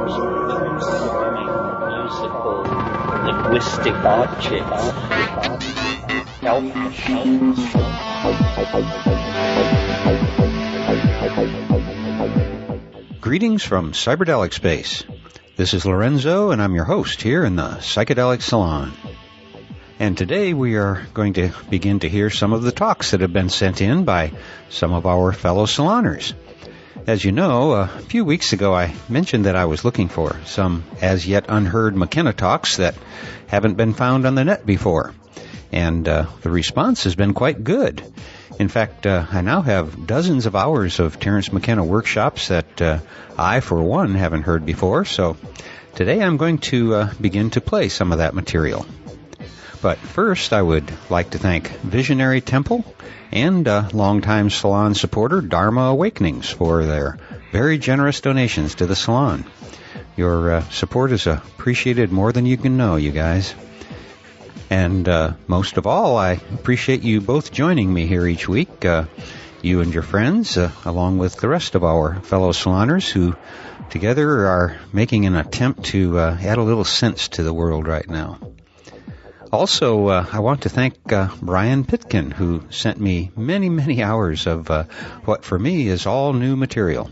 transforming musical linguistic objects. Elf machines. Greetings from Cyberdelic Space. This is Lorenzo, and I'm your host here in the Psychedelic Salon. And today we are going to begin to hear some of the talks that have been sent in by some of our fellow saloners. As you know, a few weeks ago I mentioned that I was looking for some as yet unheard McKenna talks that haven't been found on the net before. And the response has been quite good. In fact, I now have dozens of hours of Terence Mckenna workshops that I, for one, haven't heard before. So today I'm going to begin to play some of that material. But first, I would like to thank Visionary Temple and longtime salon supporter Dharma Awakenings for their very generous donations to the salon. Your support is appreciated more than you can know, you guys. And most of all, I appreciate you both joining me here each week, you and your friends, along with the rest of our fellow saloners who together are making an attempt to add a little sense to the world right now. Also, I want to thank Brian Pitkin, who sent me many, many hours of what for me is all new material.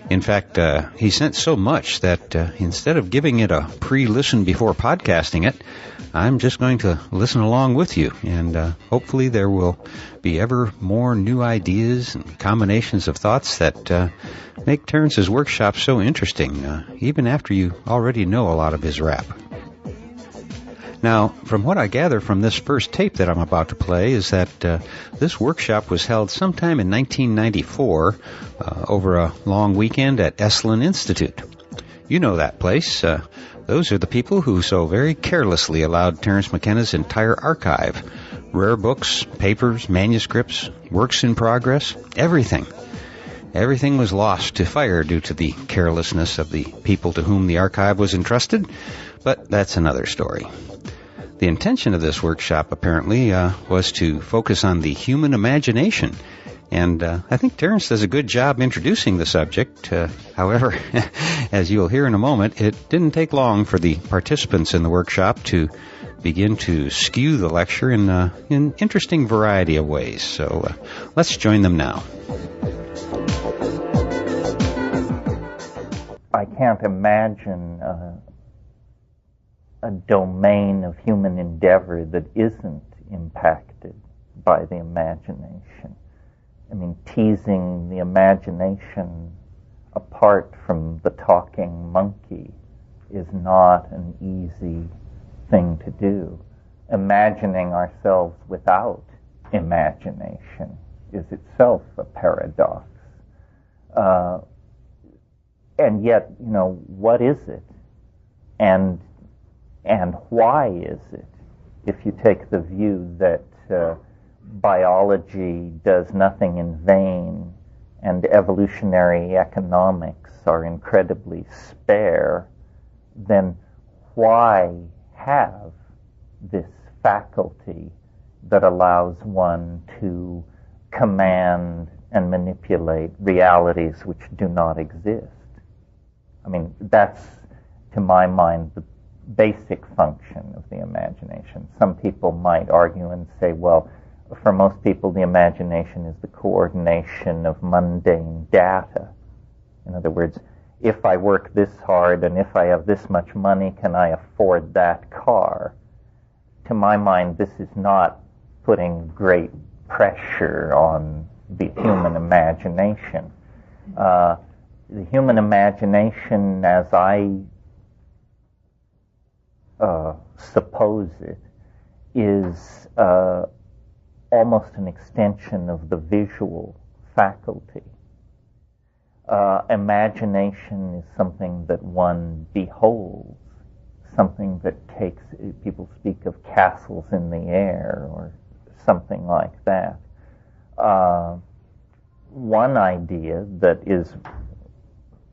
In fact, he sent so much that instead of giving it a pre-listen before podcasting it, I'm just going to listen along with you, and hopefully there will be ever more new ideas and combinations of thoughts that make Terence's workshop so interesting, even after you already know a lot of his rap. Now, from what I gather from this first tape that I'm about to play is that this workshop was held sometime in 1994 over a long weekend at Esalen Institute. You know that place. Those are the people who so very carelessly allowed Terence McKenna's entire archive, rare books, papers, manuscripts, works in progress, everything. Everything was lost to fire due to the carelessness of the people to whom the archive was entrusted, but that's another story. The intention of this workshop, apparently, was to focus on the human imagination, and I think Terence does a good job introducing the subject. However, as you'll hear in a moment, it didn't take long for the participants in the workshop to begin to skew the lecture in an interesting variety of ways. So let's join them now. I can't imagine a domain of human endeavor that isn't impacted by the imagination. I mean, teasing the imagination apart from the talking monkey is not an easy thing to do. Imagining ourselves without imagination is itself a paradox. And yet, what is it? And why is it? If you take the view that biology does nothing in vain and evolutionary economics are incredibly spare, then why have this faculty that allows one to command and manipulate realities which do not exist? I mean, that's, to my mind, the basic function of the imagination. Some people might argue and say, well, for most people, the imagination is the coordination of mundane data. In other words, if I work this hard and if I have this much money, can I afford that car? To my mind, this is not putting great pressure on the human imagination. The human imagination, as I suppose it, is almost an extension of the visual faculty. Imagination is something that one beholds, something that takes, people speak of castles in the air or something like that. One idea that is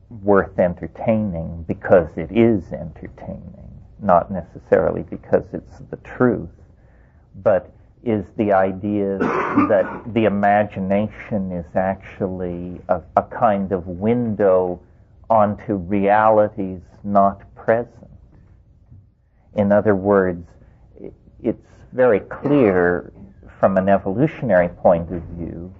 worth entertaining because it is entertaining, not necessarily because it's the truth, but is the idea that the imagination is actually a kind of window onto realities not present. In other words, it's very clear from an evolutionary point of view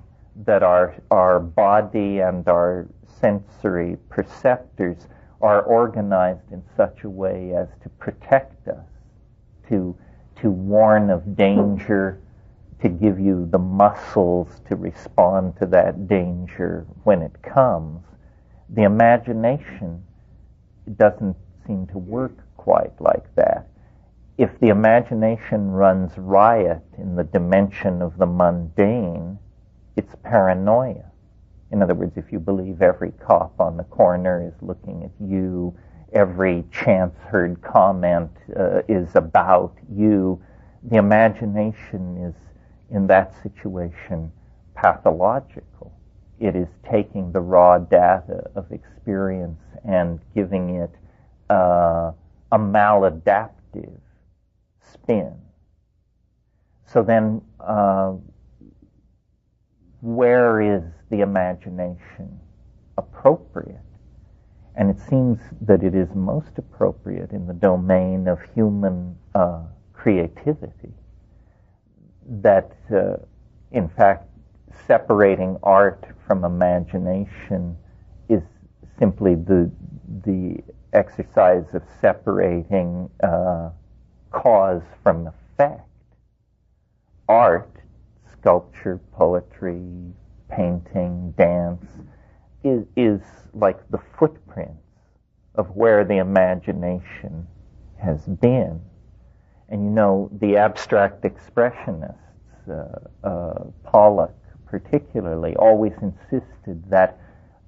that our body and our sensory perceptors are organized in such a way as to protect us, to warn of danger, to give you the muscles to respond to that danger when it comes. The imagination doesn't seem to work quite like that. If the imagination runs riot in the dimension of the mundane, it's paranoia. In other words, if you believe every cop on the corner is looking at you, every chance-heard comment is about you, the imagination is, in that situation, pathological. It is taking the raw data of experience and giving it a maladaptive spin. So then, where is the imagination appropriate? And it seems that it is most appropriate in the domain of human creativity. That, in fact, separating art from imagination is simply the exercise of separating cause from effect. Art, sculpture, poetry, painting, dance, is like the footprints of where the imagination has been. And you know, the abstract expressionists, Pollock particularly, always insisted that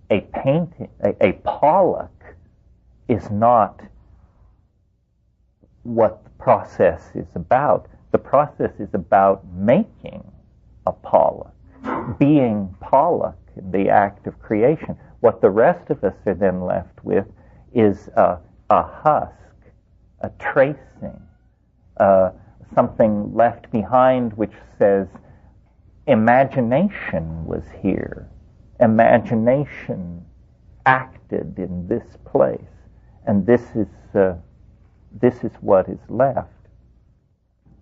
a painting, a Pollock is not what the process is about. The process is about making a Pollock, being Pollock in the act of creation. What the rest of us are then left with is a husk, a tracing, something left behind which says, imagination was here. Imagination acted in this place. And this is what is left.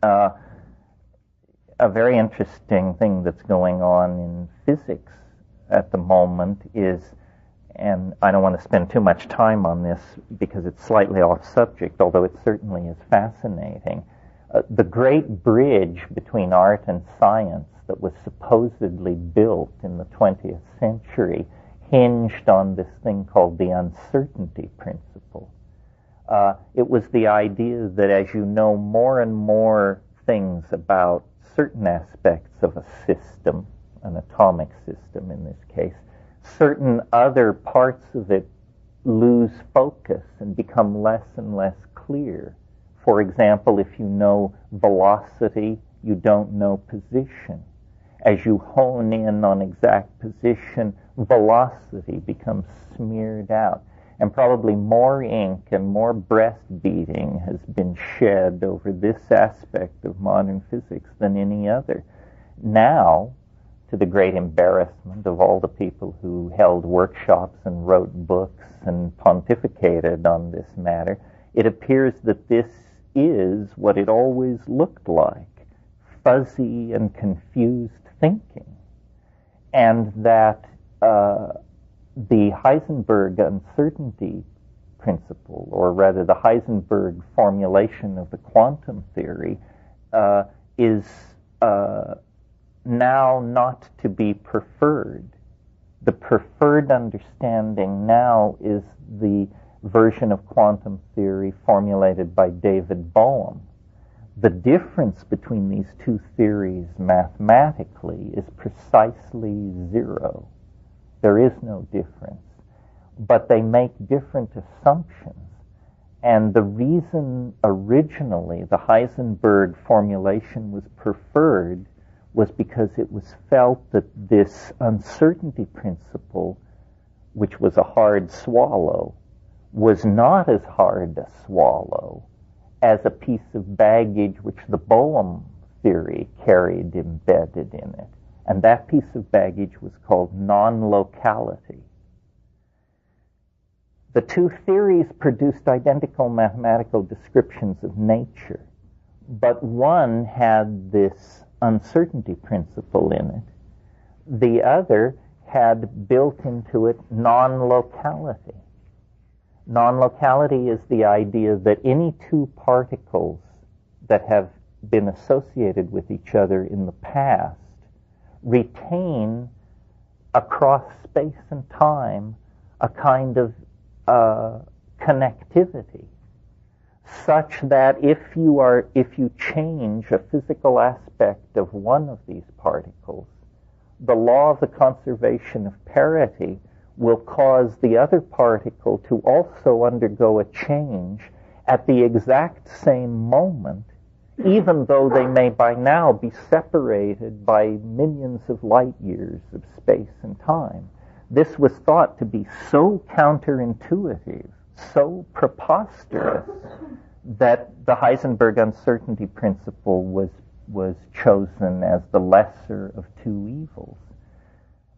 A very interesting thing that's going on in physics at the moment is, and I don't want to spend too much time on this because it's slightly off subject, although it certainly is fascinating. The great bridge between art and science that was supposedly built in the 20th century hinged on this thing called the uncertainty principle. It was the idea that as you know more and more things about certain aspects of a system, an atomic system in this case, certain other parts of it lose focus and become less and less clear. For example, if you know velocity, you don't know position. As you hone in on exact position, velocity becomes smeared out. And probably more ink and more breast beating has been shed over this aspect of modern physics than any other. Now, to the great embarrassment of all the people who held workshops and wrote books and pontificated on this matter, it appears that this is what it always looked like, fuzzy and confused thinking. And that the Heisenberg uncertainty principle, or rather the Heisenberg formulation of the quantum theory, is now not to be preferred. The preferred understanding now is the version of quantum theory formulated by David Bohm. The difference between these two theories mathematically is precisely zero. There is no difference. But they make different assumptions. And the reason originally the Heisenberg formulation was preferred was because it was felt that this uncertainty principle, which was a hard swallow, was not as hard to swallow as a piece of baggage which the Bohm theory carried embedded in it. And that piece of baggage was called non-locality. The two theories produced identical mathematical descriptions of nature, but one had this uncertainty principle in it. The other had built into it non-locality. Non-locality is the idea that any two particles that have been associated with each other in the past retain across space and time a kind of connectivity, such that if you change a physical aspect of one of these particles, the law of the conservation of parity will cause the other particle to also undergo a change at the exact same moment, even though they may by now be separated by millions of light years of space and time. This was thought to be so counterintuitive, so preposterous, that the Heisenberg uncertainty principle was chosen as the lesser of two evils.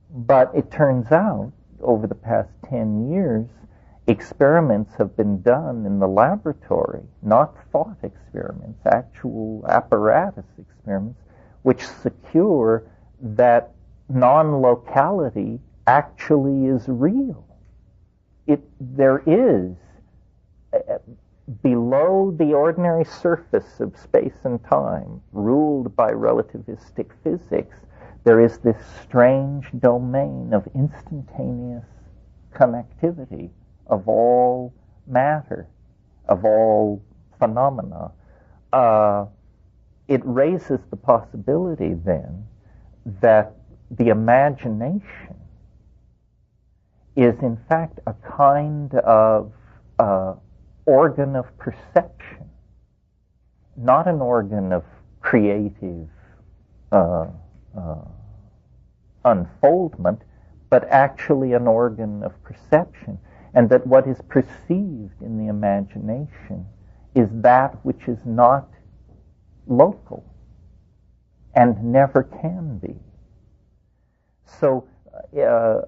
But it turns out, over the past 10 years, experiments have been done in the laboratory, not thought experiments, actual apparatus experiments, which secure that non-locality actually is real. There is, below the ordinary surface of space and time, ruled by relativistic physics, there is this strange domain of instantaneous connectivity of all matter, of all phenomena. It raises the possibility then that the imagination is in fact a kind of organ of perception, not an organ of creative unfoldment, but actually an organ of perception, and that what is perceived in the imagination is that which is not local and never can be. So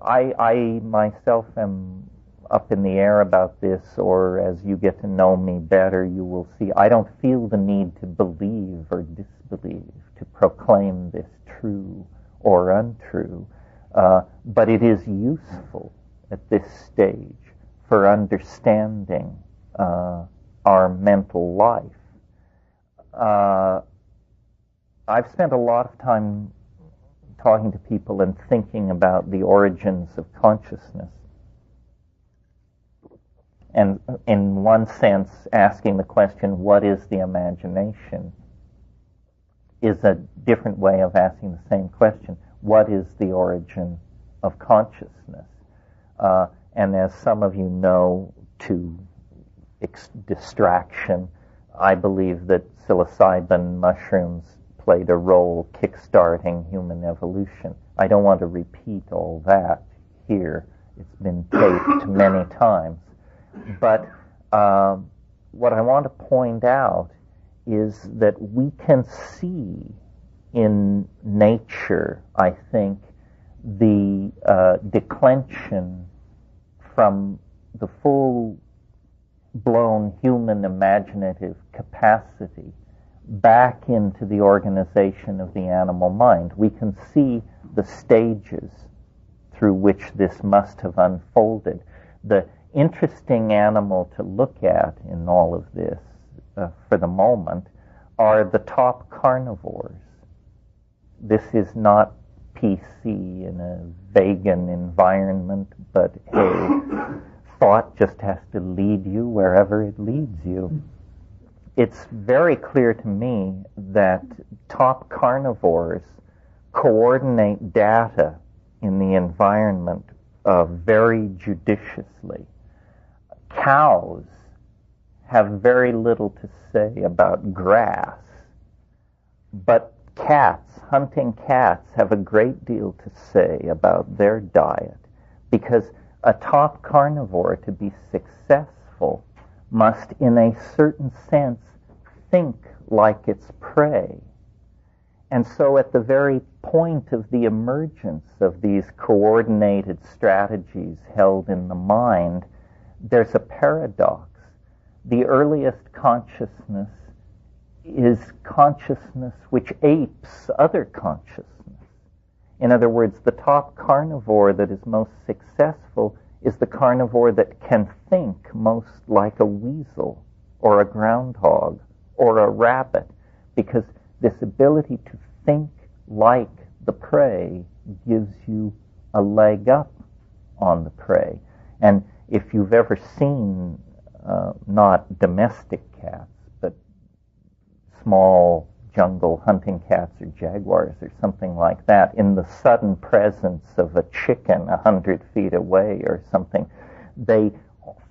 I myself am up in the air about this, or as you get to know me better, you will see I don't feel the need to believe or disbelieve, to proclaim this true or untrue, but it is useful at this stage for understanding our mental life. I've spent a lot of time talking to people and thinking about the origins of consciousness. And in one sense, asking the question, what is the imagination, is a different way of asking the same question. What is the origin of consciousness? And as some of you know, to distraction, I believe that psilocybin mushrooms played a role kickstarting human evolution. I don't want to repeat all that here. It's been taped many times. But what I want to point out is that we can see in nature, I think, the declension from the full-blown human imaginative capacity back into the organization of the animal mind. We can see the stages through which this must have unfolded. The interesting animal to look at in all of this, for the moment, are the top carnivores. This is not PC in a vegan environment, but thought just has to lead you wherever it leads you. It's very clear to me that top carnivores coordinate data in the environment very judiciously. Cows have very little to say about grass, but hunting cats, have a great deal to say about their diet, because a top carnivore, to be successful, must in a certain sense think like its prey. And so at the very point of the emergence of these coordinated strategies held in the mind, there's a paradox. The earliest consciousness is consciousness which apes other consciousness. In other words, the top carnivore that is most successful is the carnivore that can think most like a weasel or a groundhog or a rabbit, because this ability to think like the prey gives you a leg up on the prey. And if you've ever seen, not domestic cats, but small jungle hunting cats or jaguars or something like that, in the sudden presence of a chicken 100 feet away or something, they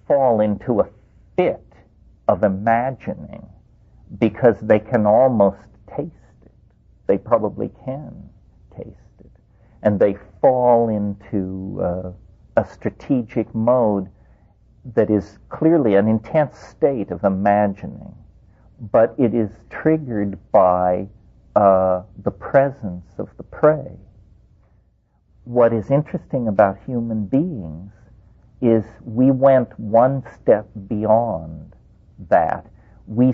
fall into a fit of imagining because they can almost taste it. They probably can taste it. And they fall into a strategic mode that is clearly an intense state of imagining, but it is triggered by the presence of the prey. What is interesting about human beings is we went one step beyond that. We,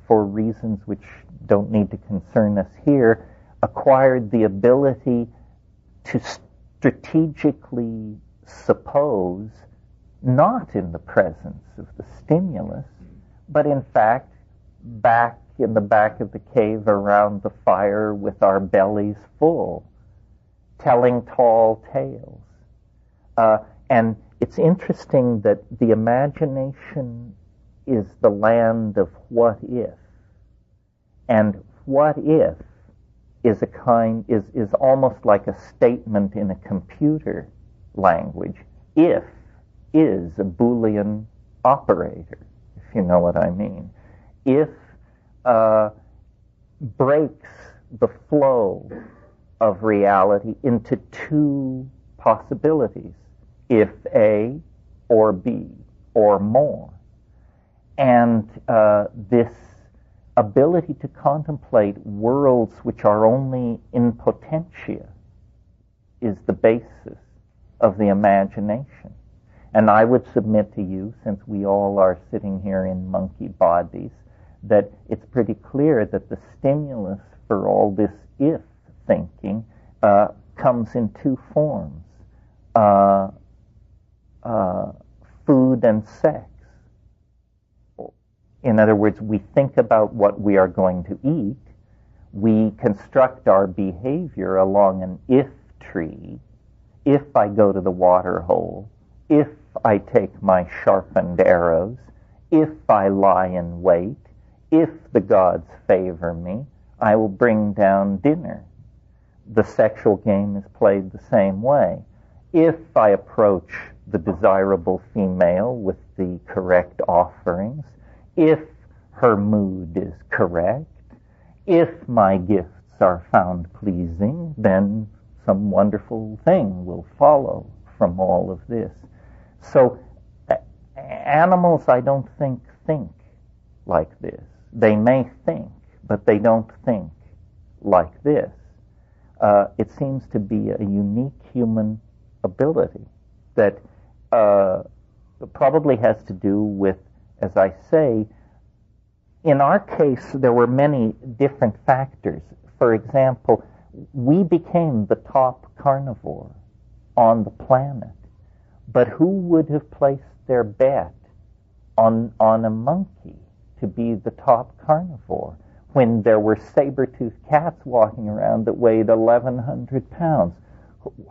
for reasons which don't need to concern us here, acquired the ability to strategically suppose, not in the presence of the stimulus, but in fact back in the back of the cave around the fire with our bellies full, telling tall tales. And it's interesting that the imagination is the land of what if. And what if is is almost like a statement in a computer language. If is a Boolean operator, if you know what I mean. If breaks the flow of reality into two possibilities, if A or B or more. And this ability to contemplate worlds which are only in potentia is the basis of the imagination. And I would submit to you, since we all are sitting here in monkey bodies, that it's pretty clear that the stimulus for all this if thinking comes in two forms, food and sex. In other words, we think about what we are going to eat, we construct our behavior along an if tree. If I go to the water hole, if I take my sharpened arrows, if I lie in wait, if the gods favor me, I will bring down dinner. The sexual game is played the same way. If I approach the desirable female with the correct offerings, if her mood is correct, if my gifts are found pleasing, then some wonderful thing will follow from all of this. So animals, I don't think like this. They may think, but they don't think like this. It seems to be a unique human ability that probably has to do with, as I say, in our case, there were many different factors. For example, we became the top carnivore on the planet. But who would have placed their bet on a monkey to be the top carnivore when there were saber-toothed cats walking around that weighed 1,100 pounds?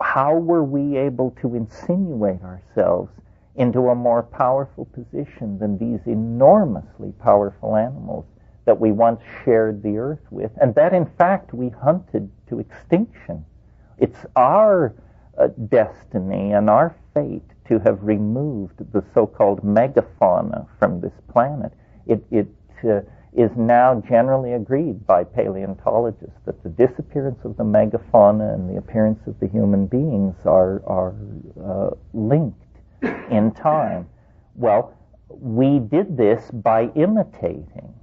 How were we able to insinuate ourselves into a more powerful position than these enormously powerful animals that we once shared the earth with, and that in fact we hunted to extinction? It's our destiny and our fate to have removed the so-called megafauna from this planet. It is now generally agreed by paleontologists that the disappearance of the megafauna and the appearance of the human beings are linked in time. Well, we did this by imitating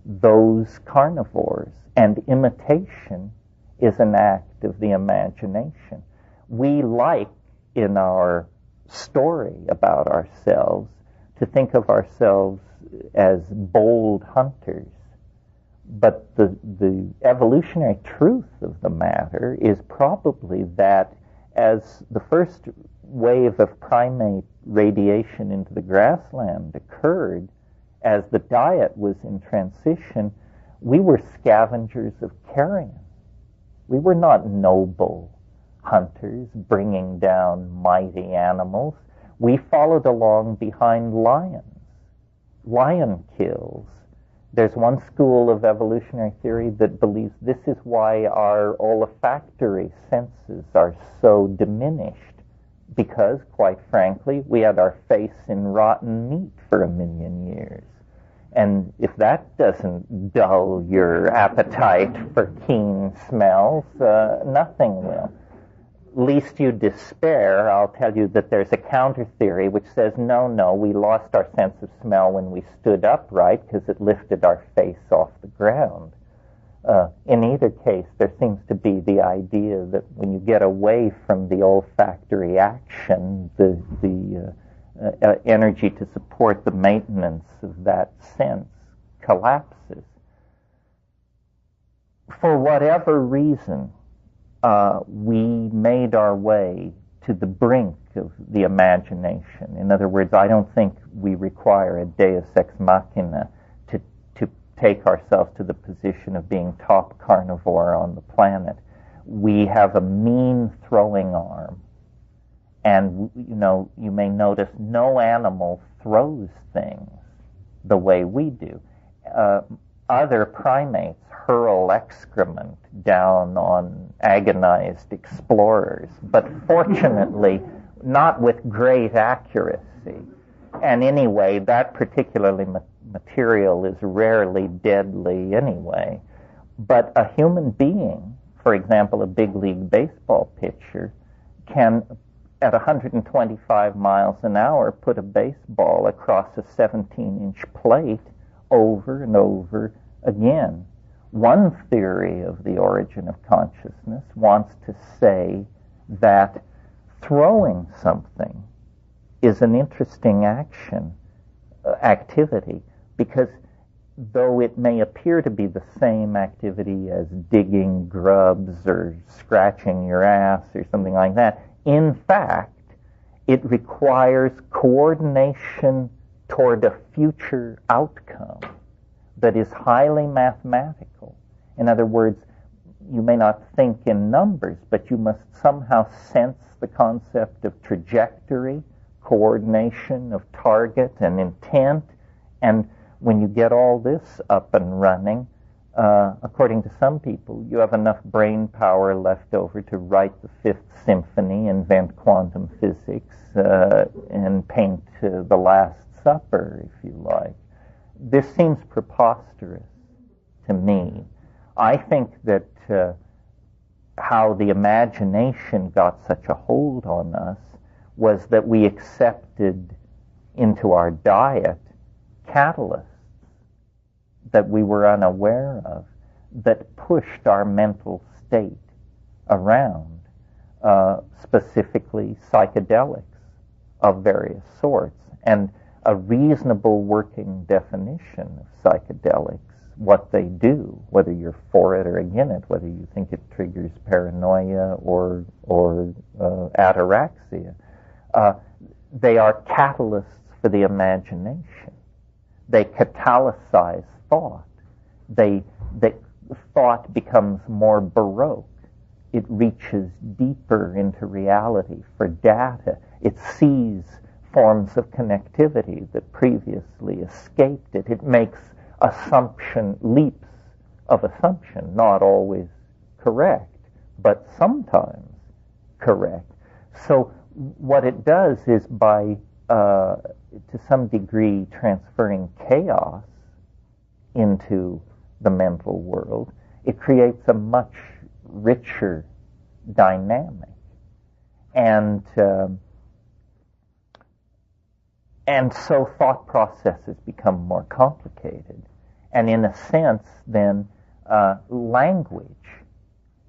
those carnivores, and imitation is an act of the imagination. We like, in our story about ourselves to think of ourselves as bold hunters. But the evolutionary truth of the matter is probably that as the first wave of primate radiation into the grassland occurred, as the diet was in transition, we were scavengers of carrion. We were not noble hunters bringing down mighty animals. We followed along behind lions. Lion kills. There's one school of evolutionary theory that believes this is why our olfactory senses are so diminished, because, quite frankly, we had our face in rotten meat for 1,000,000 years. And if that doesn't dull your appetite for keen smells, nothing will. Lest you despair, I'll tell you that there's a counter theory which says, no, we lost our sense of smell when we stood upright because it lifted our face off the ground. In either case, there seems to be the idea that when you get away from the olfactory action, the energy to support the maintenance of that sense collapses. For whatever reason, we made our way to the brink of the imagination. In other words, I don't think we require a deus ex machina to take ourselves to the position of being top carnivore on the planet. We have a mean throwing arm. And, you may notice no animal throws things the way we do. Other primates hurl excrement down on agonized explorers, but fortunately not with great accuracy. And anyway, that particularly material is rarely deadly anyway. But a human being, for example, a big league baseball pitcher, can at 125 miles an hour put a baseball across a 17-inch plate over and over again. One theory of the origin of consciousness wants to say that throwing something is an interesting activity, because though it may appear to be the same activity as digging grubs or scratching your ass or something like that, in fact, it requires coordination toward a future outcome that is highly mathematical. In other words, you may not think in numbers, but you must somehow sense the concept of trajectory, coordination of target and intent, and when you get all this up and running, according to some people, you have enough brain power left over to write the Fifth Symphony, invent quantum physics, and paint the Last Supper, if you like. This seems preposterous to me. I think that how the imagination got such a hold on us was that we accepted into our diet catalysts that we were unaware of, that pushed our mental state around, specifically psychedelics of various sorts. And a reasonable working definition of psychedelics, what they do, whether you're for it or against it, whether you think it triggers paranoia or ataraxia, they are catalysts for the imagination. They catalyze thought. Thought becomes more baroque. It reaches deeper into reality for data. It sees forms of connectivity that previously escaped it. It makes leaps of assumption, not always correct, but sometimes correct. So what it does is by, to some degree, transferring chaos into the mental world, it creates a much richer dynamic. And so thought processes become more complicated. And in a sense, then, language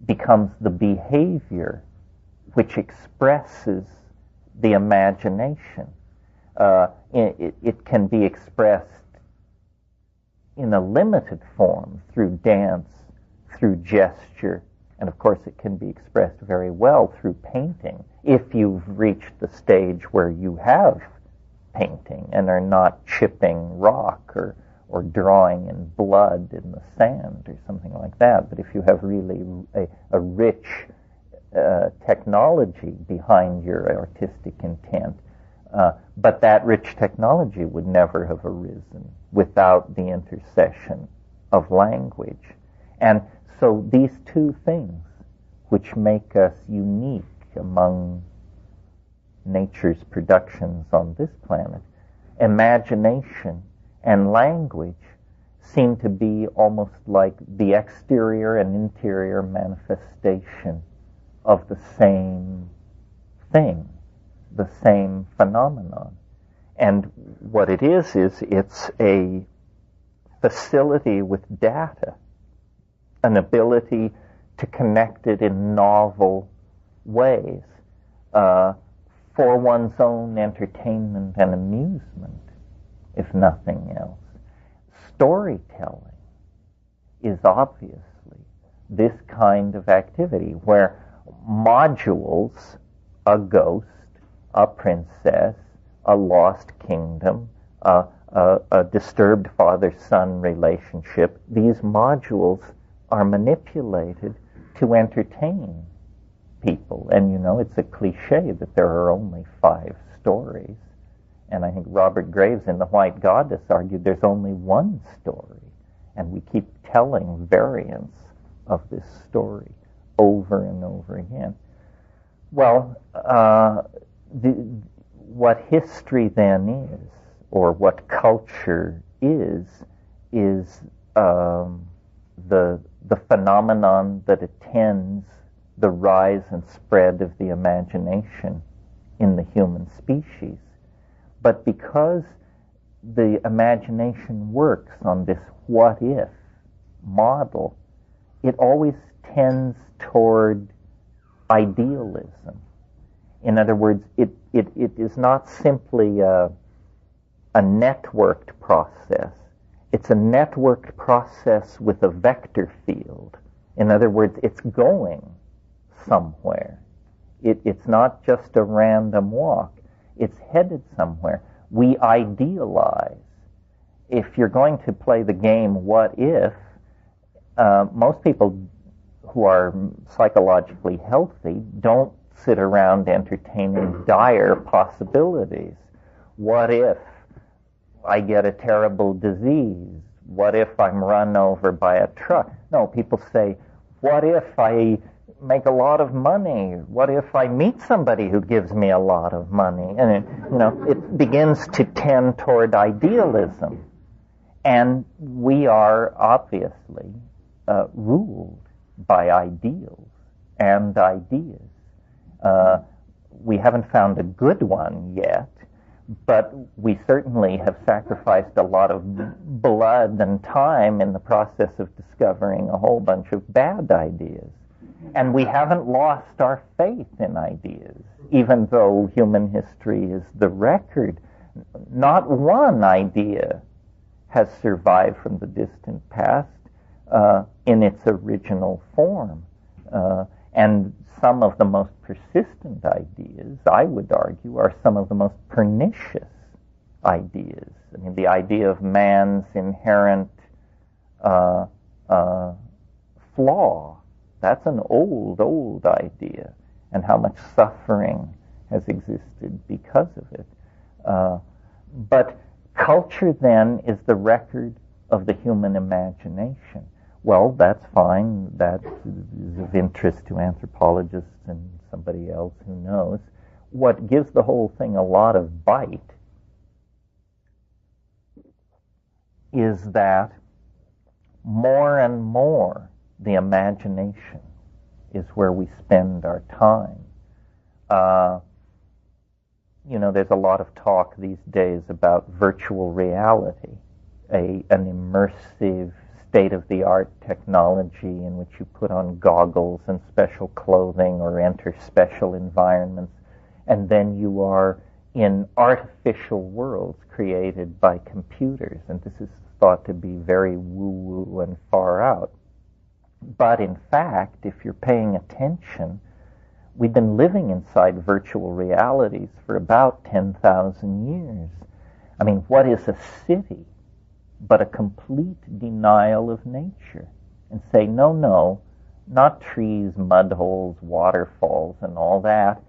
becomes the behavior which expresses the imagination. It can be expressed in a limited form through dance, through gesture, and of course it can be expressed very well through painting if you've reached the stage where you have painting and are not chipping rock or drawing in blood in the sand or something like that. But if you have really a rich technology behind your artistic intent, but that rich technology would never have arisen without the intercession of language. And so these two things, which make us unique among nature's productions on this planet, imagination and language, seem to be almost like the exterior and interior manifestation of the same thing, the same phenomenon. And what it is it's a facility with data, an ability to connect it in novel ways for one's own entertainment and amusement, if nothing else. Storytelling is obviously this kind of activity where modules, a ghost, a princess, a lost kingdom, a disturbed father-son relationship, these modules are manipulated to entertain people. And you know, it's a cliche that there are only 5 stories. And I think Robert Graves in The White Goddess argued there's only one story. And we keep telling variants of this story over and over again. Well, what history then is, or what culture is the phenomenon that attends the rise and spread of the imagination in the human species. But because the imagination works on this what-if model, it always tends toward idealism. In other words, it is not simply a networked process. It's a networked process with a vector field. In other words, it's going somewhere. It's not just a random walk. It's headed somewhere. We idealize. If you're going to play the game what if, most people who are psychologically healthy don't sit around entertaining dire possibilities. What if I get a terrible disease? What if I'm run over by a truck? No, people say, what if I make a lot of money? What if I meet somebody who gives me a lot of money? And it begins to tend toward idealism. And we are obviously ruled by ideals and ideas. We haven't found a good one yet, but we certainly have sacrificed a lot of blood and time in the process of discovering a whole bunch of bad ideas. And we haven't lost our faith in ideas, even though human history is the record. Not one idea has survived from the distant past in its original form. And some of the most persistent ideas, I would argue, are some of the most pernicious ideas. I mean, the idea of man's inherent flaw, that's an old idea, and how much suffering has existed because of it. But culture, then, is the record of the human imagination. Well, that's fine. That is of interest to anthropologists and somebody else who knows. What gives the whole thing a lot of bite is that more and more the imagination is where we spend our time. There's a lot of talk these days about virtual reality, an immersive state-of-the-art technology in which you put on goggles and special clothing or enter special environments, and then you are in artificial worlds created by computers. And this is thought to be very woo-woo and far out. But in fact, if you're paying attention, we've been living inside virtual realities for about 10,000 years. I mean, what is a city but a complete denial of nature? And say, no, not trees, mud holes, waterfalls, and all that.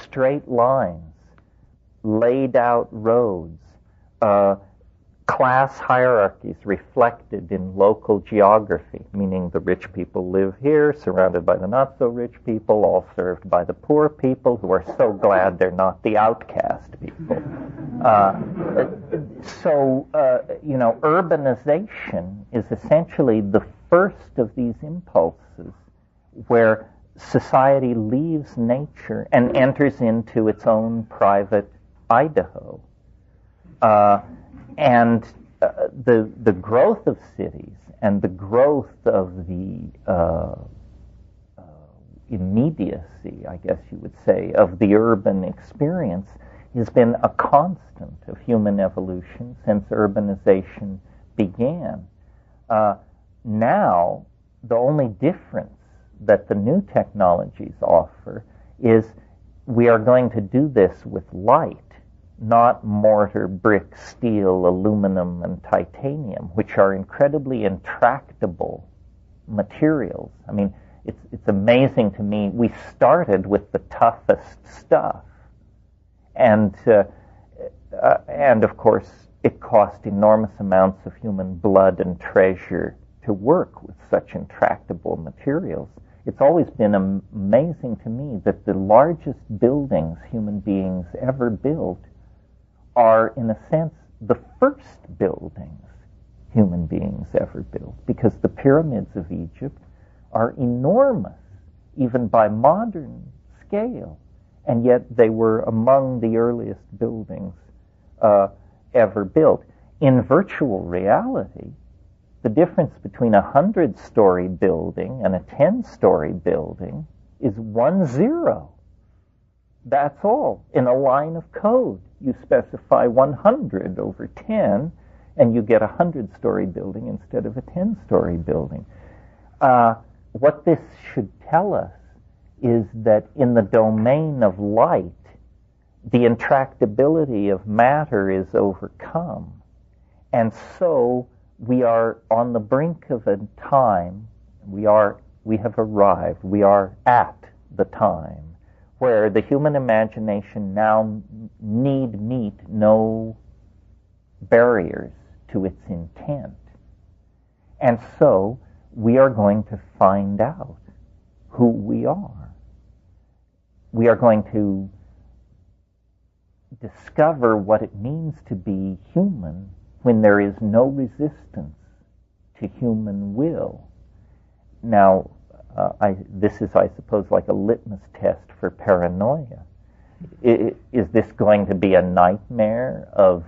Straight lines, laid out roads, class hierarchies reflected in local geography, meaning the rich people live here, surrounded by the not-so-rich people, all served by the poor people, who are so glad they're not the outcast people. Urbanization is essentially the first of these impulses where society leaves nature and enters into its own private Idaho. And the growth of cities and the growth of the immediacy, I guess you would say, of the urban experience has been a constant of human evolution since urbanization began. Now, the only difference that the new technologies offer is we are going to do this with light, not mortar, brick, steel, aluminum, and titanium, which are incredibly intractable materials. I mean, it's amazing to me. We started with the toughest stuff, and of course, it cost enormous amounts of human blood and treasure to work with such intractable materials. It's always been amazing to me that the largest buildings human beings ever built are, in a sense, the first buildings human beings ever built, because the pyramids of Egypt are enormous, even by modern scale, and yet they were among the earliest buildings ever built. In virtual reality, the difference between a 100-story building and a 10-story building is 1 0. That's all. In a line of code, you specify 100 over 10, and you get a 100-story building instead of a 10-story building. What this should tell us is that in the domain of light, the intractability of matter is overcome. And so we are on the brink of a time, we have arrived, we are at the time where the human imagination now need meet no barriers to its intent. And so we are going to find out who we are. We are going to discover what it means to be human when there is no resistance to human will. Now, this is, I suppose, like a litmus test for paranoia. Is this going to be a nightmare of,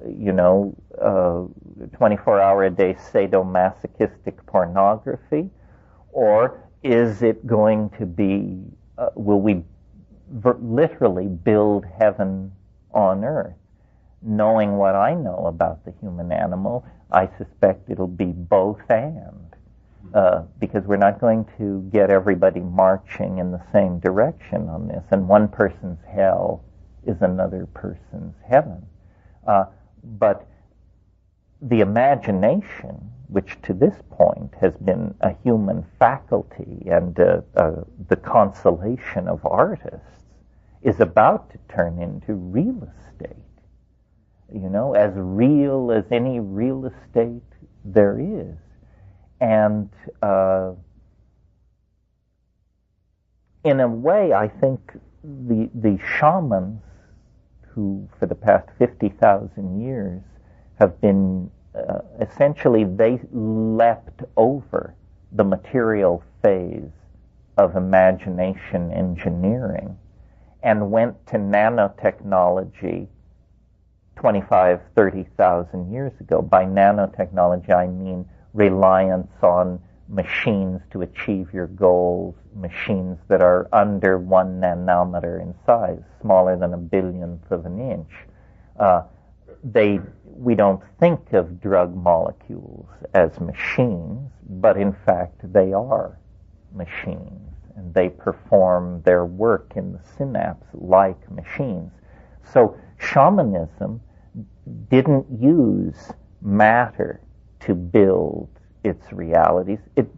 24-hour-a-day sadomasochistic pornography? Or is it going to be, will we literally build heaven on earth? Knowing what I know about the human animal, I suspect it'll be both and. Because we're not going to get everybody marching in the same direction on this, and one person's hell is another person's heaven. But the imagination, which to this point has been a human faculty and the consolation of artists, is about to turn into real estate. As real as any real estate there is. And in a way, I think the shamans who, for the past 50,000 years, have been essentially, they leapt over the material phase of imagination engineering and went to nanotechnology 25, 30,000 years ago. By nanotechnology, I mean reliance on machines to achieve your goals, machines that are under 1 nanometer in size, smaller than a billionth of an inch. We don't think of drug molecules as machines, but in fact they are machines, and they perform their work in the synapse like machines. So shamanism didn't use matter to build its realities. It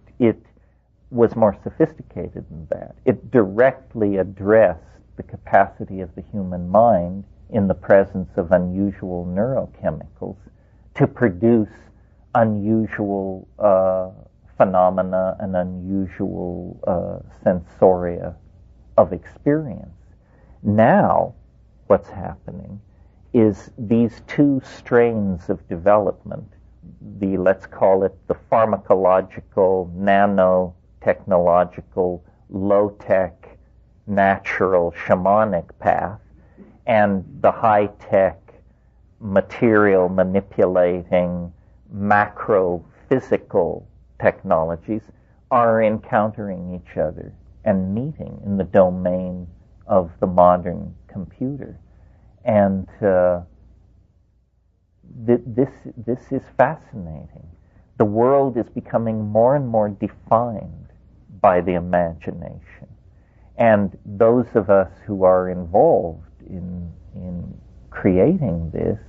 was more sophisticated than that. It directly addressed the capacity of the human mind in the presence of unusual neurochemicals to produce unusual phenomena and unusual sensoria of experience. Now, what's happening is these two strains of development, let's call it the pharmacological, nanotechnological, low-tech, natural, shamanic path, and the high-tech, material manipulating, macro-physical technologies are encountering each other and meeting in the domain of the modern computer. And this is fascinating. The world is becoming more and more defined by the imagination. And those of us who are involved in creating this,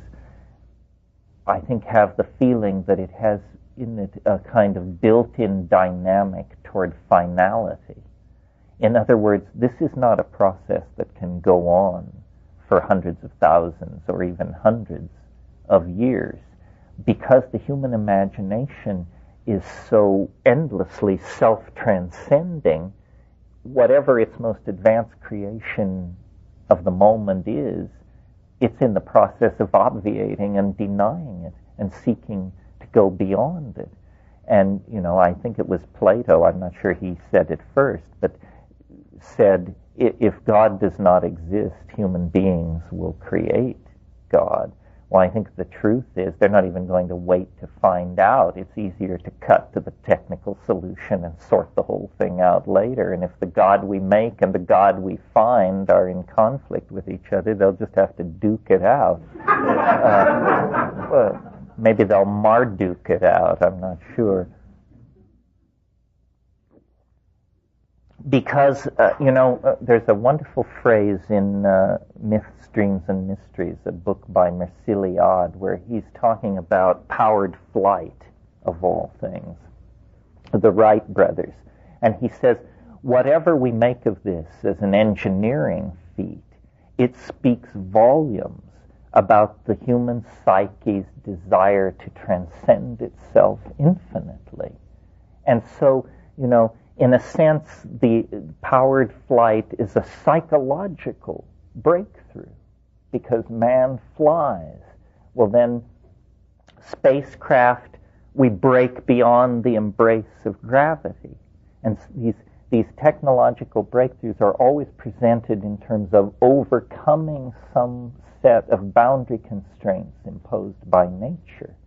I think, have the feeling that it has in it a kind of built-in dynamic toward finality. In other words, this is not a process that can go on for hundreds of thousands or even hundreds of years, because the human imagination is so endlessly self-transcending. Whatever its most advanced creation of the moment is, it's in the process of obviating and denying it and seeking to go beyond it. And, I think it was Plato, I'm not sure he said it first, but said, if God does not exist, human beings will create God. Well, I think the truth is they're not even going to wait to find out. It's easier to cut to the technical solution and sort the whole thing out later. And if the God we make and the God we find are in conflict with each other, they'll just have to duke it out. Well, maybe they'll Marduk it out, I'm not sure. Because, there's a wonderful phrase in Myths, Dreams, and Mysteries, a book by Merciliade, where he's talking about powered flight, of all things, the Wright brothers. And he says, whatever we make of this as an engineering feat, it speaks volumes about the human psyche's desire to transcend itself infinitely. And so, in a sense, the powered flight is a psychological breakthrough, because man flies. Well, then, spacecraft, we break beyond the embrace of gravity. And these technological breakthroughs are always presented in terms of overcoming some set of boundary constraints imposed by nature.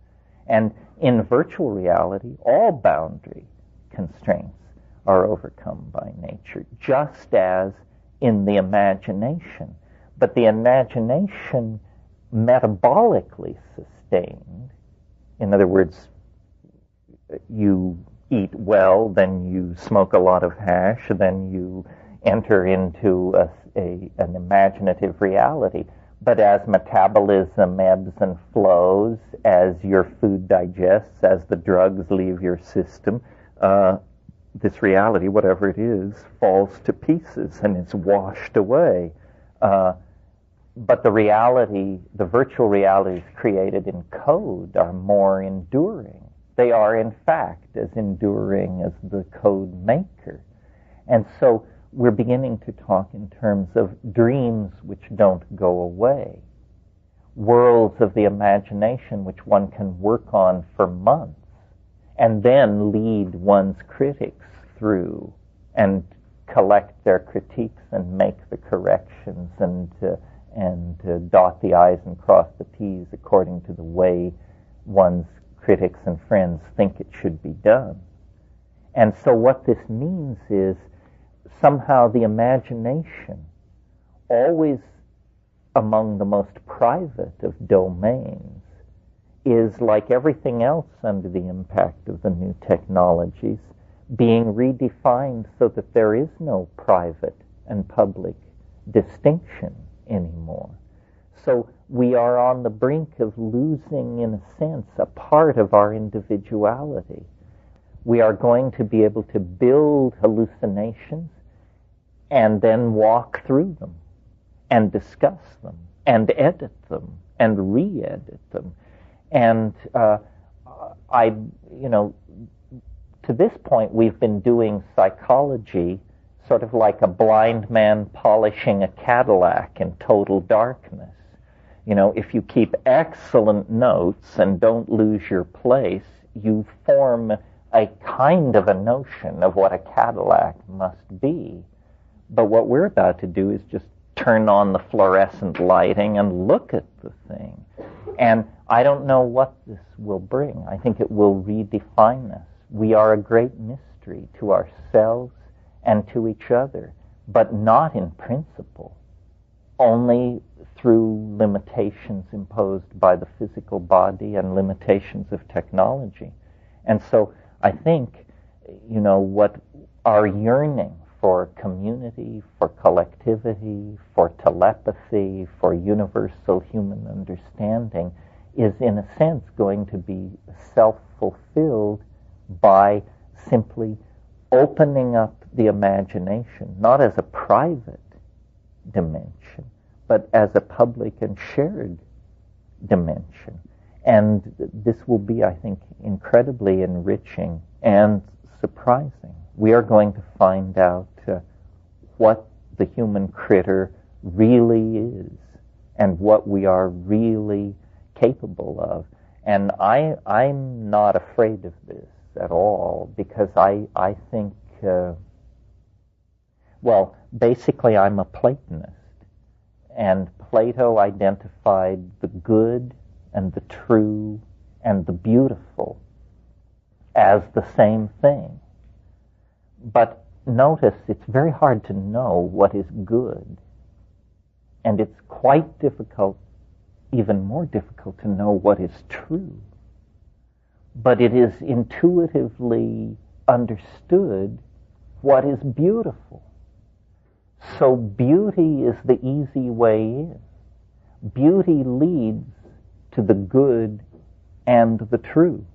And in virtual reality, all boundary constraints are overcome by nature, just as in the imagination. But the imagination metabolically sustained, in other words, you eat well, then you smoke a lot of hash, then you enter into an imaginative reality. But as metabolism ebbs and flows, as your food digests, as the drugs leave your system, this reality, whatever it is, falls to pieces and it's washed away. But the reality, the virtual realities created in code are more enduring. They are, in fact, as enduring as the code maker. And so we're beginning to talk in terms of dreams which don't go away, worlds of the imagination which one can work on for months, and then lead one's critics through and collect their critiques and make the corrections and dot the I's and cross the T's according to the way one's critics and friends think it should be done. And so what this means is somehow the imagination, always among the most private of domains, is, like everything else under the impact of the new technologies, being redefined so that there is no private and public distinction anymore. So we are on the brink of losing, in a sense, a part of our individuality. We are going to be able to build hallucinations and then walk through them and discuss them and edit them and re-edit them. And to this point, we've been doing psychology sort of like a blind man polishing a Cadillac in total darkness. If you keep excellent notes and don't lose your place, you form a kind of a notion of what a Cadillac must be. But what we're about to do is just turn on the fluorescent lighting and look at the thing. And I don't know what this will bring. I think it will redefine us. We are a great mystery to ourselves and to each other, but not in principle, only through limitations imposed by the physical body and limitations of technology. And so I think, what our yearning for community, for collectivity, for telepathy, for universal human understanding is, in a sense, going to be self-fulfilled by simply opening up the imagination, not as a private dimension, but as a public and shared dimension. And this will be, I think, incredibly enriching and surprising. We are going to find out what the human critter really is and what we are really capable of. And I'm not afraid of this at all, because I think, basically I'm a Platonist. And Plato identified the good and the true and the beautiful as the same thing. But notice, it's very hard to know what is good. And it's quite difficult, even more difficult, to know what is true. But it is intuitively understood what is beautiful. So beauty is the easy way in. Beauty leads to the good and the true.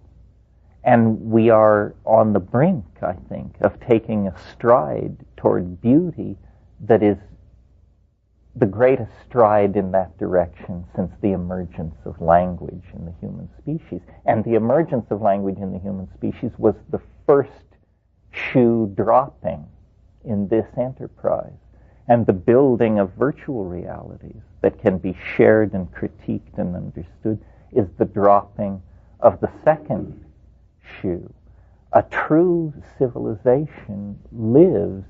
And we are on the brink, I think, of taking a stride toward beauty that is the greatest stride in that direction since the emergence of language in the human species. And the emergence of language in the human species was the first shoe dropping in this enterprise. And the building of virtual realities that can be shared and critiqued and understood is the dropping of the second shoe. A true civilization lives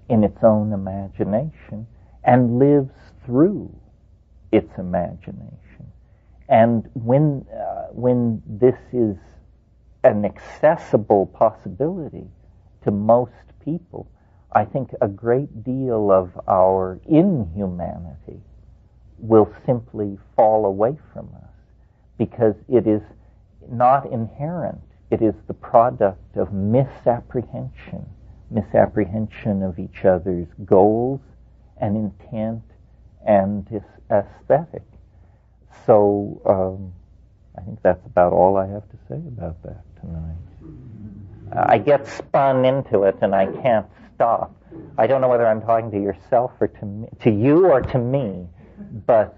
in its own imagination and lives through its imagination. And when this is an accessible possibility to most people, I think a great deal of our inhumanity will simply fall away from us, because it is not inherent. It is the product of misapprehension of each other's goals and intent and aesthetic. So I think that's about all I have to say about that tonight. I get spun into it and I can't stop. I don't know whether I'm talking to yourself or to you or to me, but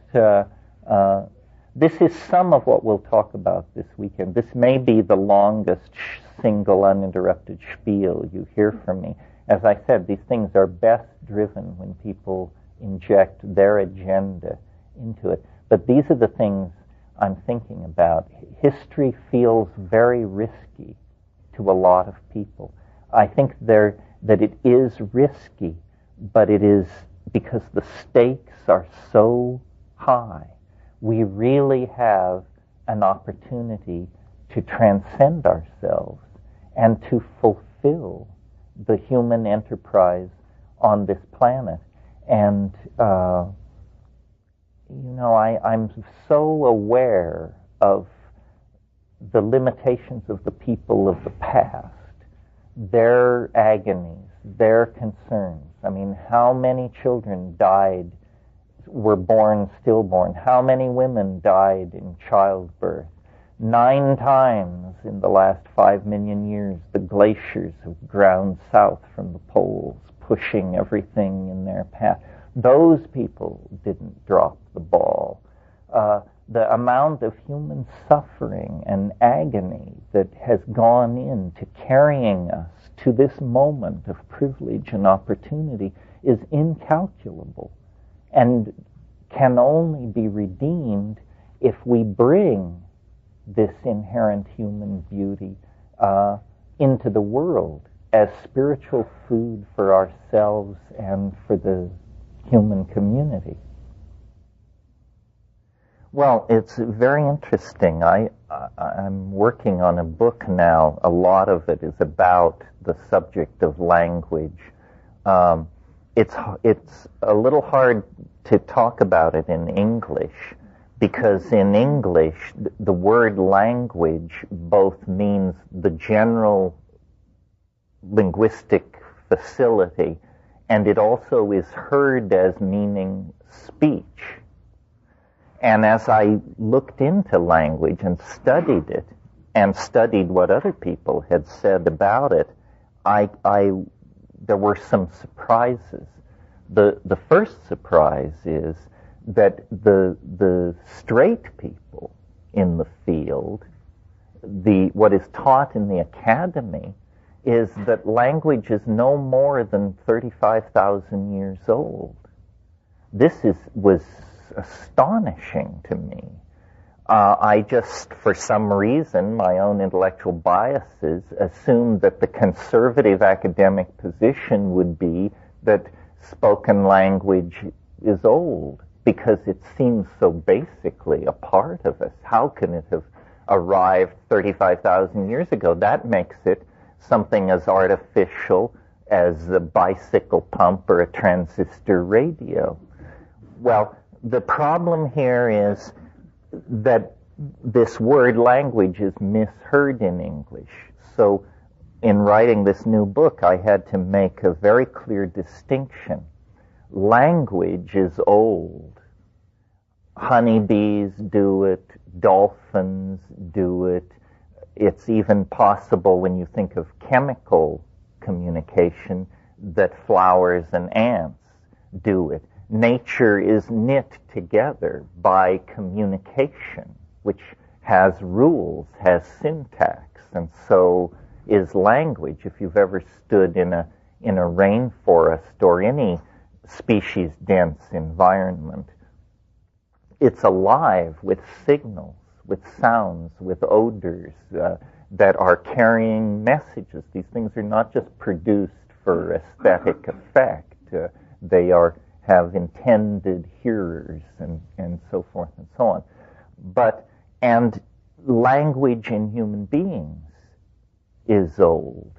this is some of what we'll talk about this weekend. This may be the longest single uninterrupted spiel you hear from me. As I said, these things are best driven when people inject their agenda into it. But these are the things I'm thinking about. History feels very risky to a lot of people. I think that it is risky, but it is because the stakes are so high. We really have an opportunity to transcend ourselves and to fulfill fulfill the human enterprise on this planet. And, I'm so aware of the limitations of the people of the past, their agonies, their concerns. I mean, how many children were born stillborn? How many women died in childbirth? 9 times in the last 5 million years, the glaciers have ground south from the poles, pushing everything in their path. Those people didn't drop the ball. The amount of human suffering and agony that has gone into carrying us to this moment of privilege and opportunity is incalculable and can only be redeemed if we bring this inherent human beauty into the world as spiritual food for ourselves and for the human community. Well, it's very interesting. I'm working on a book now. A lot of it is about the subject of language. It's a little hard to talk about it in English, because in English, the word language both means the general linguistic facility, and it also is heard as meaning speech. And as I looked into language and studied it, and studied what other people had said about it, there were some surprises. The first surprise is that the straight people in the field, what is taught in the academy, is that language is no more than 35,000 years old. This was astonishing to me. I just, for some reason, my own intellectual biases, assumed that the conservative academic position would be that spoken language is old, because it seems so basically a part of us. How can it have arrived 35,000 years ago? That makes it something as artificial as a bicycle pump or a transistor radio. Well, the problem here is that this word language is misheard in English. So in writing this new book, I had to make a very clear distinction. Language is old. Honeybees do it, dolphins do it. It's even possible, when you think of chemical communication, that flowers and ants do it. Nature is knit together by communication, which has rules, has syntax, and so is language. If you've ever stood in a rainforest or any species-dense environment, it's alive with signals, with sounds, with odors that are carrying messages. These things are not just produced for aesthetic effect. They have intended hearers and so forth and so on. And language in human beings is old,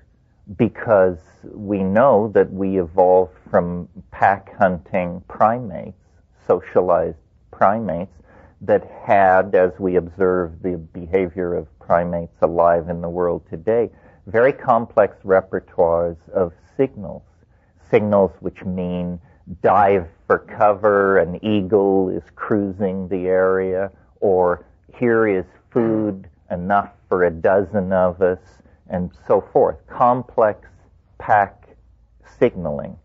because we know that we evolved from pack-hunting primates, socialized primates, that had, as we observe the behavior of primates alive in the world today, very complex repertoires of signals which mean dive for cover, an eagle is cruising the area, or here is food, enough for a dozen of us, and so forth. Complex pack signaling.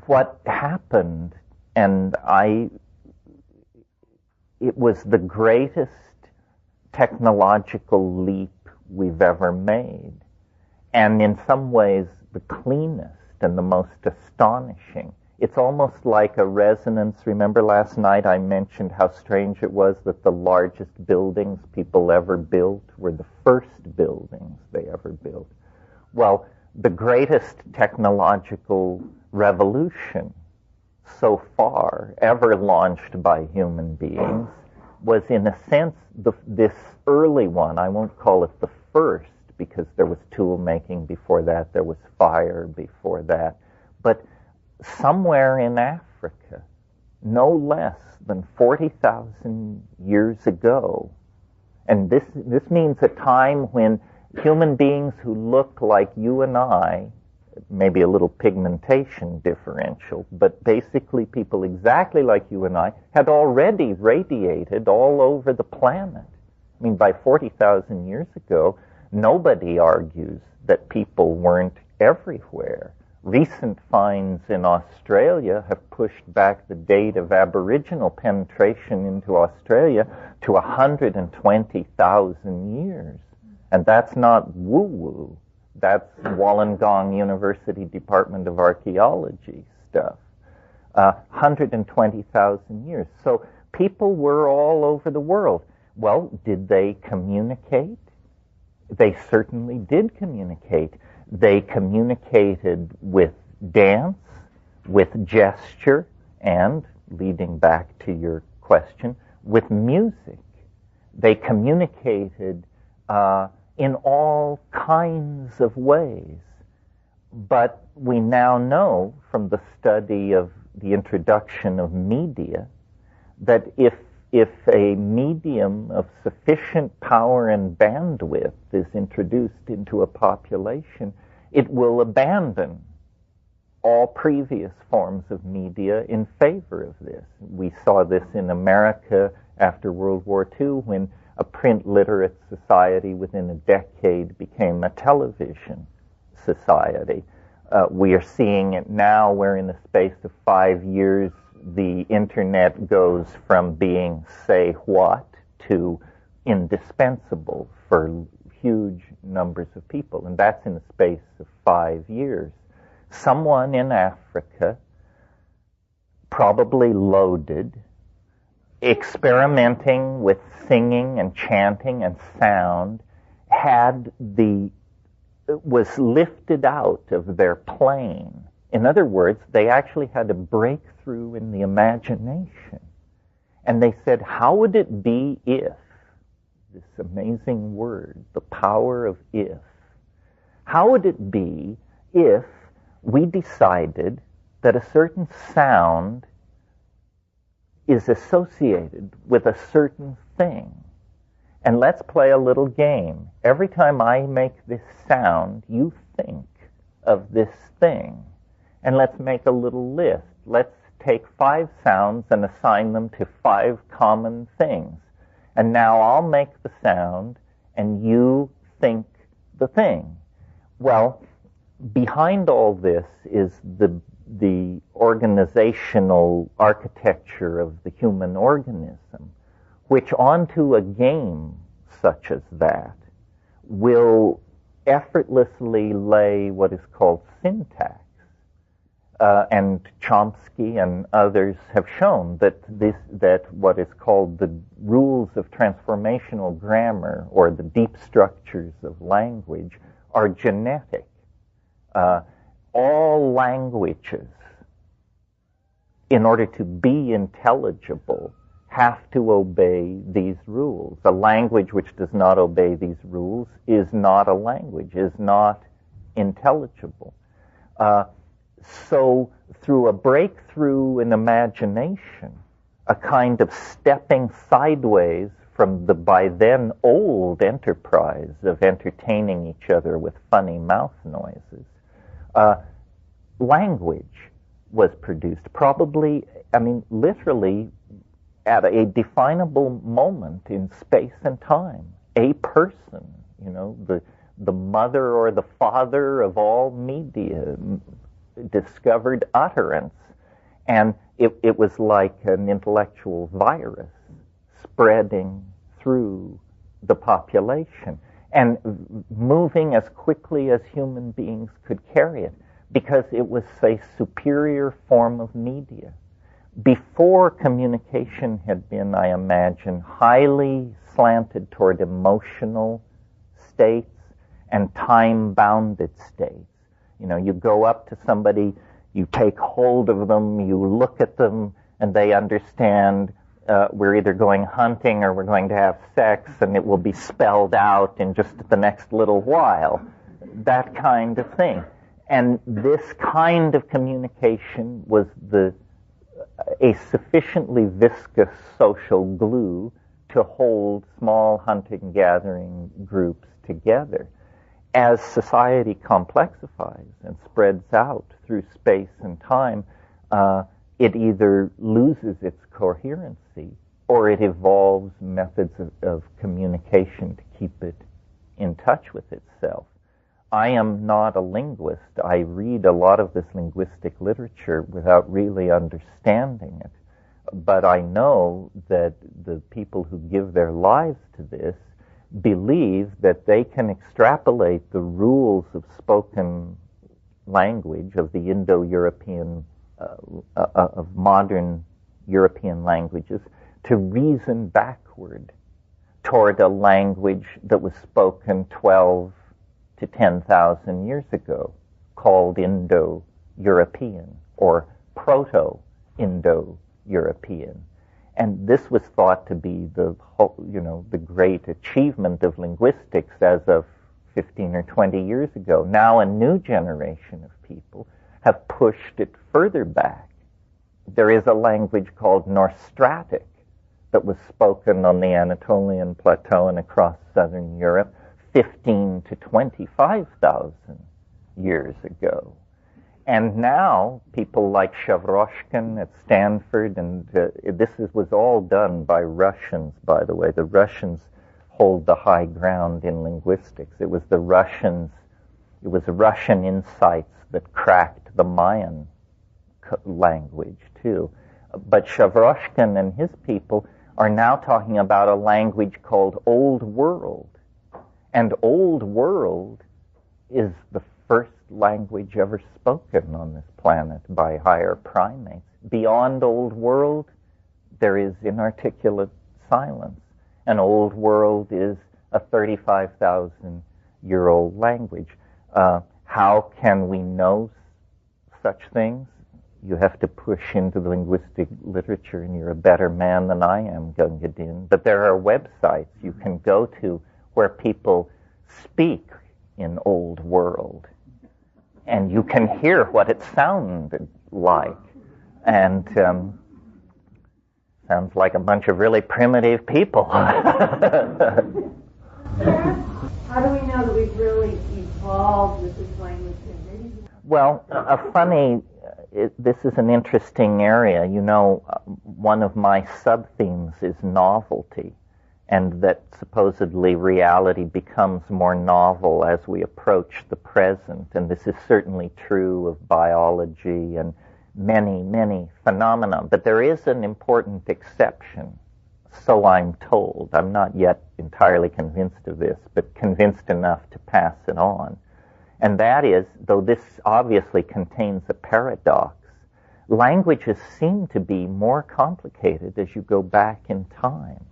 What happened, and it was the greatest technological leap we've ever made, and in some ways the cleanest and the most astonishing. It's almost like a resonance. Remember last night I mentioned how strange it was that the largest buildings people ever built were the first buildings they ever built. Well, the greatest technological revolution so far ever launched by human beings was, in a sense, this early one. I won't call it the first, because there was tool making before that, there was fire before that. But somewhere in Africa, no less than 40,000 years ago, and this means a time when human beings who look like you and I, maybe a little pigmentation differential, but basically people exactly like you and I, had already radiated all over the planet. I mean, by 40,000 years ago, nobody argues that people weren't everywhere. Recent finds in Australia have pushed back the date of Aboriginal penetration into Australia to 120,000 years. And that's not woo-woo. That's Wollongong University Department of Archaeology stuff. 120,000 years. So people were all over the world. Well, did they communicate? They certainly did communicate. They communicated with dance, with gesture, and, leading back to your question, with music. They communicated in all kinds of ways. But we now know from the study of the introduction of media that if a medium of sufficient power and bandwidth is introduced into a population, it will abandon all previous forms of media in favor of this. We saw this in America after World War II when a print literate society within a decade became a television society. We are seeing it now where in the space of 5 years the internet goes from being say what to indispensable for huge numbers of people, and that's in the space of 5 years. Someone in Africa, probably loaded, experimenting with singing and chanting and sound, was lifted out of their plane. In other words, they actually had a breakthrough in the imagination. And they said, how would it be if, this amazing word, the power of if, how would it be if we decided that a certain sound is associated with a certain thing? And let's play a little game. Every time I make this sound, you think of this thing. And let's make a little list. Let's take 5 sounds and assign them to 5 common things. And now I'll make the sound and you think the thing. Well, behind all this is the organizational architecture of the human organism, which onto a game such as that will effortlessly lay what is called syntax. And Chomsky and others have shown that what is called the rules of transformational grammar, or the deep structures of language, are genetic. All languages, in order to be intelligible, have to obey these rules. A language which does not obey these rules is not a language, is not intelligible. So through a breakthrough in imagination, a kind of stepping sideways from the by then old enterprise of entertaining each other with funny mouth noises, language was produced. Probably, literally at a definable moment in space and time. A person, the mother or the father of all media, discovered utterance, and it was like an intellectual virus spreading through the population and moving as quickly as human beings could carry it, because it was a superior form of media. Before, communication had been, I imagine, highly slanted toward emotional states and time-bounded states. You go up to somebody, you take hold of them, you look at them, and they understand we're either going hunting or we're going to have sex, and it will be spelled out in just the next little while. That kind of thing. And this kind of communication was a sufficiently viscous social glue to hold small hunting-gathering groups together. As society complexifies and spreads out through space and time, it either loses its coherency or it evolves methods of communication to keep it in touch with itself. I am not a linguist. I read a lot of this linguistic literature without really understanding it. But I know that the people who give their lives to this believe that they can extrapolate the rules of spoken language, of the Indo-European, of modern European languages, to reason backward toward a language that was spoken 12 to 10,000 years ago, called Indo-European or Proto-Indo-European. And this was thought to be the great achievement of linguistics as of 15 or 20 years ago. Now a new generation of people have pushed it further back. There is a language called Norstratic that was spoken on the Anatolian Plateau and across southern Europe 15 to 25,000 years ago. And now people like Shavroshkin at Stanford, and this was all done by Russians, by the way. The Russians hold the high ground in linguistics. It was Russian insights that cracked the Mayan language too. But Shavroshkin and his people are now talking about a language called Old World. And Old World is the first language ever spoken on this planet by higher primates. Beyond Old World, there is inarticulate silence. And Old World is a 35,000-year-old language. How can we know such things? You have to push into the linguistic literature, and you're a better man than I am, Gunga Din. But there are websites you can go to where people speak in Old World, and you can hear what it sounded like. And sounds like a bunch of really primitive people. How do we know that we've really evolved with this language? Well, this is an interesting area. You know, one of my sub-themes is novelty, and that supposedly reality becomes more novel as we approach the present. And this is certainly true of biology and many, many phenomena. But there is an important exception, so I'm told. I'm not yet entirely convinced of this, but convinced enough to pass it on. And that is, though this obviously contains a paradox, languages seem to be more complicated as you go back in time.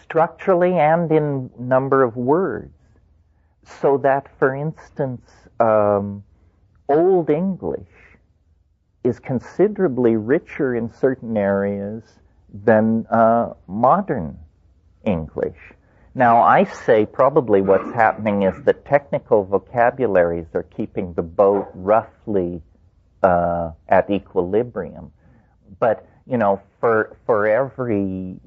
Structurally and in number of words. So that, for instance, Old English is considerably richer in certain areas than modern English. Now, I say probably what's happening is that technical vocabularies are keeping the boat roughly at equilibrium. But, you know, for every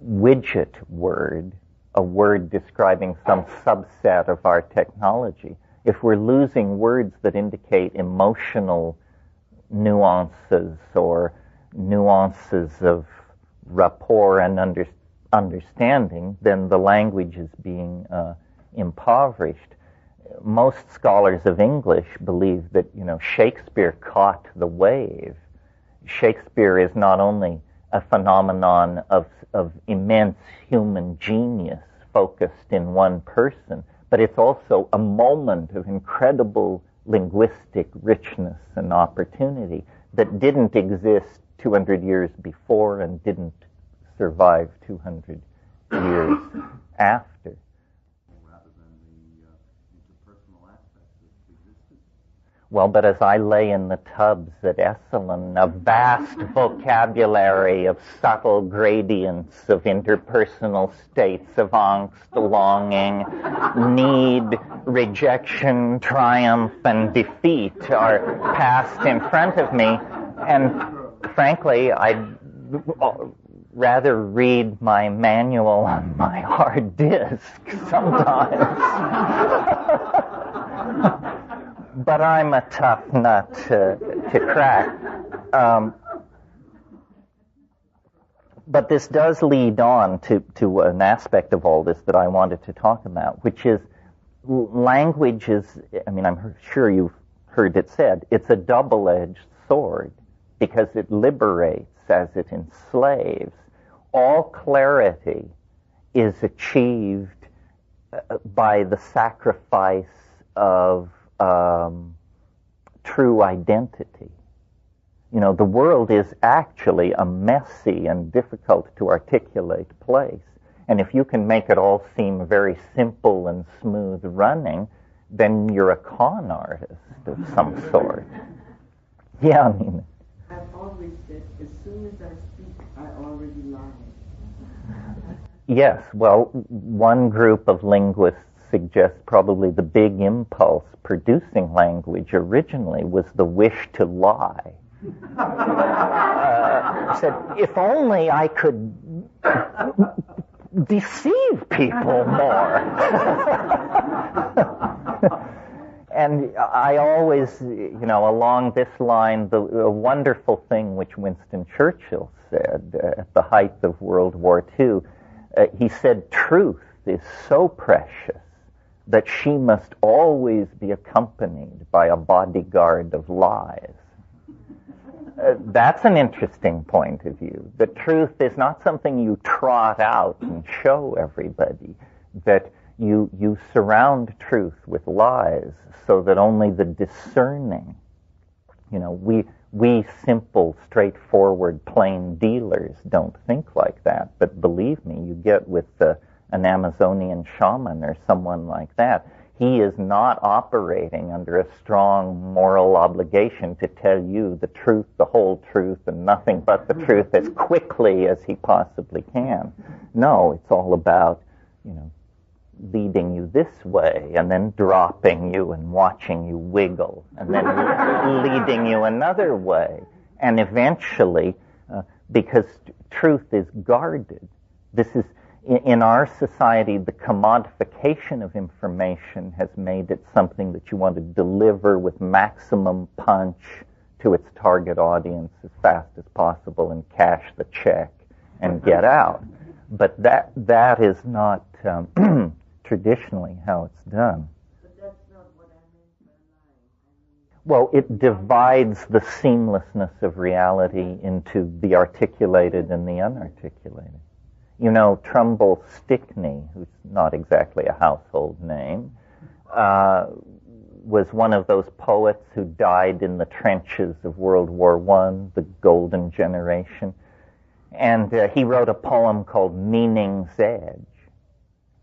widget word, a word describing some subset of our technology, if we're losing words that indicate emotional nuances or nuances of rapport and understanding, then the language is being impoverished. Most scholars of English believe that, you know, Shakespeare caught the wave. Shakespeare is not only a phenomenon of immense human genius focused in one person, but it's also a moment of incredible linguistic richness and opportunity that didn't exist 200 years before and didn't survive 200 years after. Rather than the interpersonal aspects of existence. Well, but as I lay in the tubs at Esalen, a vast vocabulary of subtle gradients of interpersonal states of angst, longing, need, rejection, triumph, and defeat are passed in front of me. And frankly, I'd rather read my manual on my hard disk sometimes. But I'm a tough nut to crack. But this does lead on to an aspect of all this that I wanted to talk about, which is language is, I mean, I'm sure you've heard it said, it's a double-edged sword because it liberates as it enslaves. All clarity is achieved by the sacrifice of true identity. You know, the world is actually a messy and difficult to articulate place. And if you can make it all seem very simple and smooth running, then you're a con artist of some sort. Yeah, I mean. I've always said, as soon as I speak, I already lie. Yes, well, one group of linguists suggests probably the big impulse producing language originally was the wish to lie. Said, if only I could deceive people more. And I always, you know, along this line, the wonderful thing which Winston Churchill said at the height of World War II, he said, truth is so precious that she must always be accompanied by a bodyguard of lies. That's an interesting point of view. The truth is not something you trot out and show everybody, that you surround truth with lies so that only the discerning, you know, we simple, straightforward, plain dealers don't think like that. But believe me, you get with an Amazonian shaman or someone like that, he is not operating under a strong moral obligation to tell you the truth, the whole truth, and nothing but the truth as quickly as he possibly can. No, it's all about, you know, leading you this way and then dropping you and watching you wiggle and then leading you another way. And eventually, because truth is guarded, this is, in our society, the commodification of information has made it something that you want to deliver with maximum punch to its target audience as fast as possible and cash the check and get out. But that is not traditionally how it's done. But that's not what I meant by lying. Well, it divides the seamlessness of reality into the articulated and the unarticulated. You know, Trumbull Stickney, who's not exactly a household name, was one of those poets who died in the trenches of World War I, the golden generation. And he wrote a poem called Meaning's Edge.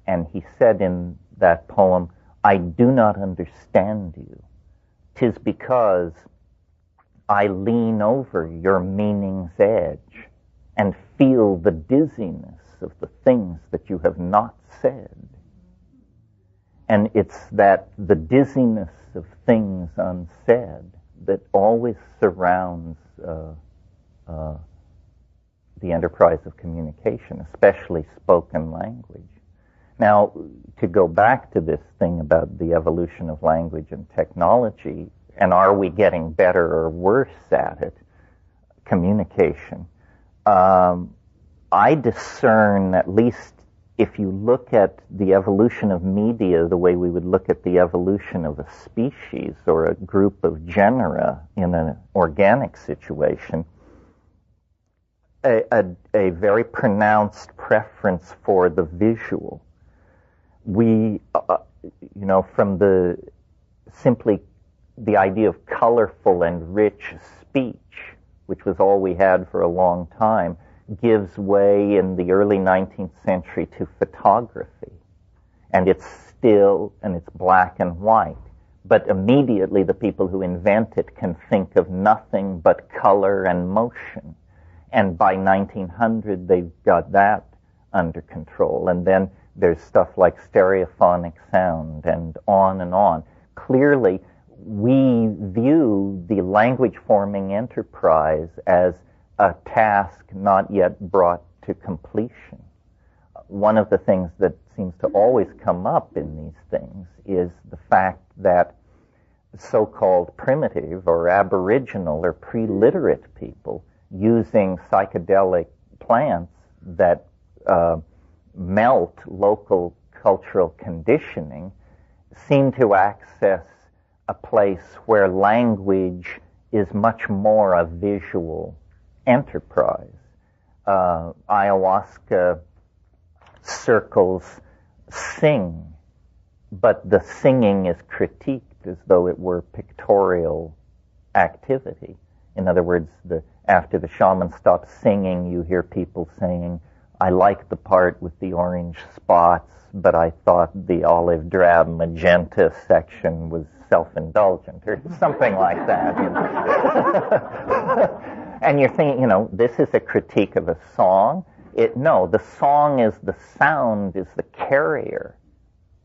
And he said in that poem, I do not understand you. 'Tis because I lean over your meaning's edge and feel the dizziness of the things that you have not said. And it's that the dizziness of things unsaid that always surrounds the enterprise of communication, especially spoken language. Now, to go back to this thing about the evolution of language and technology, and are we getting better or worse at it, communication, I discern, at least if you look at the evolution of media the way we would look at the evolution of a species or a group of genera in an organic situation, a very pronounced preference for the visual. We, you know, from simply the idea of colorful and rich speech, which was all we had for a long time, gives way in the early 19th century to photography. And it's still, and it's black and white. But immediately the people who invent it can think of nothing but color and motion. And by 1900, they've got that under control. And then there's stuff like stereophonic sound and on and on. Clearly, we view the language-forming enterprise as a task not yet brought to completion. One of the things that seems to always come up in these things is the fact that so-called primitive or aboriginal or pre-literate people using psychedelic plants that melt local cultural conditioning seem to access a place where language is much more a visual enterprise. Ayahuasca circles sing, but the singing is critiqued as though it were pictorial activity. In other words, after the shaman stops singing, you hear people saying, I like the part with the orange spots, but I thought the olive drab magenta section was self-indulgent, or something like that. You know? And you're thinking, this is a critique of a song. No, the song is the sound, is the carrier.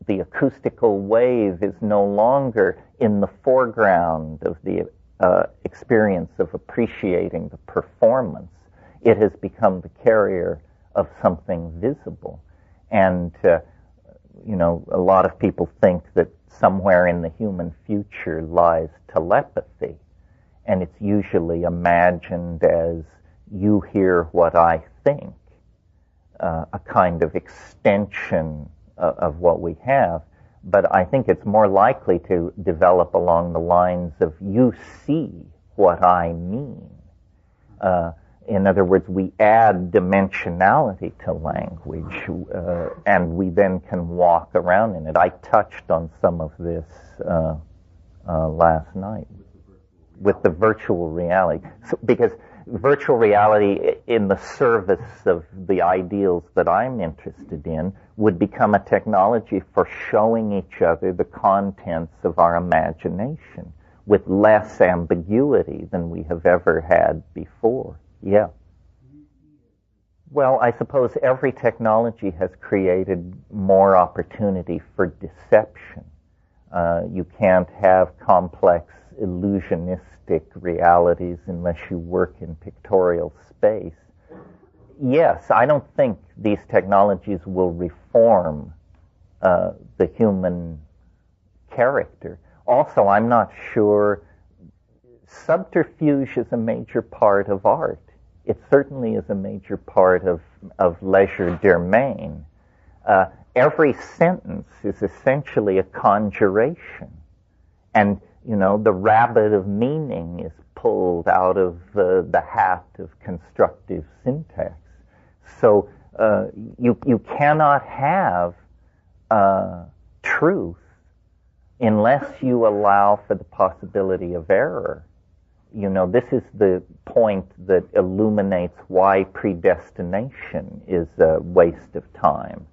The acoustical wave is no longer in the foreground of the experience of appreciating the performance. It has become the carrier of something visible. And, a lot of people think that somewhere in the human future lies telepathy. And it's usually imagined as you hear what I think, a kind of extension of what we have. But I think it's more likely to develop along the lines of you see what I mean. In other words, we add dimensionality to language, and we then can walk around in it. I touched on some of this last night with the virtual reality. Because virtual reality, in the service of the ideals that I'm interested in, would become a technology for showing each other the contents of our imagination with less ambiguity than we have ever had before. Yeah. Well, I suppose every technology has created more opportunity for deception. You can't have complex illusionistic realities unless you work in pictorial space. Yes, I don't think these technologies will reform the human character. Also, I'm not sure subterfuge is a major part of art. It certainly is a major part of legerdemain. Every sentence is essentially a conjuration. And, the rabbit of meaning is pulled out of the hat of constructive syntax. So you cannot have truth unless you allow for the possibility of error. This is the point that illuminates why predestination is a waste of time.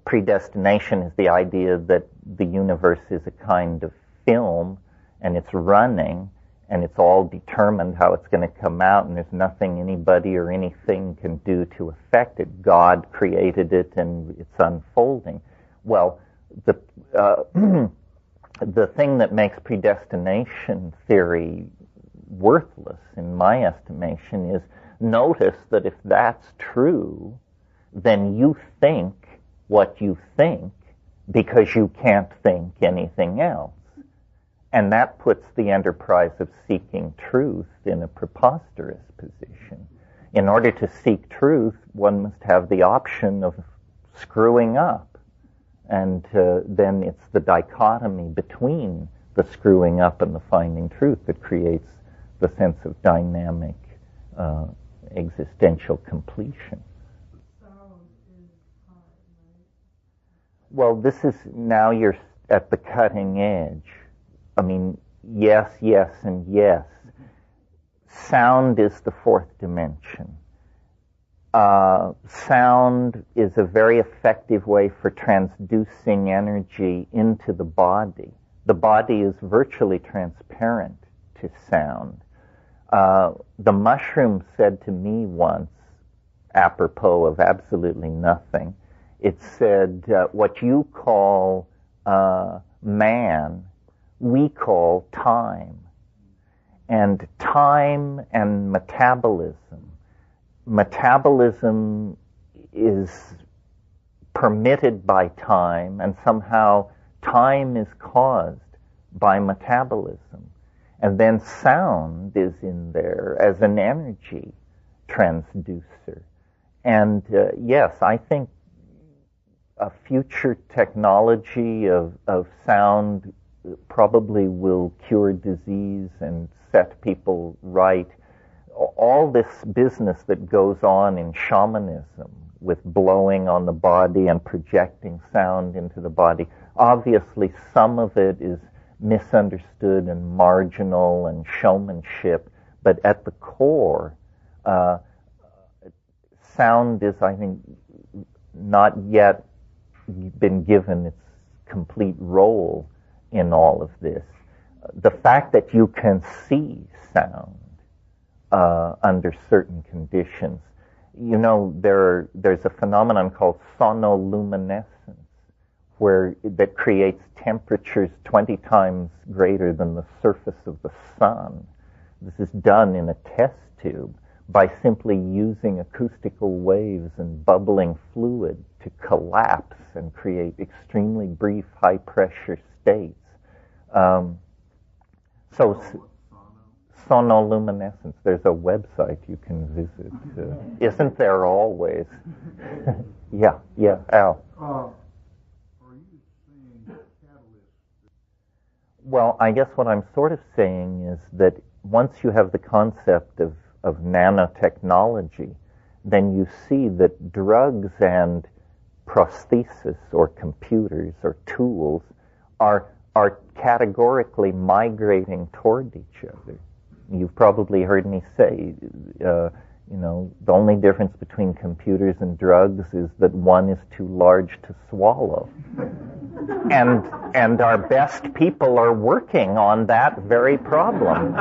Predestination is the idea that the universe is a kind of film, and it's running, and it's all determined how it's going to come out, and there's nothing anybody or anything can do to affect it. God created it, and it's unfolding. Well, the thing that makes predestination theory worthless, in my estimation, is notice that if that's true, then you think what you think because you can't think anything else. And that puts the enterprise of seeking truth in a preposterous position. In order to seek truth, one must have the option of screwing up. And then it's the dichotomy between the screwing up and the finding truth that creates the sense of dynamic existential completion. Well, this is, now you're at the cutting edge. I mean, yes, yes, and yes. Sound is the fourth dimension. Sound is a very effective way for transducing energy into the body. the body is virtually transparent to sound. The mushroom said to me once, apropos of absolutely nothing, it said, what you call man, we call time. And time and metabolism. Metabolism is permitted by time, and somehow time is caused by metabolism. And then sound is in there as an energy transducer. And yes, I think a future technology of sound probably will cure disease and set people right. All this business that goes on in shamanism with blowing on the body and projecting sound into the body, obviously some of it is misunderstood and marginal and showmanship, but at the core, sound is, I think, not yet been given its complete role in all of this. The fact that you can see sound under certain conditions, you know, there's a phenomenon called sonoluminescence, that creates temperatures 20 times greater than the surface of the sun. This is done in a test tube by simply using acoustical waves and bubbling fluid to collapse and create extremely brief high-pressure states. So sonoluminescence, there's a website you can visit. Isn't there always? Yeah, Al. Are you saying catalyst? Well, I guess what I'm sort of saying is that once you have the concept of nanotechnology, then you see that drugs and prosthesis or computers or tools are categorically migrating toward each other. You've probably heard me say, the only difference between computers and drugs is that one is too large to swallow. And our best people are working on that very problem.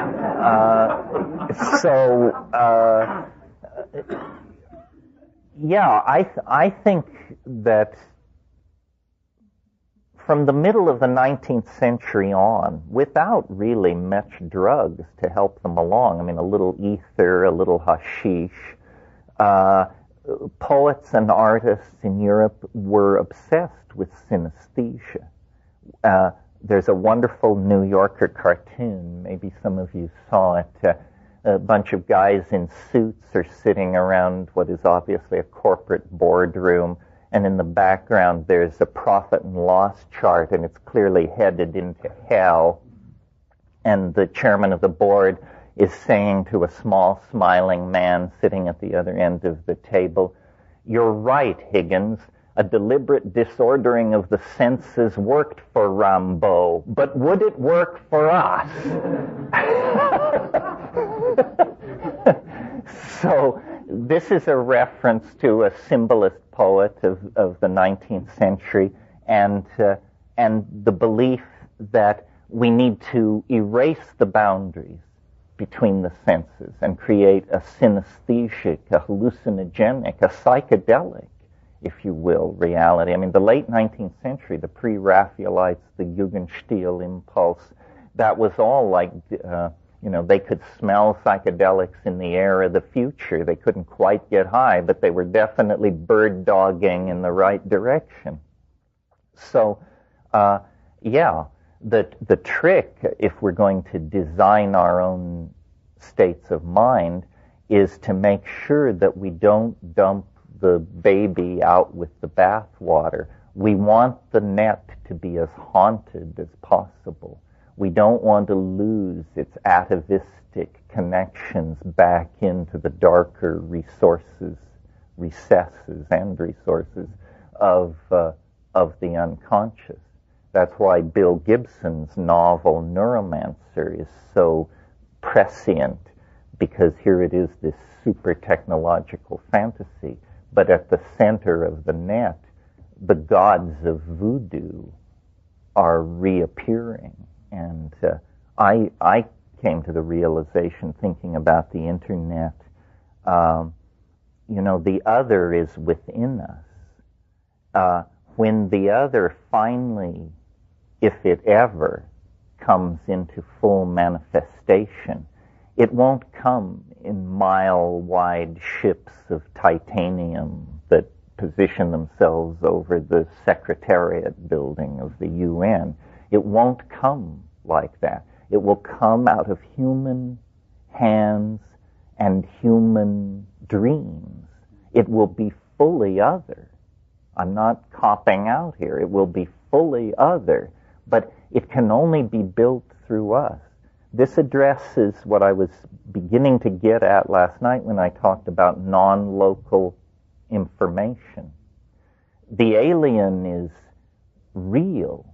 I think that from the middle of the 19th century on, without really much drugs to help them along, I mean, a little ether, a little hashish, poets and artists in Europe were obsessed with synesthesia. There's a wonderful New Yorker cartoon, maybe some of you saw it. A bunch of guys in suits are sitting around what is obviously a corporate boardroom, and in the background there's a profit and loss chart, and it's clearly headed into hell. And the chairman of the board is saying to a small smiling man sitting at the other end of the table, "You're right, Higgins. A deliberate disordering of the senses worked for Rimbaud, but would it work for us?" So this is a reference to a symbolist poet of the 19th century, and the belief that we need to erase the boundaries between the senses and create a synesthesic, a hallucinogenic, a psychedelic, if you will, reality. I mean, the late 19th century, the pre-Raphaelites, the Jugendstil impulse, that was all like, they could smell psychedelics in the air of the future. They couldn't quite get high, but they were definitely bird-dogging in the right direction. So, the trick, if we're going to design our own states of mind, is to make sure that we don't dump the baby out with the bathwater. We want the net to be as haunted as possible. We don't want to lose its atavistic connections back into the darker recesses and resources of the unconscious. That's why Bill Gibson's novel Neuromancer is so prescient, because here it is, this super technological fantasy, but at the center of the net, the gods of voodoo are reappearing. And I came to the realization, thinking about the internet, the other is within us. When the other finally, if it ever, comes into full manifestation, it won't come in mile-wide ships of titanium that position themselves over the Secretariat building of the UN. It won't come like that. It will come out of human hands and human dreams. It will be fully other. I'm not copping out here. It will be fully other, but it can only be built through us. This addresses what I was beginning to get at last night when I talked about non-local information. The alien is real,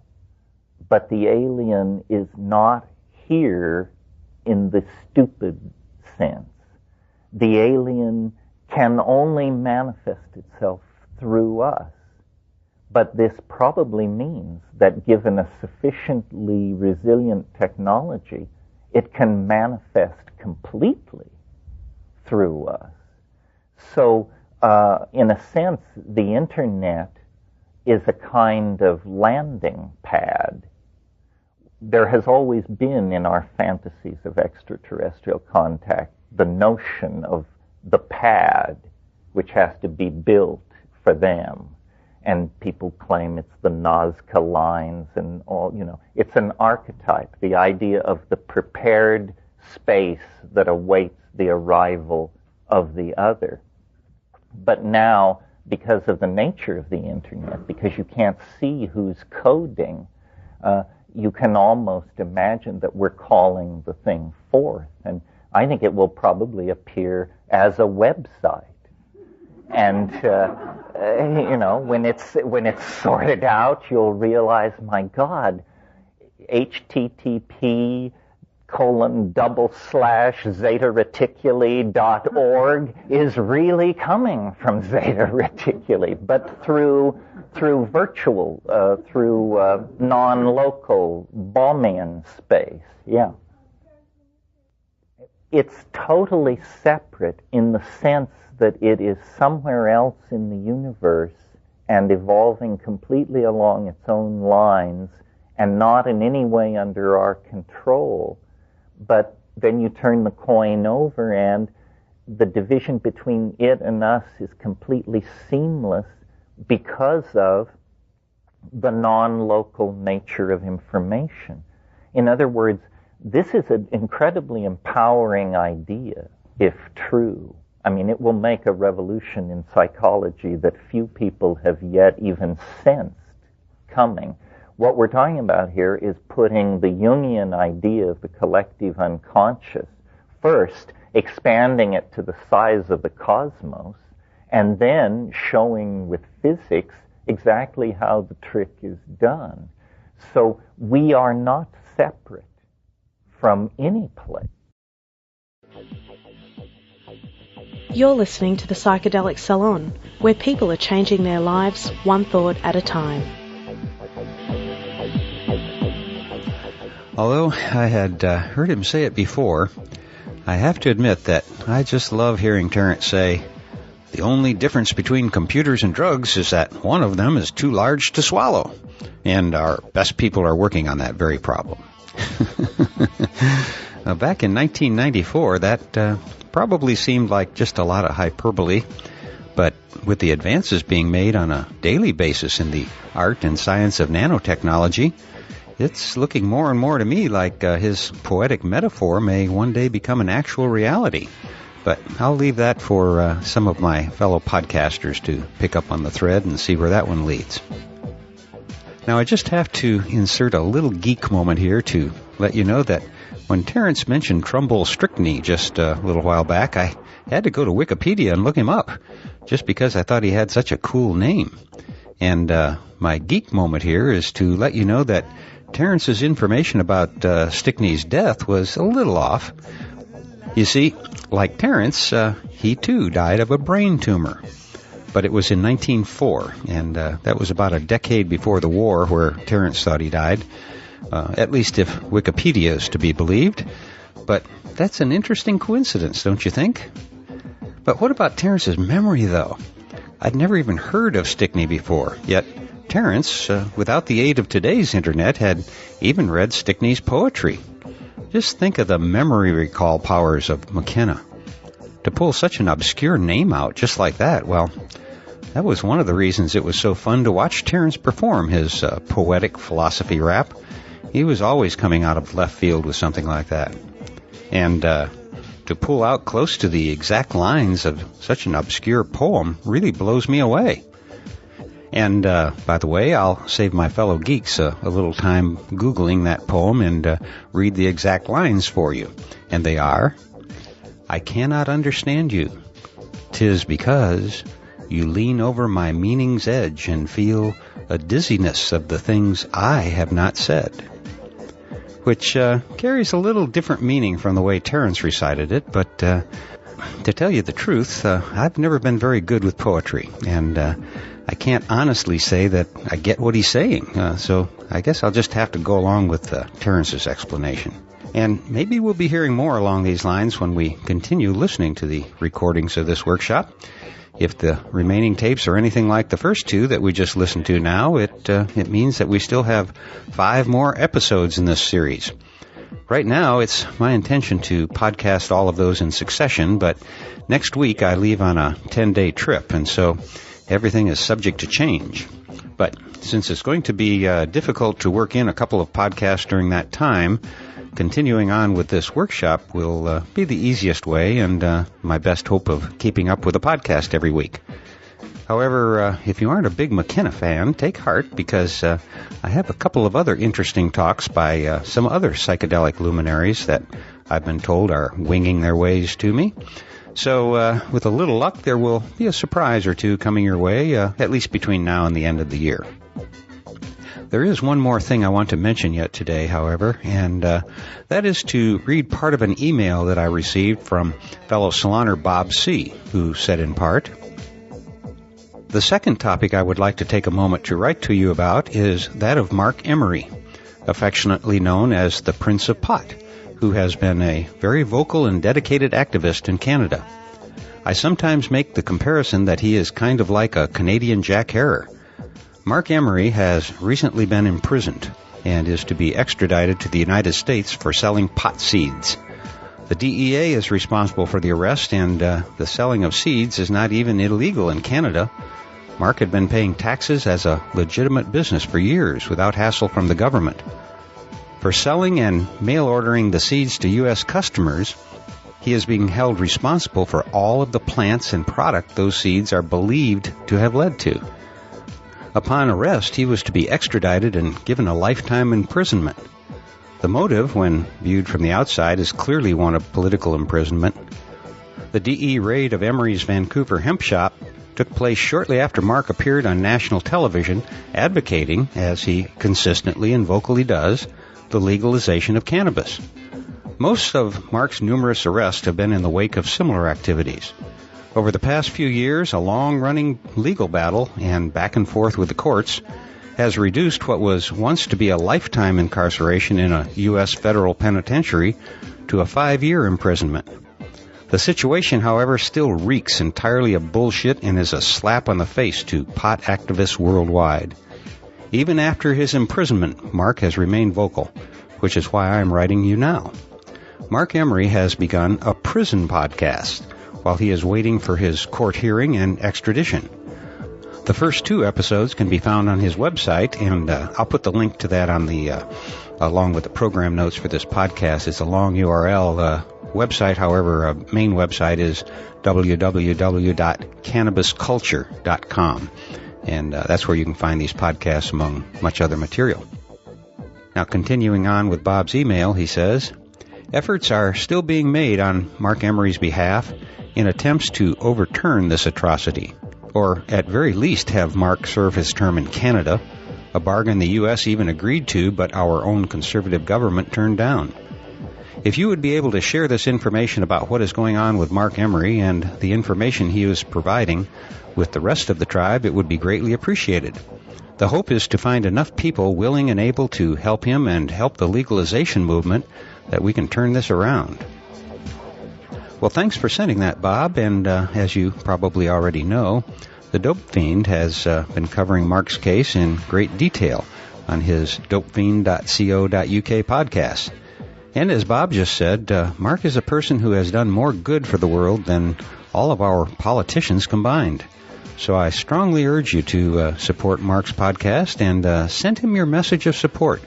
but the alien is not here in the stupid sense. The alien can only manifest itself through us. But this probably means that given a sufficiently resilient technology, it can manifest completely through us. So, in a sense, the internet is a kind of landing pad. There has always been in our fantasies of extraterrestrial contact the notion of the pad, which has to be built for them. And people claim it's the Nazca lines and all, it's an archetype, the idea of the prepared space that awaits the arrival of the other. But now, because of the nature of the internet, because you can't see who's coding, you can almost imagine that we're calling the thing forth. And I think it will probably appear as a website. And, when it's sorted out, you'll realize, my God, http://zeta-reticuli.org is really coming from Zeta Reticuli, but through virtual, through non-local Bohmian space. Yeah. It's totally separate in the sense that it is somewhere else in the universe and evolving completely along its own lines and not in any way under our control. But then you turn the coin over and the division between it and us is completely seamless because of the non-local nature of information. In other words, this is an incredibly empowering idea, if true. I mean, it will make a revolution in psychology that few people have yet even sensed coming. What we're talking about here is putting the Jungian idea of the collective unconscious, first expanding it to the size of the cosmos, and then showing with physics exactly how the trick is done. So we are not separate from any place. You're listening to the Psychedelic Salon, where people are changing their lives one thought at a time. Although I had heard him say it before, I have to admit that I just love hearing Terence say, the only difference between computers and drugs is that one of them is too large to swallow, and our best people are working on that very problem. Back in 1994, that probably seemed like just a lot of hyperbole, but with the advances being made on a daily basis in the art and science of nanotechnology, it's looking more and more to me like his poetic metaphor may one day become an actual reality. But I'll leave that for some of my fellow podcasters to pick up on the thread and see where that one leads. Now, I just have to insert a little geek moment here to let you know that when Terence mentioned Trumbull Strychnine just a little while back, I had to go to Wikipedia and look him up, just because I thought he had such a cool name. And my geek moment here is to let you know that Terence's information about Stickney's death was a little off. You see, like Terence, he too died of a brain tumor. but it was in 1904, and that was about a decade before the war where Terence thought he died, at least if Wikipedia is to be believed. But that's an interesting coincidence, don't you think? But what about Terence's memory, though? I'd never even heard of Stickney before, yet Terence, without the aid of today's internet, had even read Stickney's poetry. Just think of the memory recall powers of McKenna. To pull such an obscure name out just like that, well, that was one of the reasons it was so fun to watch Terence perform his poetic philosophy rap. He was always coming out of left field with something like that. And to pull out close to the exact lines of such an obscure poem really blows me away. And, by the way, I'll save my fellow geeks a little time Googling that poem and read the exact lines for you. And they are, I cannot understand you. 'Tis because you lean over my meaning's edge and feel a dizziness of the things I have not said. Which carries a little different meaning from the way Terence recited it, but to tell you the truth, I've never been very good with poetry, and I can't honestly say that I get what he's saying, so I guess I'll just have to go along with Terence's explanation. And maybe we'll be hearing more along these lines when we continue listening to the recordings of this workshop. If the remaining tapes are anything like the first two that we just listened to now, it means that we still have 5 more episodes in this series. Right now, it's my intention to podcast all of those in succession, but next week I leave on a 10-day trip, and so everything is subject to change. But since it's going to be difficult to work in a couple of podcasts during that time, continuing on with this workshop will be the easiest way and my best hope of keeping up with a podcast every week. However, if you aren't a big McKenna fan, take heart, because I have a couple of other interesting talks by some other psychedelic luminaries that I've been told are winging their ways to me. So with a little luck, there will be a surprise or two coming your way, at least between now and the end of the year. There is one more thing I want to mention yet today, however, and that is to read part of an email that I received from fellow saloner Bob C., who said in part, the second topic I would like to take a moment to write to you about is that of Mark Emery, affectionately known as the Prince of Pot, who has been a very vocal and dedicated activist in Canada. I sometimes make the comparison that he is kind of like a Canadian Jack Herer. Mark Emery has recently been imprisoned and is to be extradited to the United States for selling pot seeds. The DEA is responsible for the arrest, and the selling of seeds is not even illegal in Canada. Mark had been paying taxes as a legitimate business for years without hassle from the government. For selling and mail-ordering the seeds to U.S. customers, he is being held responsible for all of the plants and product those seeds are believed to have led to. Upon arrest, he was to be extradited and given a lifetime imprisonment. The motive, when viewed from the outside, is clearly one of political imprisonment. The DE raid of Emery's Vancouver hemp shop took place shortly after Mark appeared on national television advocating, as he consistently and vocally does, the legalization of cannabis. Most of Mark's numerous arrests have been in the wake of similar activities. Over the past few years, a long-running legal battle and back and forth with the courts has reduced what was once to be a lifetime incarceration in a U.S. federal penitentiary to a 5-year imprisonment. The situation, however, still reeks entirely of bullshit and is a slap on the face to pot activists worldwide. Even after his imprisonment, Mark has remained vocal, which is why I am writing you now. Mark Emery has begun a prison podcast while he is waiting for his court hearing and extradition. The first 2 episodes can be found on his website, and I'll put the link to that on the along with the program notes for this podcast. It's a long URL. Website, however, main website is www.cannabisculture.com, and that's where you can find these podcasts among much other material. Now, continuing on with Bob's email, he says, efforts are still being made on Mark Emery's behalf in attempts to overturn this atrocity, or at very least have Mark serve his term in Canada, a bargain the U.S. even agreed to, but our own conservative government turned down. If you would be able to share this information about what is going on with Mark Emery and the information he is providing with the rest of the tribe, it would be greatly appreciated. The hope is to find enough people willing and able to help him and help the legalization movement that we can turn this around. Well, thanks for sending that, Bob, and as you probably already know, the Dope Fiend has been covering Mark's case in great detail on his dopefiend.co.uk podcast. And as Bob just said, Mark is a person who has done more good for the world than all of our politicians combined. So I strongly urge you to support Mark's podcast and send him your message of support.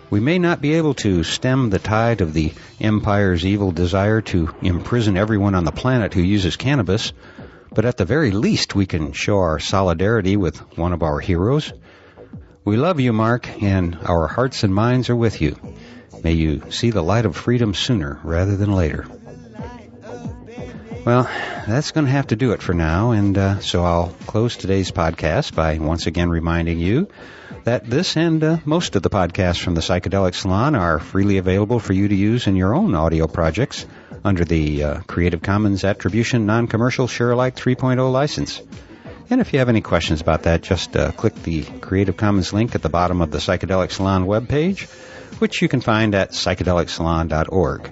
We may not be able to stem the tide of the empire's evil desire to imprison everyone on the planet who uses cannabis, but at the very least we can show our solidarity with one of our heroes. We love you, Mark, and our hearts and minds are with you. May you see the light of freedom sooner rather than later. Well, that's going to have to do it for now, and so I'll close today's podcast by once again reminding you that this and most of the podcasts from the Psychedelic Salon are freely available for you to use in your own audio projects under the Creative Commons Attribution Non-Commercial Share-alike 3.0 license. And if you have any questions about that, just click the Creative Commons link at the bottom of the Psychedelic Salon webpage, which you can find at psychedelicsalon.org.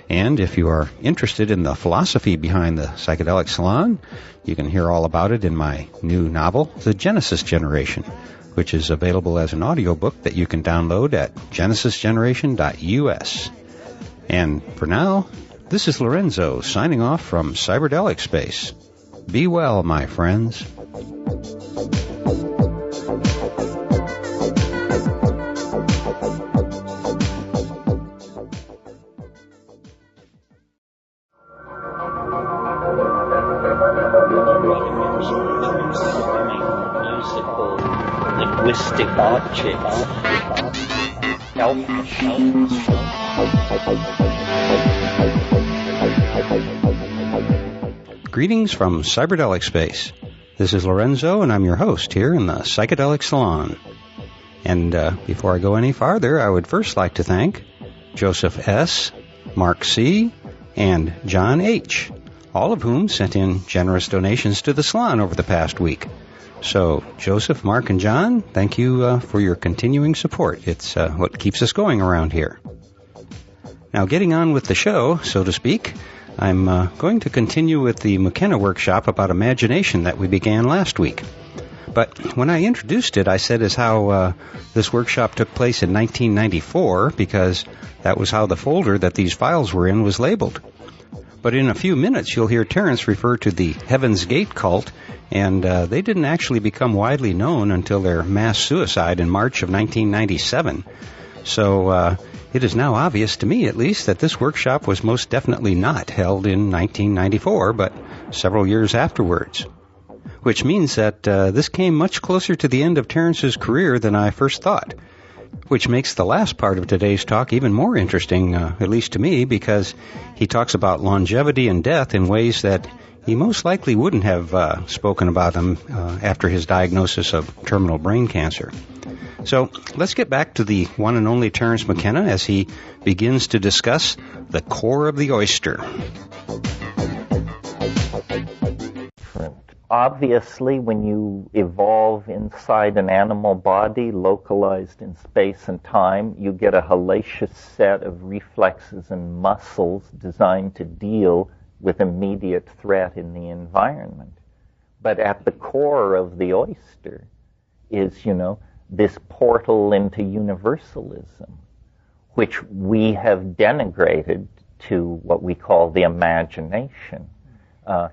And if you are interested in the philosophy behind the Psychedelic Salon, you can hear all about it in my new novel, The Genesis Generation, which is available as an audiobook that you can download at genesisgeneration.us. And for now, this is Lorenzo signing off from Cyberdelic Space. Be well, my friends. Musical, linguistic objects. Elf machines. Greetings from Cyberdelic Space. This is Lorenzo, and I'm your host here in the Psychedelic Salon. And before I go any farther, I would first like to thank Joseph S., Mark C., and John H., all of whom sent in generous donations to the salon over the past week. So, Joseph, Mark, and John, thank you for your continuing support. It's what keeps us going around here. Now, getting on with the show, so to speak, I'm going to continue with the McKenna workshop about imagination that we began last week. But when I introduced it, I said as how this workshop took place in 1994 because that was how the folder that these files were in was labeled. But in a few minutes, you'll hear Terence refer to the Heaven's Gate cult, and they didn't actually become widely known until their mass suicide in March of 1997. So it is now obvious to me, at least, that this workshop was most definitely not held in 1994, but several years afterwards. Which means that this came much closer to the end of Terence's career than I first thought. Which makes the last part of today's talk even more interesting, at least to me, because he talks about longevity and death in ways that he most likely wouldn't have spoken about them after his diagnosis of terminal brain cancer. So let's get back to the one and only Terence McKenna as he begins to discuss the core of the oyster. Obviously, when you evolve inside an animal body, localized in space and time, you get a hellacious set of reflexes and muscles designed to deal with immediate threat in the environment. But at the core of the oyster is, this portal into universalism, which we have denigrated to what we call the imagination. There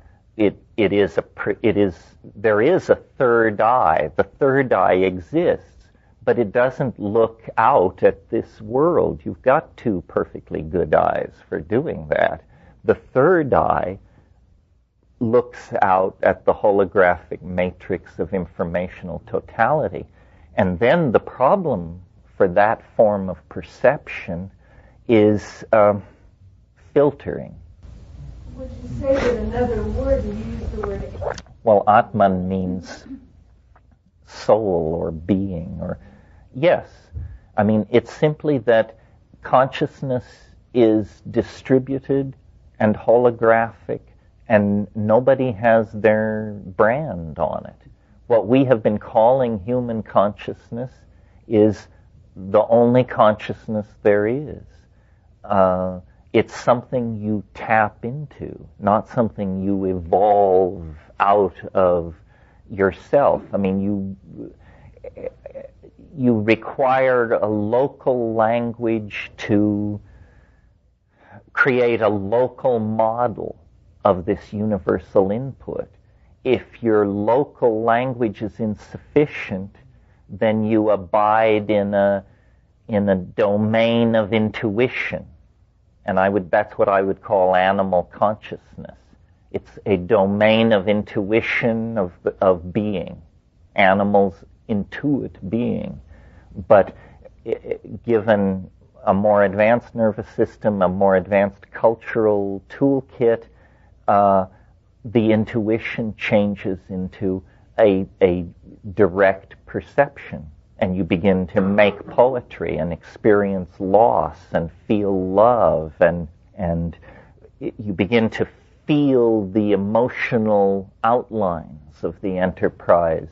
is a third eye. The third eye exists, but it doesn't look out at this world. You've got two perfectly good eyes for doing that. The third eye looks out at the holographic matrix of informational totality. And then the problem for that form of perception is filtering. Would you say that another word, you use the word... Well, Atman means soul or being, or... Yes. I mean, it's simply that consciousness is distributed and holographic, and nobody has their brand on it. What we have been calling human consciousness is the only consciousness there is. It's something you tap into, not something you evolve out of yourself. I mean, you required a local language to create a local model of this universal input. If your local language is insufficient, then you abide in a domain of intuition. And that's what I would call animal consciousness. It's a domain of intuition of being. Animals intuit being. But given a more advanced nervous system, a more advanced cultural toolkit, the intuition changes into a direct perception. And you begin to make poetry and experience loss and feel love, and you begin to feel the emotional outlines of the enterprise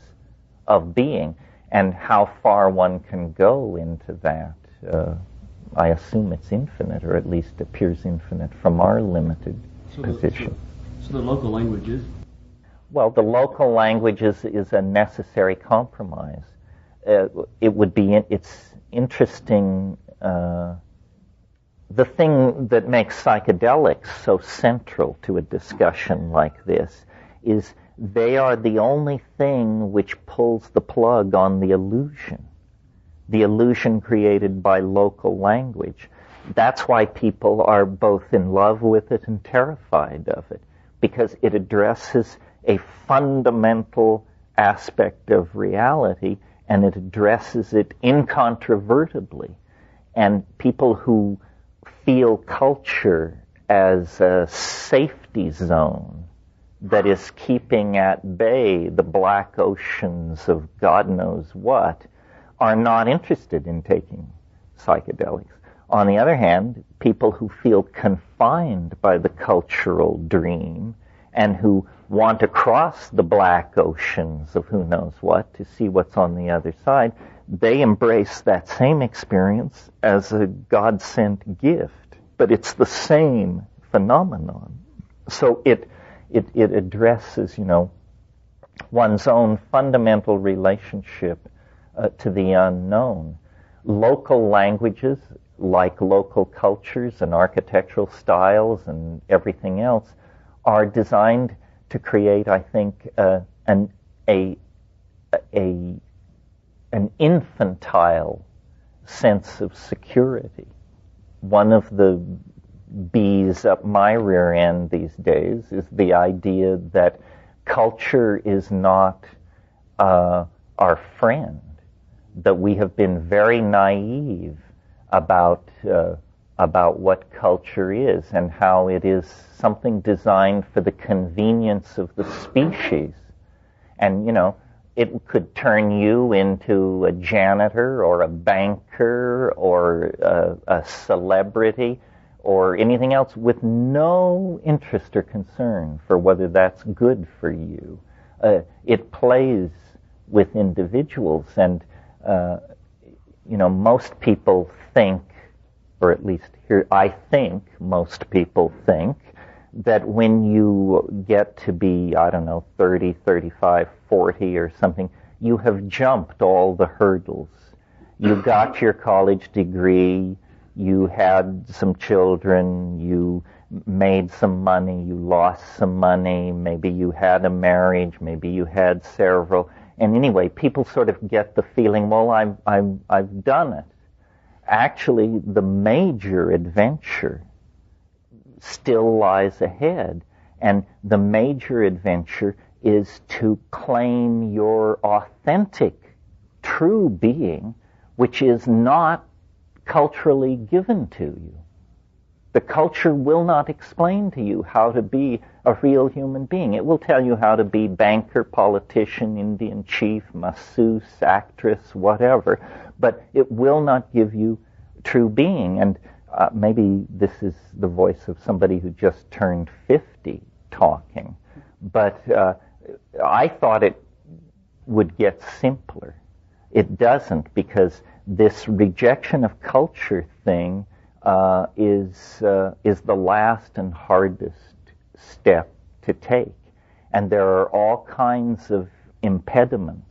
of being. And how far one can go into that, I assume it's infinite, or at least appears infinite from our limited position. So the local language is? Well, the local language is a necessary compromise. It's interesting, the thing that makes psychedelics so central to a discussion like this is they are the only thing which pulls the plug on the illusion created by local language. That's why people are both in love with it and terrified of it, because it addresses a fundamental aspect of reality, and it addresses it incontrovertibly. And people who feel culture as a safety zone that is keeping at bay the black oceans of God knows what are not interested in taking psychedelics. On the other hand, people who feel confined by the cultural dream and who want to cross the black oceans of who knows what to see what's on the other side, they embrace that same experience as a God-sent gift. But it's the same phenomenon. So it addresses, one's own fundamental relationship to the unknown. Local languages, like local cultures and architectural styles and everything else, are designed to create, I think, an infantile sense of security. One of the bees up my rear end these days is the idea that culture is not our friend, that we have been very naive about what culture is and how it is something designed for the convenience of the species. And, it could turn you into a janitor or a banker or a celebrity or anything else with no interest or concern for whether that's good for you. It plays with individuals, and most people think, or at least here I think most people think, that when you get to be, 30, 35, 40 or something, you have jumped all the hurdles. You got your college degree, you had some children, you made some money, you lost some money, maybe you had a marriage, maybe you had several. And anyway, people sort of get the feeling, well, I've done it. Actually, the major adventure still lies ahead. And the major adventure is to claim your authentic, true being, which is not culturally given to you. The culture will not explain to you how to be a real human being. It will tell you how to be banker, politician, Indian chief, masseuse, actress, whatever, but it will not give you true being. And maybe this is the voice of somebody who just turned 50 talking, but I thought it would get simpler. It doesn't, because this rejection of culture thing is the last and hardest step to take. And there are all kinds of impediments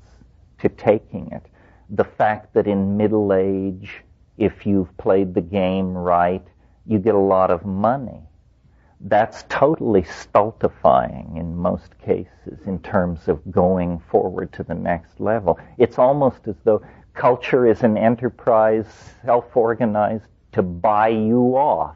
to taking it. The fact that in middle age, if you've played the game right, you get a lot of money. That's totally stultifying in most cases in terms of going forward to the next level. It's almost as though culture is an enterprise self-organized to buy you off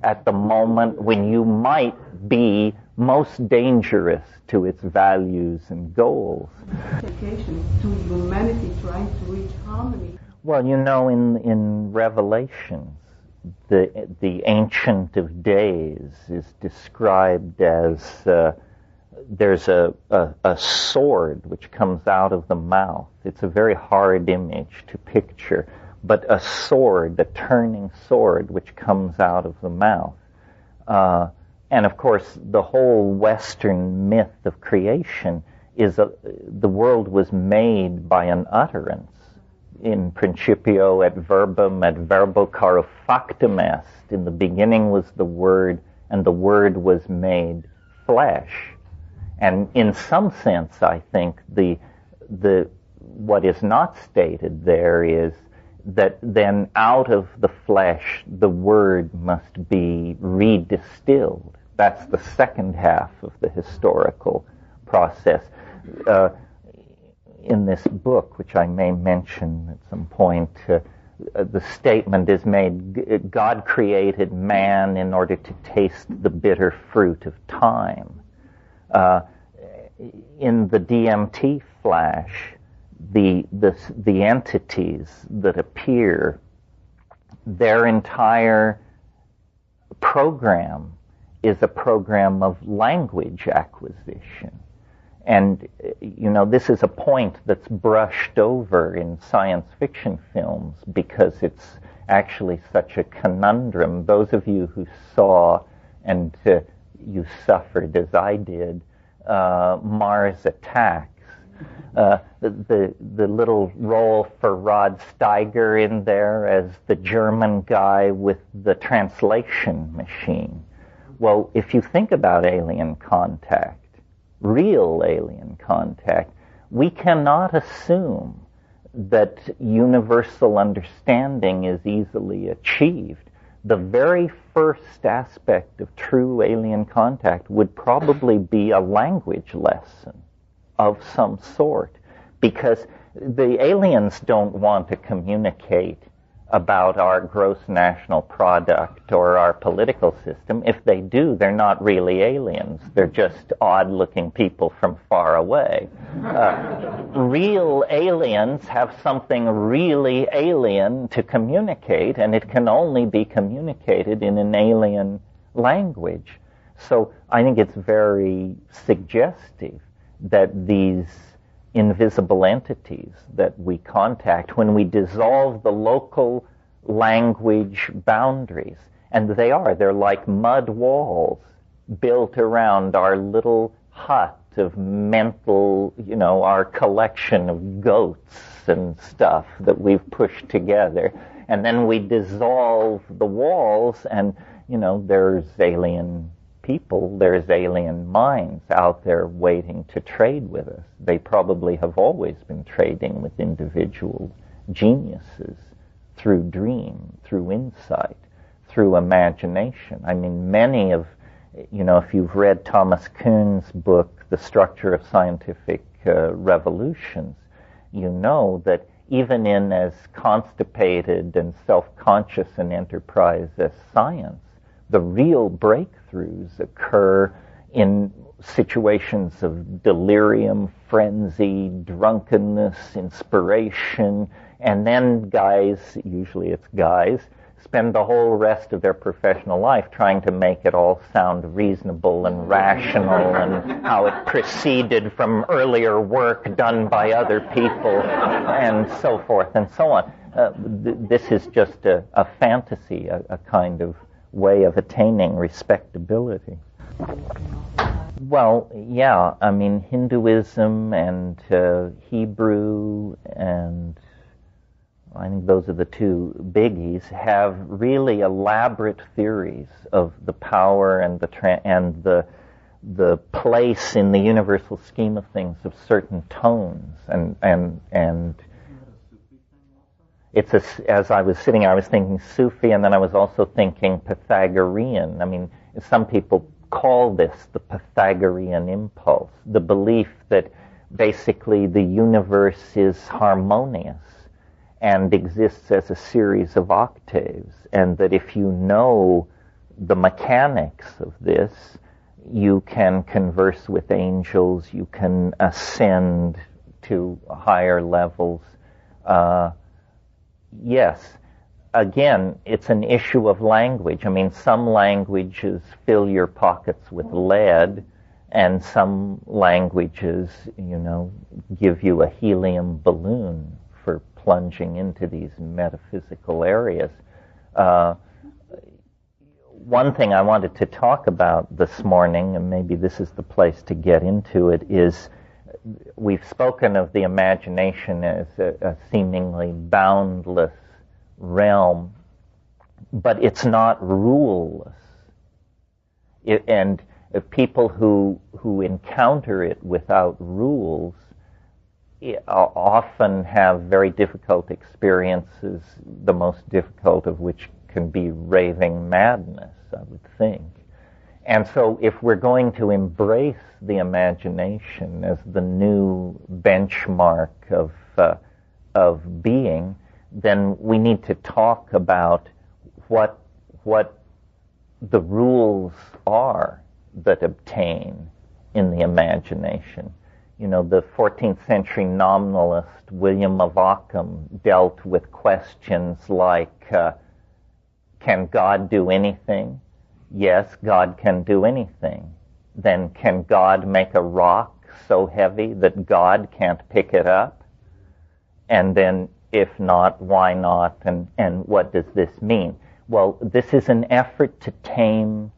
at the moment when you might be most dangerous to its values and goals. Education to humanity trying to reach harmony. Well, you know, in Revelations, the Ancient of Days is described as there's a sword which comes out of the mouth. It's a very hard image to picture, but a sword, a turning sword, which comes out of the mouth. And of course, the whole Western myth of creation is the world was made by an utterance. In principio et verbum et verbo caro factum est. In the beginning was the Word, and the Word was made flesh. And in some sense, I think what is not stated there is that then out of the flesh, the Word must be redistilled. That's the second half of the historical process. In this book, which I may mention at some point, the statement is made, God created man in order to taste the bitter fruit of time. In the DMT flash, the entities that appear, their entire program is a program of language acquisition. And, you know, this is a point that's brushed over in science fiction films because it's actually such a conundrum. Those of you who saw, and you suffered as I did, Mars Attacks, the little role for Rod Steiger in there as the German guy with the translation machine. Well, if you think about alien contact, real alien contact, we cannot assume that universal understanding is easily achieved. The very first aspect of true alien contact would probably be a language lesson of some sort, because the aliens don't want to communicate about our gross national product or our political system. If they do, they're not really aliens. They're just odd-looking people from far away. Real aliens have something really alien to communicate, and it can only be communicated in an alien language. So I think it's very suggestive that these invisible entities that we contact, when we dissolve the local language boundaries, and they're like mud walls built around our little hut of mental, you know, our collection of goats and stuff that we've pushed together, and then we dissolve the walls, and, you know, there's alien people, there's alien minds out there waiting to trade with us. They probably have always been trading with individual geniuses through dream, through insight, through imagination. I mean, many of, you know, if you've read Thomas Kuhn's book, The Structure of Scientific Revolutions, you know that even in as constipated and self-conscious an enterprise as science, the real breakthroughs occur in situations of delirium, frenzy, drunkenness, inspiration, and then guys, usually it's guys, spend the whole rest of their professional life trying to make it all sound reasonable and rational and how it proceeded from earlier work done by other people and so forth and so on. This is just a fantasy, a kind of way of attaining respectability. Well, yeah, I mean, Hinduism and Hebrew, and I think those are the two biggies, have really elaborate theories of the power and the place in the universal scheme of things of certain tones, and it's as I was sitting here, I was thinking Sufi, and then I was also thinking Pythagorean. I mean, some people call this the Pythagorean impulse, the belief that basically the universe is harmonious and exists as a series of octaves, and that if you know the mechanics of this, you can converse with angels, you can ascend to higher levels. Yes, again, it's an issue of language. I mean, some languages fill your pockets with lead, and some languages, give you a helium balloon for plunging into these metaphysical areas. One thing I wanted to talk about this morning, and maybe this is the place to get into it, is we've spoken of the imagination as a seemingly boundless realm, but it's not ruleless. And people who encounter it without rules often have very difficult experiences, the most difficult of which can be raving madness, I would think. And so if we're going to embrace the imagination as the new benchmark of being, then we need to talk about what the rules are that obtain in the imagination. The 14th century nominalist William of Ockham dealt with questions like, can God do anything? Yes, God can do anything. Then can God make a rock so heavy that God can't pick it up? And then, if not, why not? And what does this mean? Well, this is an effort to tame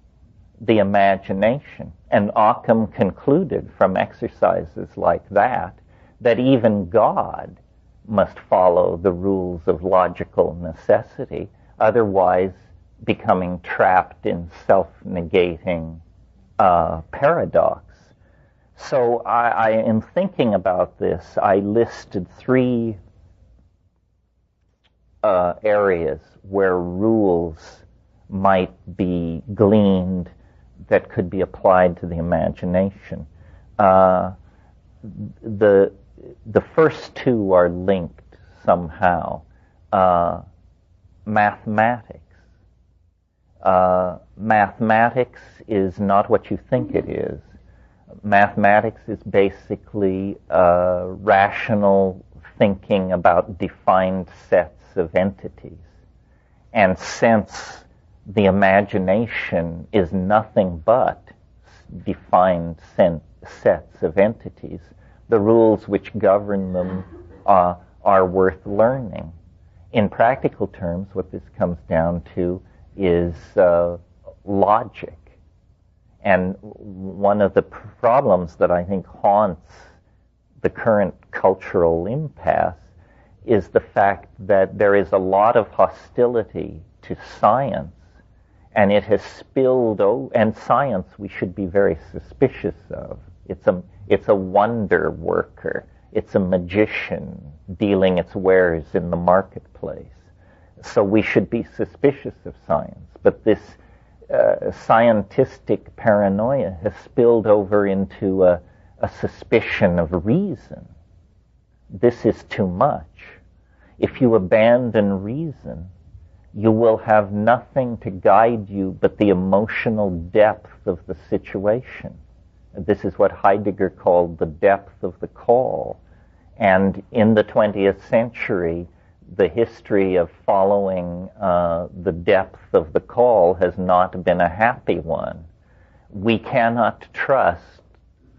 the imagination. And Ockham concluded from exercises like that even God must follow the rules of logical necessity, otherwise becoming trapped in self-negating paradox. So I am thinking about this. I listed 3 areas where rules might be gleaned that could be applied to the imagination. The first 2 are linked somehow. Mathematics. Mathematics is not what you think it is. Mathematics is basically rational thinking about defined sets of entities. And since the imagination is nothing but defined sets of entities, the rules which govern them are worth learning. In practical terms, what this comes down to is logic. And one of the problems that I think haunts the current cultural impasse is the fact that there is a lot of hostility to science, and it has spilled over, and science we should be very suspicious of. It's a wonder worker. It's a magician dealing its wares in the marketplace. So we should be suspicious of science. But this scientistic paranoia has spilled over into a suspicion of reason. This is too much. If you abandon reason, you will have nothing to guide you but the emotional depth of the situation. This is what Heidegger called the depth of the call. And in the 20th century, the history of following the depth of the call has not been a happy one. We cannot trust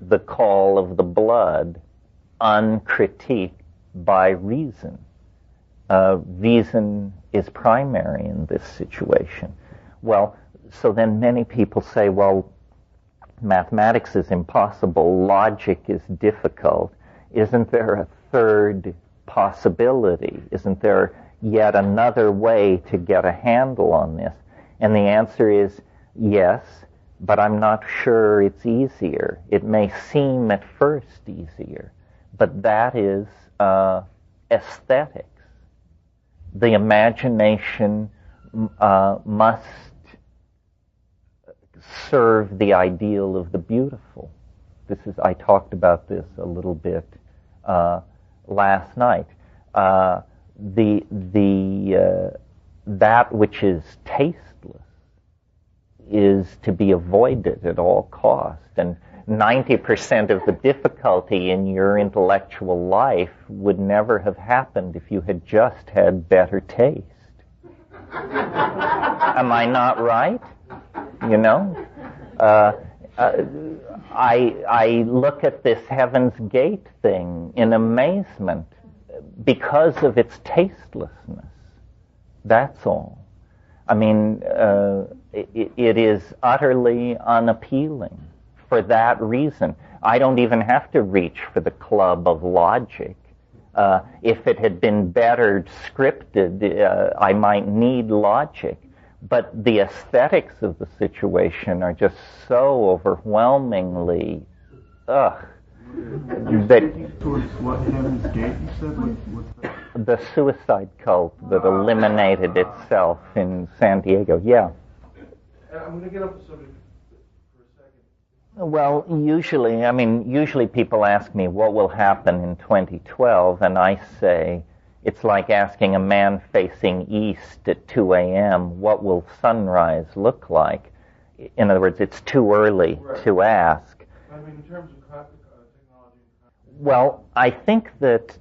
the call of the blood uncritiqued by reason. reason is primary in this situation. Well, so then many people say, well, mathematics is impossible, logic is difficult. Isn't there a third possibility? Isn't there yet another way to get a handle on this? And the answer is yes, but I'm not sure it's easier. It may seem at first easier, but that is aesthetics. The imagination must serve the ideal of the beautiful. I talked about this a little bit last night. That which is tasteless is to be avoided at all cost, and 90% of the difficulty in your intellectual life would never have happened if you had just had better taste. Am I not right? You know? I look at this Heaven's Gate thing in amazement because of its tastelessness. That's all. I mean, it is utterly unappealing for that reason. I don't even have to reach for the club of logic. If it had been better scripted, I might need logic. But the aesthetics of the situation are just so overwhelmingly, that towards what Heaven's Gate you said? What's that? The suicide cult that eliminated itself in San Diego. Yeah. I'm going to get off the subject for a second. Well, usually people ask me what will happen in 2012, and I say, it's like asking a man facing east at 2 a.m., what will sunrise look like? In other words, it's too early to ask. I mean, in terms of technology. Well, I think that,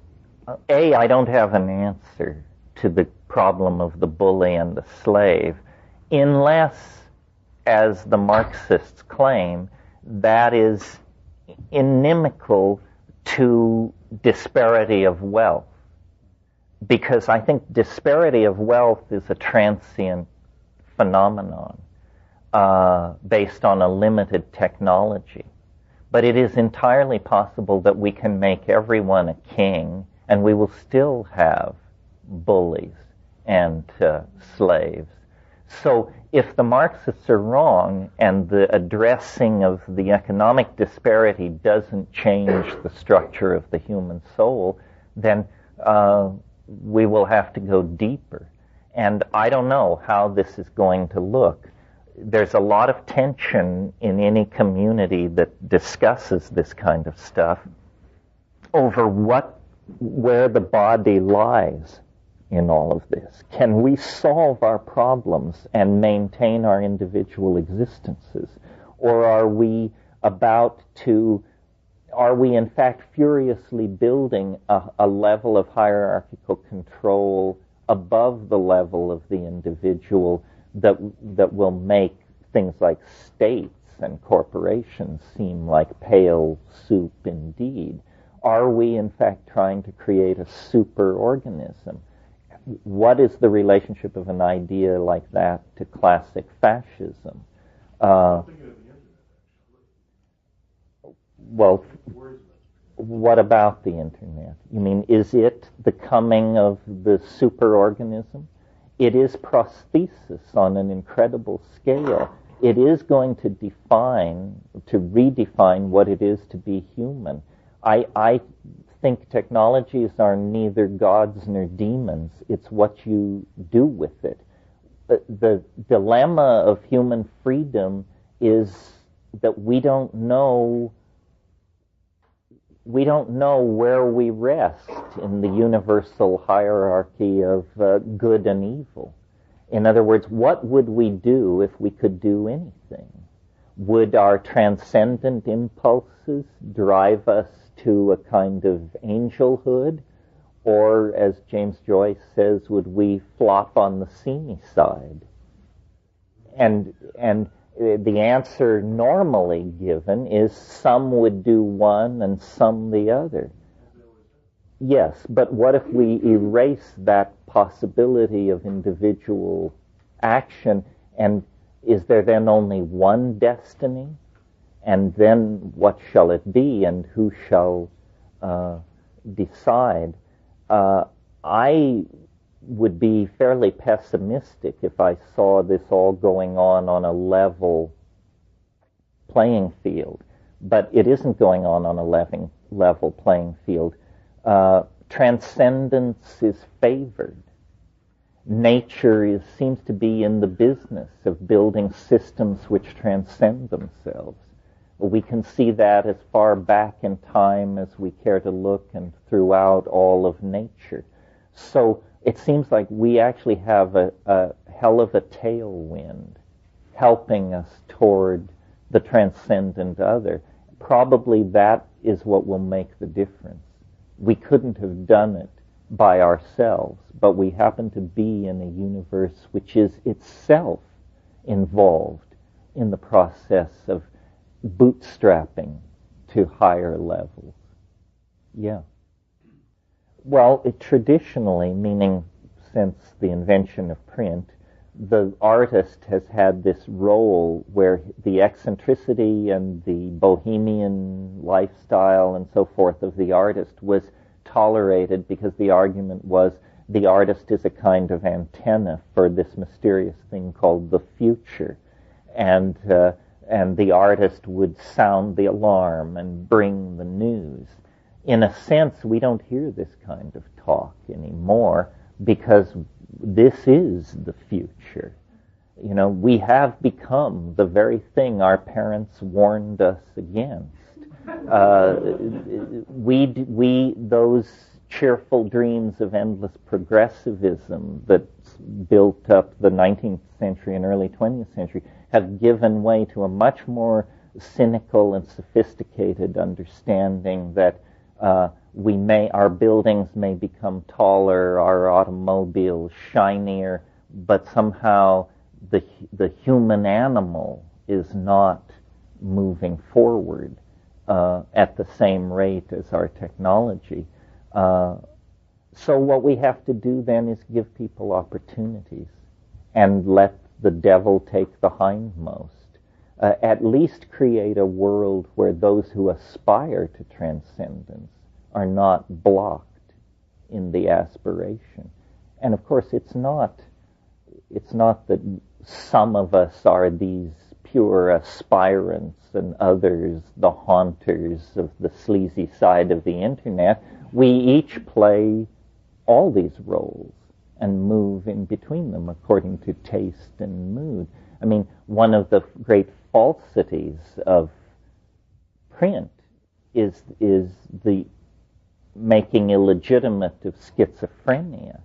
I don't have an answer to the problem of the bully and the slave, unless, as the Marxists claim, that is inimical to disparity of wealth. Because I think disparity of wealth is a transient phenomenon based on a limited technology. But it is entirely possible that we can make everyone a king, and we will still have bullies and slaves. So if the Marxists are wrong and the addressing of the economic disparity doesn't change the structure of the human soul, then we will have to go deeper. And I don't know how this is going to look. There's a lot of tension in any community that discusses this kind of stuff over where the body lies in all of this. Can we solve our problems and maintain our individual existences? Or are we in fact furiously building a level of hierarchical control above the level of the individual that will make things like states and corporations seem like pale soup indeed? Are we in fact trying to create a superorganism? What is the relationship of an idea like that to classic fascism? Well, what about the internet? You mean, is it the coming of the superorganism? It is prosthesis on an incredible scale. It is going to redefine what it is to be human. I think technologies are neither gods nor demons. It's what you do with it. The dilemma of human freedom is that we don't know where we rest in the universal hierarchy of good and evil. In other words, what would we do if we could do anything? Would our transcendent impulses drive us to a kind of angelhood? Or, as James Joyce says, would we flop on the seamy side? And the answer normally given is some would do one and some the other. Yes, but what if we erase that possibility of individual action, and is there then only one destiny? And then what shall it be, and who shall decide? I would be fairly pessimistic if I saw this all going on a level playing field. But it isn't going on a level playing field. Transcendence is favored. Nature seems to be in the business of building systems which transcend themselves. We can see that as far back in time as we care to look, and throughout all of nature. So it seems like we actually have a hell of a tailwind helping us toward the transcendent other. Probably that is what will make the difference. We couldn't have done it by ourselves, but we happen to be in a universe which is itself involved in the process of bootstrapping to higher levels. Yeah. Well, traditionally, meaning since the invention of print, the artist has had this role where the eccentricity and the bohemian lifestyle and so forth of the artist was tolerated, because the argument was the artist is a kind of antenna for this mysterious thing called the future. And the artist would sound the alarm and bring the news. In a sense, we don't hear this kind of talk anymore, because this is the future. You know, we have become the very thing our parents warned us against. Those cheerful dreams of endless progressivism that built up the 19th century and early 20th century have given way to a much more cynical and sophisticated understanding that our buildings may become taller, our automobiles shinier, but somehow the human animal is not moving forward at the same rate as our technology. So what we have to do then is give people opportunities and let the devil take the hindmost. At least create a world where those who aspire to transcendence are not blocked in the aspiration. And of course, it's not that some of us are these pure aspirants and others the haunters of the sleazy side of the internet. We each play all these roles and move in between them according to taste and mood. I mean, one of the great falsities of print is the making illegitimate of schizophrenia.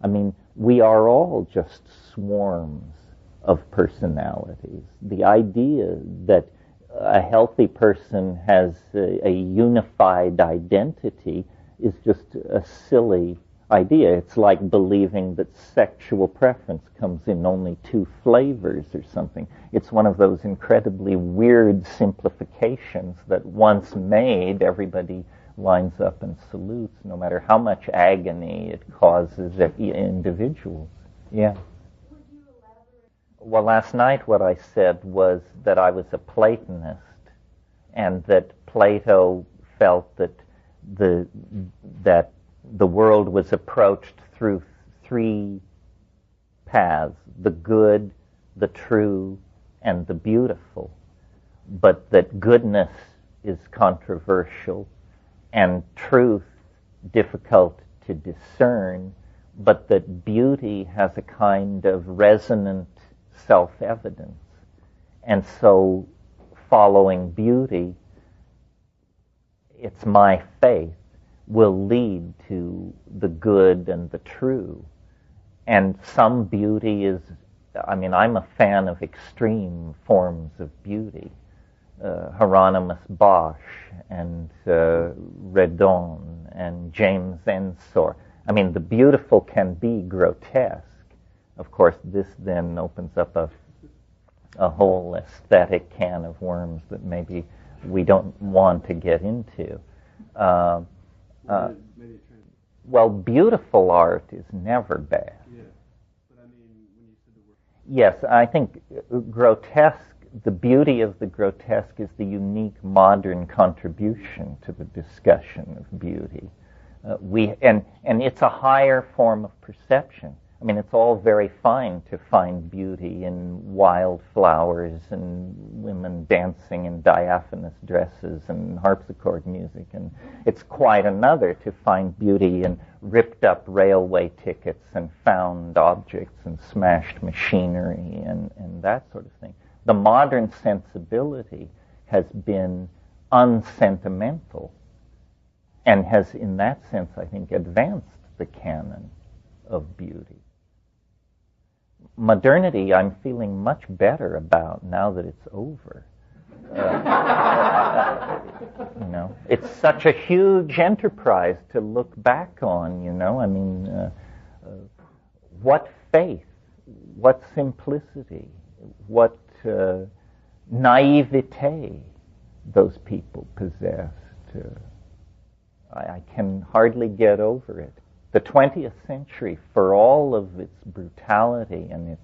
I mean, we are all just swarms of personalities. The idea that a healthy person has a unified identity is just a silly idea. It's like believing that sexual preference comes in only 2 flavors or something. It's one of those incredibly weird simplifications that once made, everybody lines up and salutes, no matter how much agony it causes individuals. Yeah. Well, last night what I said was that I was a Platonist, and that Plato felt that the world was approached through 3 paths: the good, the true, and the beautiful. But that goodness is controversial, and truth difficult to discern, but that beauty has a kind of resonant self-evidence. And so, following beauty, it's my faith, will lead to the good and the true. And some beauty is, I'm a fan of extreme forms of beauty. Hieronymus Bosch and Redon and James Ensor. The beautiful can be grotesque. Of course, this then opens up a whole aesthetic can of worms that maybe we don't want to get into. May maybe it trans. Well, beautiful art is never bad. Yeah, but I mean, when you said the word. Yes, I think grotesque, the beauty of the grotesque is the unique modern contribution to the discussion of beauty. And it's a higher form of perception. I mean, it's all very fine to find beauty in wildflowers and women dancing in diaphanous dresses and harpsichord music, and it's quite another to find beauty in ripped up railway tickets and found objects and smashed machinery and that sort of thing. The modern sensibility has been unsentimental and has, in that sense, I think, advanced the canon of beauty. Modernity, I'm feeling much better about now that it's over. It's such a huge enterprise to look back on, I mean, what faith, what simplicity, what naivete those people possessed. I can hardly get over it. The 20th century, for all of its brutality and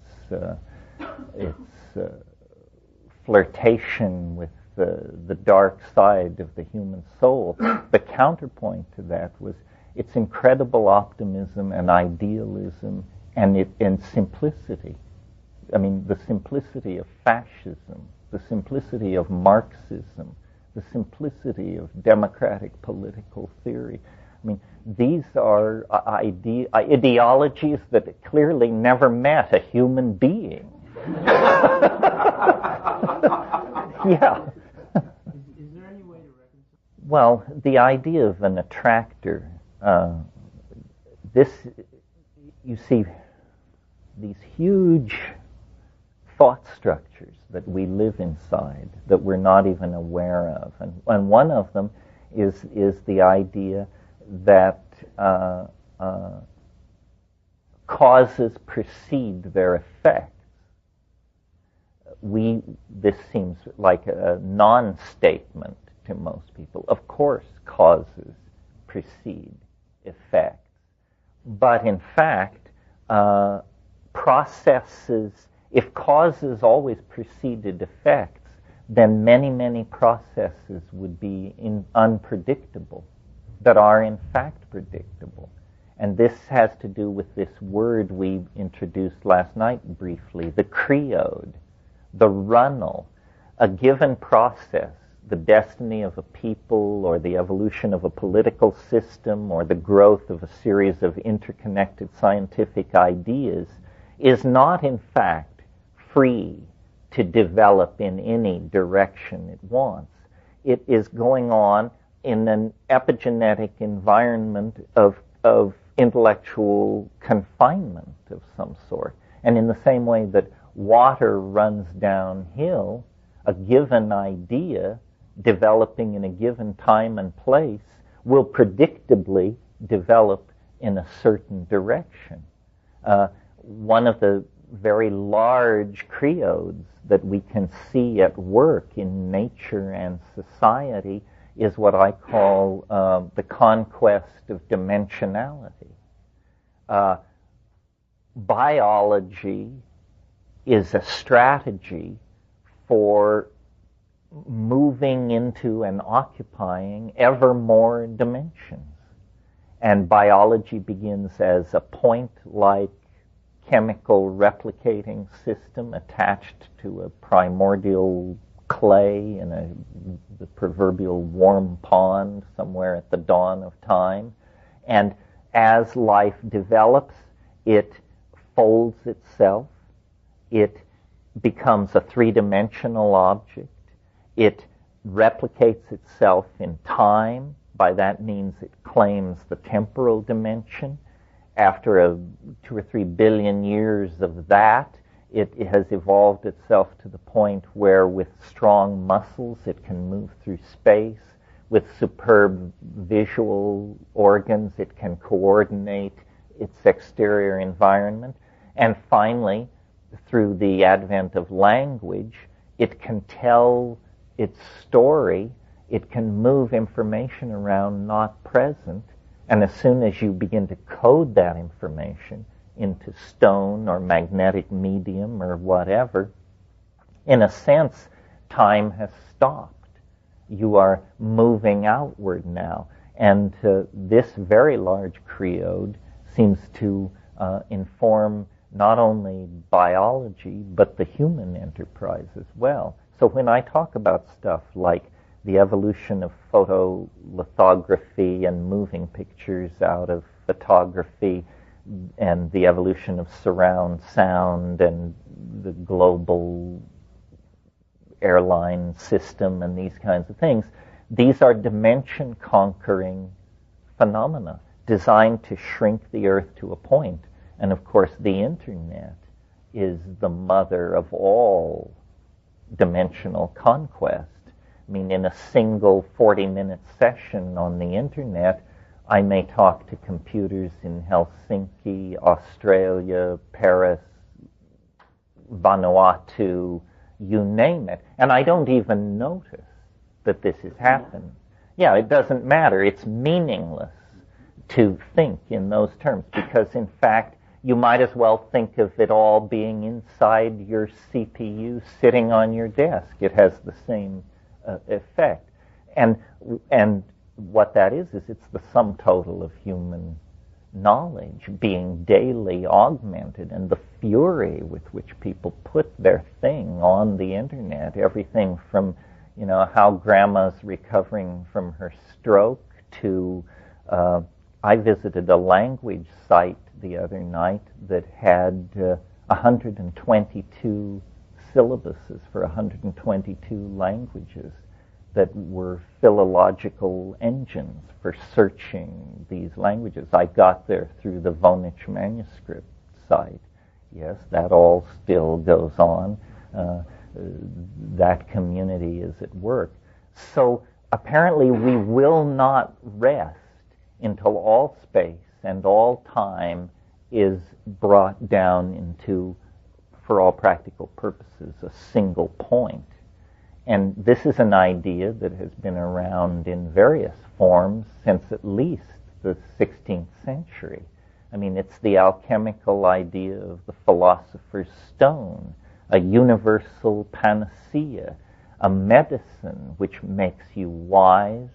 its flirtation with the dark side of the human soul, the counterpoint to that was its incredible optimism and idealism and simplicity. I mean, the simplicity of fascism, the simplicity of Marxism, the simplicity of democratic political theory. I mean, these are ideologies that clearly never met a human being. Yeah. Is there any way to reconcile? Well, the idea of an attractor, you see these huge thought structures that we live inside that we're not even aware of. And one of them is the idea that causes precede their effects. This seems like a non-statement to most people. Of course, causes precede effects. But in fact, processes, if causes always preceded effects, then many, many processes would be unpredictable, that are in fact predictable. And this has to do with this word we introduced last night briefly, the creode, the runnel, a given process, the destiny of a people or the evolution of a political system or the growth of a series of interconnected scientific ideas is not in fact free to develop in any direction it wants. It is going on in an epigenetic environment of intellectual confinement of some sort. And in the same way that water runs downhill, a given idea developing in a given time and place will predictably develop in a certain direction. One of the very large creodes that we can see at work in nature and society is what I call the conquest of dimensionality. Biology is a strategy for moving into and occupying ever more dimensions. And biology begins as a point-like chemical replicating system attached to a primordial clay in the proverbial warm pond somewhere at the dawn of time. And as life develops, it folds itself. It becomes a three-dimensional object. It replicates itself in time. By that means it claims the temporal dimension. After 2 or 3 billion years of that, it has evolved itself to the point where with strong muscles it can move through space. With superb visual organs it can coordinate its exterior environment. And finally, through the advent of language, it can tell its story. It can move information around not present. And as soon as you begin to code that information into stone or magnetic medium or whatever, in a sense, time has stopped. You are moving outward now. And this very large creode seems to inform not only biology, but the human enterprise as well. So when I talk about stuff like the evolution of photolithography and moving pictures out of photography, and the evolution of surround sound and the global airline system and these kinds of things, these are dimension-conquering phenomena designed to shrink the Earth to a point. And of course, the Internet is the mother of all dimensional conquest. I mean, in a single 40-minute session on the Internet, I may talk to computers in Helsinki, Australia, Paris, Vanuatu, you name it. And I don't even notice that this has happened. Yeah, it doesn't matter. It's meaningless to think in those terms because, in fact, you might as well think of it all being inside your CPU sitting on your desk. It has the same effect. And what that is it's the sum total of human knowledge being daily augmented, and the fury with which people put their thing on the Internet, everything from, how grandma's recovering from her stroke to, I visited a language site the other night that had 122 syllabuses for 122 languages that were philological engines for searching these languages. I got there through the Vonich manuscript site. Yes, that all still goes on. That community is at work. So apparently we will not rest until all space and all time is brought down into, for all practical purposes, a single point. And this is an idea that has been around in various forms since at least the 16th century. I mean, it's the alchemical idea of the philosopher's stone, a universal panacea, a medicine which makes you wise,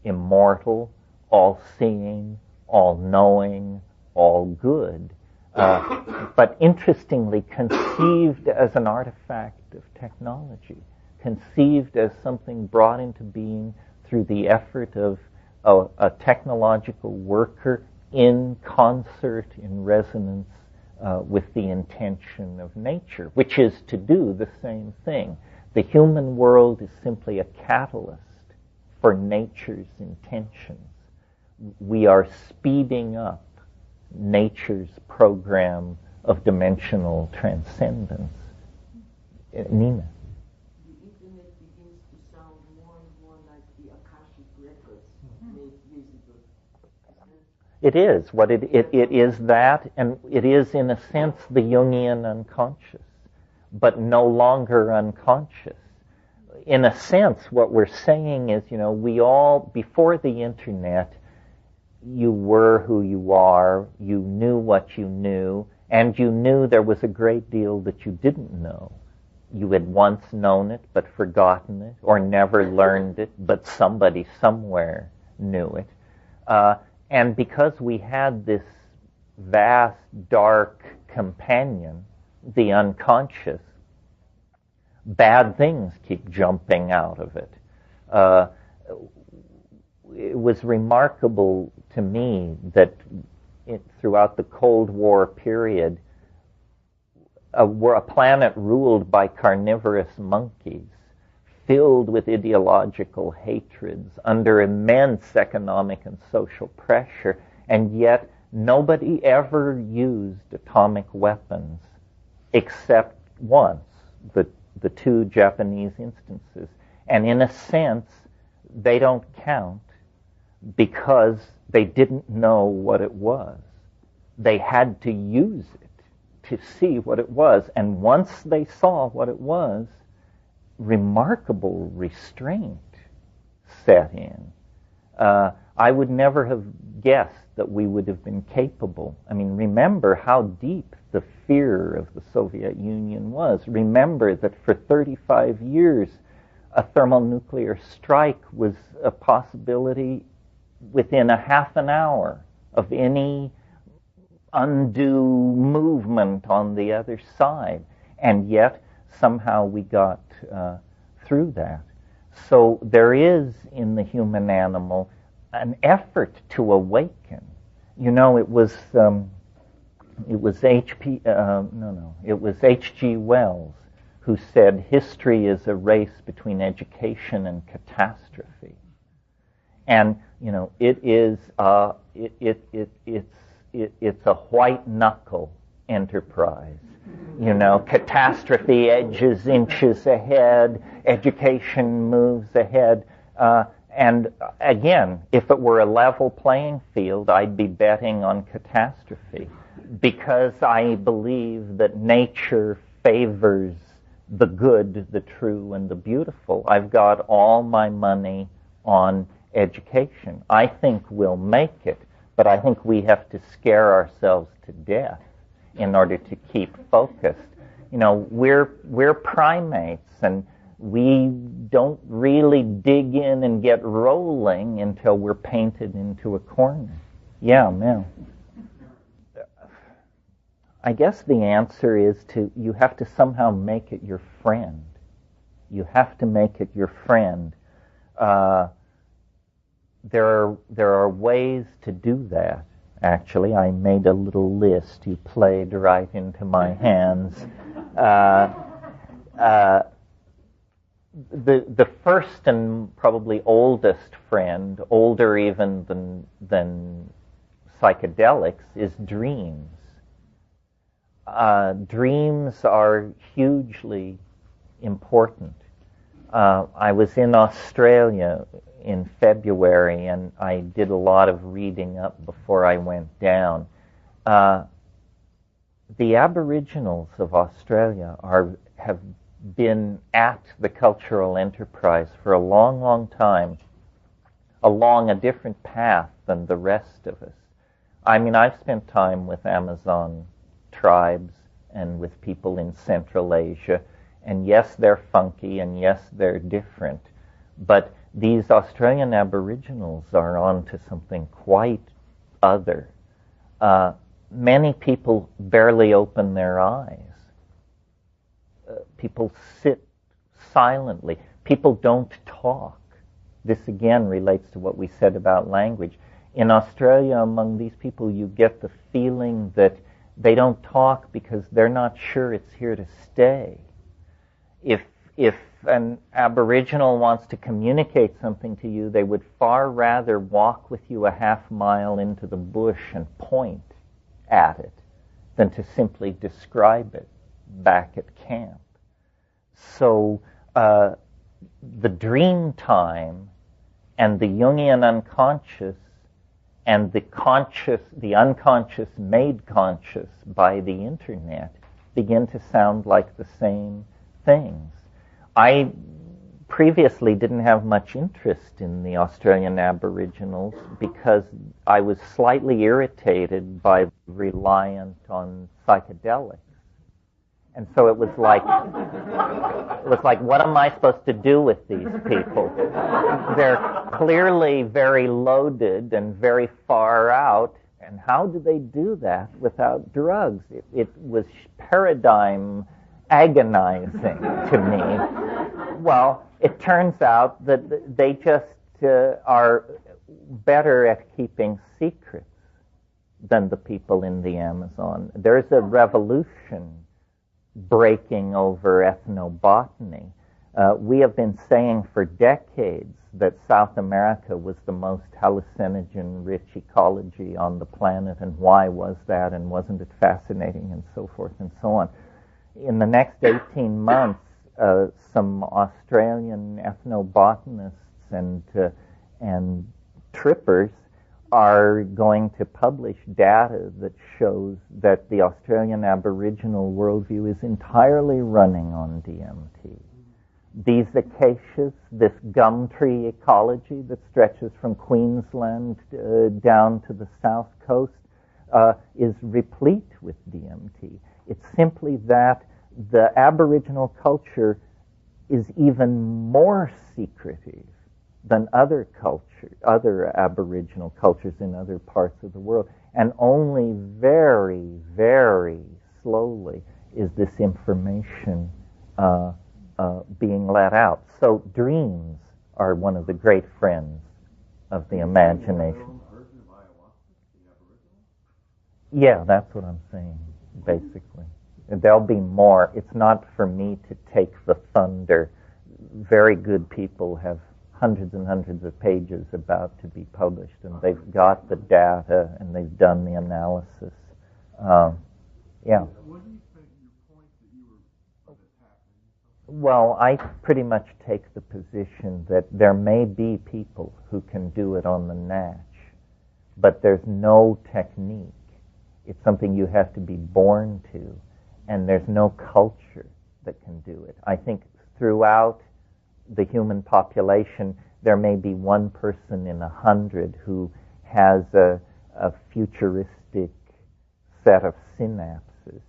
immortal, all-seeing, all-knowing, all good, but interestingly conceived as an artifact of technology, conceived as something brought into being through the effort of a technological worker in concert, in resonance with the intention of nature, which is to do the same thing. The human world is simply a catalyst for nature's intentions. We are speeding up nature's program of dimensional transcendence. Nina? The Internet begins to sound more and more like the Akashic records made years ago. It is. It is that, and it is, in a sense, the Jungian unconscious, but no longer unconscious. In a sense, what we're saying is, we all, before the Internet, you were who you are, you knew what you knew, and you knew there was a great deal that you didn't know. You had once known it, but forgotten it, or never learned it, but somebody somewhere knew it. And because we had this vast, dark companion, the unconscious, bad things keep jumping out of it. It was remarkable to me that throughout the Cold War period, a planet ruled by carnivorous monkeys, filled with ideological hatreds, under immense economic and social pressure, and yet nobody ever used atomic weapons except once, the two Japanese instances. And in a sense, they don't count because they didn't know what it was. They had to use it to see what it was. And once they saw what it was, remarkable restraint set in. I would never have guessed that we would have been capable. I mean, remember how deep the fear of the Soviet Union was. Remember that for 35 years, a thermonuclear strike was a possibility within a half an hour of any undue movement on the other side. And yet, somehow we got through that. So there is in the human animal an effort to awaken. You know, it was H.G. Wells who said history is a race between education and catastrophe. And you know, it's a white knuckle enterprise. You know, catastrophe edges inches ahead, education moves ahead. And again, if it were a level playing field, I'd be betting on catastrophe because I believe that nature favors the good, the true, and the beautiful. I've got all my money on education. I think we'll make it, but I think we have to scare ourselves to death in order to keep focused. You know, we're primates, and we don't really dig in and get rolling until we're painted into a corner. Yeah, man. I guess the answer is you have to somehow make it your friend. You have to make it your friend. There are ways to do that. Actually, I made a little list. You played right into my hands. The first and probably oldest friend, older even than psychedelics, is dreams. Dreams are hugely important. I was in Australia in February, and I did a lot of reading up before I went down. The Aboriginals of Australia have been at the cultural enterprise for a long, long time, along a different path than the rest of us. I mean, I've spent time with Amazon tribes and with people in Central Asia, and yes, they're funky, and yes, they're different, but these Australian Aboriginals are on to something quite other. Many people barely open their eyes. People sit silently. People don't talk. This again relates to what we said about language. In Australia, among these people, you get the feeling that they don't talk because they're not sure it's here to stay. If an Aboriginal wants to communicate something to you, they would far rather walk with you a half mile into the bush and point at it than to simply describe it back at camp. So the dream time and the Jungian unconscious and the unconscious made conscious by the internet begin to sound like the same things. I previously didn't have much interest in the Australian Aboriginals because I was slightly irritated by reliant on psychedelics. And so it was like, what am I supposed to do with these people? They're clearly very loaded and very far out, and how do they do that without drugs? It was paradigm agonizing to me. Well, it turns out that they just are better at keeping secrets than the people in the Amazon. There's a revolution breaking over ethnobotany. We have been saying for decades that South America was the most hallucinogen-rich ecology on the planet, and why was that, and wasn't it fascinating, and so forth and so on. In the next 18 months, some Australian ethnobotanists and trippers are going to publish data that shows that the Australian Aboriginal worldview is entirely running on DMT. these acacias, this gum tree ecology that stretches from Queensland down to the south coast, is replete with DMT. It's simply that the Aboriginal culture is even more secretive than other Aboriginal cultures in other parts of the world. And only very, very slowly is this information being let out. So dreams are one of the great friends of the imagination. Yeah, that's what I'm saying, basically. There'll be more. It's not for me to take the thunder. Very good people have hundreds and hundreds of pages about to be published, and they've got the data, and they've done the analysis. Yeah. What do you think your point that you were attacking? Well, I pretty much take the position that there may be people who can do it on the natch, but there's no technique. It's something you have to be born to, and there's no culture that can do it. I think throughout the human population, there may be one person in 100 who has a futuristic set of synapses.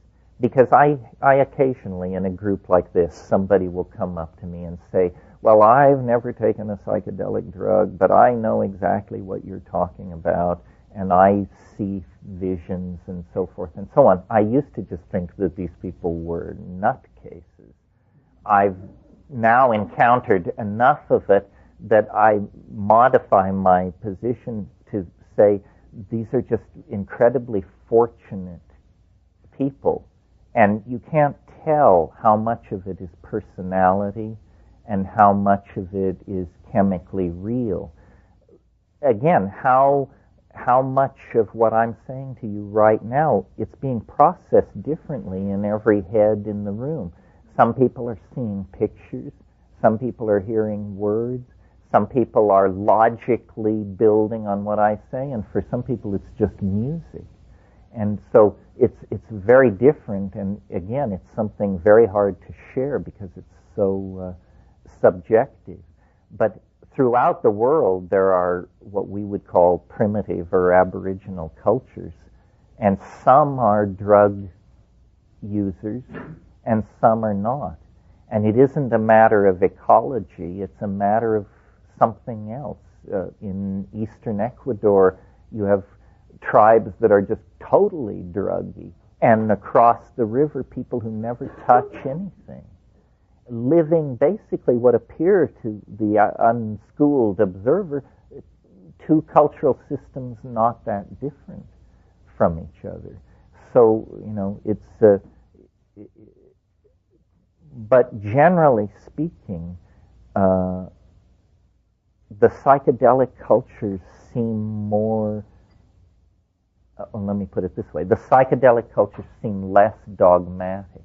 Because I occasionally, in a group like this, somebody will come up to me and say, well, I've never taken a psychedelic drug, but I know exactly what you're talking about, and I see visions and so forth and so on. I used to just think that these people were nutcases. I've now encountered enough of it that I modify my position to say these are just incredibly fortunate people. And you can't tell how much of it is personality and how much of it is chemically real. Again, how much of what I'm saying to you right now, it's being processed differently in every head in the room. Some people are seeing pictures. Some people are hearing words. Some people are logically building on what I say, and for some people it's just music. And so it's very different, and again, it's something very hard to share because it's so subjective. But throughout the world, there are what we would call primitive or aboriginal cultures, and some are drug users, and some are not. And it isn't a matter of ecology, it's a matter of something else. In eastern Ecuador, you have tribes that are just totally druggy, and across the river, people who never touch anything, living basically what appear to the unschooled observer, two cultural systems not that different from each other. So, it's but generally speaking, the psychedelic cultures seem more, let me put it this way, the psychedelic cultures seem less dogmatic.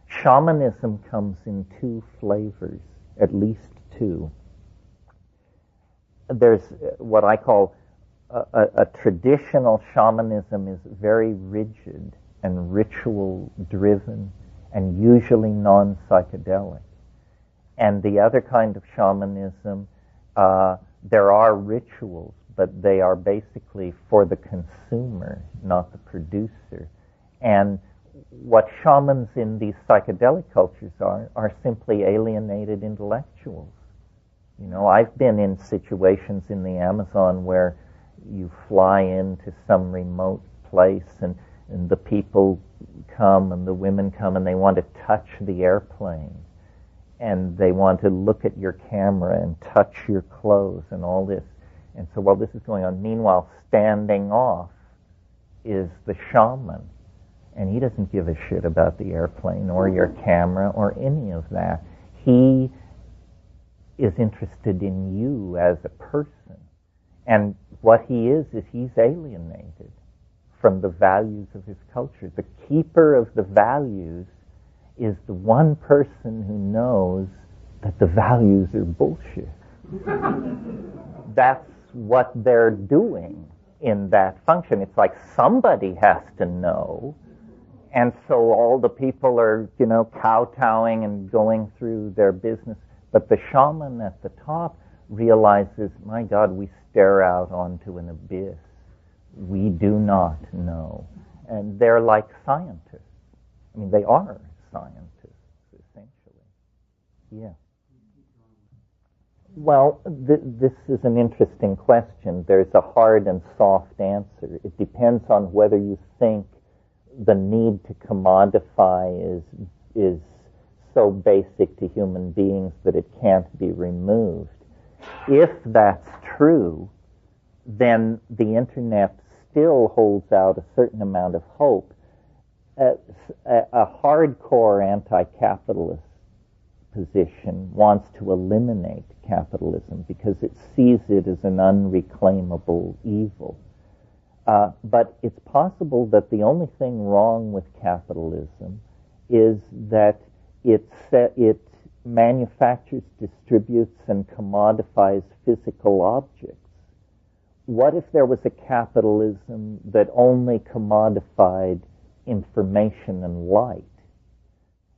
Shamanism comes in two flavors, at least two. There's what I call a traditional shamanism is very rigid and ritual-driven and usually non-psychedelic. And the other kind of shamanism, there are rituals, but they are basically for the consumer, not the producer. And what shamans in these psychedelic cultures are simply alienated intellectuals. I've been in situations in the Amazon where you fly into some remote place and the people come and the women come and they want to touch the airplane and they want to look at your camera and touch your clothes and all this. And so while this is going on, meanwhile, standing off is the shaman. And he doesn't give a shit about the airplane or your camera or any of that. He is interested in you as a person. And what he is he's alienated from the values of his culture. The keeper of the values is the one person who knows that the values are bullshit. That's what they're doing in that function. It's like somebody has to know. And so all the people are, kowtowing and going through their business. But the shaman at the top realizes, my God, we stare out onto an abyss. We do not know. And they're like scientists. I mean, they are scientists, essentially. Yeah. Well, this is an interesting question. There's a hard and soft answer. It depends on whether you think the need to commodify is so basic to human beings that it can't be removed. If that's true, then the internet still holds out a certain amount of hope. A hardcore anti-capitalist position wants to eliminate capitalism because it sees it as an unreclaimable evil. But it's possible that the only thing wrong with capitalism is that it manufactures, distributes, and commodifies physical objects. What if there was a capitalism that only commodified information and light?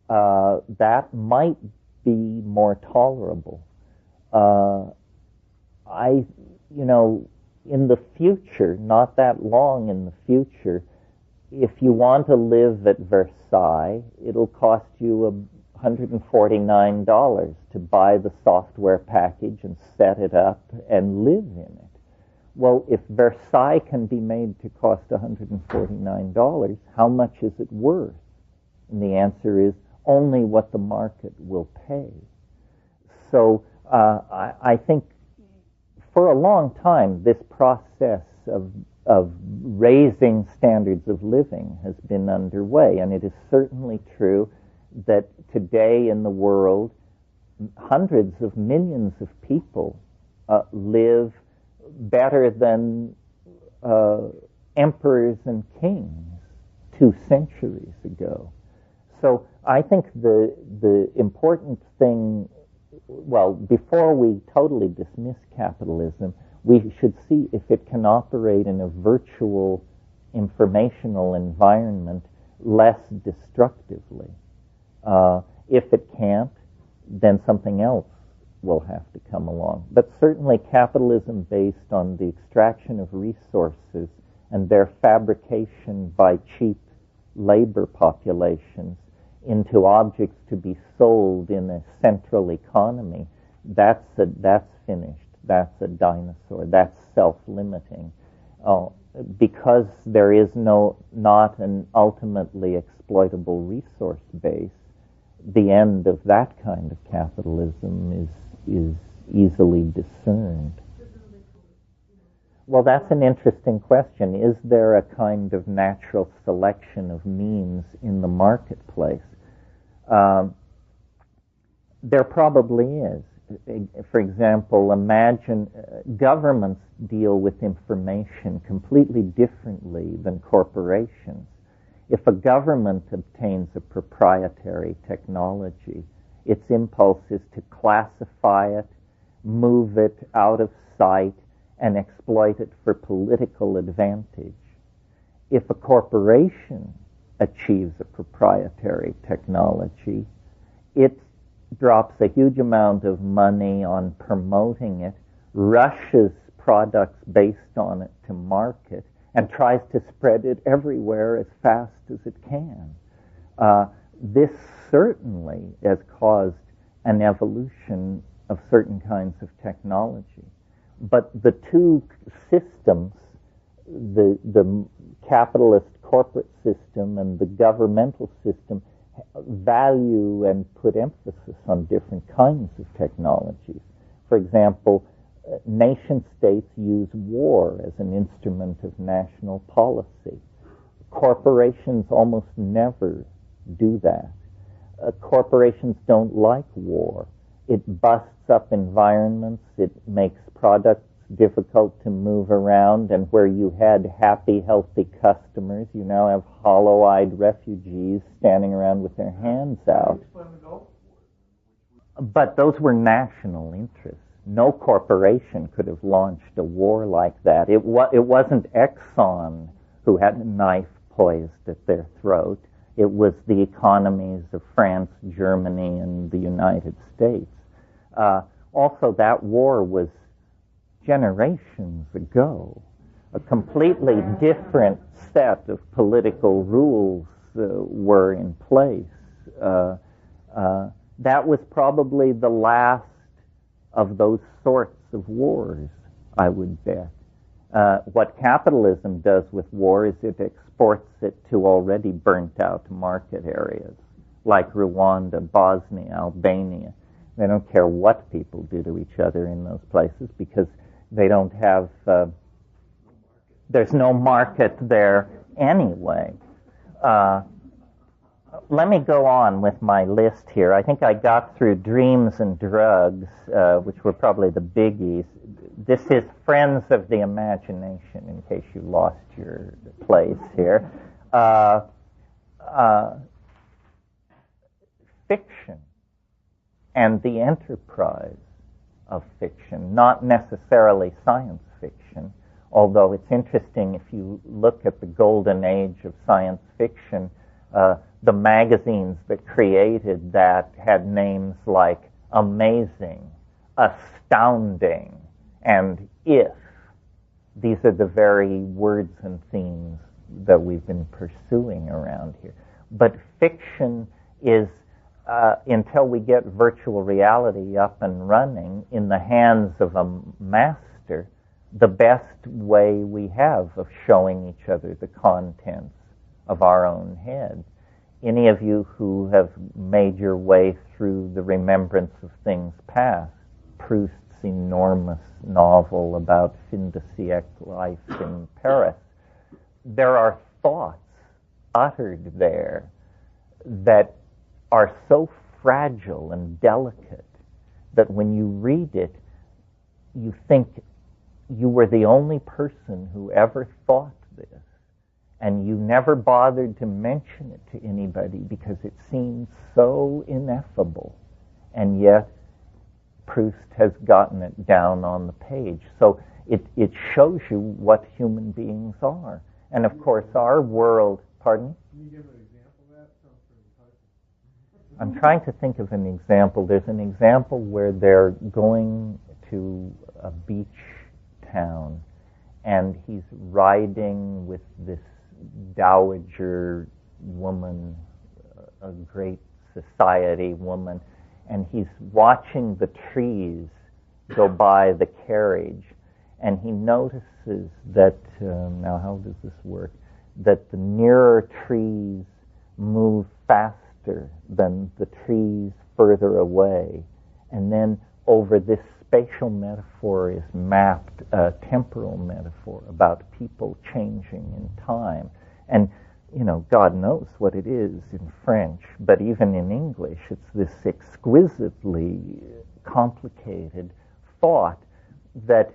That might be more tolerable. In the future, not that long in the future, if you want to live at Versailles, it'll cost you $149 to buy the software package and set it up and live in it. Well, if Versailles can be made to cost $149, how much is it worth? And the answer is only what the market will pay. So I think for a long time this process of raising standards of living has been underway, and it is certainly true that today in the world hundreds of millions of people live better than emperors and kings 2 centuries ago. So I think the important thing, well, before we totally dismiss capitalism, we should see if it can operate in a virtual informational environment less destructively. If it can't, then something else will have to come along. But certainly capitalism based on the extraction of resources and their fabrication by cheap labor populations into objects to be sold in a central economy, that's finished. That's a dinosaur. That's self-limiting. Because there is not an ultimately exploitable resource base, the end of that kind of capitalism is easily discerned. Well, that's an interesting question. Is there a kind of natural selection of means in the marketplace? There probably is. For example, imagine governments deal with information completely differently than corporations. If a government obtains a proprietary technology, its impulse is to classify it, move it out of sight, and exploit it for political advantage. If a corporation achieves a proprietary technology, it drops a huge amount of money on promoting it, rushes products based on it to market, and tries to spread it everywhere as fast as it can. This certainly has caused an evolution of certain kinds of technology. But the two systems, the capitalist corporate system and the governmental system, value and put emphasis on different kinds of technologies. For example, nation states use war as an instrument of national policy. Corporations almost never do that. Corporations don't like war. It busts up environments, it makes products difficult to move around, and where you had happy, healthy customers, you now have hollow-eyed refugees standing around with their hands out. But those were national interests. No corporation could have launched a war like that. It wasn't Exxon who had a knife poised at their throat. It was the economies of France, Germany, and the United States. Also, that war was generations ago. A completely different set of political rules were in place. That was probably the last of those sorts of wars, I would bet. What capitalism does with war is it exports it to already burnt out market areas, like Rwanda, Bosnia, Albania. They don't care what people do to each other in those places because they don't have, there's no market there anyway. Let me go on with my list here. I think I got through dreams and drugs, which were probably the biggies. This is Friends of the Imagination, in case you lost your place here. Fiction and the enterprise of fiction, not necessarily science fiction, although it's interesting if you look at the golden age of science fiction, the magazines that created that had names like Amazing, Astounding, and If. These are the very words and themes that we've been pursuing around here. But fiction is, until we get virtual reality up and running in the hands of a master, the best way we have of showing each other the contents of our own heads. Any of you who have made your way through the Remembrance of Things Past, Proust's enormous novel about fin de siècle life in Paris, there are thoughts uttered there that are so fragile and delicate that when you read it, you think you were the only person who ever thought this, and you never bothered to mention it to anybody because it seems so ineffable, and yet Proust has gotten it down on the page. So it shows you what human beings are. And of course our world, pardon? Can you give an example of that? Sounds pretty enticing. I'm trying to think of an example. There's an example where they're going to a beach town, and he's riding with this dowager woman, a great society woman, and he's watching the trees go by the carriage, and he notices that, now how does this work, that the nearer trees move faster than the trees further away, and then over this spatial metaphor is mapped a temporal metaphor about people changing in time. And, you know, God knows what it is in French, but even in English, it's this exquisitely complicated thought that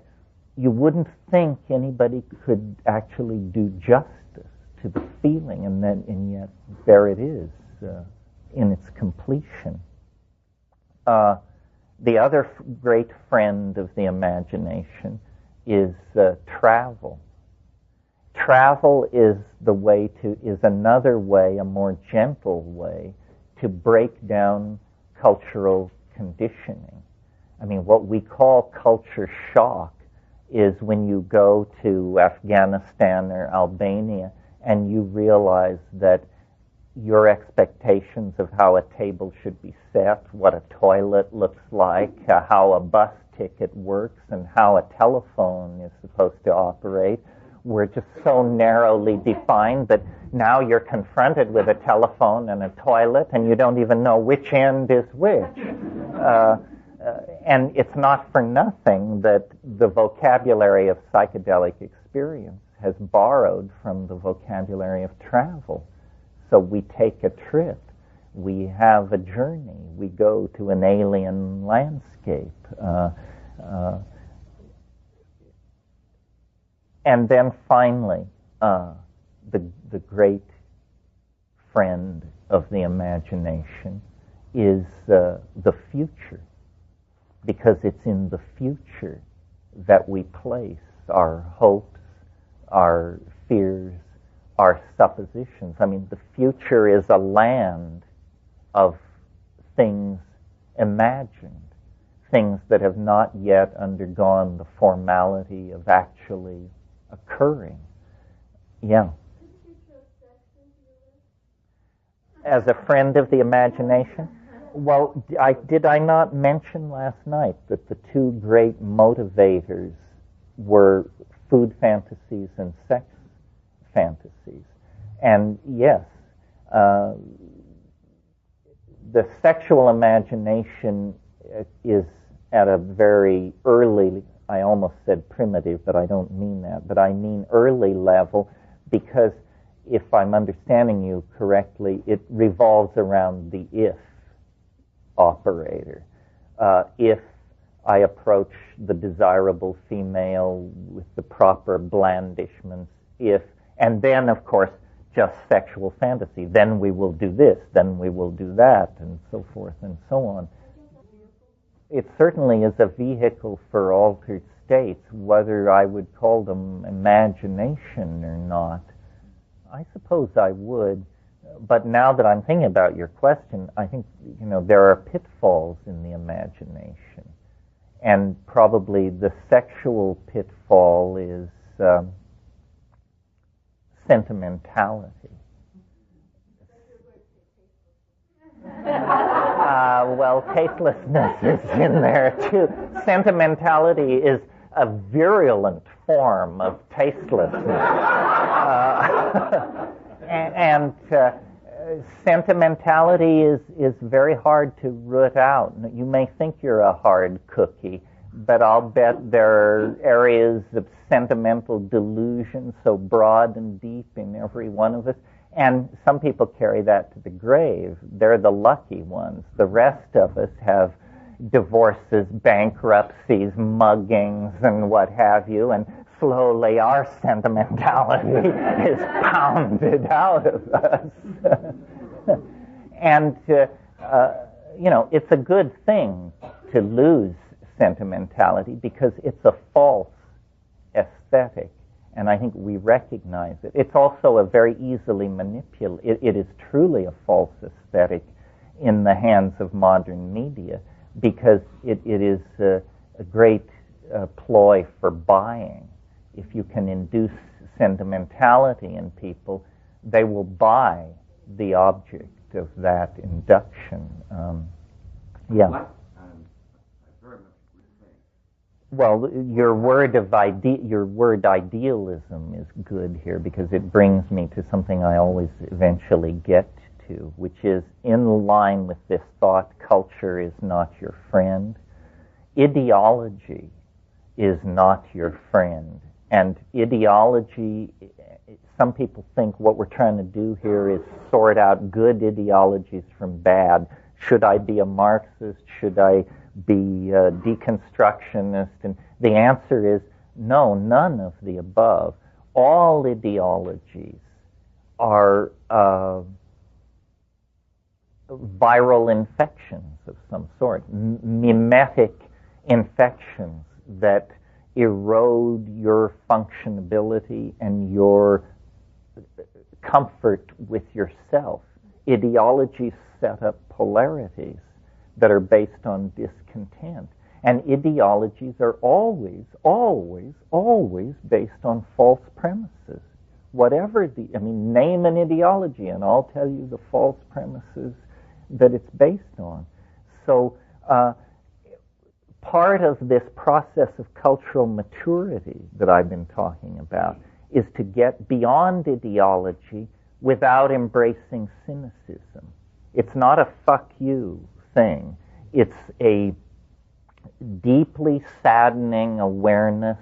you wouldn't think anybody could actually do justice to the feeling, and yet there it is in its completion. The other great friend of the imagination is travel. Travel is another way, a more gentle way, to break down cultural conditioning. I mean, what we call culture shock is when you go to Afghanistan or Albania and you realize that your expectations of how a table should be set, what a toilet looks like, how a bus ticket works, and how a telephone is supposed to operate were just so narrowly defined that now you're confronted with a telephone and a toilet and you don't even know which end is which. And it's not for nothing that the vocabulary of psychedelic experience has borrowed from the vocabulary of travel. So we take a trip, we have a journey, we go to an alien landscape. And then finally, the great friend of the imagination is the future, because it's in the future that we place our hopes, our fears, our suppositions. I mean, the future is a land of things imagined. things that have not yet undergone the formality of actually occurring. Yeah. As a friend of the imagination? Well, did I not mention last night that the two great motivators were food fantasies and sex fantasies? And yes, the sexual imagination is at a very early, I almost said primitive, but I don't mean that, but I mean early level, because if I'm understanding you correctly, it revolves around the if operator. If I approach the desirable female with the proper blandishments, and then, of course, just sexual fantasy. Then we will do this, then we will do that, and so forth and so on. It certainly is a vehicle for altered states, whether I would call them imagination or not. I suppose I would. But now that I'm thinking about your question, I think, there are pitfalls in the imagination. And probably the sexual pitfall is sentimentality. Well, tastelessness is in there too. Sentimentality is a virulent form of tastelessness. And sentimentality is very hard to root out. You may think you're a hard cookie, but I'll bet there are areas of sentimental delusion so broad and deep in every one of us. And some people carry that to the grave. They're the lucky ones. The rest of us have divorces, bankruptcies, muggings, and what have you, and slowly our sentimentality is pounded out of us. And, it's a good thing to lose sentimentality because it's a false aesthetic. And I think we recognize it. It's also a very easily manipulated. It is truly a false aesthetic in the hands of modern media because it is a great ploy for buying. If you can induce sentimentality in people, they will buy the object of that induction. Yeah. Well, your word idealism is good here because it brings me to something I always eventually get to, which is in line with this thought: culture is not your friend. Ideology is not your friend. And ideology, some people think what we're trying to do here is sort out good ideologies from bad. Should I be a Marxist? Should I be a deconstructionist? And the answer is no, none of the above. All ideologies are viral infections of some sort, mimetic infections that erode your functionability and your comfort with yourself. Ideologies set up polarities that are based on discontent. And ideologies are always, always, always based on false premises. Name an ideology and I'll tell you the false premises that it's based on. So part of this process of cultural maturity that I've been talking about is to get beyond ideology without embracing cynicism. It's not a fuck you thing. It's a deeply saddening awareness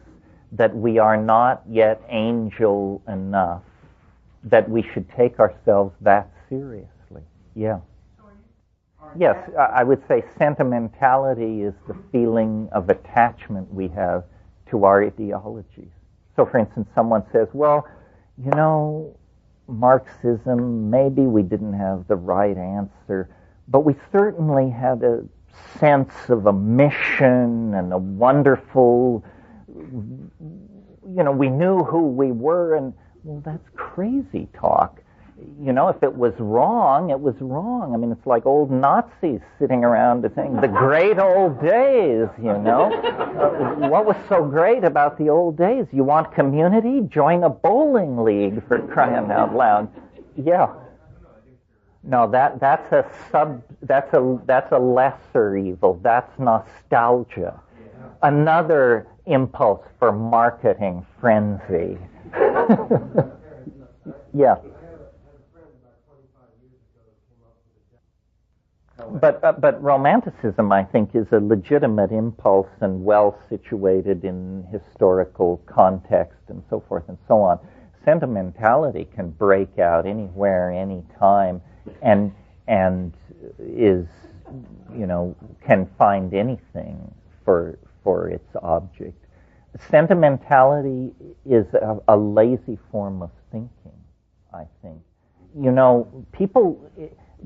that we are not yet angel enough, that we should take ourselves that seriously. Yeah. Yes, I would say sentimentality is the feeling of attachment we have to our ideologies. So, for instance, someone says, well, Marxism, maybe we didn't have the right answer, but we certainly had a sense of a mission and a wonderful, we knew who we were, and, well, that's crazy talk. If it was wrong, it was wrong. I mean, it's like old Nazis sitting around and saying, the great old days, what was so great about the old days? You want community? Join a bowling league, for crying out loud. Yeah. No, that's a lesser evil. That's nostalgia. Another impulse for marketing frenzy. Yeah. But romanticism, I think, is a legitimate impulse and well situated in historical context and so forth and so on. Sentimentality can break out anywhere, anytime, and is, can find anything for its object. Sentimentality is a lazy form of thinking, I think.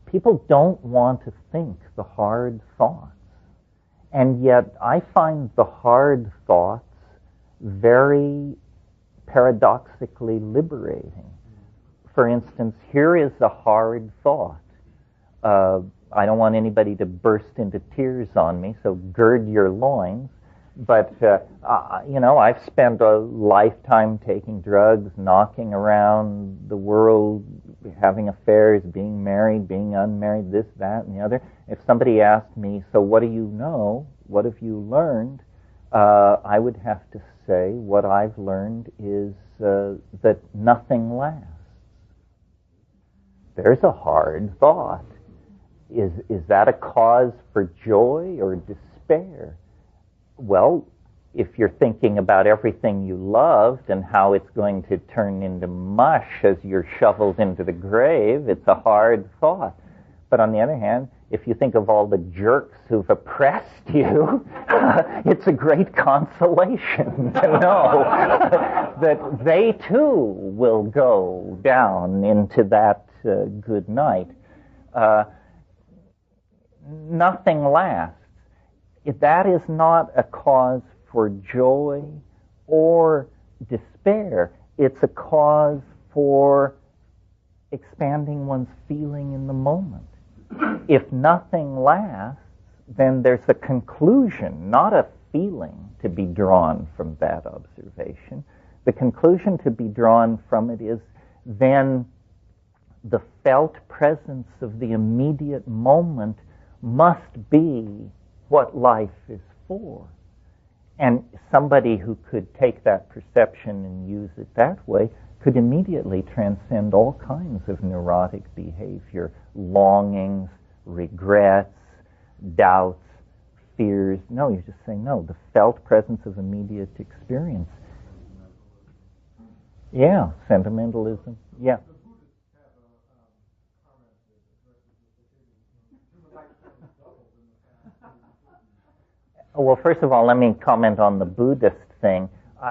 People don't want to think the hard thoughts. And yet I find the hard thoughts very paradoxically liberating. For instance, here is a hard thought. I don't want anybody to burst into tears on me, so gird your loins. But, I've spent a lifetime taking drugs, knocking around the world, having affairs, being married, being unmarried, this, that, and the other. If somebody asked me, so what do you know? What have you learned? I would have to say what I've learned is that nothing lasts. There's a hard thought. Is that a cause for joy or despair? Well, if you're thinking about everything you loved and how it's going to turn into mush as you're shoveled into the grave, it's a hard thought. But on the other hand, if you think of all the jerks who've oppressed you, it's a great consolation to know that they too will go down into that good night. Nothing lasts. That is not a cause for joy or despair. It's a cause for expanding one's feeling in the moment. If nothing lasts, then there's a conclusion, not a feeling, to be drawn from that observation. The conclusion to be drawn from it is then the felt presence of the immediate moment must be what life is for. And somebody who could take that perception and use it that way could immediately transcend all kinds of neurotic behavior, longings, regrets, doubts, fears. No, you just say no, the felt presence of immediate experience. Yeah, sentimentalism. Yeah. Well, first of all, let me comment on the Buddhist thing.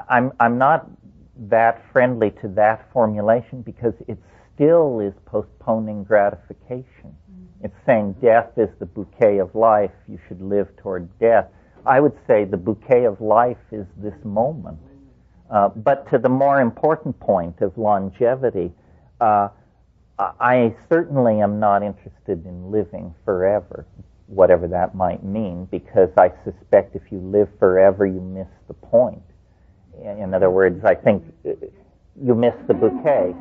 I'm not that friendly to that formulation because it still is postponing gratification. It's saying death is the bouquet of life. You should live toward death. I would say the bouquet of life is this moment. But to the more important point of longevity, I certainly am not interested in living forever, whatever that might mean, because I suspect if you live forever, you miss the point. In other words, I think you miss the bouquet.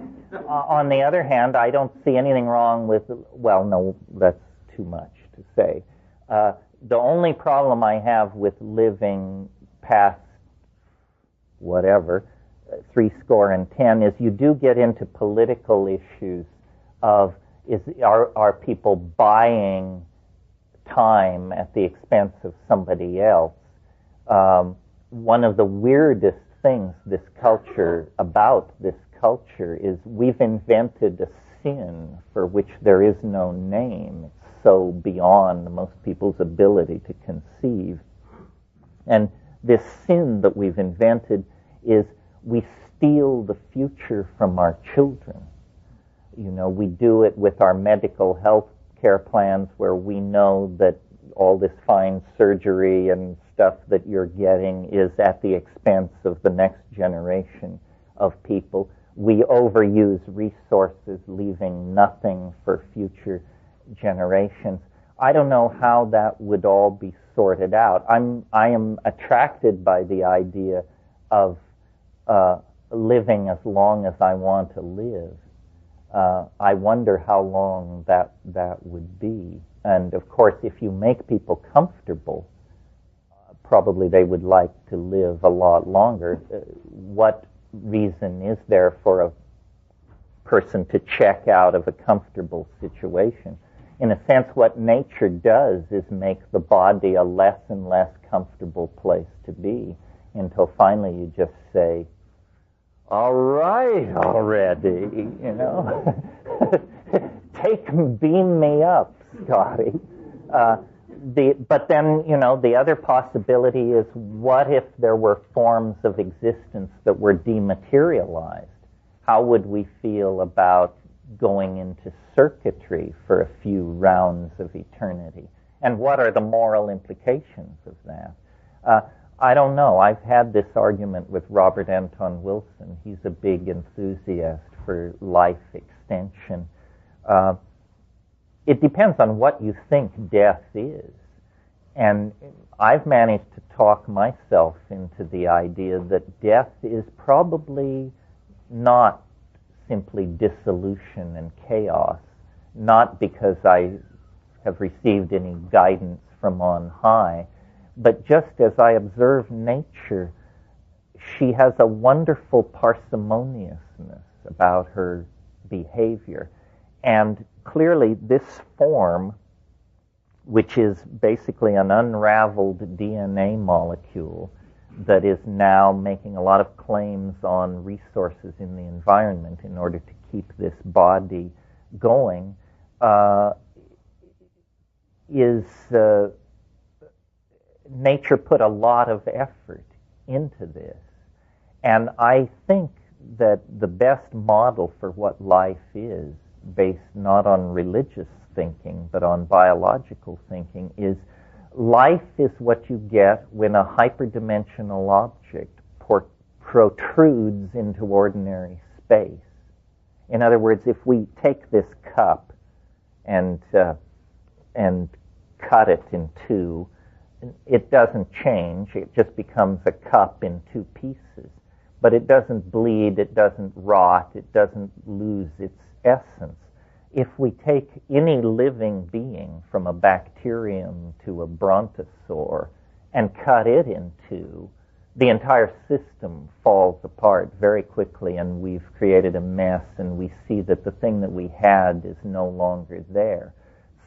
On the other hand, I don't see anything wrong with, well, no, that's too much to say. The only problem I have with living past whatever, 70 is you do get into political issues of are people buying time at the expense of somebody else. One of the weirdest things about this culture is we've invented a sin for which there is no name. It's so beyond most people's ability to conceive. And this sin that we've invented is we steal the future from our children. We do it with our medical health care plans where we know that all this fine surgery and stuff that you're getting is at the expense of the next generation of people. we overuse resources, leaving nothing for future generations. I don't know how that would all be sorted out. I am attracted by the idea of living as long as I want to live. I wonder how long that would be. And of course, if you make people comfortable, probably they would like to live a lot longer. What reason is there for a person to check out of a comfortable situation? In a sense, what nature does is make the body a less and less comfortable place to be, until finally you just say, all right already, beam me up, Scotty. But then, the other possibility is, what if there were forms of existence that were dematerialized? How would we feel about going into circuitry for a few rounds of eternity? And what are the moral implications of that? I don't know. I've had this argument with Robert Anton Wilson. He's a big enthusiast for life extension. It depends on what you think death is. And I've managed to talk myself into the idea that death is probably not simply dissolution and chaos, not because I have received any guidance from on high, but just as I observe nature, she has a wonderful parsimoniousness about her behavior. And clearly this form, which is basically an unraveled DNA molecule that is now making a lot of claims on resources in the environment in order to keep this body going, nature put a lot of effort into this. And I think that the best model for what life is, based not on religious thinking, but on biological thinking, is life is what you get when a hyperdimensional object protrudes into ordinary space. In other words, if we take this cup and cut it in two, it doesn't change. It just becomes a cup in two pieces. But it doesn't bleed, it doesn't rot, it doesn't lose its essence. If we take any living being, from a bacterium to a brontosaur, and cut it in two, the entire system falls apart very quickly, and we've created a mess, and we see that the thing that we had is no longer there.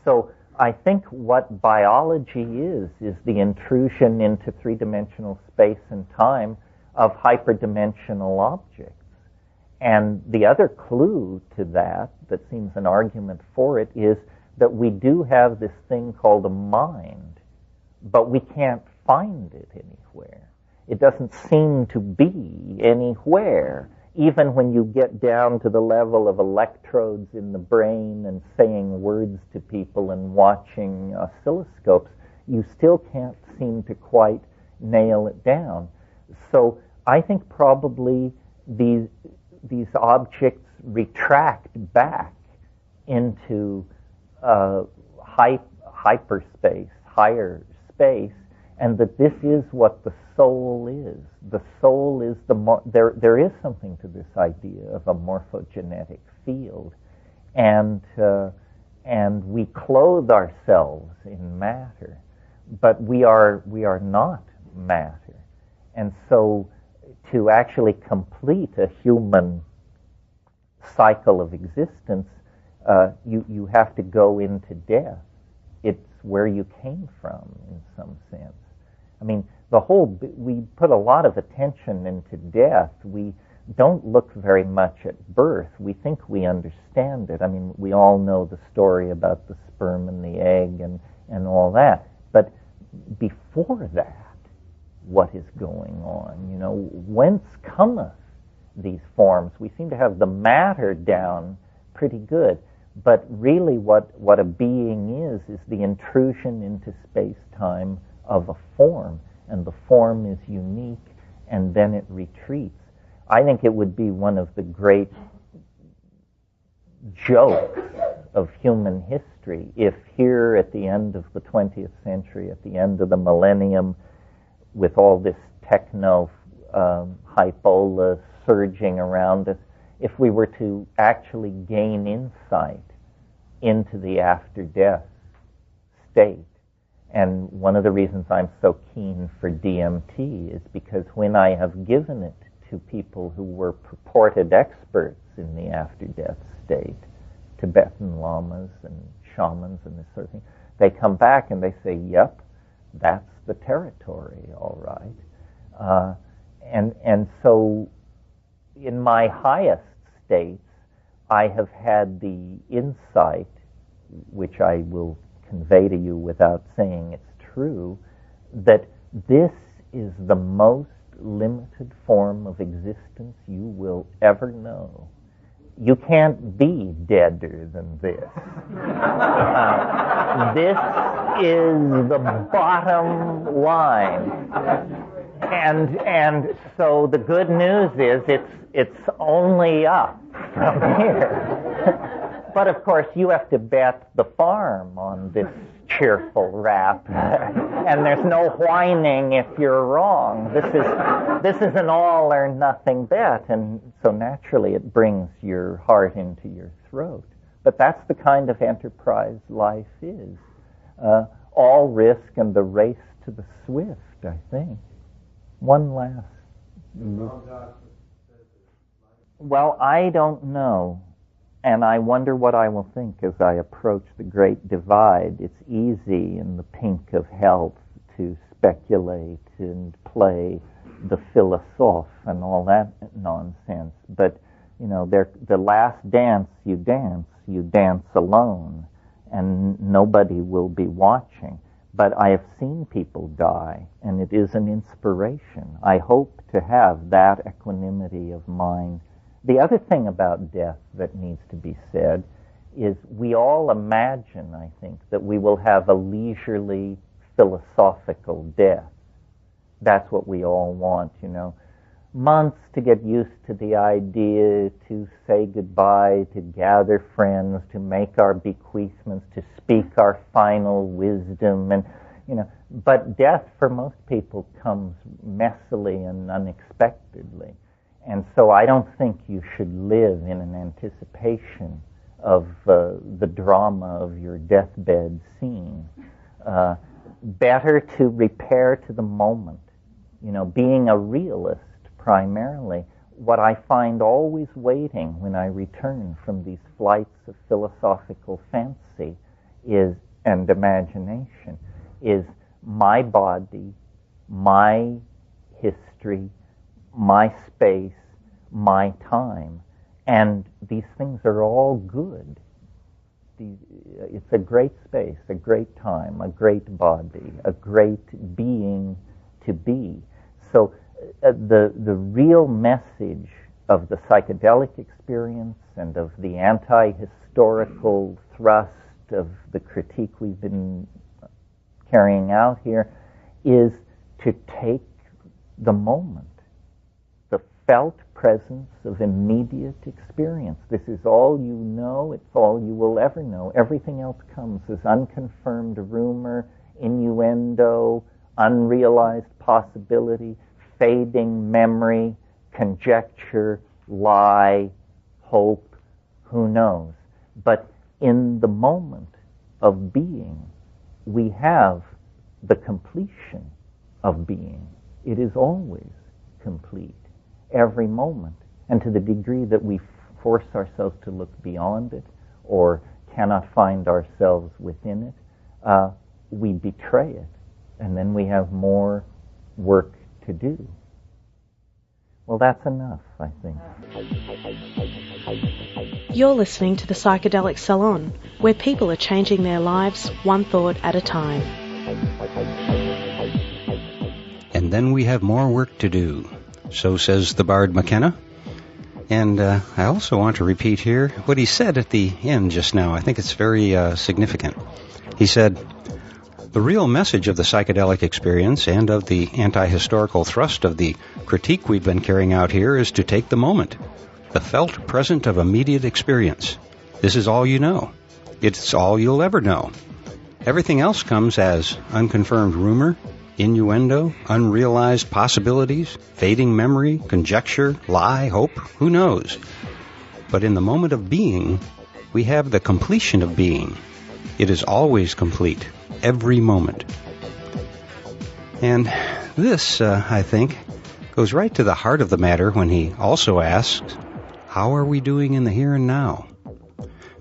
So I think what biology is the intrusion into three-dimensional space and time of hyperdimensional objects. And the other clue to that seems an argument for it, is that we do have this thing called a mind, but we can't find it anywhere. It doesn't seem to be anywhere. Even when you get down to the level of electrodes in the brain and saying words to people and watching oscilloscopes, you still can't seem to quite nail it down. So I think probably these objects retract back into hyperspace, higher space, and that this is what the soul is. The soul is there is something to this idea of a morphogenetic field, and we clothe ourselves in matter, but we are not matter. And so to actually complete a human cycle of existence, you have to go into death. It's where you came from, in some sense. I mean, we put a lot of attention into death. We don't look very much at birth. We think we understand it. I mean, we all know the story about the sperm and the egg and all that. But before that, what is going on? Whence cometh these forms? We seem to have the matter down pretty good. But really what a being is the intrusion into space-time of a form. And the form is unique, and then it retreats. I think it would be one of the great jokes of human history if here at the end of the 20th century, at the end of the millennium, with all this techno hypola surging around us, if we were to actually gain insight into the after-death state. And one of the reasons I'm so keen for DMT is because when I have given it to people who were purported experts in the after-death state, Tibetan lamas and shamans and this sort of thing, they come back and they say, yep, that's the territory, all right. And so in my highest states, I have had the insight, which I will convey to you without saying it's true, that this is the most limited form of existence you will ever know. You can't be deader than this. This is the bottom line. And so the good news is it's only up from here. But of course you have to bet the farm on this cheerful rap. And there's no whining if you're wrong. This is an all or nothing bet, and so naturally it brings your heart into your throat. But that's the kind of enterprise life is. All risk and the race to the swift, I think. One last. Well, I don't know. And I wonder what I will think as I approach the great divide. It's easy in the pink of health to speculate and play the philosophe and all that nonsense. But, you know, the last dance you dance alone, and nobody will be watching. But I have seen people die, and it is an inspiration. I hope to have that equanimity of mind. The other thing about death that needs to be said is we all imagine, I think, that we will have a leisurely philosophical death. That's what we all want, you know. Months to get used to the idea, to say goodbye, to gather friends, to make our bequeathments, to speak our final wisdom, and, you know. But death for most people comes messily and unexpectedly. And so I don't think you should live in an anticipation of the drama of your deathbed scene. Better to repair to the moment. You know, being a realist primarily, what I find always waiting when I return from these flights of philosophical fancy and imagination is my body, my history, my space, my time. And these things are all good. It's a great space, a great time, a great body, a great being to be. So the real message of the psychedelic experience and of the anti-historical thrust of the critique we've been carrying out here is to take the moment, the felt presence of immediate experience. This is all you know, it's all you will ever know. Everything else comes as unconfirmed rumor, innuendo, unrealized possibility, fading memory, conjecture, lie, hope, who knows. But in the moment of being, we have the completion of being. It is always complete, every moment. And to the degree that we force ourselves to look beyond it or cannot find ourselves within it, we betray it. And then we have more work to do. Well, that's enough, I think. You're listening to the Psychedelic Salon, where people are changing their lives one thought at a time. And then we have more work to do. So says the Bard McKenna. And I also want to repeat here what he said at the end just now. I think it's very significant. He said, The real message of the psychedelic experience and of the anti-historical thrust of the critique we've been carrying out here is to take the moment, the felt present of immediate experience. This is all you know. It's all you'll ever know. Everything else comes as unconfirmed rumor, innuendo, unrealized possibilities, fading memory, conjecture, lie, hope, who knows? But in the moment of being, we have the completion of being. It is always complete, every moment. And this, I think, goes right to the heart of the matter when he also asks, how are we doing in the here and now?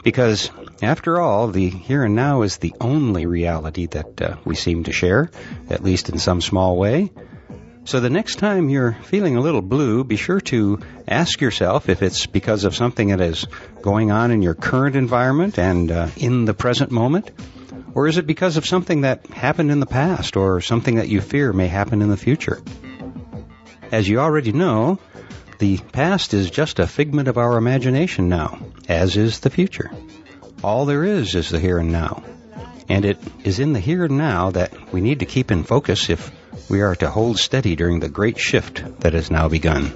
Because, after all, the here and now is the only reality that we seem to share, at least in some small way. So the next time you're feeling a little blue, be sure to ask yourself if it's because of something that is going on in your current environment and in the present moment, or is it because of something that happened in the past or something that you fear may happen in the future? As you already know, the past is just a figment of our imagination now, as is the future. All there is the here and now. And it is in the here and now that we need to keep in focus if we are to hold steady during the great shift that has now begun.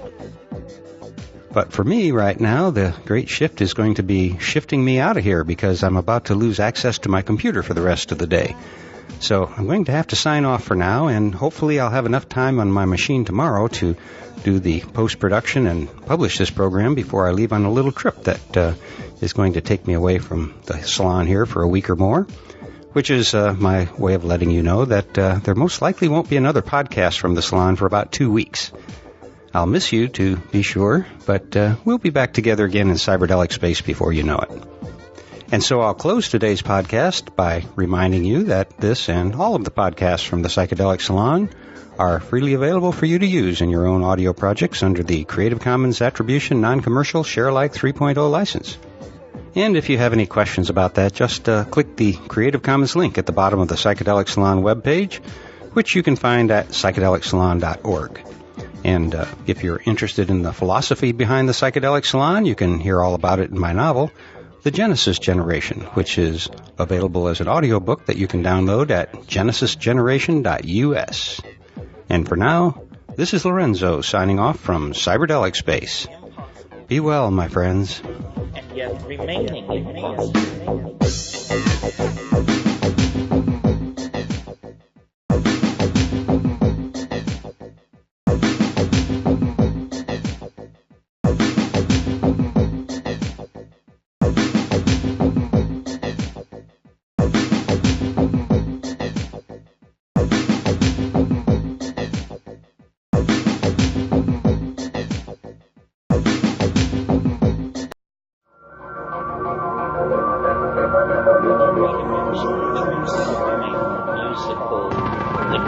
But for me right now, the great shift is going to be shifting me out of here because I'm about to lose access to my computer for the rest of the day. So I'm going to have to sign off for now, and hopefully I'll have enough time on my machine tomorrow to do the post-production and publish this program before I leave on a little trip that is going to take me away from the salon here for a week or more, which is my way of letting you know that there most likely won't be another podcast from the salon for about 2 weeks. I'll miss you, to be sure, but we'll be back together again in cyberdelic space before you know it. And so I'll close today's podcast by reminding you that this and all of the podcasts from the Psychedelic Salon are freely available for you to use in your own audio projects under the Creative Commons Attribution Non-Commercial Share-alike 3.0 license. And if you have any questions about that, just click the Creative Commons link at the bottom of the Psychedelic Salon webpage, which you can find at psychedelicsalon.org. And if you're interested in the philosophy behind the Psychedelic Salon, you can hear all about it in my novel, The Genesis Generation, which is available as an audiobook that you can download at genesisgeneration.us. And for now, this is Lorenzo signing off from Cyberdelic Space. Be well, my friends. And yet remaining impossible.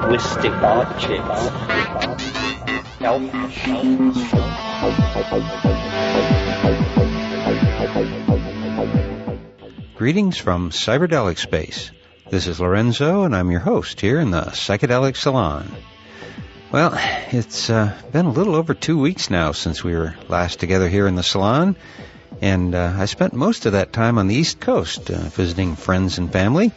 Linguistic objects, Greetings from Cyberdelic Space. This is Lorenzo, and I'm your host here in the Psychedelic Salon. Well, it's been a little over 2 weeks now since we were last together here in the salon, and I spent most of that time on the East Coast visiting friends and family.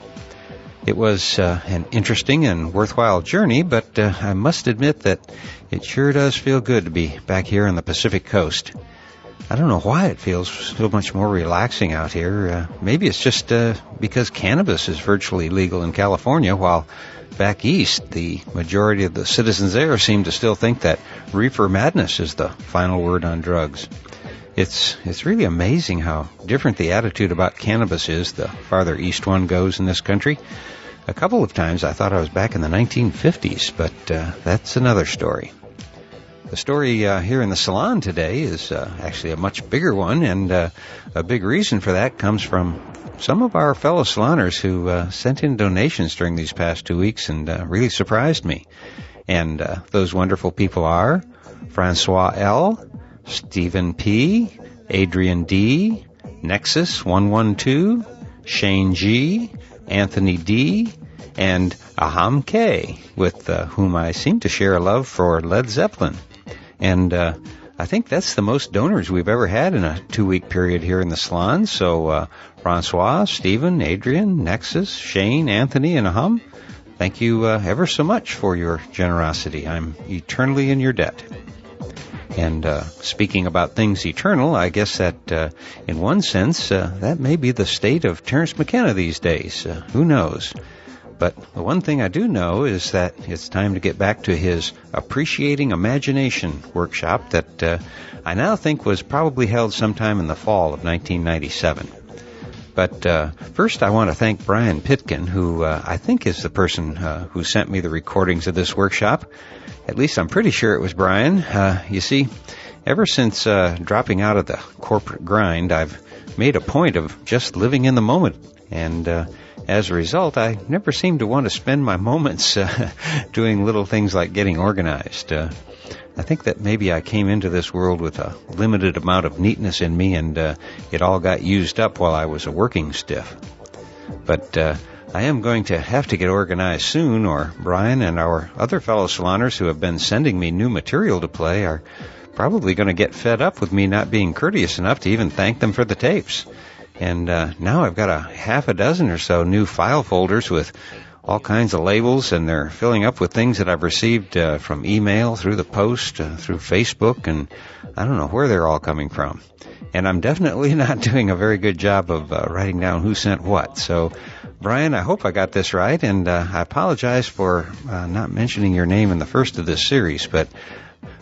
It was an interesting and worthwhile journey, but I must admit that it sure does feel good to be back here on the Pacific Coast. I don't know why it feels so much more relaxing out here. Maybe it's just because cannabis is virtually legal in California, while back east, the majority of the citizens there seem to still think that reefer madness is the final word on drugs. It's really amazing how different the attitude about cannabis is the farther east one goes in this country. A couple of times I thought I was back in the 1950s, but that's another story. The story here in the salon today is actually a much bigger one, and a big reason for that comes from some of our fellow saloners who sent in donations during these past 2 weeks and really surprised me. And those wonderful people are Francois L., Stephen P., Adrian D., Nexus 112, Shane G., Anthony D., and Aham K., with whom I seem to share a love for Led Zeppelin. And I think that's the most donors we've ever had in a 2-week period here in the salon. So Francois, Stephen, Adrian, Nexus, Shane, Anthony, and Aham, thank you ever so much for your generosity. I'm eternally in your debt. And speaking about things eternal, I guess that in one sense, that may be the state of Terence Mckenna these days. Who knows? But the one thing I do know is that it's time to get back to his Appreciating Imagination workshop that I now think was probably held sometime in the fall of 1997. But first I want to thank Brian Pitkin, who I think is the person who sent me the recordings of this workshop. At least I'm pretty sure it was Brian. You see, ever since dropping out of the corporate grind, I've made a point of just living in the moment. And as a result, I never seem to want to spend my moments doing little things like getting organized. I think that maybe I came into this world with a limited amount of neatness in me, and it all got used up while I was a working stiff. But I am going to have to get organized soon, or Brian and our other fellow saloners who have been sending me new material to play are probably going to get fed up with me not being courteous enough to even thank them for the tapes. And now I've got a half a dozen or so new file folders with all kinds of labels, and they're filling up with things that I've received from email, through the post, through Facebook, and I don't know where they're all coming from. And I'm definitely not doing a very good job of writing down who sent what. So, Brian, I hope I got this right, and I apologize for not mentioning your name in the first of this series, but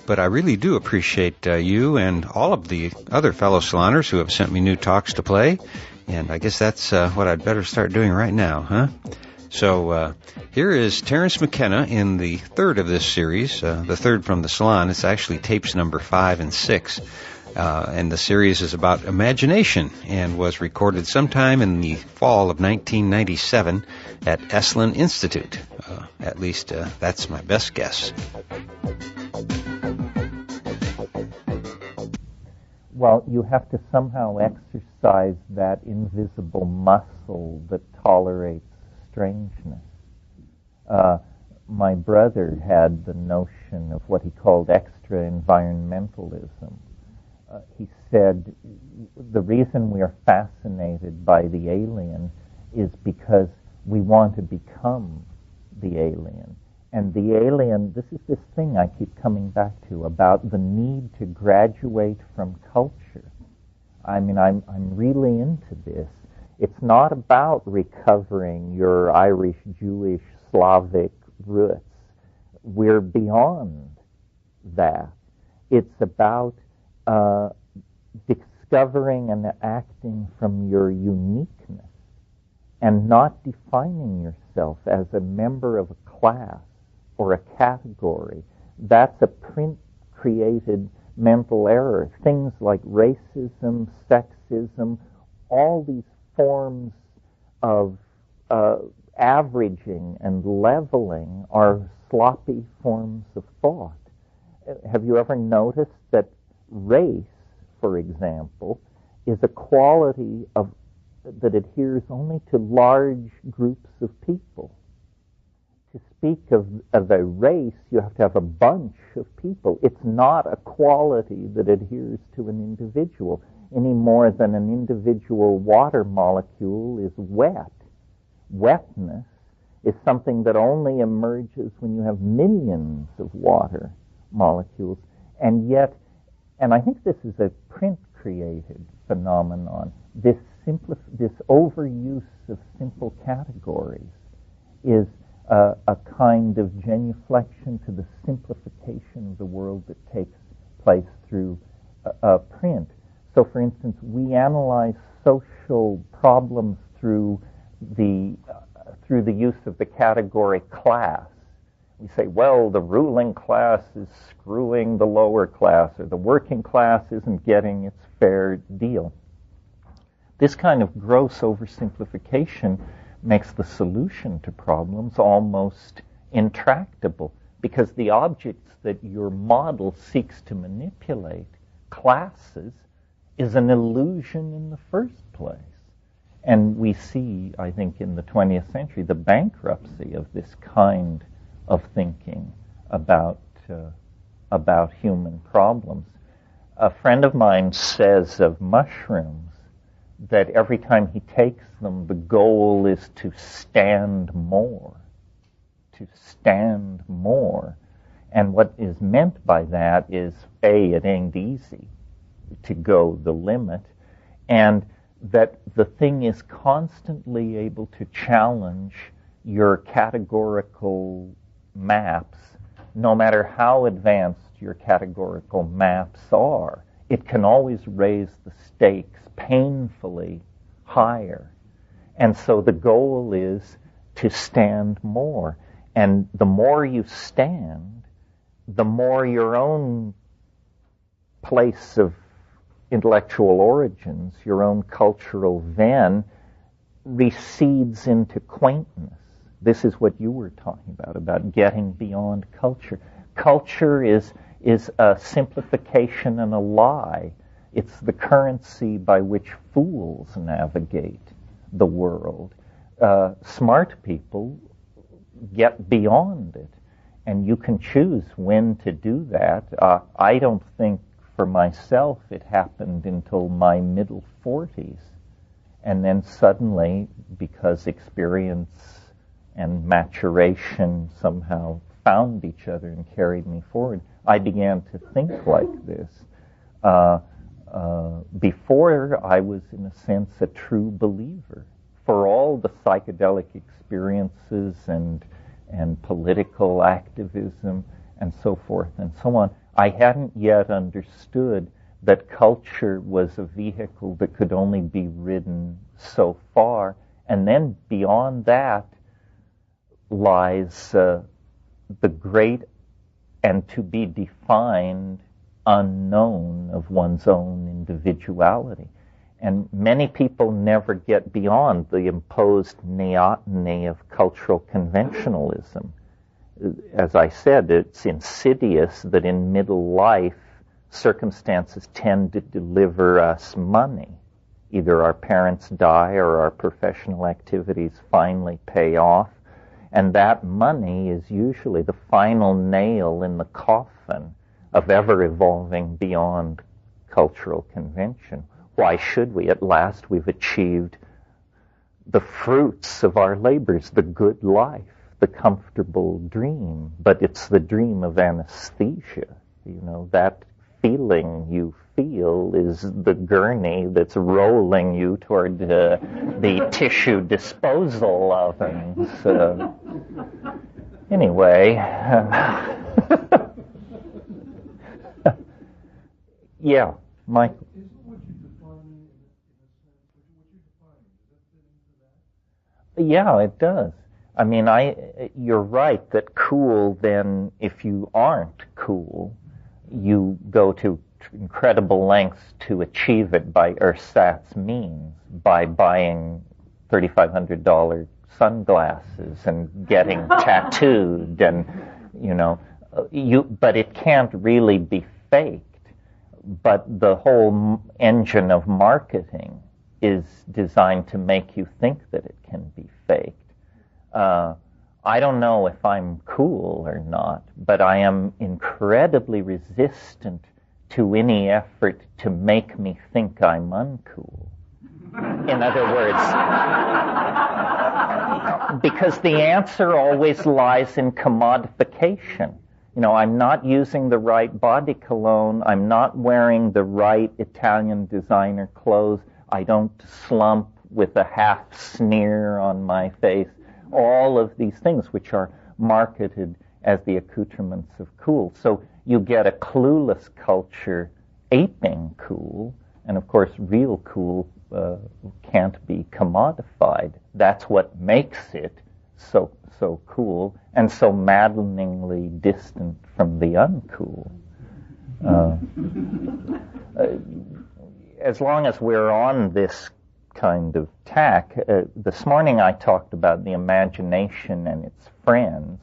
I really do appreciate you and all of the other fellow saloners who have sent me new talks to play, and I guess that's what I'd better start doing right now, huh? So here is Terence Mckenna in the third of this series, the third from the salon. It's actually tapes number 5 and 6. And the series is about imagination and was recorded sometime in the fall of 1997 at Esalen Institute. At least that's my best guess. Well, you have to somehow exercise that invisible muscle that tolerates strangeness. My brother had the notion of what he called extra-environmentalism. He said the reason we are fascinated by the alien is because we want to become the alien. And the alien, this is this thing I keep coming back to about the need to graduate from culture. I mean, I'm really into this. It's not about recovering your Irish, Jewish, Slavic roots. We're beyond that. It's about discovering and acting from your uniqueness and not defining yourself as a member of a class or a category. That's a print-created mental error. Things like racism, sexism, all these forms of averaging and leveling are sloppy forms of thought. Have you ever noticed that race, for example, is a quality that adheres only to large groups of people? To speak of a race, you have to have a bunch of people. It's not a quality that adheres to an individual any more than an individual water molecule is wet. Wetness is something that only emerges when you have millions of water molecules. And yet, and I think this is a print-created phenomenon, this overuse of simple categories is a kind of genuflection to the simplification of the world that takes place through print. So, for instance, we analyze social problems through the use of the category class. We say, well, the ruling class is screwing the lower class, or the working class isn't getting its fair deal. This kind of gross oversimplification makes the solution to problems almost intractable, because the objects that your model seeks to manipulate, classes, is an illusion in the first place. And we see, I think, in the 20th century, the bankruptcy of this kind of thinking about human problems. A friend of mine says of mushrooms that every time he takes them, the goal is to stand more. to stand more. And what is meant by that is, A, it ain't easy to go the limit, and that the thing is constantly able to challenge your categorical maps, no matter how advanced your categorical maps are. It can always raise the stakes painfully higher. And so the goal is to stand more. And the more you stand, the more your own place of intellectual origins, your own cultural ven, recedes into quaintness. This is what you were talking about getting beyond culture. Culture is a simplification and a lie. It's the currency by which fools navigate the world. Smart people get beyond it, and you can choose when to do that. I don't think for myself it happened until my middle 40s. And then suddenly, because experience and maturation somehow found each other and carried me forward, I began to think like this. Before, I was, in a sense, a true believer. For all the psychedelic experiences and political activism and so forth and so on, I hadn't yet understood that culture was a vehicle that could only be ridden so far. And then beyond that lies the great and to be defined unknown of one's own individuality. And many people never get beyond the imposed neoteny of cultural conventionalism. As I said, it's insidious that in middle life, circumstances tend to deliver us money. Either our parents die or our professional activities finally pay off. And that money is usually the final nail in the coffin of ever evolving beyond cultural convention. Why should we? At last we've achieved the fruits of our labors, the good life, the comfortable dream. But it's the dream of anesthesia. You know, that feeling you feel is the gurney that's rolling you toward the tissue disposal ovens. Anyway, yeah, Mike. Isn't what you're defining, in a sense, what you're defining, does that fit into that? Yeah, it does. I mean, you're right that cool, then, if you aren't cool, you go to incredible lengths to achieve it by ersatz means, by buying $3,500 sunglasses and getting tattooed, and, you know, but it can't really be faked. But the whole engine of marketing is designed to make you think that it can be faked. I don't know if I'm cool or not, but I am incredibly resistant to any effort to make me think I'm uncool. In other words, because the answer always lies in commodification. You know, I'm not using the right body cologne. I'm not wearing the right Italian designer clothes. I don't slump with a half sneer on my face. All of these things which are marketed as the accoutrements of cool. So you get a clueless culture aping cool, and of course real cool can't be commodified. That's what makes it so cool and so maddeningly distant from the uncool. As long as we're on this kind of tack, this morning I talked about the imagination and its friends,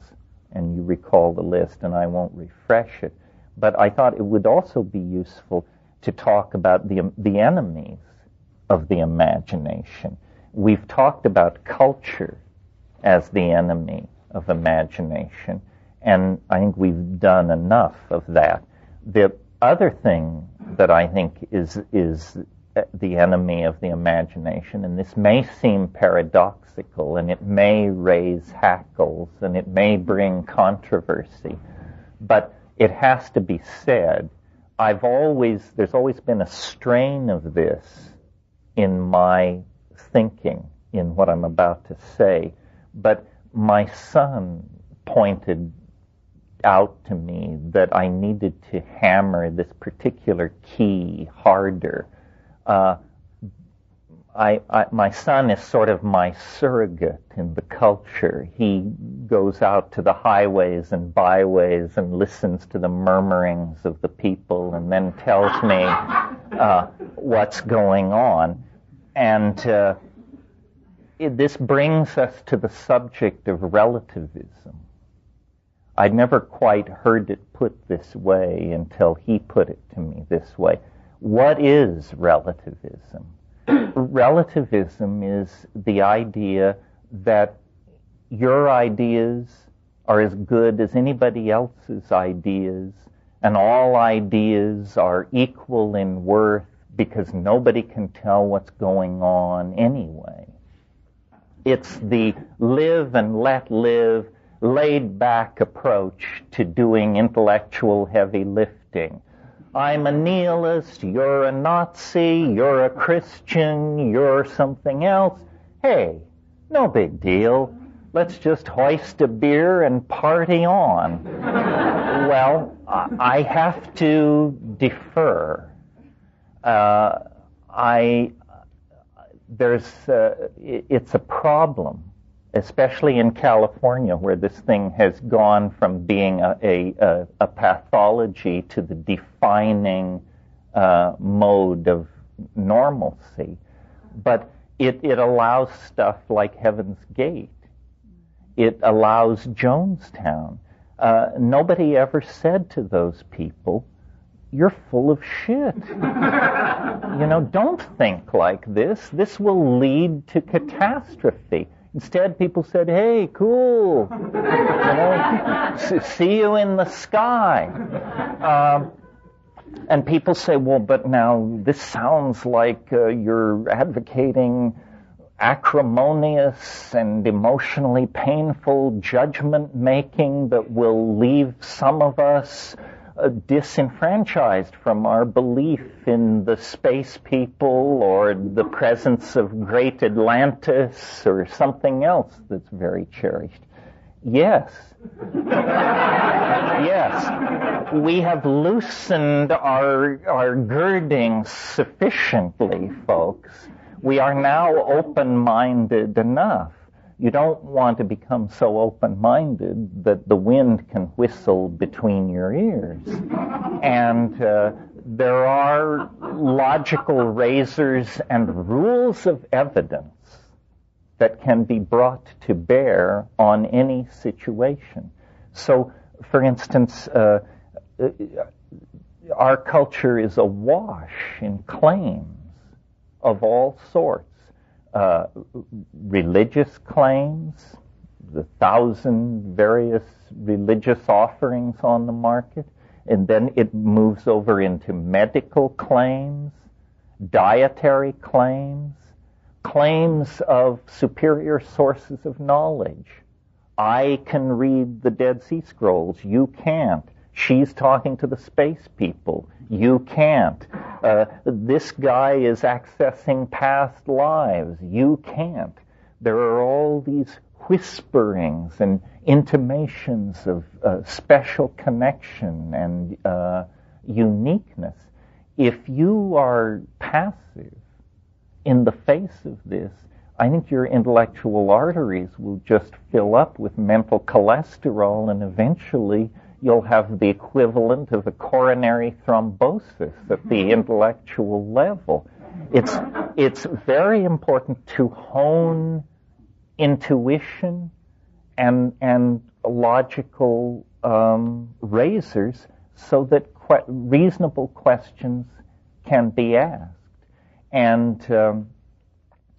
and you recall the list, and I won't refresh it, but I thought it would also be useful to talk about the enemies of the imagination. We've talked about culture as the enemy of imagination, and I think we've done enough of that. The other thing that I think is the enemy of the imagination, and this may seem paradoxical, and it may raise hackles, and it may bring controversy, but it has to be said. There's always been a strain of this in my thinking, in what I'm about to say, but my son pointed out to me that I needed to hammer this particular key harder. My son is sort of my surrogate in the culture. He goes out to the highways and byways and listens to the murmurings of the people and then tells me what's going on. And this brings us to the subject of relativism. I'd never quite heard it put this way until he put it to me this way. What is relativism? Relativism is the idea that your ideas are as good as anybody else's ideas, and all ideas are equal in worth because nobody can tell what's going on anyway. It's the live and let live, laid-back approach to doing intellectual heavy lifting. I'm a nihilist, you're a Nazi, you're a Christian, you're something else. Hey, no big deal. Let's just hoist a beer and party on. Well, I have to defer. It's a problem, especially in California, where this thing has gone from being a pathology to the defining mode of normalcy. But it allows stuff like Heaven's Gate. It allows Jonestown. Nobody ever said to those people, "You're full of shit. Don't think like this. This will lead to catastrophe." Instead, people said, "Hey, cool. See you in the sky." And people say, "Well, but now this sounds like you're advocating acrimonious and emotionally painful judgment-making that will leave some of us disenfranchised from our belief in the space people or the presence of great Atlantis or something else that's very cherished." Yes. Yes. We have loosened our girdings sufficiently, folks. We are now open-minded enough. You don't want to become so open-minded that the wind can whistle between your ears. And there are logical razors and rules of evidence that can be brought to bear on any situation. So, for instance, our culture is awash in claims of all sorts. Religious claims, the 1,000 various religious offerings on the market, and then it moves over into medical claims, dietary claims, claims of superior sources of knowledge. I can read the Dead Sea Scrolls, you can't. She's talking to the space people, you can't. This guy is accessing past lives, you can't. There are all these whisperings and intimations of special connection and uniqueness. If you are passive in the face of this, I think your intellectual arteries will just fill up with mental cholesterol, and eventually you'll have the equivalent of a coronary thrombosis at the intellectual level. It's very important to hone intuition and logical razors so that reasonable questions can be asked. And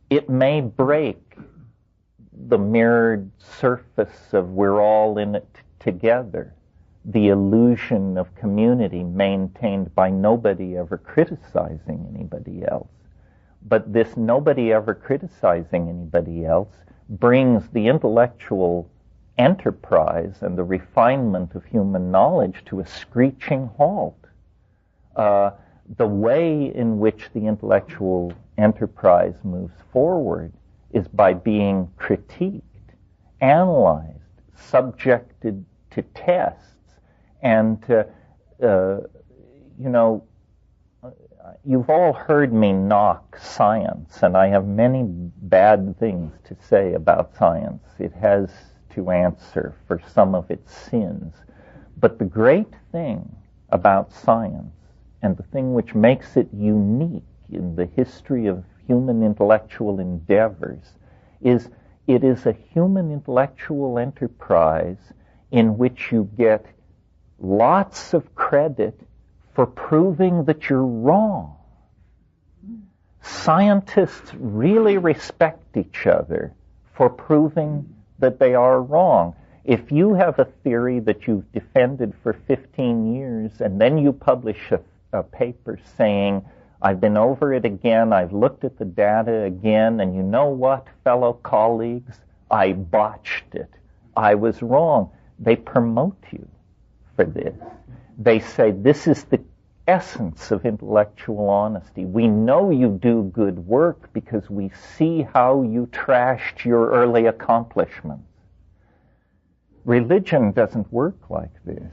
it may break the mirrored surface of we're all in it together, the illusion of community maintained by nobody ever criticizing anybody else. But this nobody ever criticizing anybody else brings the intellectual enterprise and the refinement of human knowledge to a screeching halt. The way in which the intellectual enterprise moves forward is by being critiqued, analyzed, subjected to tests, and you've all heard me knock science, and I have many bad things to say about science. It has to answer for some of its sins. But the great thing about science, and the thing which makes it unique in the history of human intellectual endeavors, is it is a human intellectual enterprise in which you get lots of credit for proving that you're wrong. Scientists really respect each other for proving that they are wrong. If you have a theory that you've defended for 15 years and then you publish a paper saying, I've been over it again, I've looked at the data again, and you know what, fellow colleagues, I botched it. I was wrong. They promote you for this. They say, this is the essence of intellectual honesty. We know you do good work because we see how you trashed your early accomplishments. Religion doesn't work like this.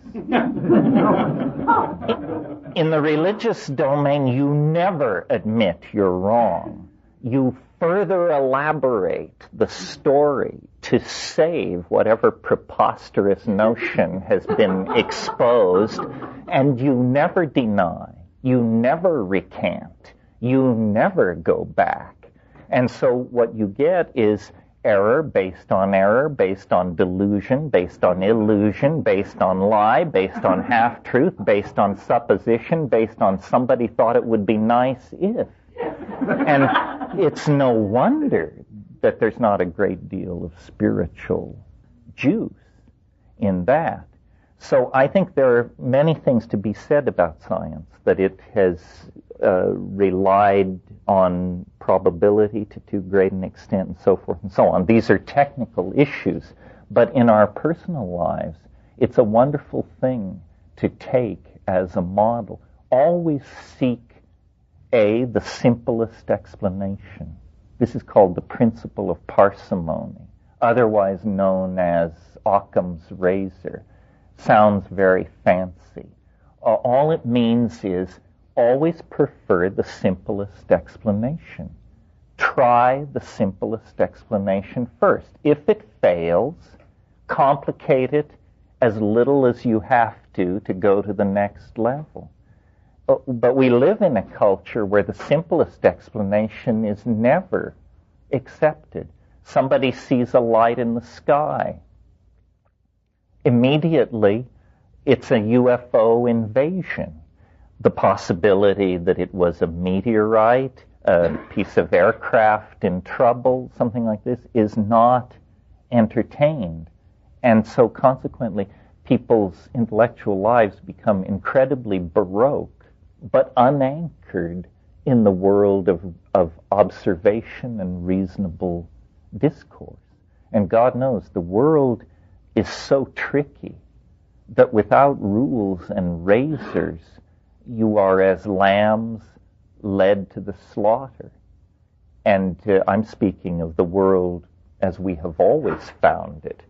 In the religious domain, you never admit you're wrong. You further elaborate the story to save whatever preposterous notion has been exposed, and you never deny, you never recant, you never go back. And so what you get is error, based on delusion, based on illusion, based on lie, based on half-truth, based on supposition, based on somebody thought it would be nice if. And it's no wonder that there's not a great deal of spiritual juice in that. So I think there are many things to be said about science, that it has relied on probability to too great an extent, and so forth and so on. These are technical issues, but in our personal lives, it's a wonderful thing to take as a model. Always seek the simplest explanation. This is called the principle of parsimony, otherwise known as Occam's razor. Sounds very fancy. All it means is always prefer the simplest explanation. Try the simplest explanation first. If it fails, complicate it as little as you have to go to the next level. But we live in a culture where the simplest explanation is never accepted. Somebody sees a light in the sky. Immediately, it's a UFO invasion. The possibility that it was a meteorite, a piece of aircraft in trouble, something like this, is not entertained. And so consequently, people's intellectual lives become incredibly baroque, but unanchored in the world of observation and reasonable discourse. And God knows the world is so tricky that without rules and razors, you are as lambs led to the slaughter. And I'm speaking of the world as we have always found it.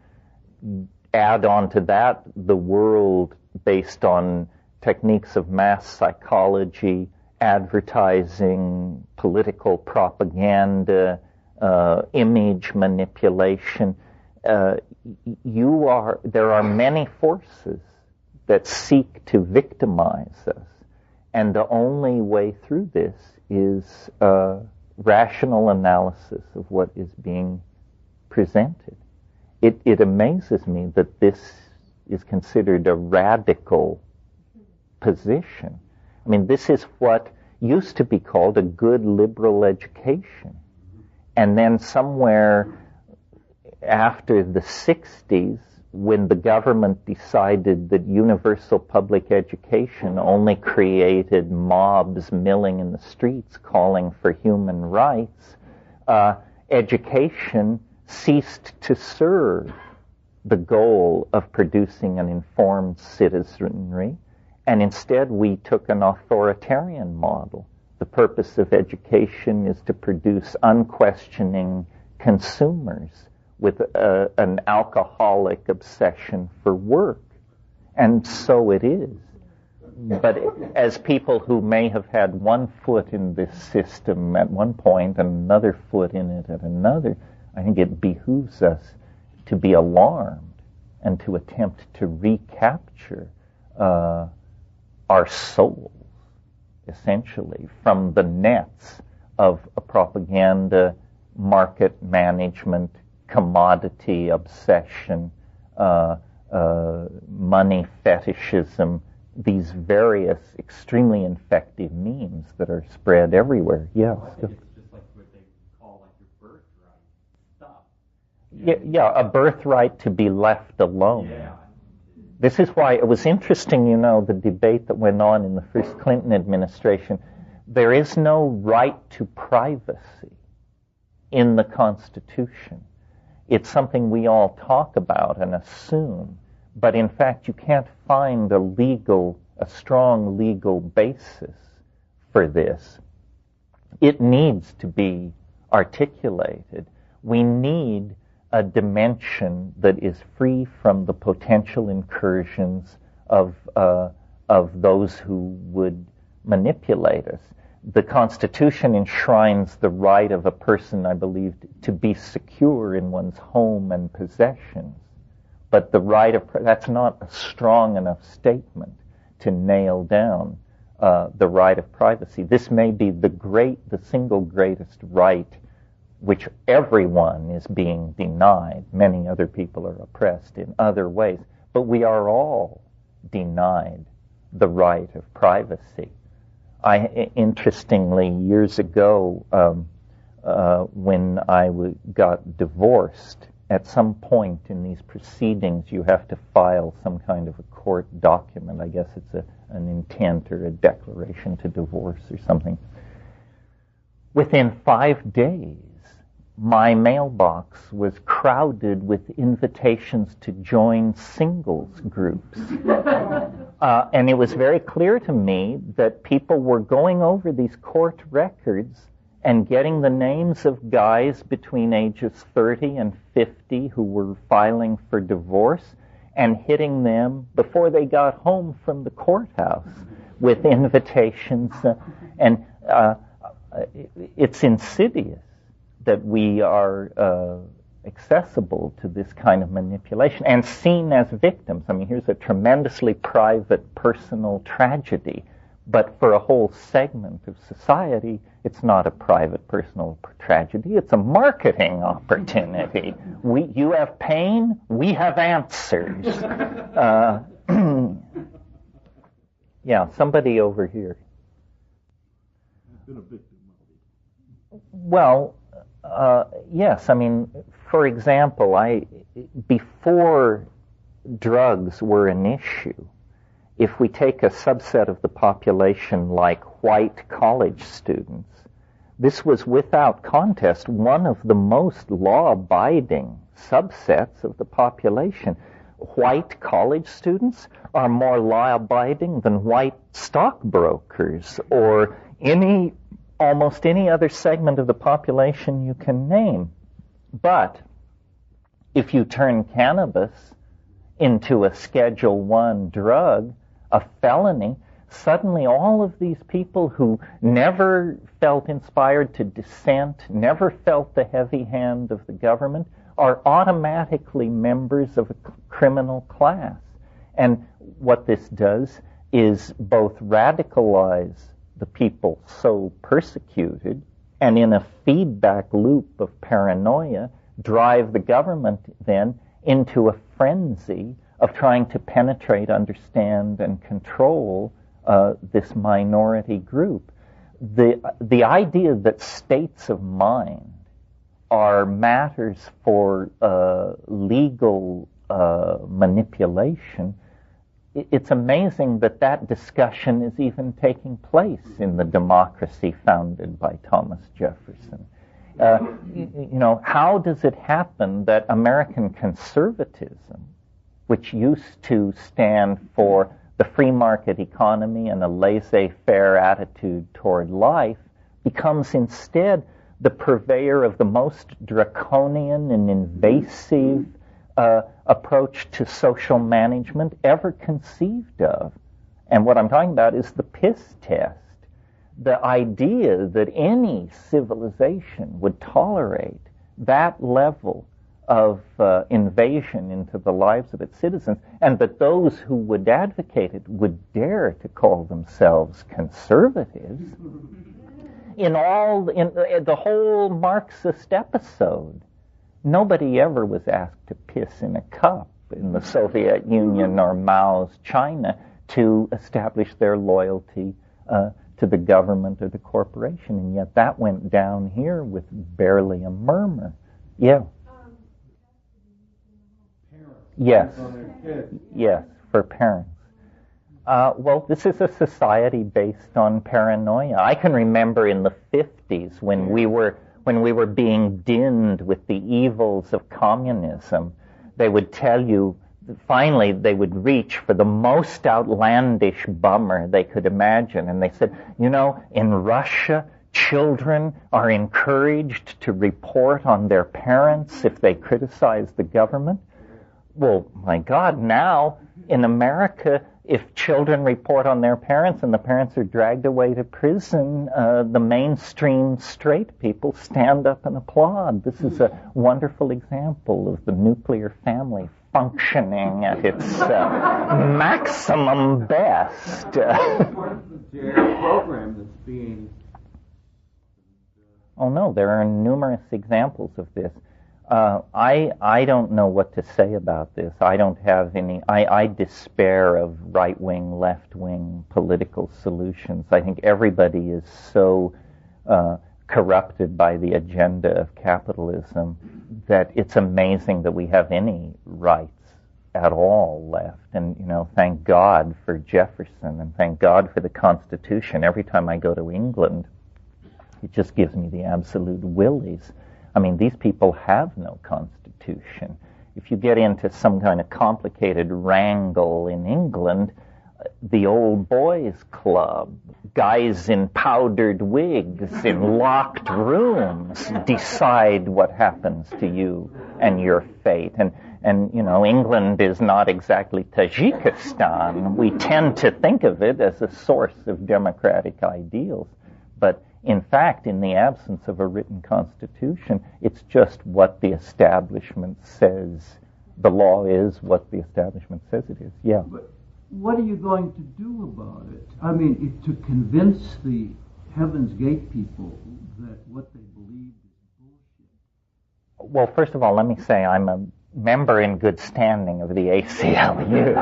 Add on to that the world based on techniques of mass psychology, advertising, political propaganda, image manipulation. There are many forces that seek to victimize us. And the only way through this is rational analysis of what is being presented. It amazes me that this is considered a radical position. I mean, this is what used to be called a good liberal education. And then somewhere after the 60s, when the government decided that universal public education only created mobs milling in the streets calling for human rights, education ceased to serve the goal of producing an informed citizenry, and instead we took an authoritarian model. The purpose of education is to produce unquestioning consumers with an alcoholic obsession for work. And so it is. But as people who may have had one foot in this system at one point and another foot in it at another, I think it behooves us to be alarmed and to attempt to recapture our souls, essentially, from the nets of a propaganda, market management, commodity obsession, money fetishism, these various extremely infective memes that are spread everywhere. Yeah. It's just like what they call like your birthright stuff. Yeah, a birthright to be left alone. Yeah. This is why it was interesting, the debate that went on in the first Clinton administration. There is no right to privacy in the Constitution. It's something we all talk about and assume, but in fact you can't find a strong legal basis for this. It needs to be articulated. We need a dimension that is free from the potential incursions of those who would manipulate us. The Constitution enshrines the right of a person, I believe, to be secure in one's home and possessions. But that's not a strong enough statement to nail down the right of privacy. This may be the single greatest right which everyone is being denied. Many other people are oppressed in other ways. But we are all denied the right of privacy. Interestingly, years ago, when I got divorced, at some point in these proceedings, you have to file some kind of a court document. I guess it's an intent or a declaration to divorce or something. Within 5 days, my mailbox was crowded with invitations to join singles groups. And it was very clear to me that people were going over these court records and getting the names of guys between ages 30 and 50 who were filing for divorce and hitting them before they got home from the courthouse with invitations. And it's insidious that we are accessible to this kind of manipulation and seen as victims. I mean, here's a tremendously private, personal tragedy, but for a whole segment of society, it's not a private, personal tragedy. It's a marketing opportunity. You have pain, we have answers. Yeah, somebody over here. I've been a victim of it. Well, yes. I mean, for example, before drugs were an issue, if we take a subset of the population like white college students, this was without contest one of the most law-abiding subsets of the population. White college students are more law-abiding than white stockbrokers or almost any other segment of the population you can name. But if you turn cannabis into a Schedule I drug, a felony, suddenly all of these people who never felt inspired to dissent, never felt the heavy hand of the government, are automatically members of a criminal class. And what this does is both radicalize the people so persecuted, and in a feedback loop of paranoia, drive the government then into a frenzy of trying to penetrate, understand, and control this minority group. The idea that states of mind are matters for legal manipulation, it's amazing that that discussion is even taking place in the democracy founded by Thomas Jefferson. How does it happen that American conservatism, which used to stand for the free market economy and a laissez-faire attitude toward life, becomes instead the purveyor of the most draconian and invasive approach to social management ever conceived of? And what I'm talking about is the piss test. The idea that any civilization would tolerate that level of invasion into the lives of its citizens, and that those who would advocate it would dare to call themselves conservatives. In the whole Marxist episode, nobody ever was asked to piss in a cup in the Soviet Union or Mao's China to establish their loyalty to the government or the corporation, and yet that went down here with barely a murmur. Yeah. Yes. Yes, for parents. Well, this is a society based on paranoia. I can remember in the 50s when we were being dinned with the evils of communism, they would tell you, finally they would reach for the most outlandish bummer they could imagine, and they said, in Russia, children are encouraged to report on their parents if they criticize the government. Well, my God, now in America, if children report on their parents and the parents are dragged away to prison, the mainstream straight people stand up and applaud. This is a wonderful example of the nuclear family functioning at its maximum best. Program that's being... Oh no, there are numerous examples of this. I don't know what to say about this. I don't have any. I despair of right-wing, left-wing political solutions. I think everybody is so corrupted by the agenda of capitalism that it's amazing that we have any rights at all left. And, thank God for Jefferson and thank God for the Constitution. Every time I go to England, it just gives me the absolute willies. I mean, these people have no constitution. If you get into some kind of complicated wrangle in England, the old boys club, guys in powdered wigs in locked rooms decide what happens to you and your fate. And England is not exactly Tajikistan. We tend to think of it as a source of democratic ideals. But in fact, in the absence of a written constitution, it's just what the establishment says. The law is what the establishment says it is. Yeah. But what are you going to do about it? I mean, to convince the Heaven's Gate people that what they believe is bullshit? Well, first of all, let me say I'm a member in good standing of the ACLU,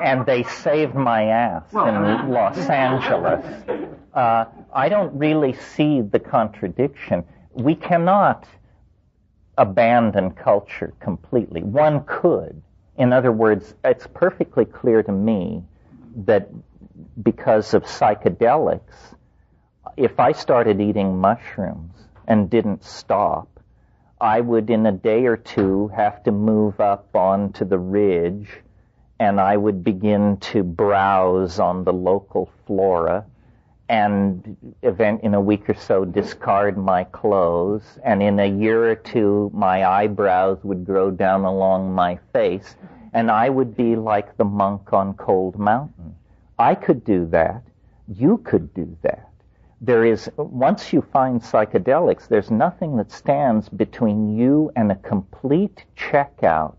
and they saved my ass in Los Angeles. I don't really see the contradiction. We cannot abandon culture completely. One could. In other words, it's perfectly clear to me that because of psychedelics, if I started eating mushrooms and didn't stop, I would in a day or two have to move up onto the ridge, and I would begin to browse on the local flora, and in a week or so discard my clothes, and in a year or two my eyebrows would grow down along my face, and I would be like the monk on Cold Mountain. I could do that. You could do that. Once you find psychedelics, there's nothing that stands between you and a complete checkout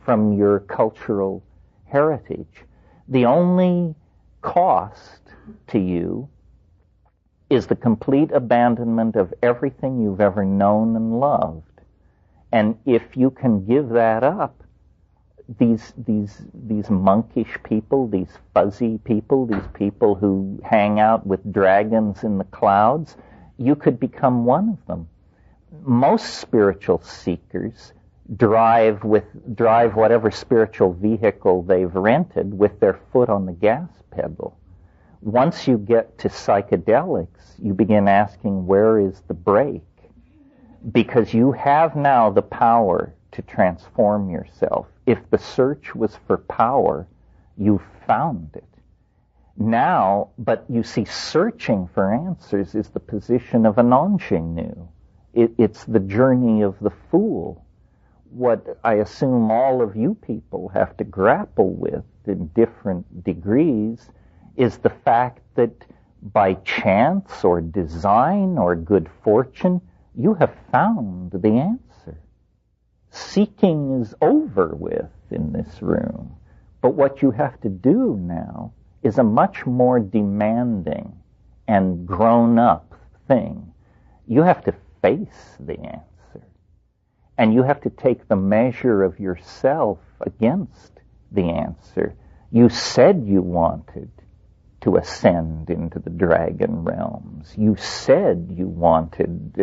from your cultural heritage. The only cost to you is the complete abandonment of everything you've ever known and loved. And if you can give that up, these monkish people, these fuzzy people, these people who hang out with dragons in the clouds, you could become one of them. Most spiritual seekers drive whatever spiritual vehicle they've rented with their foot on the gas pedal. Once you get to psychedelics, you begin asking, where is the brake? Because you have now the power to transform yourself. If the search was for power, you found it. Now, but you see, searching for answers is the position of an ingenue. It's the journey of the fool. What I assume all of you people have to grapple with in different degrees is the fact that by chance or design or good fortune, you have found the answer. Seeking is over with in this room. But what you have to do now is a much more demanding and grown-up thing. You have to face the answer. And you have to take the measure of yourself against the answer. You said you wanted to ascend into the dragon realms. You said you wanted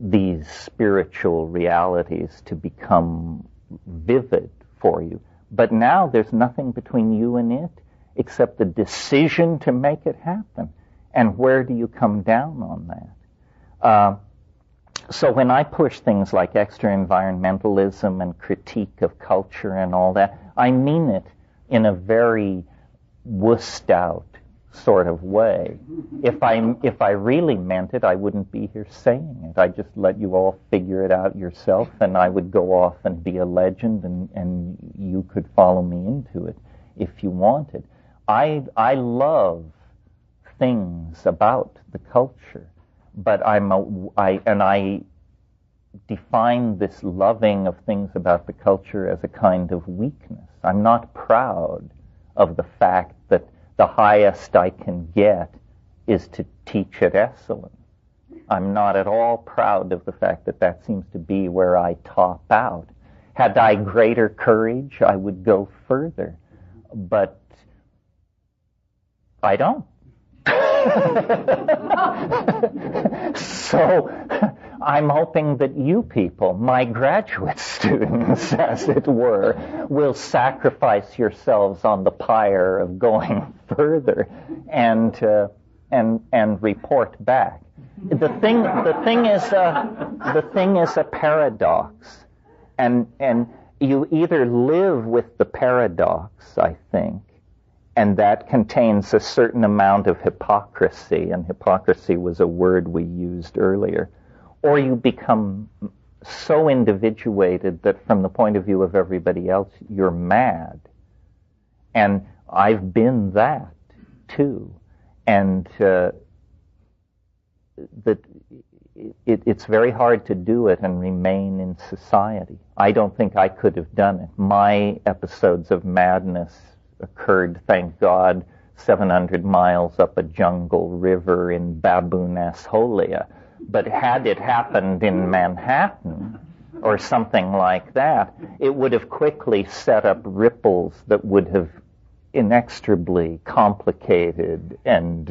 these spiritual realities to become vivid for you. But now there's nothing between you and it except the decision to make it happen. And where do you come down on that? So when I push things like extra-environmentalism and critique of culture and all that, I mean it in a very wussed out sort of way. If I really meant it, I wouldn't be here saying it. I'd just let you all figure it out yourself, and I would go off and be a legend, and you could follow me into it if you wanted. I love things about the culture, but I define this loving of things about the culture as a kind of weakness. I'm not proud of the fact that the highest I can get is to teach at Esalen. I'm not at all proud of the fact that that seems to be where I top out. Had I greater courage, I would go further. But I don't. So I'm hoping that you people, my graduate students, as it were, will sacrifice yourselves on the pyre of going further and report back. The thing is a paradox, and you either live with the paradox, I think, and that contains a certain amount of hypocrisy, and hypocrisy was a word we used earlier, or you become so individuated that from the point of view of everybody else, you're mad. And I've been that, too. And it's very hard to do it and remain in society. I don't think I could have done it. My episodes of madness occurred, thank God, 700 miles up a jungle river in Baboon-Asholia. But had it happened in Manhattan or something like that, it would have quickly set up ripples that would have inextricably complicated and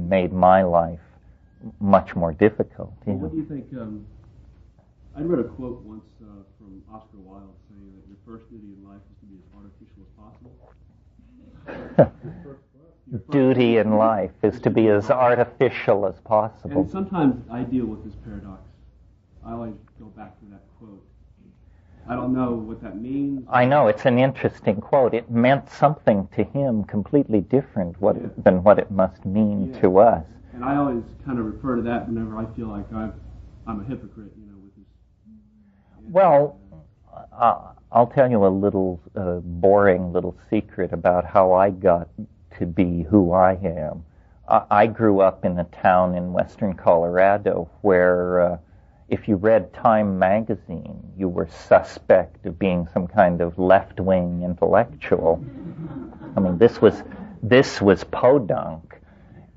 made my life much more difficult. Well, what do you think? I read a quote once from Oscar Wilde saying that your first duty in life is to be as artificial as possible. Duty in life is to be as artificial as possible. And sometimes I deal with this paradox. I always go back to that quote. I don't know what that means. I know, it's an interesting quote. It meant something to him completely different than what it must mean to us. And I always kind of refer to that whenever I feel like I'm a hypocrite, with this. Well, I'll tell you a little boring little secret about how I got to be who I am. I grew up in a town in western Colorado where if you read Time magazine, you were suspect of being some kind of left-wing intellectual. I mean, this was podunk.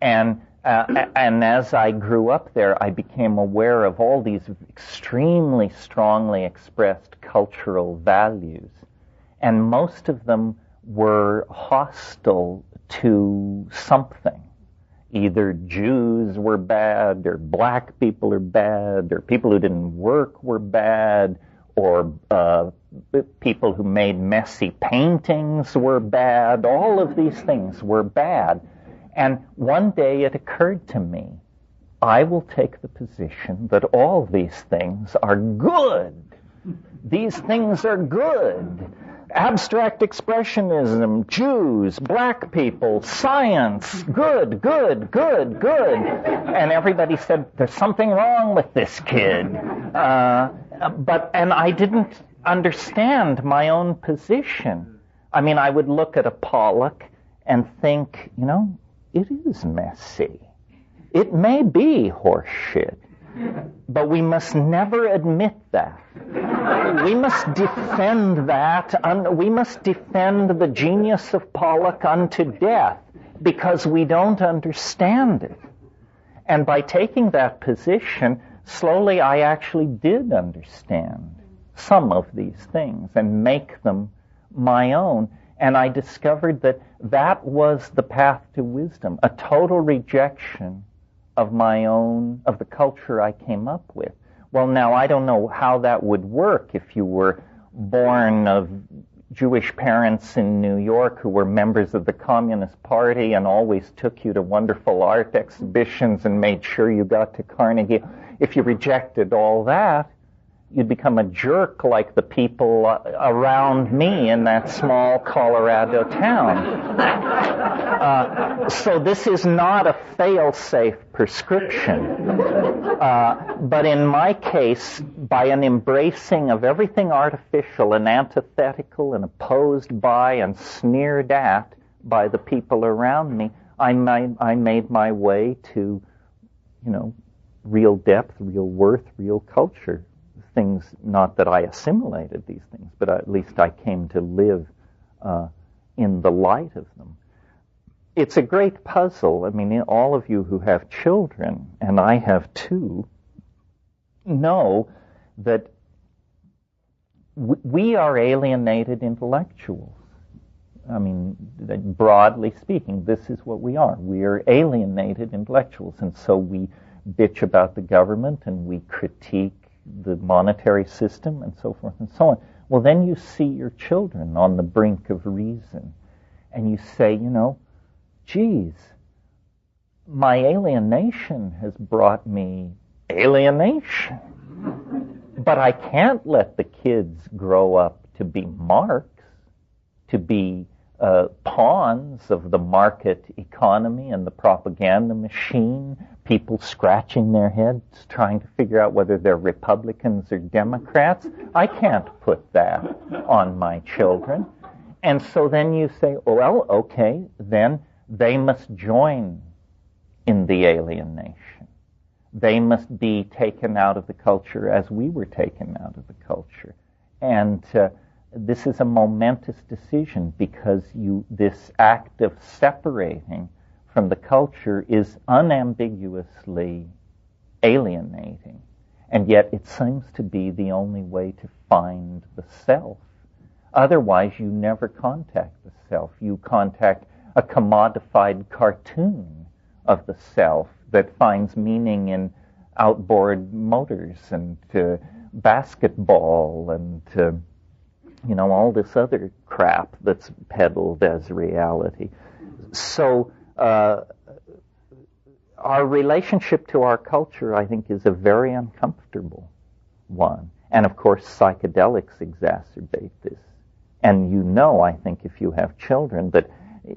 And as I grew up there, I became aware of all these extremely strongly expressed cultural values. And most of them were hostile to something. either Jews were bad, or black people are bad, or people who didn't work were bad, or people who made messy paintings were bad. All of these things were bad. And one day it occurred to me, I will take the position that all these things are good. These things are good. Abstract expressionism, Jews, black people, science, good, good, good, good. And everybody said, there's something wrong with this kid. And I didn't understand my own position. I mean, I would look at a Pollock and think, it is messy. It may be horseshit. But we must never admit that. We must defend that. We must defend the genius of Pollock unto death because we don't understand it. And by taking that position, slowly I actually did understand some of these things and make them my own. And I discovered that that was the path to wisdom, a total rejection of my own, of the culture I came up with. Well, now, I don't know how that would work if you were born of Jewish parents in New York who were members of the Communist Party and always took you to wonderful art exhibitions and made sure you got to Carnegie. If you rejected all that, you'd become a jerk like the people around me in that small Colorado town. So this is not a fail-safe prescription. But in my case, by an embracing of everything artificial and antithetical and opposed by and sneered at by the people around me, I made my way to, real depth, real worth, real culture. Things, not that I assimilated these things, but at least I came to live in the light of them. It's a great puzzle. I mean, all of you who have children, and I have two, know that we are alienated intellectuals. I mean, broadly speaking, this is what we are. We are alienated intellectuals, and so we bitch about the government and we critique the monetary system and so forth and so on. Well, then you see your children on the brink of reason, and you say, geez, my alienation has brought me alienation. But I can't let the kids grow up to be marks, to be pawns of the market economy and the propaganda machine, people scratching their heads trying to figure out whether they're Republicans or Democrats. I can't put that on my children. And so then you say, well, okay, then they must join in the alienation. They must be taken out of the culture as we were taken out of the culture. And this is a momentous decision because this act of separating from the culture is unambiguously alienating. And yet it seems to be the only way to find the self. Otherwise, you never contact the self. You contact a commodified cartoon of the self that finds meaning in outboard motors and basketball and all this other crap that's peddled as reality. So our relationship to our culture, I think, is a very uncomfortable one. And of course, psychedelics exacerbate this. And I think, if you have children, that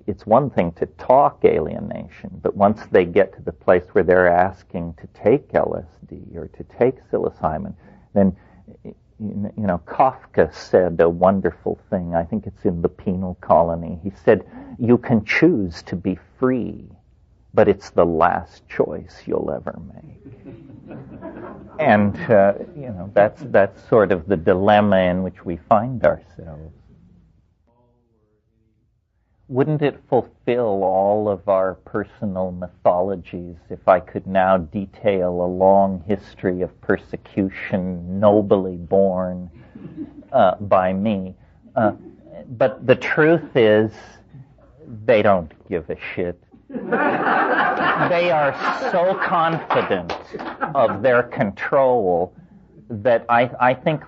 it's one thing to talk alienation, but once they get to the place where they're asking to take LSD or to take psilocybin, then Kafka said a wonderful thing. I think it's in The Penal Colony. He said, you can choose to be free, but it's the last choice you'll ever make. And, that's sort of the dilemma in which we find ourselves. Wouldn't it fulfill all of our personal mythologies if I could now detail a long history of persecution nobly borne by me? But the truth is, they don't give a shit. they are so confident of their control that I think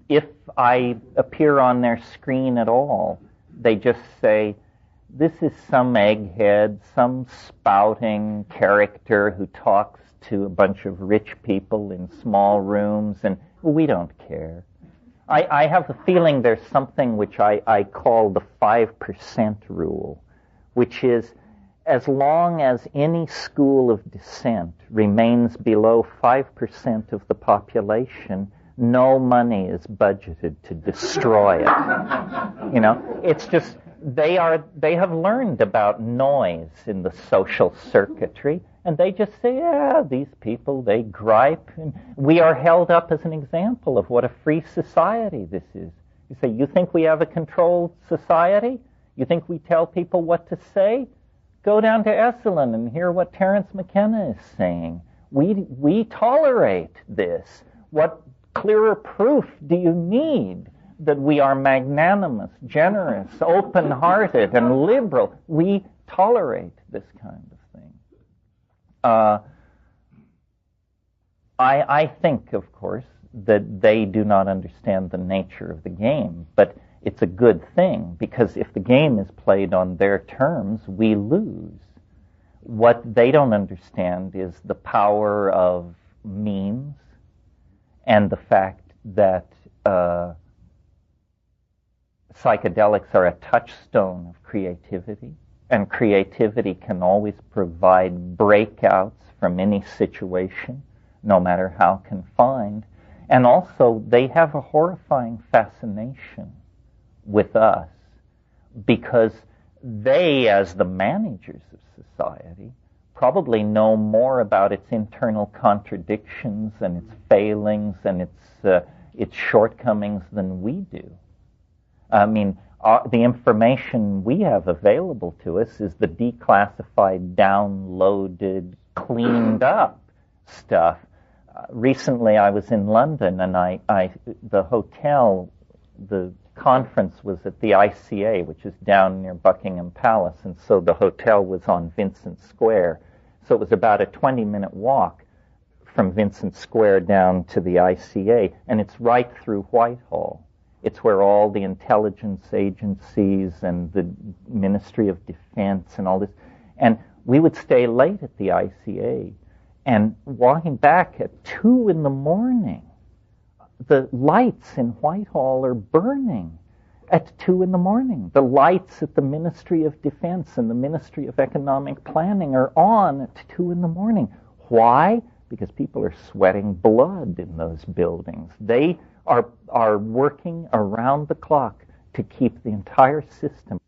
if I appear on their screen at all, they just say, this is some egghead, some spouting character who talks to a bunch of rich people in small rooms, and we don't care. I have a feeling there's something which I call the 5% rule, which is as long as any school of dissent remains below 5% of the population, no money is budgeted to destroy it. You know, it's just, they have learned about noise in the social circuitry, and they just say, yeah, these people, they gripe. And we are held up as an example of what a free society this is. You say, you think we have a controlled society? You think we tell people what to say? Go down to Esalen and hear what Terence McKenna is saying. We tolerate this. What clearer proof do you need that we are magnanimous, generous, open-hearted, and liberal? We tolerate this kind of thing. I think, of course, that they do not understand the nature of the game, but it's a good thing, because if the game is played on their terms, we lose. What they don't understand is the power of memes and the fact that psychedelics are a touchstone of creativity, and creativity can always provide breakouts from any situation, no matter how confined. And also, they have a horrifying fascination with us, because they, as the managers of society, probably know more about its internal contradictions and its failings and its shortcomings than we do. I mean, the information we have available to us is the declassified, downloaded, cleaned up stuff. Recently, I was in London, and the hotel, the conference was at the ICA, which is down near Buckingham Palace, and so the hotel was on Vincent Square. So it was about a 20-minute walk from Vincent Square down to the ICA, and it's right through Whitehall. It's where all the intelligence agencies and the Ministry of Defense and all this. And we would stay late at the ICA. And walking back at 2 a.m, the lights in Whitehall are burning at 2 a.m. The lights at the Ministry of Defense and the Ministry of Economic Planning are on at 2 a.m. Why? Because people are sweating blood in those buildings. They are working around the clock to keep the entire system.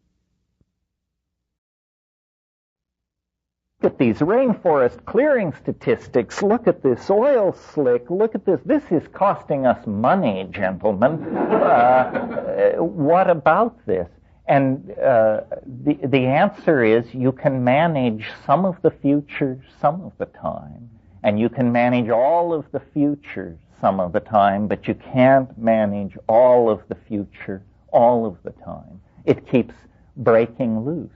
Look at these rainforest clearing statistics. Look at this oil slick. Look at this. This is costing us money, gentlemen. What about this? And the answer is you can manage some of the future some of the time, and you can manage all of the future some of the time, but you can't manage all of the future all of the time. It keeps breaking loose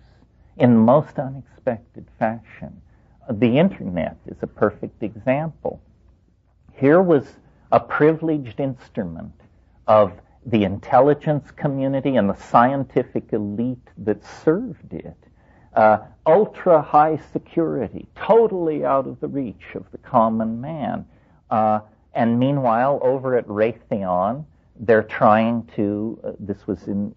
in most unexpected fashion. The internet is a perfect example. Here was a privileged instrument of the intelligence community and the scientific elite that served it. Ultra high security, totally out of the reach of the common man. And meanwhile, over at Raytheon, they're trying to, this was in,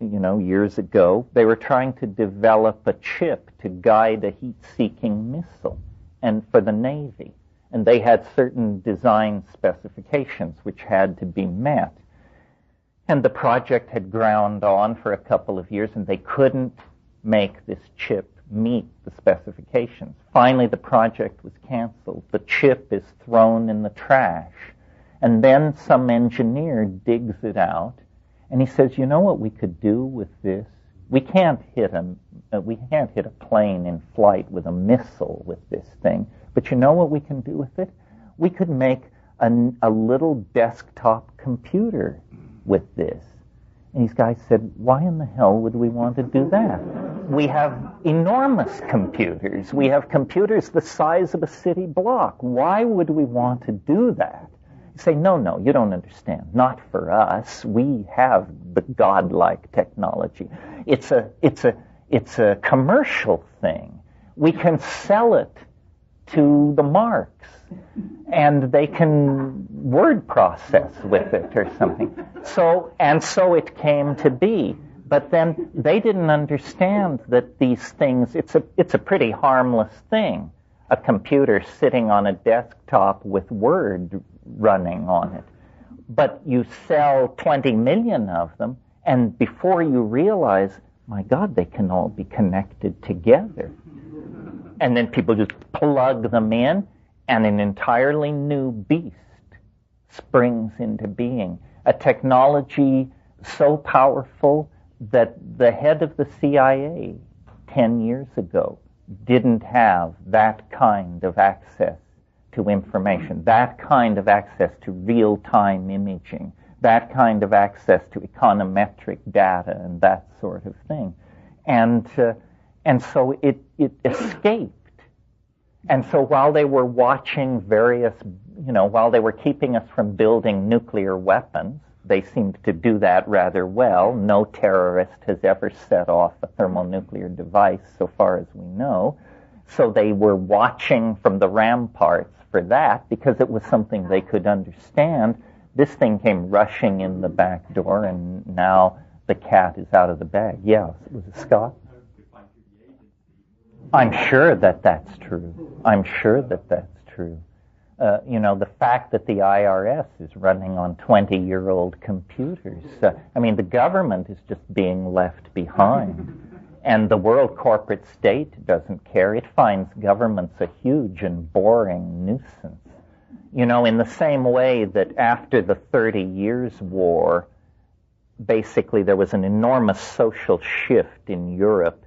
years ago, they were trying to develop a chip to guide a heat-seeking missile, and for the Navy. And they had certain design specifications which had to be met. And the project had ground on for a couple of years, and they couldn't make this chip meet the specifications. Finally, the project was canceled. The chip is thrown in the trash. And then some engineer digs it out, and he says, you know what we could do with this? We can't hit a plane in flight with a missile with this thing, but you know what we can do with it? We could make a little desktop computer with this. And these guys said, why in the hell would we want to do that? We have enormous computers. We have computers the size of a city block. Why would we want to do that? You say, no, you don't understand. Not for us. We have the godlike technology. It's a commercial thing. We can sell it to the Marks, and they can word process with it or something. So it came to be. But then they didn't understand that these things, it's a pretty harmless thing. A computer sitting on a desktop with Word running on it. But you sell 20 million of them, and before you realize, my God, they can all be connected together. And then people just plug them in, and an entirely new beast springs into being. A technology so powerful that the head of the CIA 10 years ago didn't have that kind of access to information, that kind of access to real-time imaging, that kind of access to econometric data and that sort of thing. And so it escaped. And so while they were watching while they were keeping us from building nuclear weapons, they seemed to do that rather well. No terrorist has ever set off a thermonuclear device, so far as we know. So they were watching from the ramparts for that because it was something they could understand. This thing came rushing in the back door, and now the cat is out of the bag. Yeah, was it Scott? I'm sure that that's true. I'm sure that that's true. The fact that the IRS is running on 20-year-old computers. The government is just being left behind. And the world corporate state doesn't care. It finds governments a huge and boring nuisance. In the same way that after the 30 Years' War, basically there was an enormous social shift in Europe.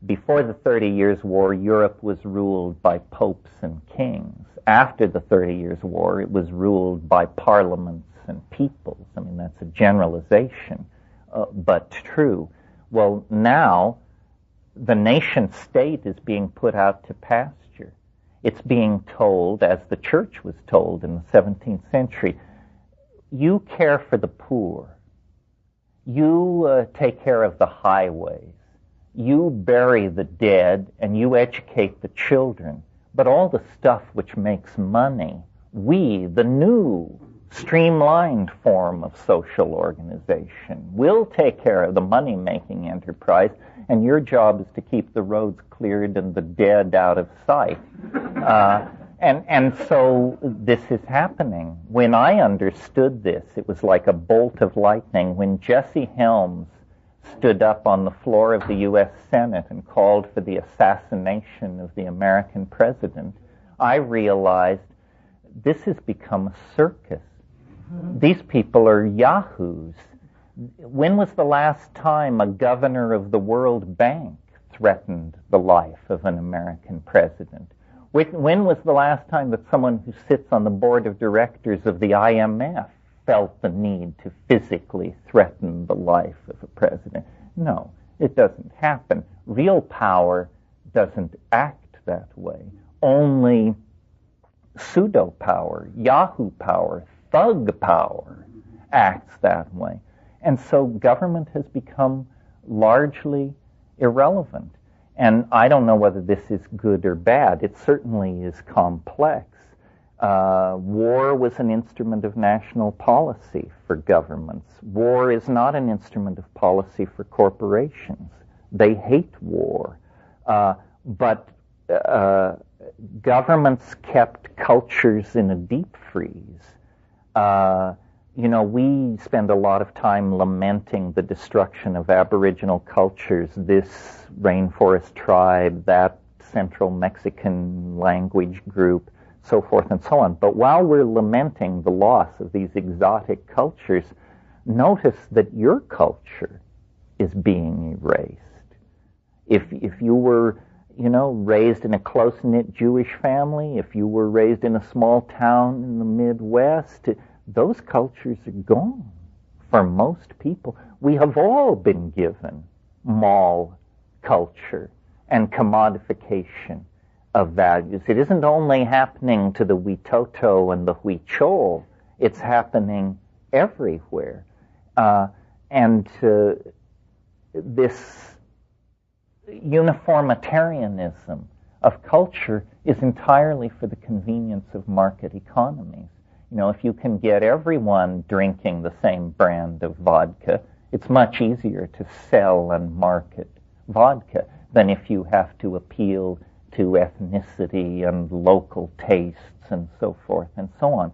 Before the 30 Years' War, Europe was ruled by popes and kings. After the 30 Years' War, it was ruled by parliaments and peoples. That's a generalization, but true. Well, now, the nation-state is being put out to pasture. It's being told, as the church was told in the 17th century, you care for the poor. You take care of the highways. You bury the dead, and you educate the children. But all the stuff which makes money, we, the new streamlined form of social organization, will take care of the money-making enterprise, and your job is to keep the roads cleared and the dead out of sight. And so this is happening. When I understood this, it was like a bolt of lightning. When Jesse Helms stood up on the floor of the U.S. Senate and called for the assassination of the American president, I realized this has become a circus. These people are yahoos. When was the last time a governor of the World Bank threatened the life of an American president? When was the last time that someone who sits on the board of directors of the IMF felt the need to physically threaten the life of a president? No, it doesn't happen. Real power doesn't act that way. Only pseudo-power, Yahoo power, thug power acts that way. And so government has become largely irrelevant. And I don't know whether this is good or bad. It certainly is complex. War was an instrument of national policy for governments. War is not an instrument of policy for corporations. They hate war. But governments kept cultures in a deep freeze. We spend a lot of time lamenting the destruction of Aboriginal cultures, this rainforest tribe, that Central Mexican language group, so forth and so on. But while we're lamenting the loss of these exotic cultures, notice that your culture is being erased. If you were, raised in a close-knit Jewish family, if you were raised in a small town in the Midwest, those cultures are gone for most people, we have all been given mall culture and commodification of values. It isn't only happening to the Witoto and the Huichol, it's happening everywhere. And this uniformitarianism of culture is entirely for the convenience of market economies. You know, if you can get everyone drinking the same brand of vodka, it's much easier to sell and market vodka than if you have to appeal to ethnicity and local tastes and so forth and so on.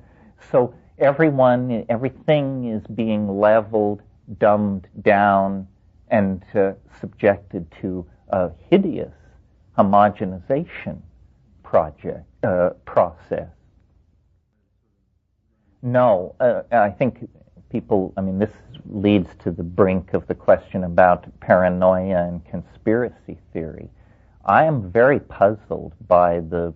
So everything is being leveled, dumbed down, and subjected to a hideous homogenization process. No, I think people, this leads to the brink of the question about paranoia and conspiracy theory. I am very puzzled by the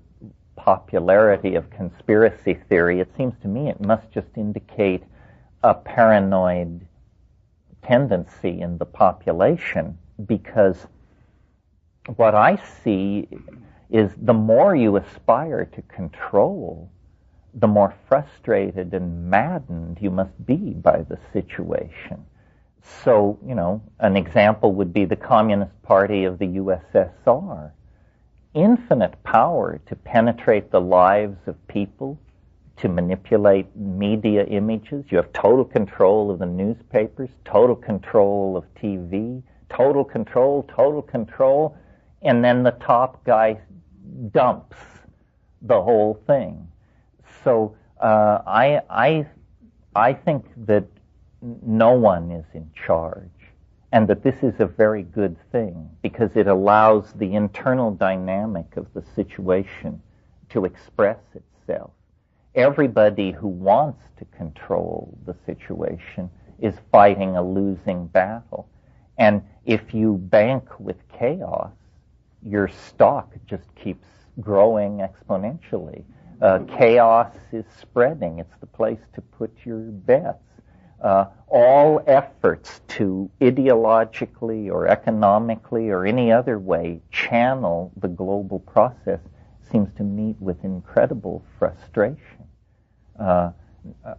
popularity of conspiracy theory. It seems to me it must just indicate a paranoid tendency in the population, because what I see is the more you aspire to control, the more frustrated and maddened you must be by the situation. So, an example would be the Communist Party of the USSR. Infinite power to penetrate the lives of people, to manipulate media images. You have total control of the newspapers, total control of TV, total control, and then the top guy dumps the whole thing. So I think that no one is in charge, and that this is a very good thing, because it allows the internal dynamic of the situation to express itself. Everybody who wants to control the situation is fighting a losing battle. And if you bank with chaos, your stock just keeps growing exponentially. Chaos is spreading. It's the place to put your bets. All efforts to ideologically or economically or any other way channel the global process seems to meet with incredible frustration.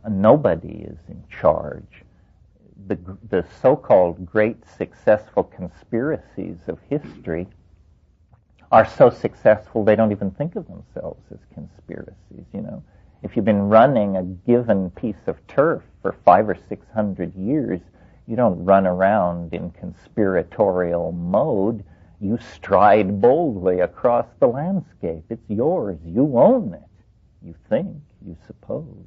Nobody is in charge. The so-called great successful conspiracies of history are so successful they don't even think of themselves as conspiracies. If you've been running a given piece of turf for 500 or 600 years, you don't run around in conspiratorial mode. You stride boldly across the landscape. It's yours. You own it. You think, you suppose.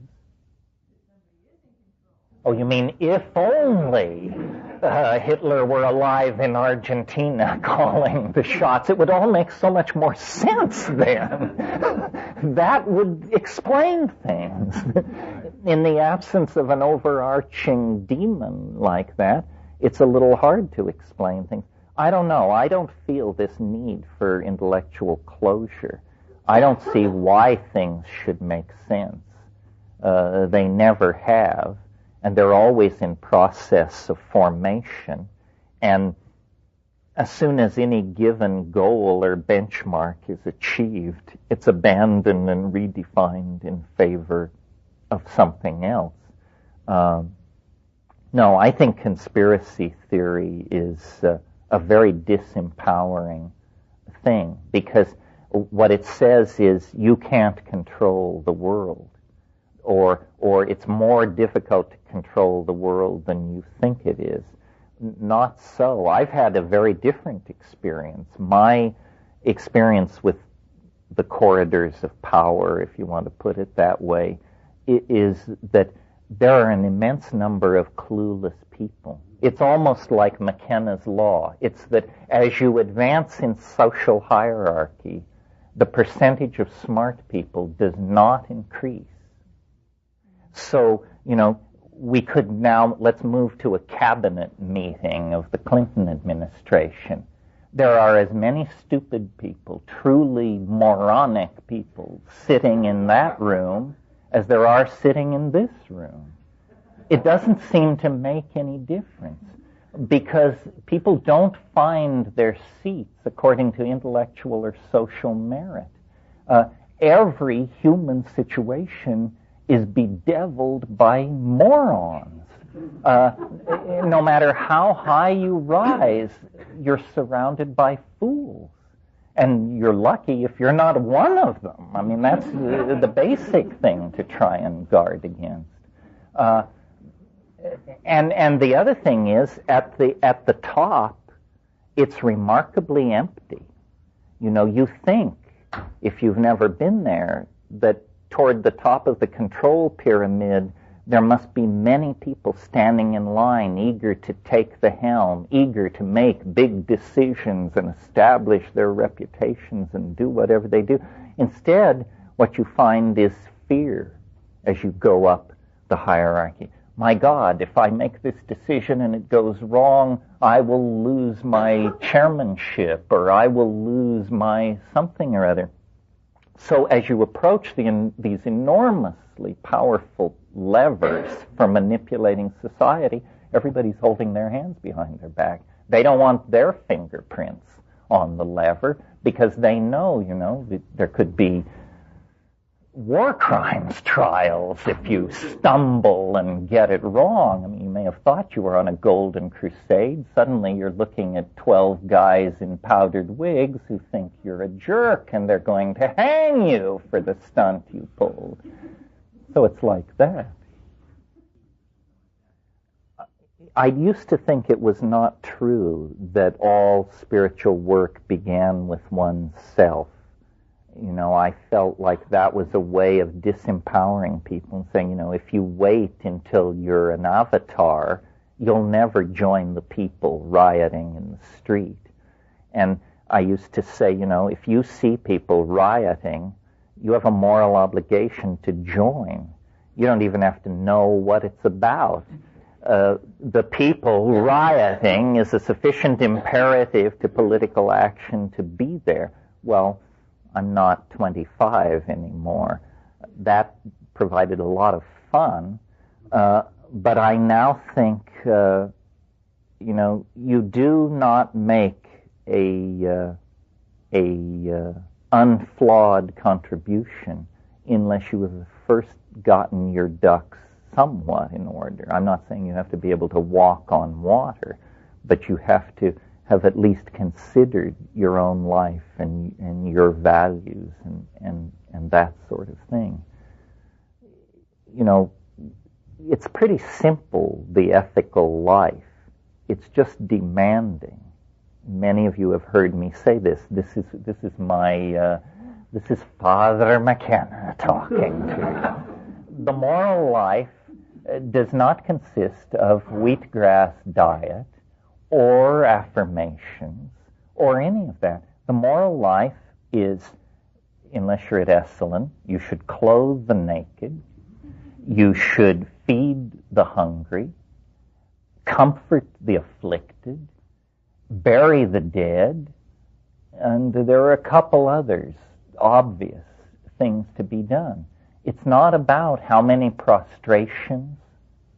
Oh, you mean if only Hitler were alive in Argentina calling the shots? It would all make so much more sense then. That would explain things. In the absence of an overarching demon like that, it's a little hard to explain things. I don't know. I don't feel this need for intellectual closure. I don't see why things should make sense. They never have. And they're always in process of formation. And as soon as any given goal or benchmark is achieved, it's abandoned and redefined in favor of something else. No, I think conspiracy theory is a very disempowering thing, because what it says is you can't control the world. Or it's more difficult to control the world than you think it is. Not so. I've had a very different experience. My experience with the corridors of power, if you want to put it that way, is that there are an immense number of clueless people. It's almost like McKenna's law. It's that as you advance in social hierarchy, the percentage of smart people does not increase. So, we could now, let's move to a cabinet meeting of the Clinton administration. There are as many stupid people, truly moronic people, sitting in that room as there are sitting in this room. It doesn't seem to make any difference because people don't find their seats according to intellectual or social merit. Every human situation is bedeviled by morons. No matter how high you rise, you're surrounded by fools. And you're lucky if you're not one of them. I mean, that's the basic thing to try and guard against. And the other thing is, at the top, it's remarkably empty. You know, you think, if you've never been there, that toward the top of the control pyramid, there must be many people standing in line, eager to take the helm, eager to make big decisions and establish their reputations and do whatever they do. Instead, what you find is fear as you go up the hierarchy. My God, if I make this decision and it goes wrong, I will lose my chairmanship, or I will lose my something or other. So as you approach these enormously powerful levers for manipulating society, everybody's holding their hands behind their back. They don't want their fingerprints on the lever because they know, that there could be war crimes trials if you stumble and get it wrong. I mean, you may have thought you were on a golden crusade. Suddenly you're looking at 12 guys in powdered wigs who think you're a jerk and they're going to hang you for the stunt you pulled. So it's like that. I used to think it was not true that all spiritual work began with oneself. I felt like that was a way of disempowering people and saying, if you wait until you're an avatar, you'll never join the people rioting in the street. And I used to say, if you see people rioting, you have a moral obligation to join. You don't even have to know what it's about. The people rioting is a sufficient imperative to political action to be there. Well, I'm not 25 anymore. That provided a lot of fun, but I now think, you do not make a unflawed contribution unless you have first gotten your ducks somewhat in order. I'm not saying you have to be able to walk on water, but you have to have at least considered your own life and your values and that sort of thing. It's pretty simple, the ethical life. It's just demanding. Many of you have heard me say this. This is Father McKenna talking to you. The moral life does not consist of wheatgrass diet or affirmations or any of that. The moral life is, unless you're at Esalen, you should clothe the naked, you should feed the hungry, comfort the afflicted, bury the dead, and there are a couple others, obvious things to be done. It's not about how many prostrations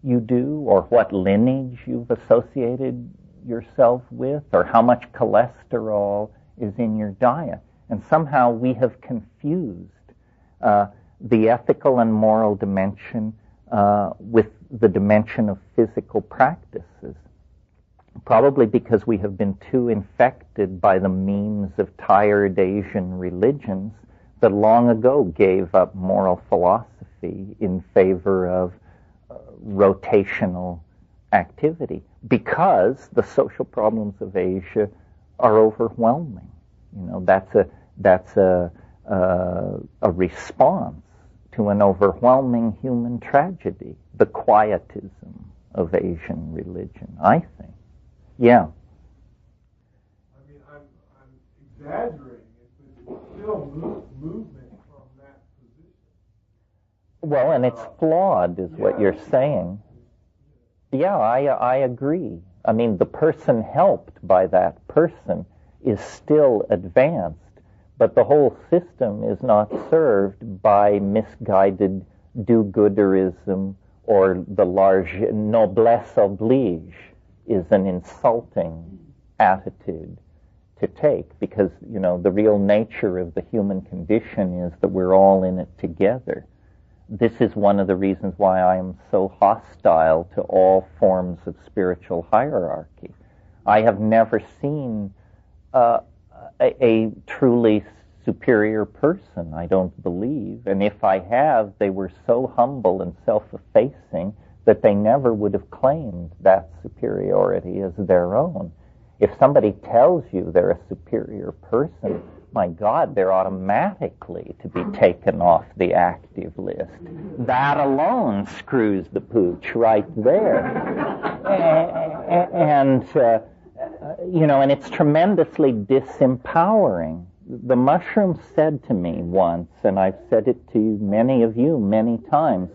you do or what lineage you've associated yourself with or how much cholesterol is in your diet. And somehow we have confused the ethical and moral dimension with the dimension of physical practices. Probably because we have been too infected by the memes of tired Asian religions that long ago gave up moral philosophy in favor of rotational activity, because the social problems of Asia are overwhelming. That's a response to an overwhelming human tragedy, the quietism of Asian religion, I think. Yeah. I mean, I'm exaggerating it, but it's still movement from that position. Well, and it's flawed, is what you're saying. Yeah, I agree. I mean, the person helped by that person is still advanced, but the whole system is not served by misguided do-gooderism or the large noblesse oblige is an insulting attitude to take, because, the real nature of the human condition is that we're all in it together. This is one of the reasons why I am so hostile to all forms of spiritual hierarchy. I have never seen a truly superior person, I don't believe. And if I have, they were so humble and self-effacing that they never would have claimed that superiority as their own. If somebody tells you they're a superior person, my God, they're automatically to be taken off the active list. That alone screws the pooch right there. And it's tremendously disempowering. The mushroom said to me once, and I've said it to many of you many times,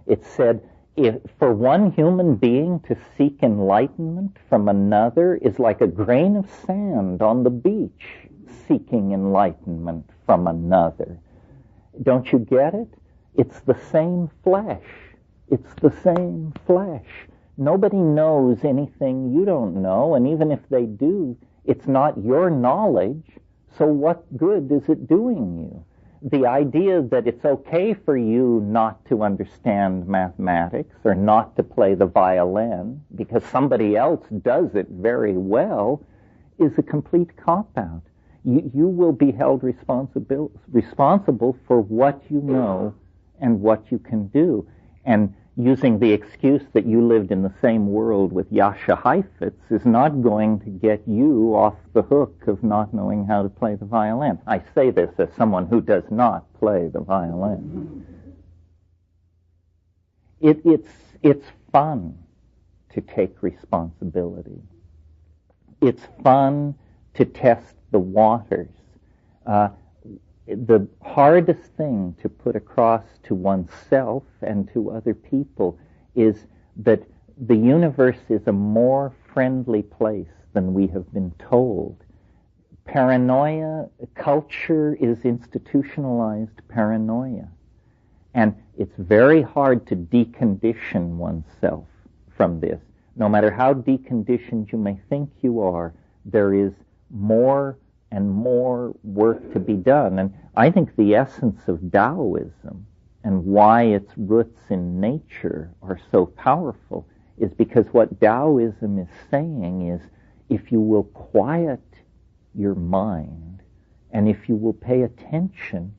it said, if for one human being to seek enlightenment from another is like a grain of sand on the beach seeking enlightenment from another. Don't you get it? It's the same flesh. It's the same flesh. Nobody knows anything you don't know, and even if they do, it's not your knowledge, so what good is it doing you? The idea that it's okay for you not to understand mathematics or not to play the violin because somebody else does it very well is a complete cop-out. You will be held responsible for what you know and what you can do. And using the excuse that you lived in the same world with Jascha Heifetz is not going to get you off the hook of not knowing how to play the violin. I say this as someone who does not play the violin. It's fun to take responsibility. It's fun to test the waters. The hardest thing to put across to oneself and to other people is that the universe is a more friendly place than we have been told. Paranoia, culture is institutionalized paranoia. And it's very hard to decondition oneself from this. No matter how deconditioned you may think you are, there is more and more work to be done. And I think the essence of Taoism and why its roots in nature are so powerful is because what Taoism is saying is, if you will quiet your mind and if you will pay attention,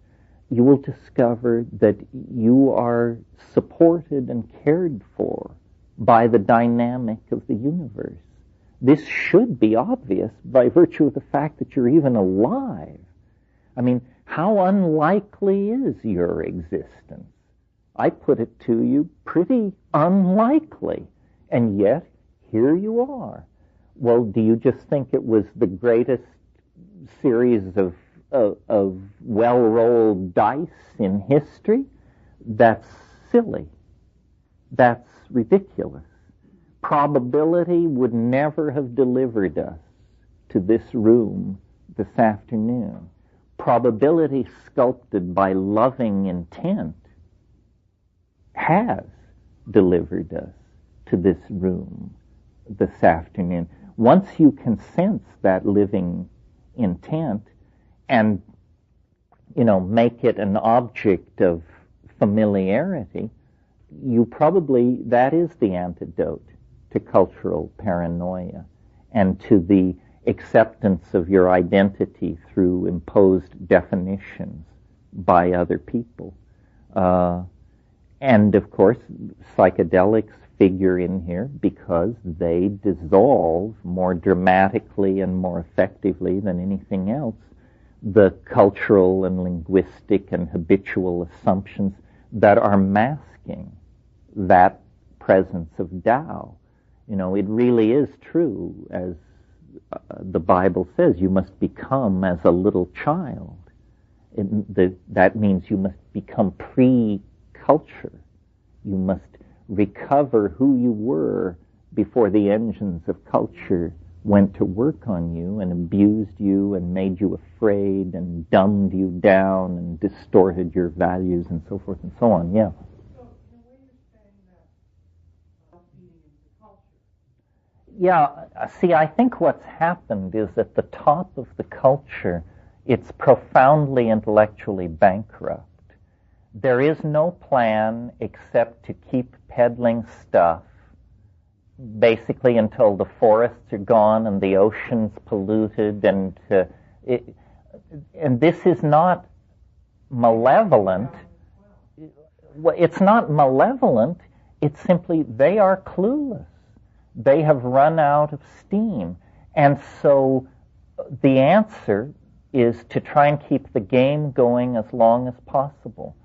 you will discover that you are supported and cared for by the dynamic of the universe. This should be obvious by virtue of the fact that you're even alive. I mean, how unlikely is your existence? I put it to you, pretty unlikely. And yet, here you are. Well, do you just think it was the greatest series of well-rolled dice in history? That's silly. That's ridiculous. Probability would never have delivered us to this room this afternoon. Probability sculpted by loving intent has delivered us to this room this afternoon. Once you can sense that living intent and, make it an object of familiarity, that is the antidote to cultural paranoia and to the acceptance of your identity through imposed definitions by other people. And of course, psychedelics figure in here because they dissolve more dramatically and more effectively than anything else the cultural and linguistic and habitual assumptions that are masking that presence of Tao. It really is true, as the Bible says, you must become as a little child. That means you must become pre-culture. You must recover who you were before the engines of culture went to work on you and abused you and made you afraid and dumbed you down and distorted your values and so forth and so on. Yeah. So, in a way, you're saying that Yeah, see, I think what's happened is at the top of the culture, it's profoundly intellectually bankrupt. There is no plan except to keep peddling stuff, basically until the forests are gone and the ocean's polluted, and this is not malevolent. It's not malevolent. It's simply they are clueless. They have run out of steam. And so the answer is to try and keep the game going as long as possible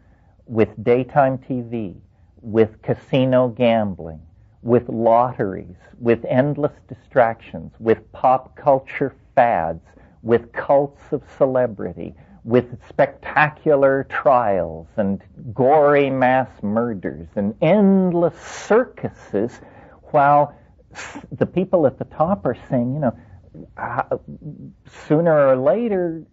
with daytime TV, with casino gambling, with lotteries, with endless distractions, with pop culture fads, with cults of celebrity, with spectacular trials and gory mass murders and endless circuses, while the people at the top are saying, sooner or later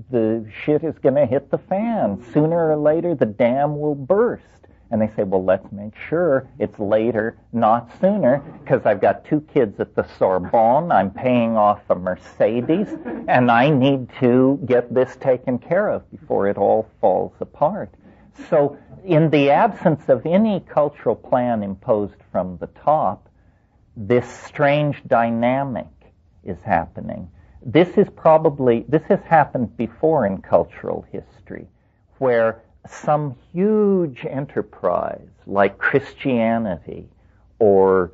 the shit is going to hit the fan. Sooner or later the dam will burst. And they say, well, let's make sure it's later, not sooner, because I've got 2 kids at the Sorbonne, I'm paying off a Mercedes, and I need to get this taken care of before it all falls apart. So in the absence of any cultural plan imposed from the top, this strange dynamic is happening. This has happened before in cultural history, where some huge enterprise like Christianity or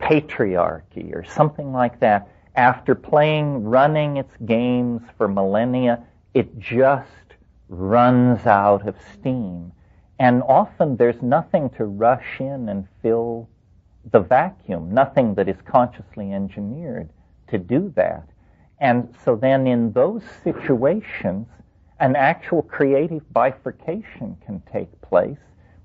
patriarchy or something like that, after running its games for millennia, it just runs out of steam. And often there's nothing to rush in and fill the vacuum, nothing that is consciously engineered to do that. And so then in those situations, an actual creative bifurcation can take place,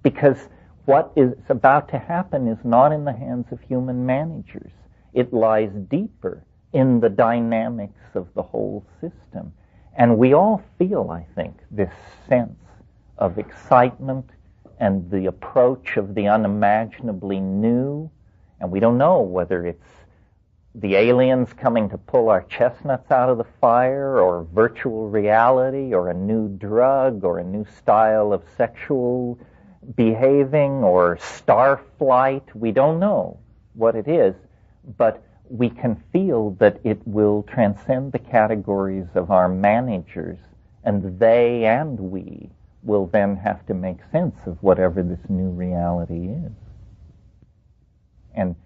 because what is about to happen is not in the hands of human managers. It lies deeper in the dynamics of the whole system. And we all feel, I think, this sense of excitement and the approach of the unimaginably new. And we don't know whether it's the aliens coming to pull our chestnuts out of the fire, or virtual reality, or a new drug, or a new style of sexual behaving, or star flight. We don't know what it is, but we can feel that it will transcend the categories of our managers, and they and we will then have to make sense of whatever this new reality is. And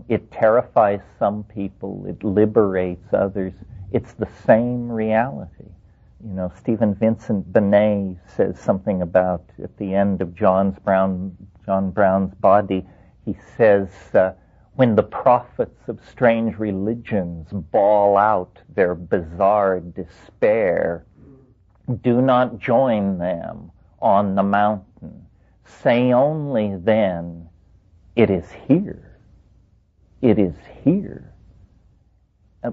it terrifies some people, it liberates others. It's the same reality. Stephen Vincent Benet says something about, at the end of John Brown's Body, he says, when the prophets of strange religions bawl out their bizarre despair, do not join them on the mountain. Say only then, it is here. It is here.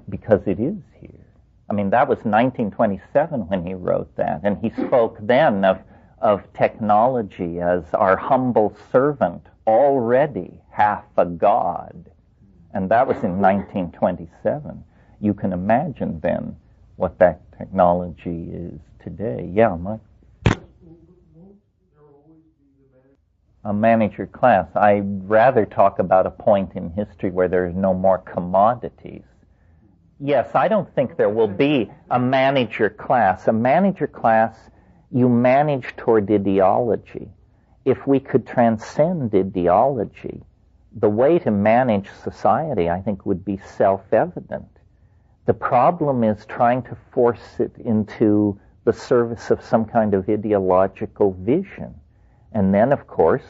Because it is here. I mean, that was 1927 when he wrote that, and he spoke then of technology as our humble servant, already half a god. And that was in 1927. You can imagine then what that technology is today. Yeah, Mike? A manager class. I'd rather talk about a point in history where there's no more commodities. Yes, I don't think there will be a manager class. A manager class, you manage toward ideology. If we could transcend ideology, the way to manage society, I think, would be self-evident. The problem is trying to force it into the service of some kind of ideological vision. And then, of course,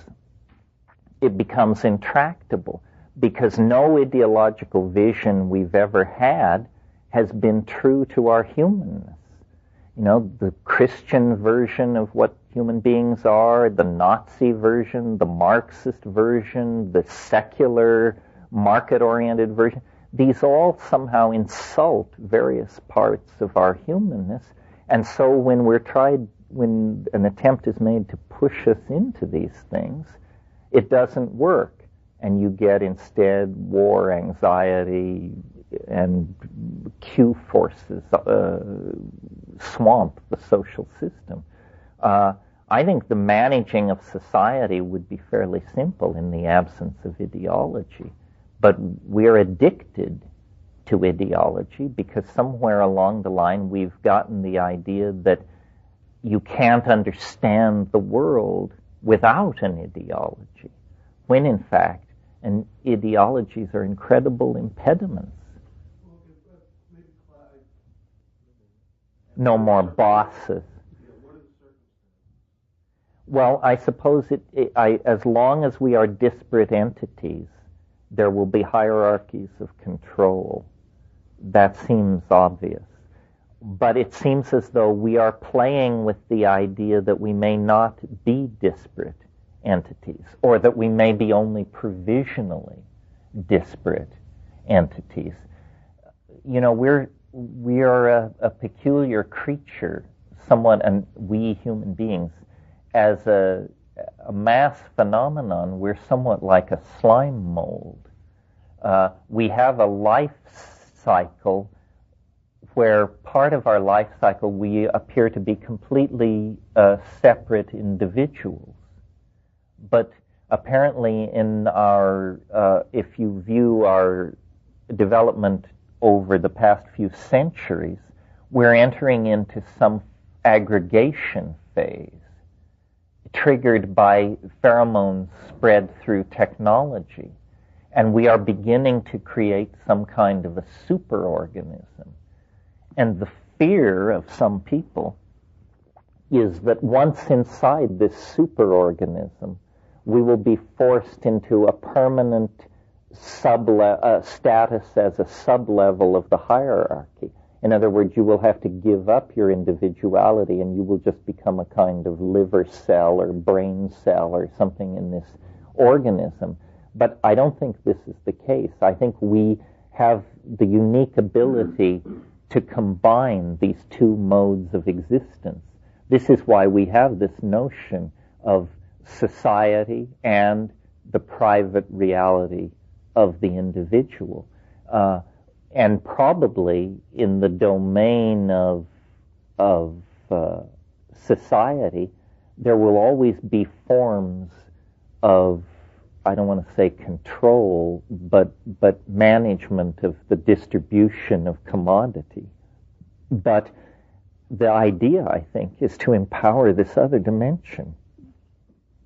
it becomes intractable, because no ideological vision we've ever had has been true to our humanness. The Christian version of what human beings are, the Nazi version, the Marxist version, the secular, market-oriented version, these all somehow insult various parts of our humanness. And so when an attempt is made to push us into these things, it doesn't work. and you get instead war, anxiety, and Q forces swamp the social system. I think the managing of society would be fairly simple in the absence of ideology. But we're addicted to ideology because somewhere along the line we've gotten the idea that you can't understand the world without an ideology, when in fact ideologies are incredible impediments. No more bosses. Well, I suppose as long as we are disparate entities, there will be hierarchies of control. That seems obvious. But it seems as though we are playing with the idea that we may not be disparate entities, or that we may be only provisionally disparate entities. You know, we are a peculiar creature, somewhat, and we human beings, as a mass phenomenon, we're somewhat like a slime mold. We have a life cycle where part of our life cycle we appear to be completely separate individuals. But apparently in our, if you view our development over the past few centuries, we're entering into some aggregation phase, triggered by pheromones spread through technology. And we are beginning to create some kind of a superorganism. And the fear of some people is that once inside this superorganism, we will be forced into a permanent status as a sub-level of the hierarchy. In other words, you will have to give up your individuality and you will just become a kind of liver cell or brain cell or something in this organism. But I don't think this is the case. I think we have the unique ability to combine these two modes of existence. This is why we have this notion of society and the private reality of the individual. And probably in the domain of society, there will always be forms of, I don't want to say control, but management of the distribution of commodity. But the idea, I think, is to empower this other dimension,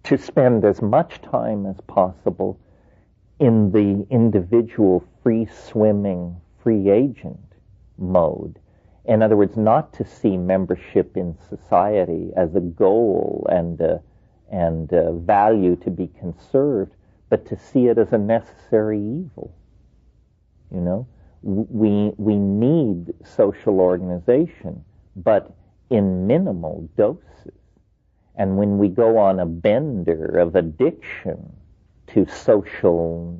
to spend as much time as possible in the individual free-swimming, free agent mode. In other words, not to see membership in society as a goal and a value to be conserved, but to see it as a necessary evil. You know, we need social organization, but in minimal doses. And when we go on a bender of addiction to social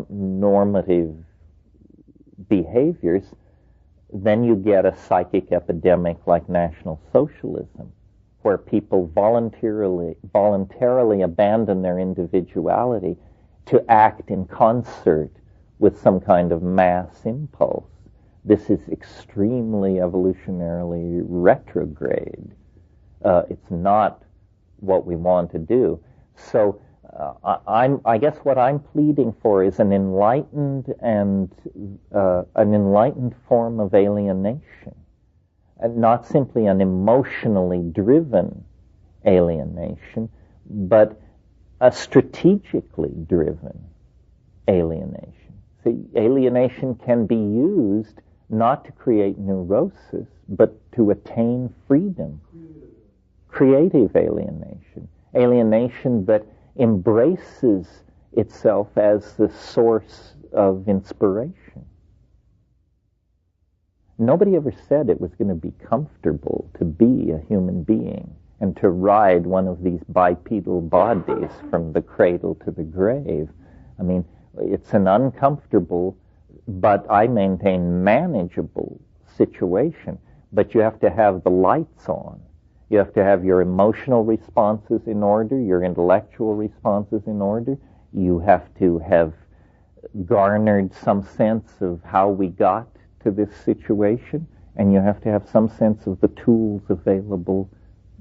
normative behaviors, then you get a psychic epidemic like National Socialism, where people voluntarily abandon their individuality to act in concert with some kind of mass impulse. This is extremely evolutionarily retrograde. It's not what we want to do. So I guess what I'm pleading for is an enlightened form of alienation, and not simply an emotionally driven alienation, but a strategically driven alienation. See, alienation can be used not to create neurosis, but to attain freedom. Creative alienation. Alienation that embraces itself as the source of inspiration. Nobody ever said it was going to be comfortable to be a human being and to ride one of these bipedal bodies from the cradle to the grave. I mean, it's an uncomfortable, but I maintain manageable situation. But you have to have the lights on. You have to have your emotional responses in order, your intellectual responses in order, You have to have garnered some sense of how we got to this situation, and you have to have some sense of the tools available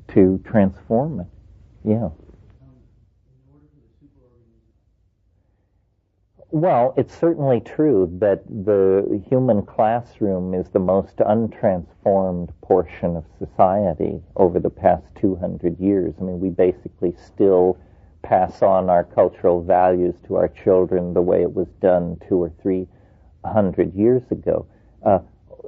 to transform it. Yeah. Well, it's certainly true that the human classroom is the most untransformed portion of society over the past 200 years. I mean, we basically still pass on our cultural values to our children the way it was done 200 or 300 years ago.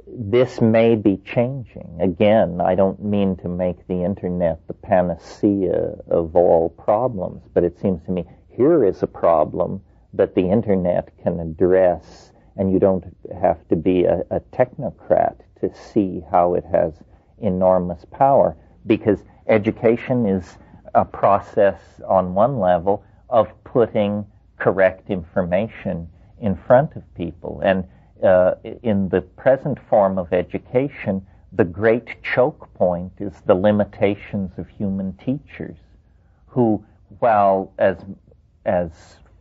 This may be changing. Again, I don't mean to make the internet the panacea of all problems, but it seems to me here is a problem that the internet can address, and you don't have to be a technocrat to see how it has enormous power, because education is a process on one level of putting correct information in front of people. And in the present form of education, the great choke point is the limitations of human teachers, who, while as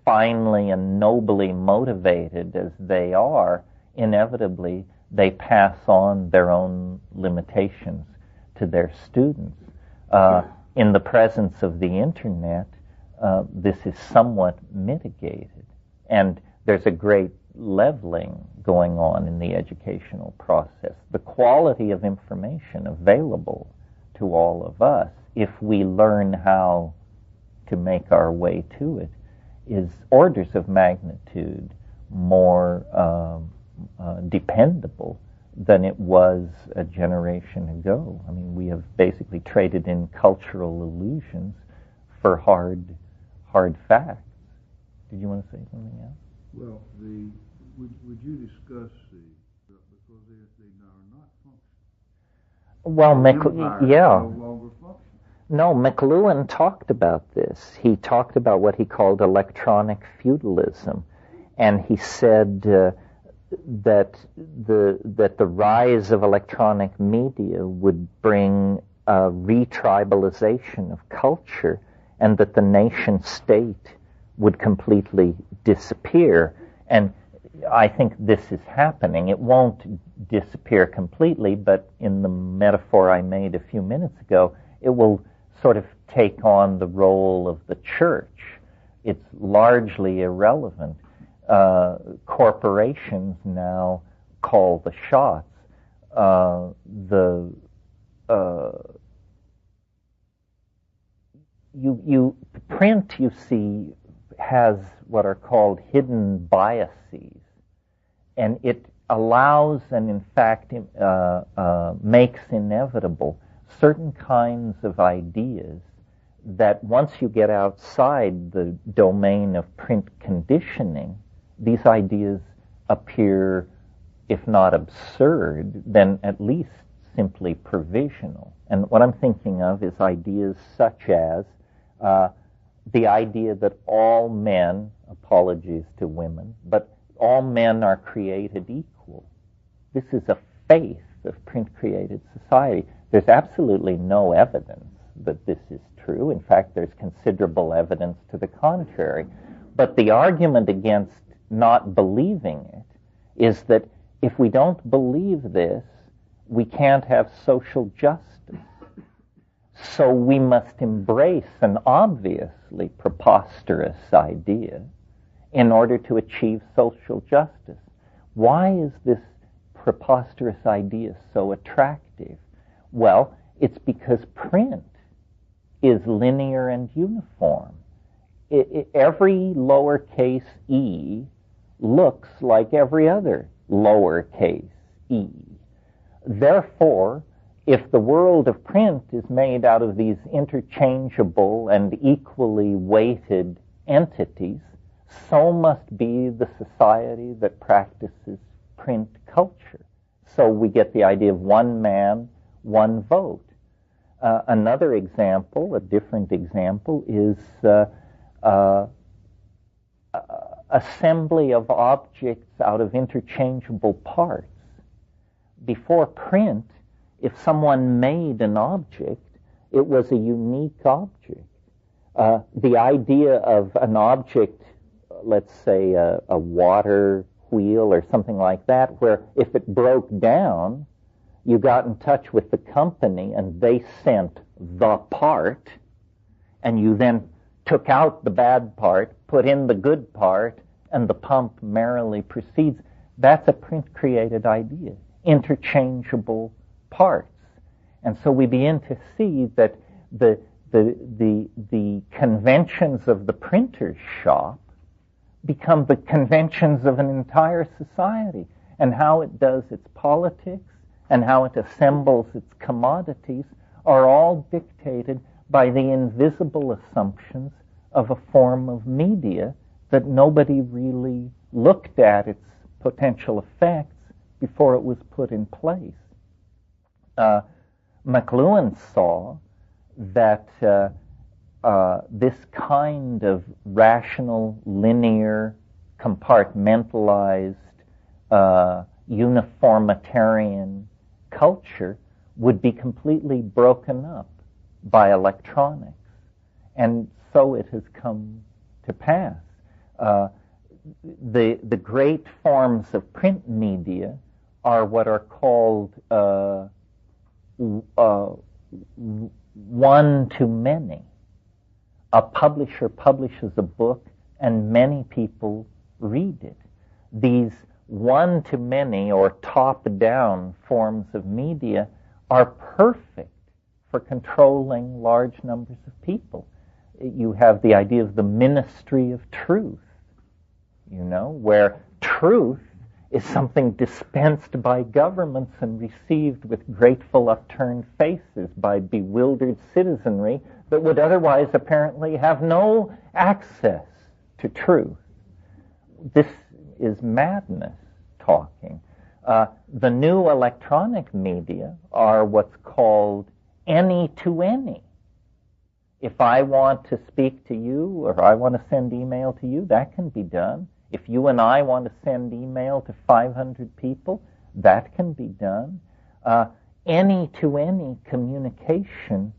finely and nobly motivated as they are, inevitably they pass on their own limitations to their students. In the presence of the internet, this is somewhat mitigated, and there's a great leveling going on in the educational process. The quality of information available to all of us, if we learn how to make our way to it, is orders of magnitude more dependable than it was a generation ago. I mean, we have basically traded in cultural illusions for hard facts. Did you want to say something else? Well, would you discuss because they are not functional? Well, yeah. No longer functional. No, McLuhan talked about this. He talked about what he called electronic feudalism, and he said that the rise of electronic media would bring a retribalization of culture, and that the nation state would completely disappear. And I think this is happening. It won't disappear completely, but in the metaphor I made a few minutes ago, it will sort of take on the role of the church. It's largely irrelevant. Corporations now call the shots. Print, you see, has what are called hidden biases, and it allows and in fact makes inevitable certain kinds of ideas that once you get outside the domain of print conditioning, these ideas appear, if not absurd, then at least simply provisional. And what I'm thinking of is ideas such as the idea that all men, apologies to women, but all men are created equal. This is a faith of print-created society. There's absolutely no evidence that this is true. In fact, there's considerable evidence to the contrary. But the argument against not believing it is that if we don't believe this, we can't have social justice. So we must embrace an obviously preposterous idea in order to achieve social justice. Why is this preposterous idea so attractive? Well, it's because print is linear and uniform. Every lowercase e looks like every other lowercase e. Therefore, if the world of print is made out of these interchangeable and equally weighted entities, so must be the society that practices print culture. So we get the idea of one man, one vote. Another example, a different example, is assembly of objects out of interchangeable parts. Before print, if someone made an object, it was a unique object. The idea of an object, let's say a water wheel or something like that, where if it broke down, you got in touch with the company and they sent the part, and you then took out the bad part, put in the good part, and the pump merrily proceeds. That's a print-created idea, interchangeable parts. And so we begin to see that the conventions of the printer's shop become the conventions of an entire society, and how it does its politics and how it assembles its commodities are all dictated by the invisible assumptions of a form of media that nobody really looked at its potential effects before it was put in place. McLuhan saw that this kind of rational, linear, compartmentalized, uniformitarian culture would be completely broken up by electronics. And so it has come to pass. The great forms of print media are what are called one-to-many. A publisher publishes a book and many people read it. These one-to-many or top-down forms of media are perfect for controlling large numbers of people. You have the idea of the ministry of truth, where truth is something dispensed by governments and received with grateful upturned faces by bewildered citizenry that would otherwise apparently have no access to truth. This is madness talking. The new electronic media are what's called any-to-any. If I want to speak to you or I want to send email to you, that can be done. If you and I want to send email to 500 people, that can be done. Any-to-any communication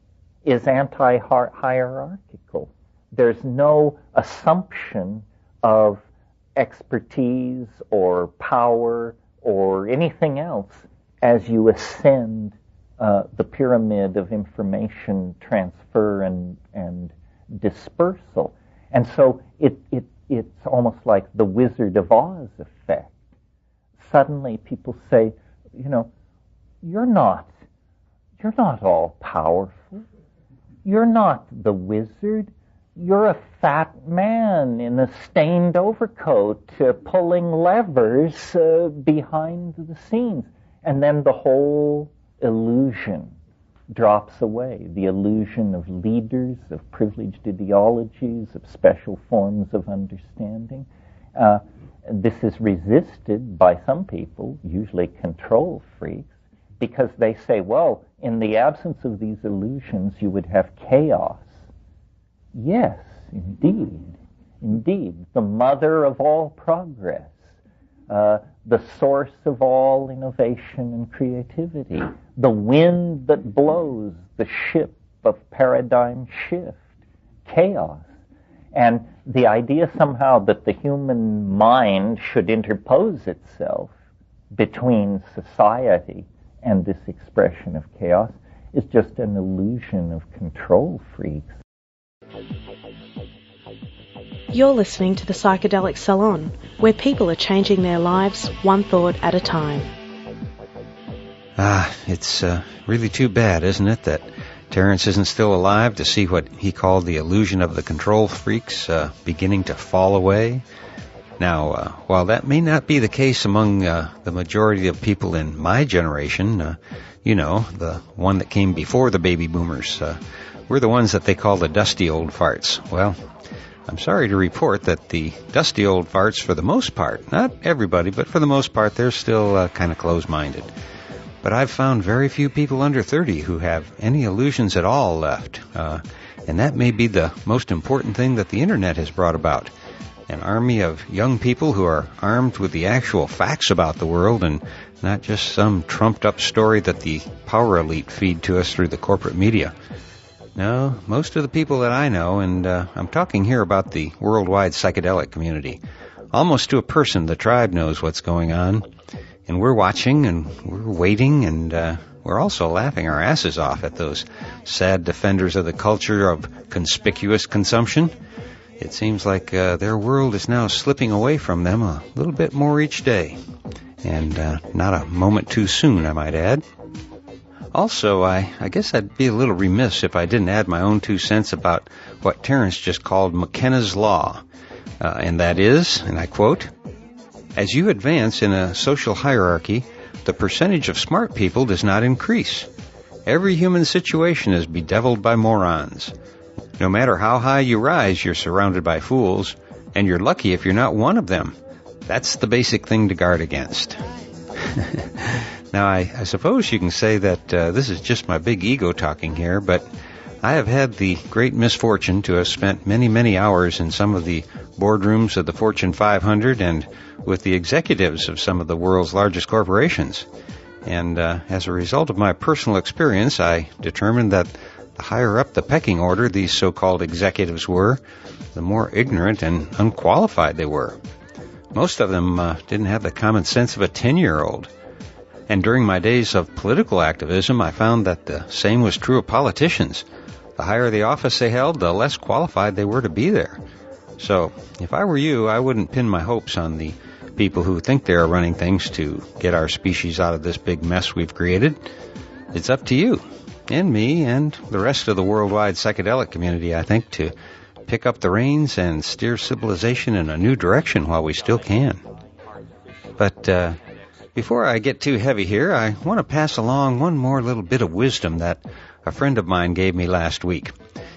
is anti-hierarchical. There's no assumption of expertise or power or anything else as you ascend the pyramid of information transfer and dispersal. And so it's almost like the Wizard of Oz effect. Suddenly people say, you're not all powerful. You're not the wizard. You're a fat man in a stained overcoat pulling levers behind the scenes. And then the whole illusion drops away. The illusion of leaders, of privileged ideologies, of special forms of understanding. This is resisted by some people, usually control freaks, because they say, well, in the absence of these illusions, you would have chaos. Yes, indeed. The mother of all progress, the source of all innovation and creativity, the wind that blows the ship of paradigm shift, chaos. And the idea somehow that the human mind should interpose itself between society and this expression of chaos is just an illusion of control freaks. You're listening to the Psychedelic Salon, where people are changing their lives one thought at a time. It's really too bad, isn't it, that Terence isn't still alive to see what he called the illusion of the control freaks beginning to fall away. Now, while that may not be the case among the majority of people in my generation, the one that came before the baby boomers, we're the ones that they call the dusty old farts. Well, I'm sorry to report that the dusty old farts, for the most part, not everybody, but for the most part, they're still kind of close-minded. But I've found very few people under 30 who have any illusions at all left. And that may be the most important thing that the Internet has brought about. An army of young people who are armed with the actual facts about the world and not just some trumped-up story that the power elite feed to us through the corporate media. No, most of the people that I know, and I'm talking here about the worldwide psychedelic community, almost to a person, the tribe knows what's going on. And we're watching and we're waiting, and we're also laughing our asses off at those sad defenders of the culture of conspicuous consumption. It seems like their world is now slipping away from them a little bit more each day. And not a moment too soon, I might add. Also, I guess I'd be a little remiss if I didn't add my own 2 cents about what Terence just called McKenna's Law. And that is, and I quote, "As you advance in a social hierarchy, the percentage of smart people does not increase. Every human situation is bedeviled by morons. No matter how high you rise, you're surrounded by fools, and you're lucky if you're not one of them. That's the basic thing to guard against." Now, I suppose you can say that this is just my big ego talking here, but I have had the great misfortune to have spent many, many hours in some of the boardrooms of the Fortune 500 and with the executives of some of the world's largest corporations. And as a result of my personal experience, I determined that the higher up the pecking order these so-called executives were, the more ignorant and unqualified they were. Most of them didn't have the common sense of a 10-year-old. And during my days of political activism, I found that the same was true of politicians. The higher the office they held, the less qualified they were to be there. So, if I were you, I wouldn't pin my hopes on the people who think they are running things to get our species out of this big mess we've created. It's up to you, and me, and the rest of the worldwide psychedelic community, I think, to pick up the reins and steer civilization in a new direction while we still can. But before I get too heavy here, I want to pass along one more little bit of wisdom that a friend of mine gave me last week.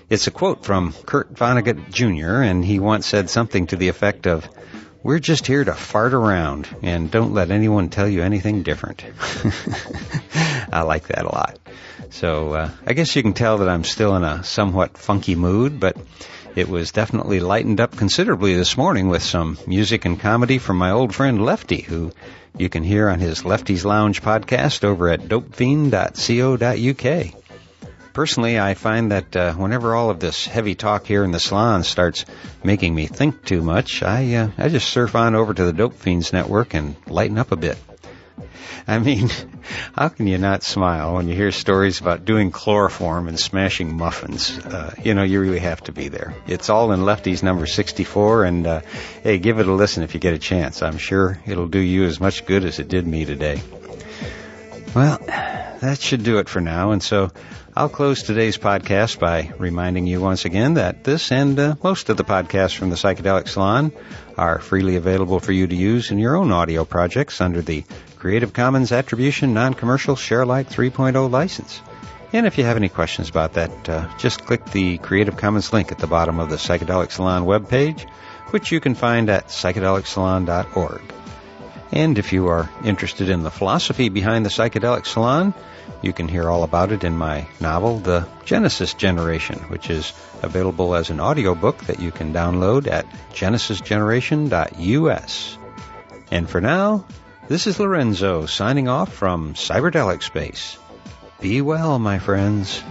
It's a quote from Kurt Vonnegut Jr., and he once said something to the effect of, "We're just here to fart around, and don't let anyone tell you anything different." I like that a lot. So I guess you can tell that I'm still in a somewhat funky mood, but it was definitely lightened up considerably this morning with some music and comedy from my old friend Lefty, who you can hear on his Lefty's Lounge podcast over at dopefiend.co.uk. Personally, I find that whenever all of this heavy talk here in the salon starts making me think too much, I just surf on over to the Dope Fiends network and lighten up a bit. I mean, how can you not smile when you hear stories about doing chloroform and smashing muffins? You really have to be there. It's all in Lefty's number 64, and hey, give it a listen if you get a chance. I'm sure it'll do you as much good as it did me today. Well, that should do it for now, and so I'll close today's podcast by reminding you once again that this and most of the podcasts from the Psychedelic Salon are freely available for you to use in your own audio projects under the Creative Commons Attribution Non-Commercial Share-alike 3.0 license. And if you have any questions about that, just click the Creative Commons link at the bottom of the Psychedelic Salon webpage, which you can find at psychedelicsalon.org. And if you are interested in the philosophy behind the Psychedelic Salon, you can hear all about it in my novel, The Genesis Generation, which is available as an audiobook that you can download at genesisgeneration.us. And for now, this is Lorenzo signing off from Cyberdelic Space. Be well, my friends.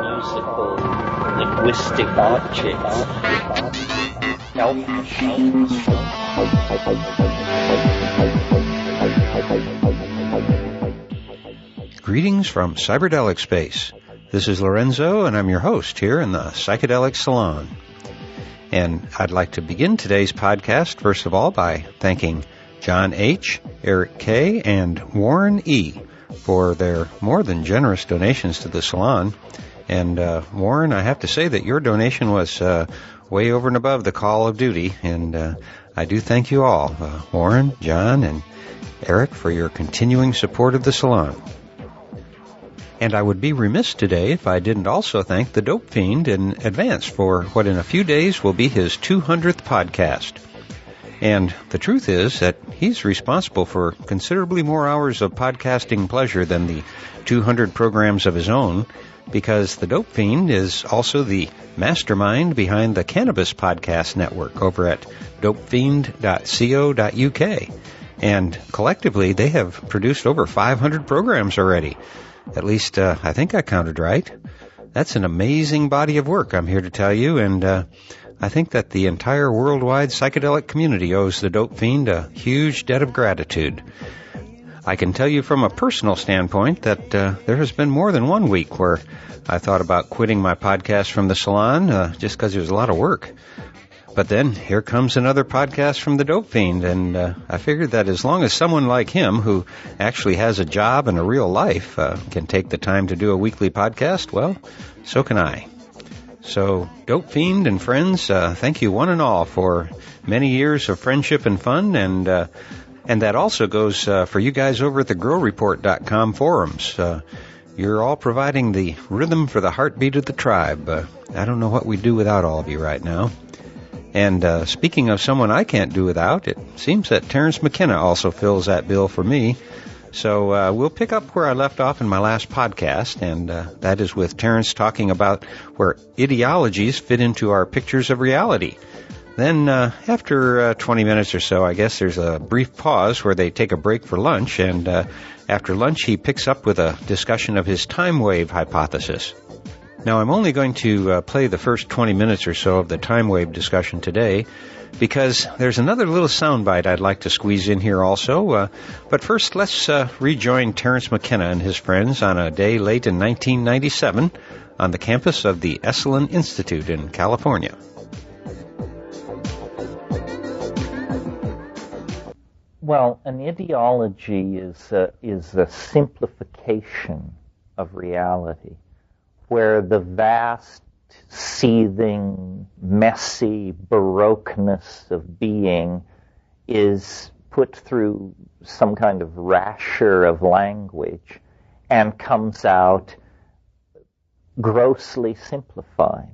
Musical, linguistic objects, elf machines. Greetings from Cyberdelic Space. This is Lorenzo, and I'm your host here in the Psychedelic Salon. And I'd like to begin today's podcast, first of all, by thanking John H., Eric K., and Warren E. for their more than generous donations to the salon. And Warren, I have to say that your donation was way over and above the call of duty, and I do thank you all, Warren, John, and Eric, for your continuing support of the Salon. And I would be remiss today if I didn't also thank the Dope Fiend in advance for what in a few days will be his 200th podcast. And the truth is that he's responsible for considerably more hours of podcasting pleasure than the 200 programs of his own, because the Dope Fiend is also the mastermind behind the Cannabis Podcast Network over at dopefiend.co.uk. And collectively, they have produced over 500 programs already. At least, I think I counted right. That's an amazing body of work, I'm here to tell you, and I think that the entire worldwide psychedelic community owes the Dope Fiend a huge debt of gratitude. I can tell you from a personal standpoint that there has been more than 1 week where I thought about quitting my podcast from the Salon just because it was a lot of work. But then here comes another podcast from the Dope Fiend, and I figured that as long as someone like him, who actually has a job and a real life, can take the time to do a weekly podcast, well, so can I. So, Dope Fiend and friends, thank you one and all for many years of friendship and fun, and that also goes for you guys over at the GrowReport.com forums. You're all providing the rhythm for the heartbeat of the tribe. I don't know what we'd do without all of you right now. And speaking of someone I can't do without, it seems that Terence Mckenna also fills that bill for me. So we'll pick up where I left off in my last podcast, and that is with Terence talking about where ideologies fit into our pictures of reality. Then after 20 minutes or so, I guess there's a brief pause where they take a break for lunch, and after lunch he picks up with a discussion of his time wave hypothesis. Now, I'm only going to play the first 20 minutes or so of the time wave discussion today because there's another little soundbite I'd like to squeeze in here also. But first, let's rejoin Terence Mckenna and his friends on a day late in 1997 on the campus of the Esalen Institute in California. Well, an ideology is a simplification of reality, where the vast, seething, messy baroqueness of being is put through some kind of rasher of language and comes out grossly simplified.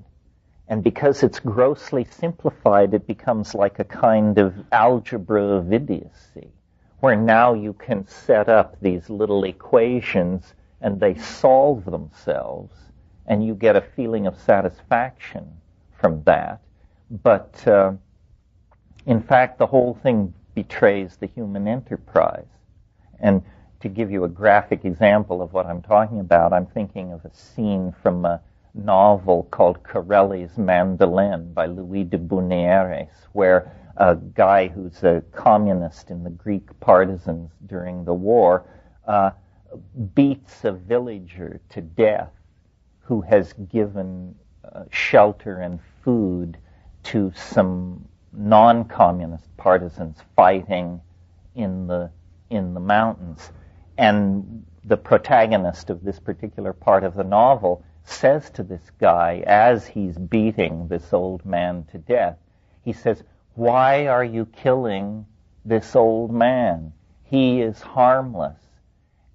And because it's grossly simplified, it becomes like a kind of algebra of idiocy, where now you can set up these little equations and they solve themselves, and you get a feeling of satisfaction from that. But in fact, the whole thing betrays the human enterprise. And to give you a graphic example of what I'm talking about, I'm thinking of a scene from a novel called Corelli's Mandolin by Louis de Buneares, where a guy who's a communist in the Greek partisans during the war beats a villager to death who has given shelter and food to some non-communist partisans fighting in the mountains. And the protagonist of this particular part of the novel says to this guy, as he's beating this old man to death, he says, "Why are you killing this old man? He is harmless."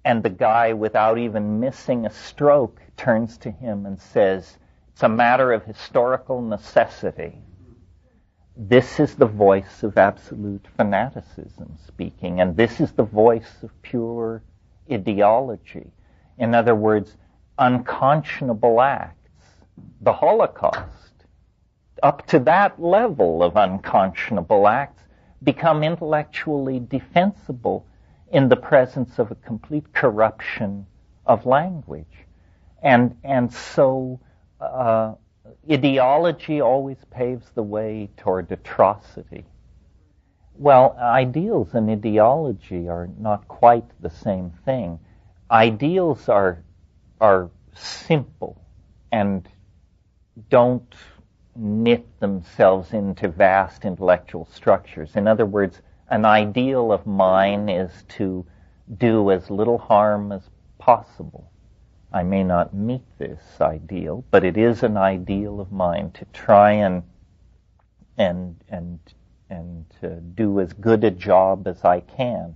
And the guy, without even missing a stroke, turns to him and says, "It's a matter of historical necessity." This is the voice of absolute fanaticism speaking, and this is the voice of pure ideology. In other words, unconscionable acts. The Holocaust, up to that level of unconscionable acts, become intellectually defensible in the presence of a complete corruption of language. And so ideology always paves the way toward atrocity. Well, ideals and ideology are not quite the same thing. Ideals are simple and don't knit themselves into vast intellectual structures. In other words, an ideal of mine is to do as little harm as possible. I may not meet this ideal, but it is an ideal of mine to try and to do as good a job as I can. And so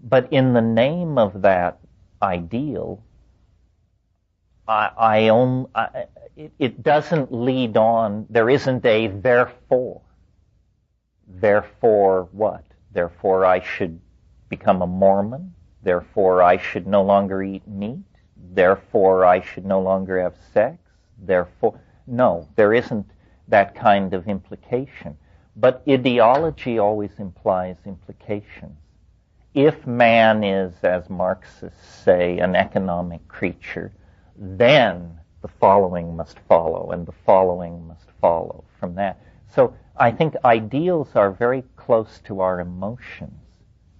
But in the name of that ideal, it doesn't lead on. There isn't a therefore. Therefore what? Therefore I should become a Mormon. Therefore I should no longer eat meat. Therefore I should no longer have sex. Therefore, no, there isn't that kind of implication. But ideology always implies implications. If man is, as Marxists say, an economic creature, then the following must follow, and the following must follow from that. So I think ideals are very close to our emotions.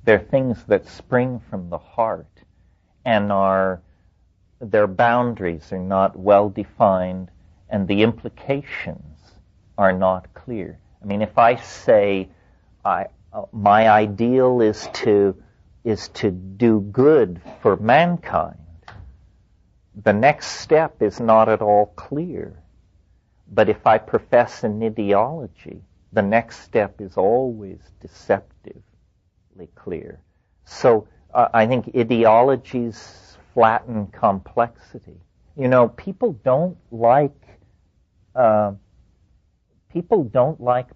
They're things that spring from the heart, and their boundaries are not well defined, and the implications are not clear. I mean, if I say my ideal is to do good for mankind, the next step is not at all clear. But if I profess an ideology, the next step is always deceptively clear. So I think ideologies flatten complexity. You know, people don't like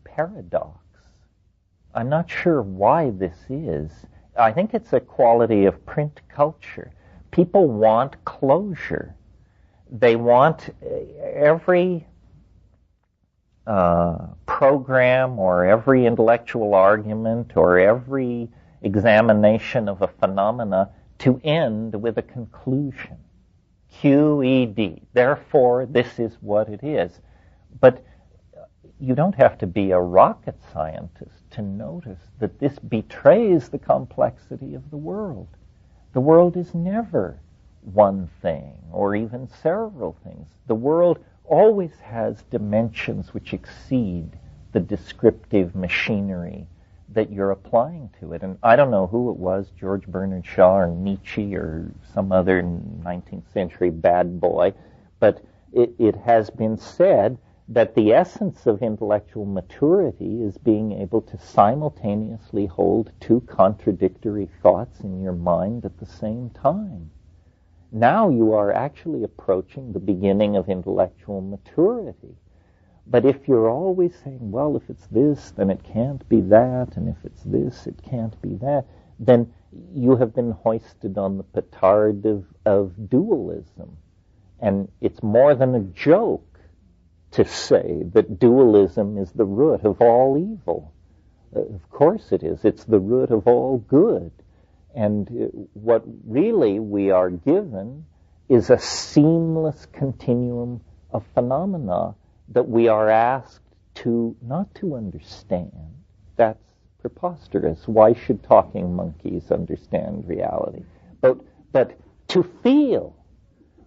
paradox. I'm not sure why this is. I think it's a quality of print culture. People want closure. They want every program or every intellectual argument or every examination of a phenomena to end with a conclusion. QED. Therefore, this is what it is. But you don't have to be a rocket scientist to notice that this betrays the complexity of the world. The world is never one thing or even several things. The world always has dimensions which exceed the descriptive machinery that you're applying to it. And I don't know who it was, George Bernard Shaw or Nietzsche or some other 19th century bad boy, but it has been said that the essence of intellectual maturity is being able to simultaneously hold two contradictory thoughts in your mind at the same time. Now you are actually approaching the beginning of intellectual maturity. But if you're always saying, well, if it's this, then it can't be that, and if it's this, it can't be that, then you have been hoisted on the petard of dualism. And it's more than a joke to say that dualism is the root of all evil. Of course it is. It's the root of all good. And what really we are given is a seamless continuum of phenomena that we are asked to not to understand. That's preposterous. Why should talking monkeys understand reality? But to feel.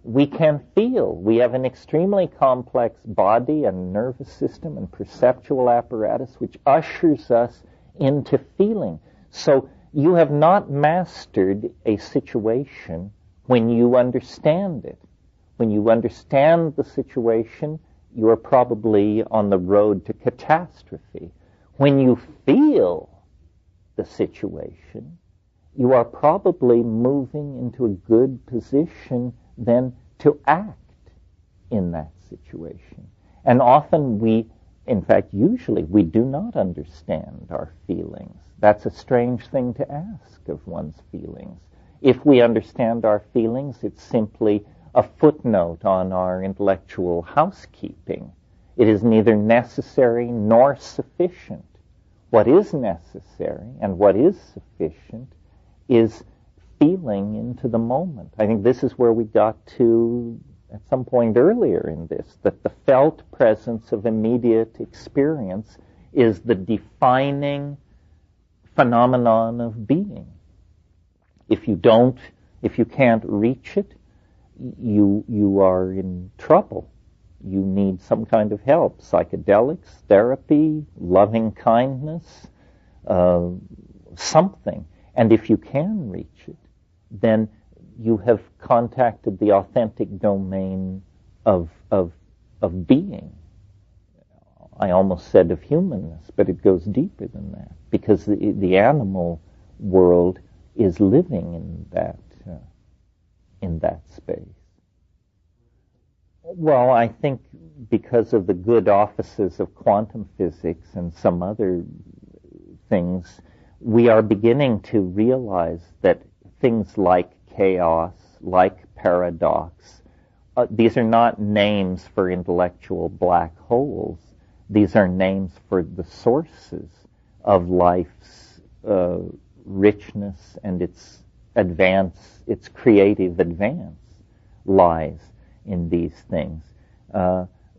We can feel. We have an extremely complex body and nervous system and perceptual apparatus which ushers us into feeling. So you have not mastered a situation when you understand it. When you understand the situation, you are probably on the road to catastrophe. When you feel the situation, you are probably moving into a good position then to act in that situation. And often usually we do not understand our feelings. That's a strange thing to ask of one's feelings. If we understand our feelings, it's simply a footnote on our intellectual housekeeping. It is neither necessary nor sufficient. What is necessary and what is sufficient is feeling into the moment. I think this is where we got to at some point earlier in this, that the felt presence of immediate experience is the defining phenomenon of being. If you can't reach it, you are in trouble. You need some kind of help, psychedelics, therapy, loving kindness, something. And if you can reach it, then you have contacted the authentic domain of being. I almost said of humanness, but it goes deeper than that, because the animal world is living in that space. Well, I think because of the good offices of quantum physics and some other things, we are beginning to realize that things like chaos, like paradox, these are not names for intellectual black holes. These are names for the sources of life's richness and its creative advance lies in these things.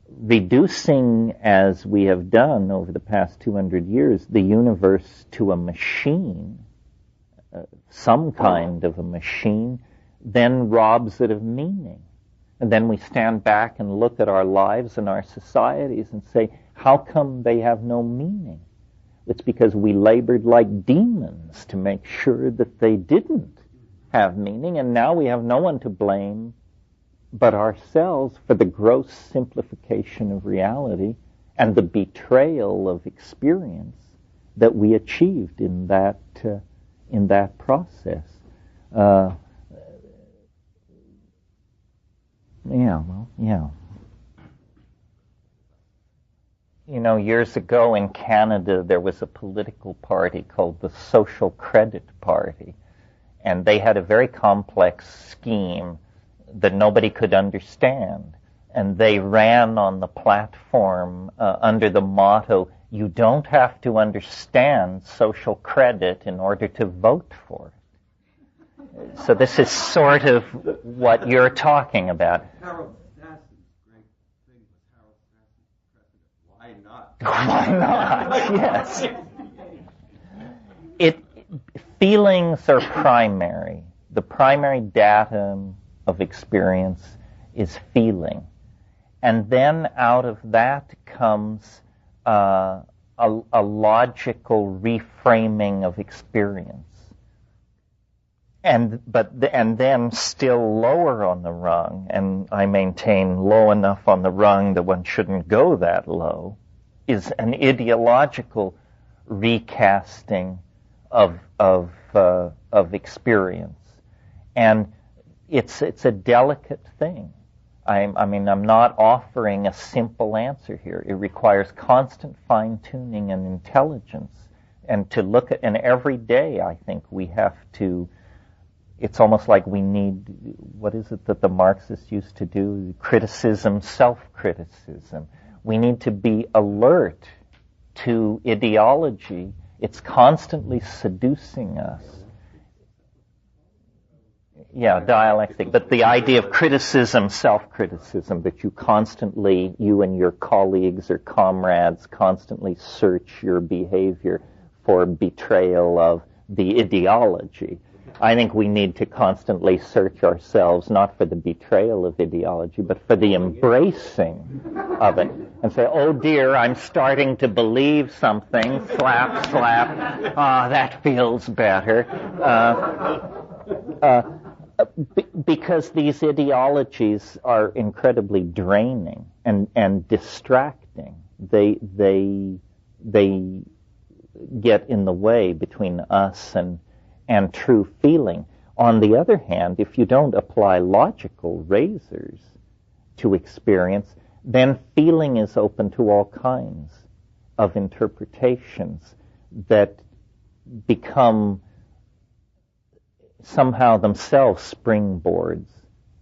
Reducing, as we have done over the past 200 years, the universe to a machine, some kind of a machine, then robs it of meaning. And then we stand back and look at our lives and our societies and say, how come they have no meaning? It's because we labored like demons to make sure that they didn't have meaning, and now we have no one to blame but ourselves for the gross simplification of reality and the betrayal of experience that we achieved in that process. You know, years ago in Canada, there was a political party called the Social Credit Party, and they had a very complex scheme that nobody could understand. And they ran on the platform under the motto, you don't have to understand social credit in order to vote for it. So this is sort of what you're talking about. Harold Sassen's great thing was Harold Sassen's precedent. Why not? Yes. Feelings are primary. The primary datum of experience is feeling. And then out of that comes a logical reframing of experience. And then still lower on the rung, and I maintain low enough on the rung that one shouldn't go that low, is an ideological recasting of experience. And it's a delicate thing. I'm not offering a simple answer here. It requires constant fine-tuning and intelligence. And to look at, and every day I think we have to, it's almost like we need, what is it that the Marxists used to do? Criticism, self-criticism. We need to be alert to ideology. It's constantly seducing us. Yeah, dialectic. But the idea of criticism, self-criticism, that you and your colleagues or comrades constantly search your behavior for betrayal of the ideology. I think we need to constantly search ourselves, not for the betrayal of ideology, but for the embracing of it. And say, oh dear, I'm starting to believe something. Slap, slap. That feels better. Because these ideologies are incredibly draining and distracting. They get in the way between us and true feeling. On the other hand, if you don't apply logical razors to experience, then feeling is open to all kinds of interpretations that become somehow themselves springboards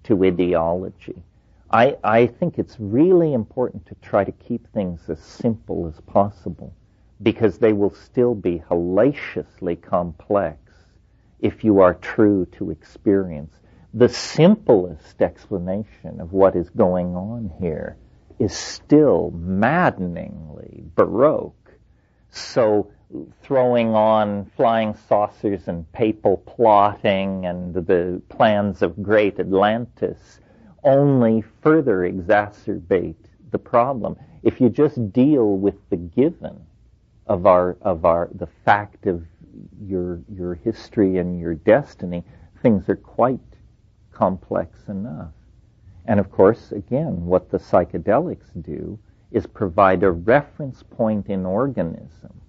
to ideology. I think it's really important to try to keep things as simple as possible, because they will still be hellaciously complex if you are true to experience. The simplest explanation of what is going on here is still maddeningly Baroque. So throwing on flying saucers and papal plotting and the plans of great Atlantis only further exacerbate the problem. If you just deal with the given of the fact of your history and your destiny, things are quite complex enough. And of course, again, what the psychedelics do is provide a reference point in organism.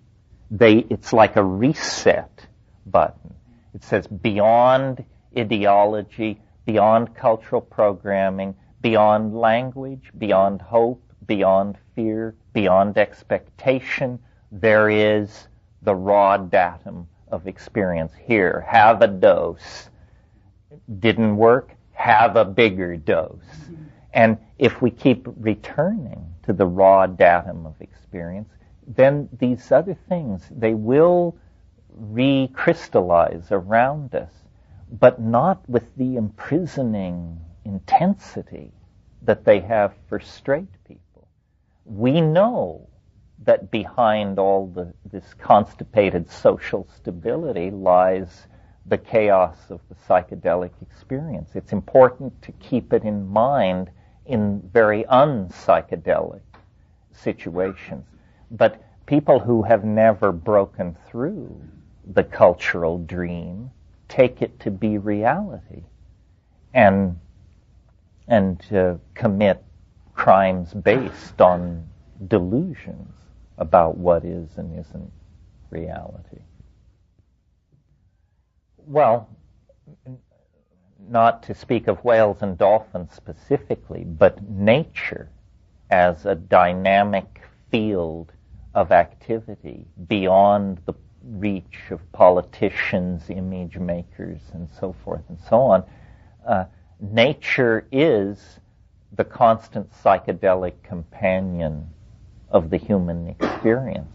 It's like a reset button. It says beyond ideology, beyond cultural programming, beyond language, beyond hope, beyond fear, beyond expectation, there is the raw datum of experience. Here, have a dose. Didn't work? Have a bigger dose. And if we keep returning to the raw datum of experience, then these other things, they will recrystallize around us, but not with the imprisoning intensity that they have for straight people. We know that behind all this constipated social stability lies the chaos of the psychedelic experience. It's important to keep it in mind in very unpsychedelic situations. But people who have never broken through the cultural dream take it to be reality and commit crimes based on delusions about what is and isn't reality. Well, not to speak of whales and dolphins specifically, but nature as a dynamic field of activity beyond the reach of politicians, image makers, and so forth and so on. Nature is the constant psychedelic companion of the human experience.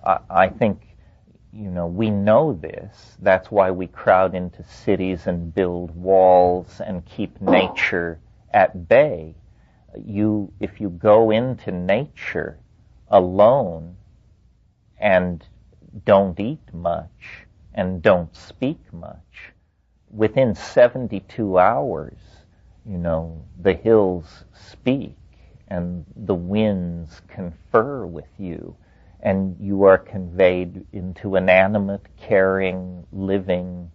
I think, we know this. That's why we crowd into cities and build walls and keep nature at bay. If you go into nature alone and don't eat much and don't speak much, within 72 hours, the hills speak and the winds confer with you, and you are conveyed into an animate, caring, living,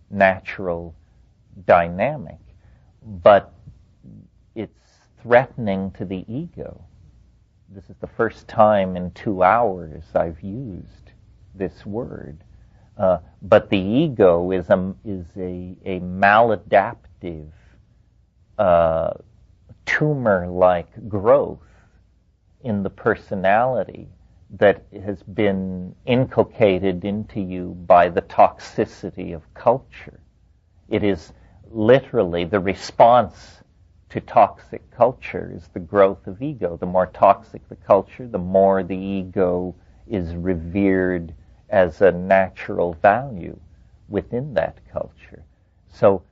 natural dynamic. But it's threatening to the ego. This is the first time in 2 hours I've used this word. But the ego is a maladaptive, tumor-like growth in the personality that has been inculcated into you by the toxicity of culture. It is literally the response to toxic culture is the growth of ego. The more toxic the culture, the more the ego is revered as a natural value within that culture. So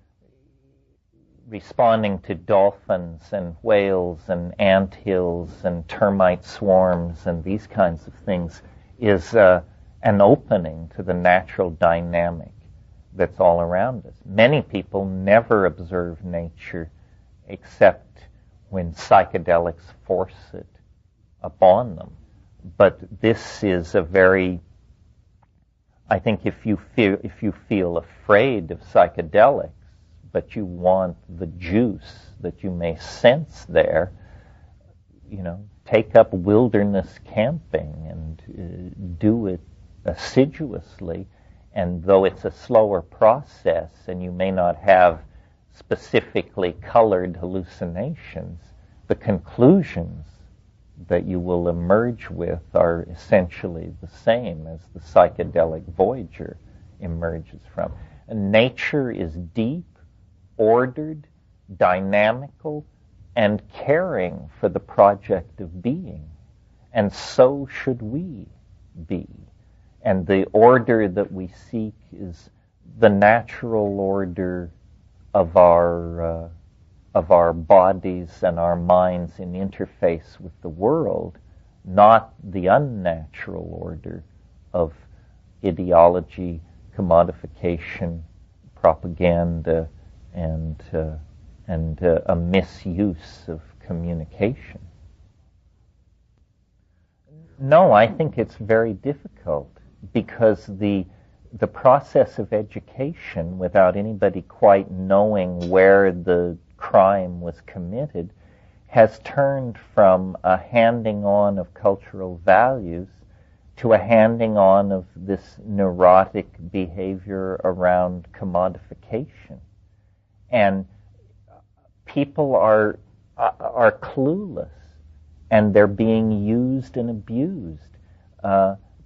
responding to dolphins and whales and anthills and termite swarms and these kinds of things is an opening to the natural dynamic that's all around us. Many people never observe nature except when psychedelics force it upon them. But this is a very, I think if you feel afraid of psychedelics, but you want the juice that you may sense there, take up wilderness camping and do it assiduously. And though it's a slower process and you may not have specifically colored hallucinations, the conclusions that you will emerge with are essentially the same as the psychedelic voyager emerges from. And nature is deep, ordered, dynamical, and caring for the project of being. And so should we be. And the order that we seek is the natural order of our bodies and our minds in interface with the world, not the unnatural order of ideology, commodification, propaganda, and a misuse of communication. No, I think it's very difficult because the process of education, without anybody quite knowing where the crime was committed, has turned from a handing on of cultural values to a handing on of this neurotic behavior around commodification. And people are clueless, and they're being used and abused.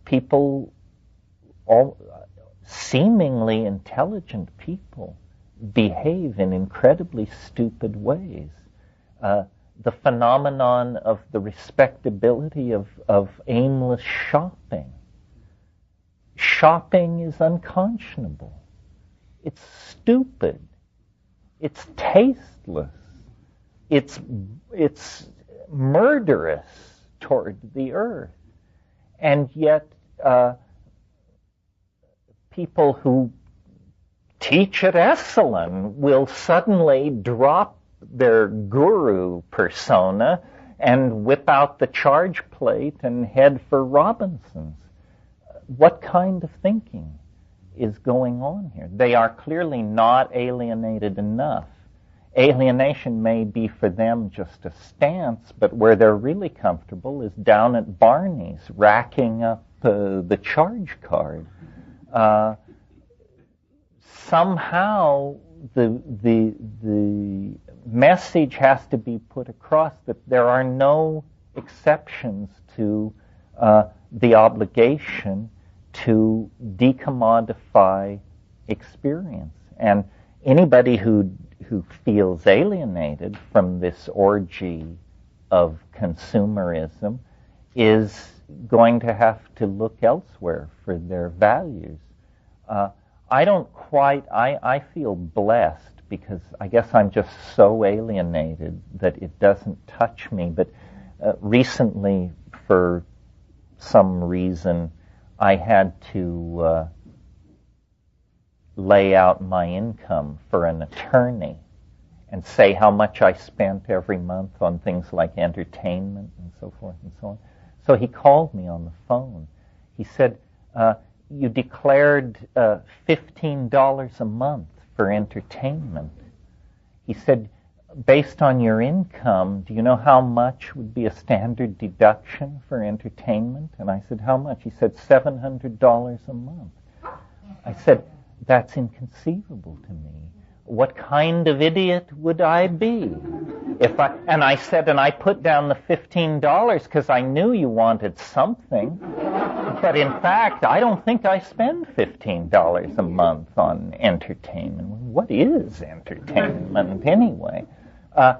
People, all seemingly intelligent people, behave in incredibly stupid ways. The phenomenon of the respectability of aimless shopping. Shopping is unconscionable. It's stupid. It's tasteless. It's murderous toward the earth. And yet, people who teach at Esalen will suddenly drop their guru persona and whip out the charge plate and head for Robinson's. What kind of thinking is going on here? They are clearly not alienated enough. Alienation may be for them just a stance, but where they're really comfortable is down at Barney's, racking up the charge card. Somehow the message has to be put across that there are no exceptions to the obligation to decommodify experience. And anybody who feels alienated from this orgy of consumerism is going to have to look elsewhere for their values. I feel blessed because I guess I'm just so alienated that it doesn't touch me. But recently, for some reason, I had to lay out my income for an attorney and say how much I spent every month on things like entertainment and so forth and so on. So he called me on the phone. He said, you declared $15 a month for entertainment. He said, based on your income, do you know how much would be a standard deduction for entertainment? And I said, how much? He said, $700 a month. I said, that's inconceivable to me. What kind of idiot would I be? And I said, and I put down the $15 because I knew you wanted something. But in fact, I don't think I spend $15 a month on entertainment. What is entertainment anyway? I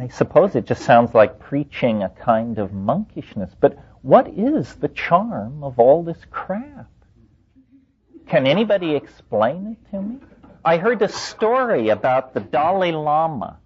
suppose it just sounds like preaching a kind of monkishness, but what is the charm of all this crap? Can anybody explain it to me? I heard a story about the Dalai Lama.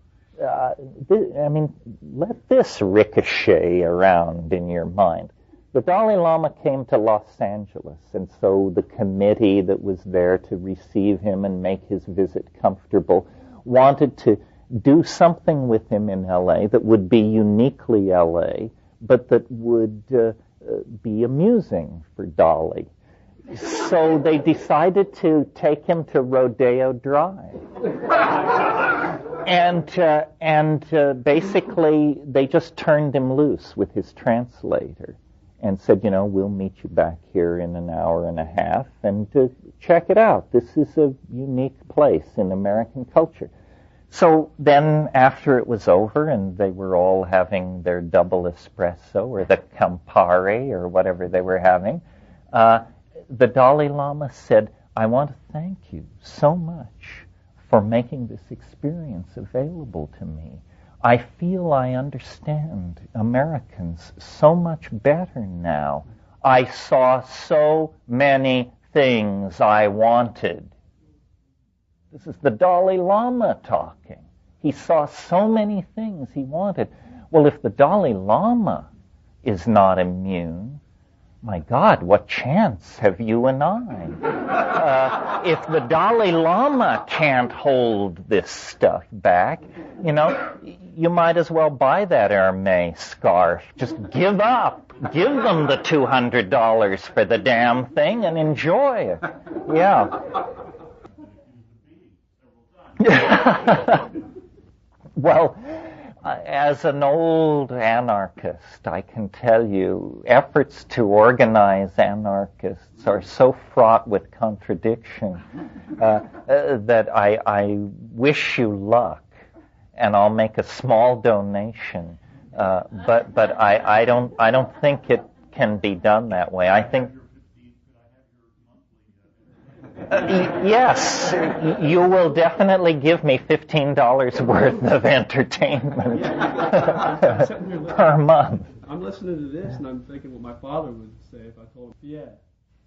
Let this ricochet around in your mind. The Dalai Lama came to Los Angeles, and so the committee that was there to receive him and make his visit comfortable wanted to do something with him in L.A. that would be uniquely L.A., but that would be amusing for Dolly. So they decided to take him to Rodeo Drive. And basically they just turned him loose with his translator and said, we'll meet you back here in an hour and a half and check it out. This is a unique place in American culture. So then after it was over and they were all having their double espresso or the Campari or whatever they were having, the Dalai Lama said, I want to thank you so much for making this experience available to me. I feel I understand Americans so much better now. I saw so many things I wanted. This is the Dalai Lama talking. He saw so many things he wanted. Well, if the Dalai Lama is not immune, my God, what chance have you and I? If the Dalai Lama can't hold this stuff back, you might as well buy that Hermès scarf. Just give up. Give them the $200 for the damn thing and enjoy it. Yeah. Well, As an old anarchist, I can tell you, efforts to organize anarchists are so fraught with contradiction that I wish you luck, and I'll make a small donation. But I don't think it can be done that way. I think. Yes, you will definitely give me $15 worth of entertainment per month. I'm listening to this and I'm thinking what my father would say if I told him, yeah.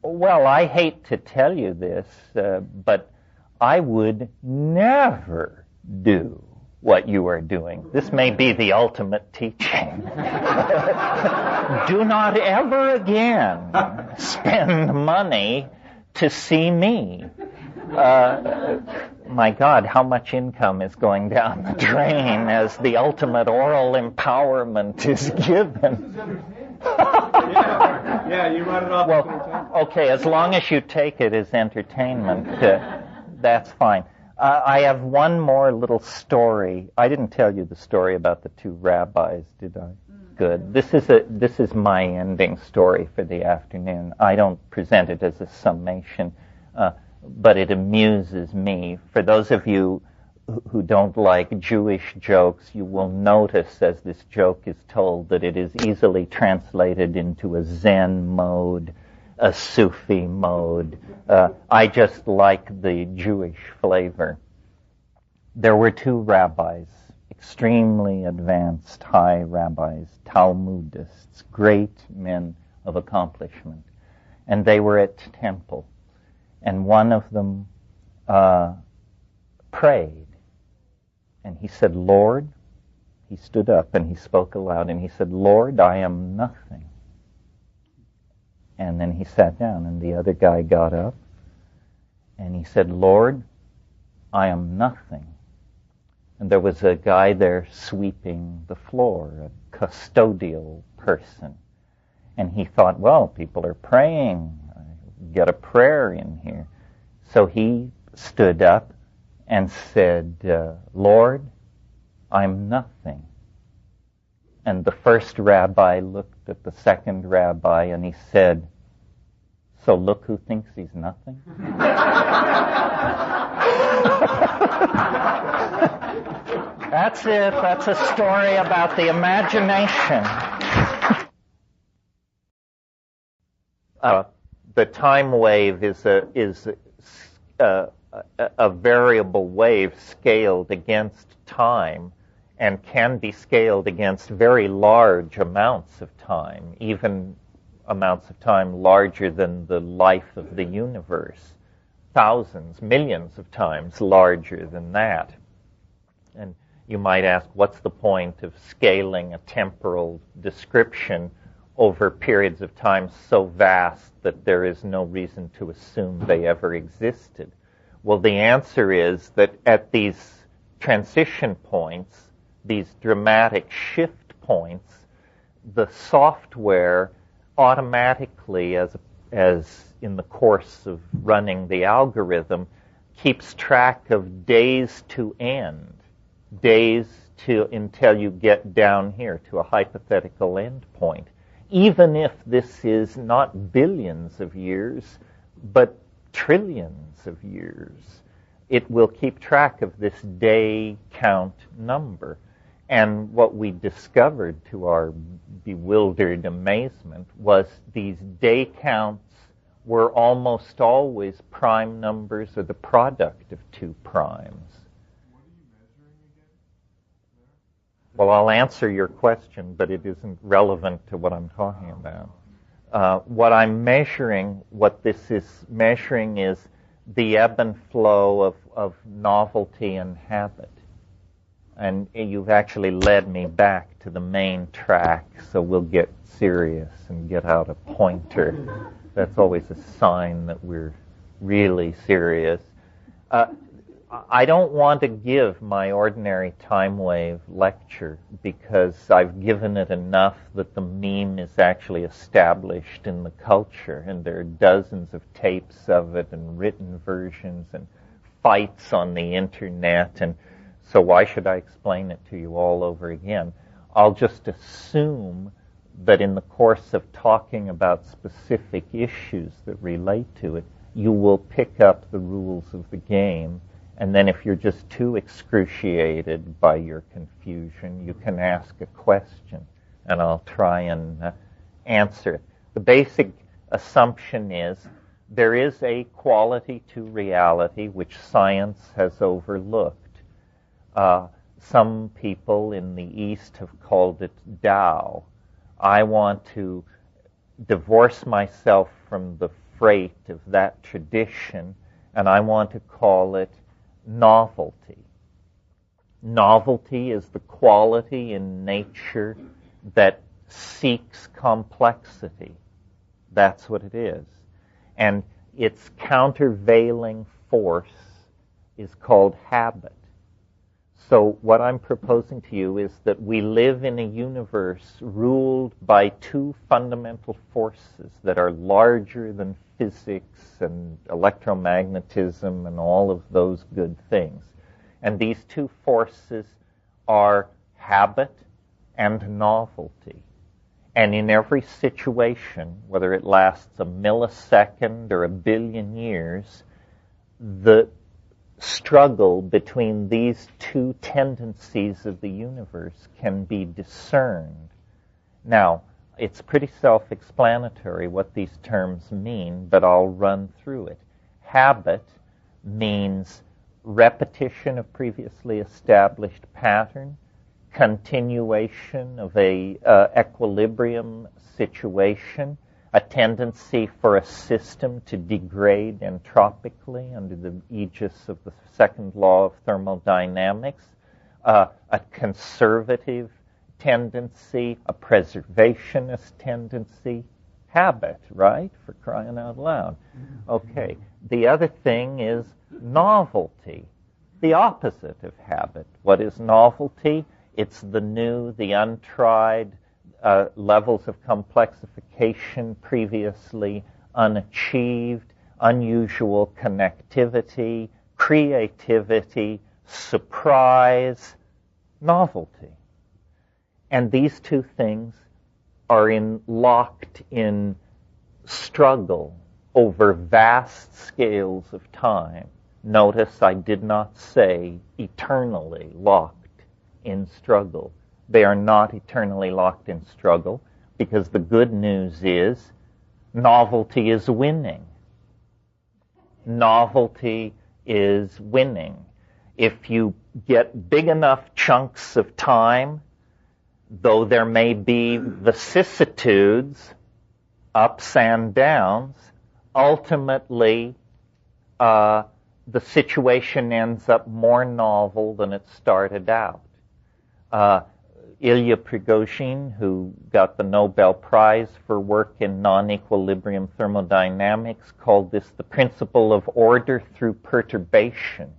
Well, I hate to tell you this, but I would never do what you are doing. This may be the ultimate teaching. Do not ever again spend money to see me. My God, how much income is going down the drain as the ultimate oral empowerment is given. Yeah, you run it off. Well, okay, as long as you take it as entertainment, that's fine. I have one more little story. I didn't tell you the story about the two rabbis, did I? Good. This is my ending story for the afternoon. I don't present it as a summation, but it amuses me. For those of you who don't like Jewish jokes, you will notice as this joke is told that it is easily translated into a Zen mode, a Sufi mode. I just like the Jewish flavor. There were two rabbis, extremely advanced high rabbis, Talmudists, great men of accomplishment. And they were at temple. And one of them prayed. And he said, Lord, he stood up and he spoke aloud and he said, Lord, I am nothing. And then he sat down and the other guy got up and he said, Lord, I am nothing. And there was a guy there sweeping the floor, a custodial person. And he thought, well, people are praying. Get a prayer in here. So he stood up and said, Lord, I'm nothing. And the first rabbi looked at the second rabbi and he said, so look who thinks he's nothing. That's it. That's a story about the imagination. The time wave is a variable wave scaled against time and can be scaled against very large amounts of time, even amounts of time larger than the life of the universe, thousands, millions of times larger than that. And you might ask, what's the point of scaling a temporal description over periods of time so vast that there is no reason to assume they ever existed? Well, the answer is that at these transition points, these dramatic shift points, the software automatically, as in the course of running the algorithm, keeps track of days to end, until you get down here to a hypothetical end point. Even if this is not billions of years, but trillions of years, it will keep track of this day count number. And what we discovered to our bewildered amazement was these day counts were almost always prime numbers or the product of two primes. Well, I'll answer your question, but it isn't relevant to what I'm talking about. What I'm measuring, what this is measuring is the ebb and flow of novelty and habit. And you've actually led me back to the main track, so we'll get serious and get out a pointer. That's always a sign that we're really serious. I don't want to give my ordinary time wave lecture because I've given it enough that the meme is actually established in the culture, and there are dozens of tapes of it and written versions and fights on the internet, and So why should I explain it to you all over again? I'll just assume that in the course of talking about specific issues that relate to it, you will pick up the rules of the game. And then if you're just too excruciated by your confusion, you can ask a question, and I'll try and answer it. The basic assumption is there is a quality to reality which science has overlooked. Some people in the East have called it Tao. I want to divorce myself from the freight of that tradition, and I want to call it novelty. Novelty is the quality in nature that seeks complexity. That's what it is. And its countervailing force is called habit. So what I'm proposing to you is that we live in a universe ruled by two fundamental forces that are larger than physics and electromagnetism and all of those good things. And these two forces are habit and novelty. And in every situation, whether it lasts a millisecond or a billion years, the struggle between these two tendencies of the universe can be discerned. Now, it's pretty self-explanatory what these terms mean, but I'll run through it. Habit means repetition of previously established pattern, continuation of a equilibrium situation, a tendency for a system to degrade entropically under the aegis of the second law of thermodynamics, a conservative tendency, a preservationist tendency, habit, right? For crying out loud. Okay. The other thing is novelty, the opposite of habit. What is novelty? It's the new, the untried, levels of complexification previously unachieved, unusual connectivity, creativity, surprise, novelty. And these two things are locked in struggle over vast scales of time. Notice I did not say eternally locked in struggle. They are not eternally locked in struggle, because the good news is novelty is winning. Novelty is winning. If you get big enough chunks of time, though there may be vicissitudes, ups and downs, ultimately the situation ends up more novel than it started out. Ilya Prigozhin, who got the Nobel Prize for work in non-equilibrium thermodynamics, called this the principle of order through perturbation,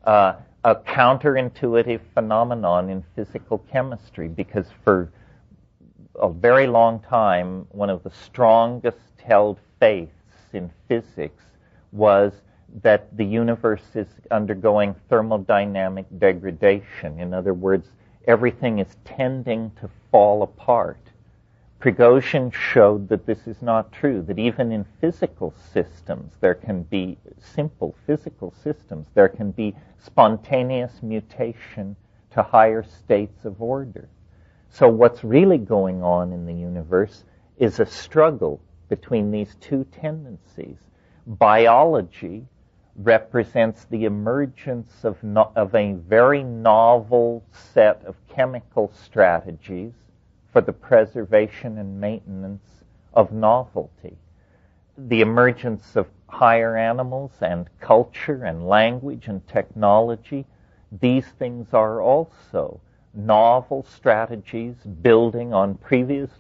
a counterintuitive phenomenon in physical chemistry, because for a very long time, one of the strongest held faiths in physics was that the universe is undergoing thermodynamic degradation. In other words, everything is tending to fall apart. Prigozhin showed that this is not true, that even in physical systems, there can be simple physical systems, there can be spontaneous mutation to higher states of order. So what's really going on in the universe is a struggle between these two tendencies. Biology represents the emergence of a very novel set of chemical strategies for the preservation and maintenance of novelty. The emergence of higher animals and culture and language and technology, these things are also novel strategies building on previous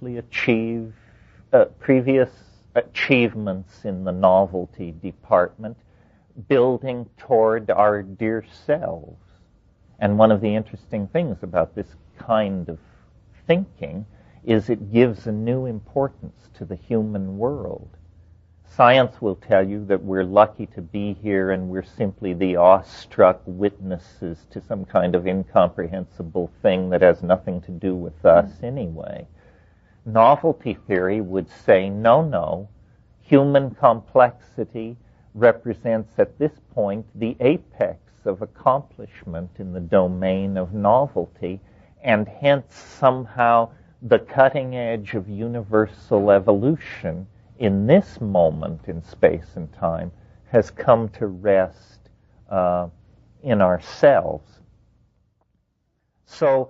achievements in the novelty department, building toward our dear selves. And one of the interesting things about this kind of thinking is it gives a new importance to the human world. Science will tell you that we're lucky to be here and we're simply the awestruck witnesses to some kind of incomprehensible thing that has nothing to do with us anyway. Novelty theory would say, no, human complexity represents at this point the apex of accomplishment in the domain of novelty, and hence somehow the cutting edge of universal evolution in this moment in space and time has come to rest in ourselves. So,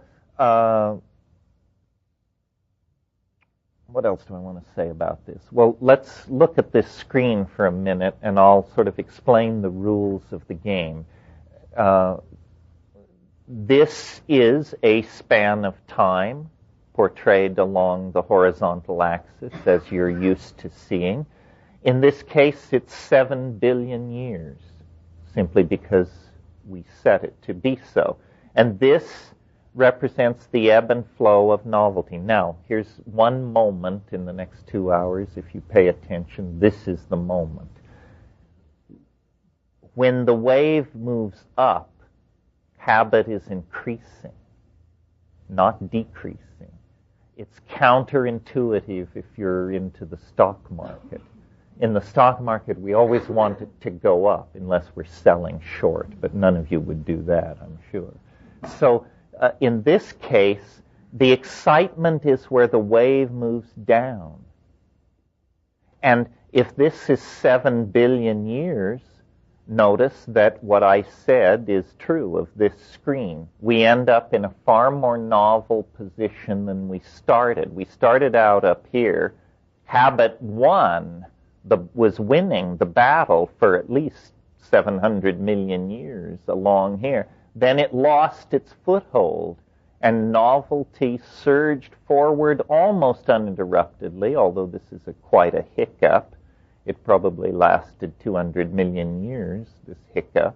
what else do I want to say about this? Well, let's look at this screen for a minute, and I'll sort of explain the rules of the game. This is a span of time portrayed along the horizontal axis, as you're used to seeing. In this case, it's 7 billion years, simply because we set it to be so. And this represents the ebb and flow of novelty. Now, here's one moment in the next 2 hours. If you pay attention, this is the moment. When the wave moves up, habit is increasing, not decreasing. It's counterintuitive if you're into the stock market. In the stock market, we always want it to go up unless we're selling short, but none of you would do that, I'm sure. So in this case, the excitement is where the wave moves down. And if this is 7 billion years, notice that what I said is true of this screen. We end up in a far more novel position than we started. We started out up here. Habit was winning the battle for at least 700 million years along here. Then it lost its foothold, and novelty surged forward almost uninterruptedly, although this is quite a hiccup. It probably lasted 200 million years, this hiccup.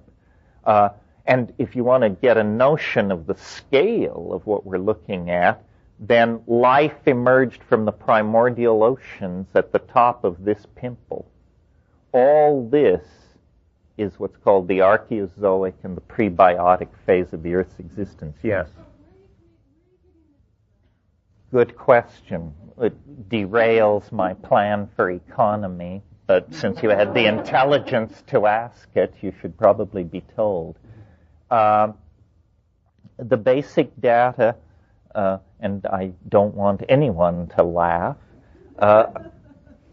And if you want to get a notion of the scale of what we're looking at, then life emerged from the primordial oceans at the top of this pimple. All this is what's called the Archaeozoic and the prebiotic phase of the Earth's existence. Yes? Good question. It derails my plan for economy, but since you had the intelligence to ask it, you should probably be told. The basic data, and I don't want anyone to laugh.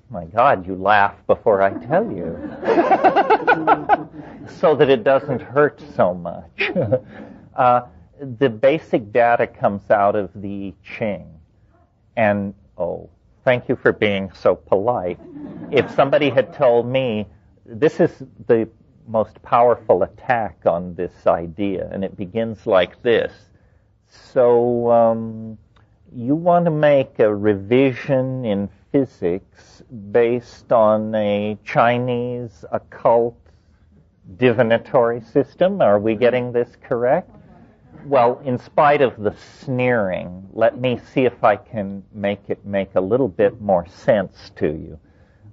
My God, you laugh before I tell you. So that it doesn't hurt so much. The basic data comes out of the I Ching. And, thank you for being so polite. If somebody had told me, this is the most powerful attack on this idea, and it begins like this. So, you want to make a revision in physics based on a Chinese occult divinatory system? Are we getting this correct? Well, in spite of the sneering, let me see if I can make it make a little bit more sense to you.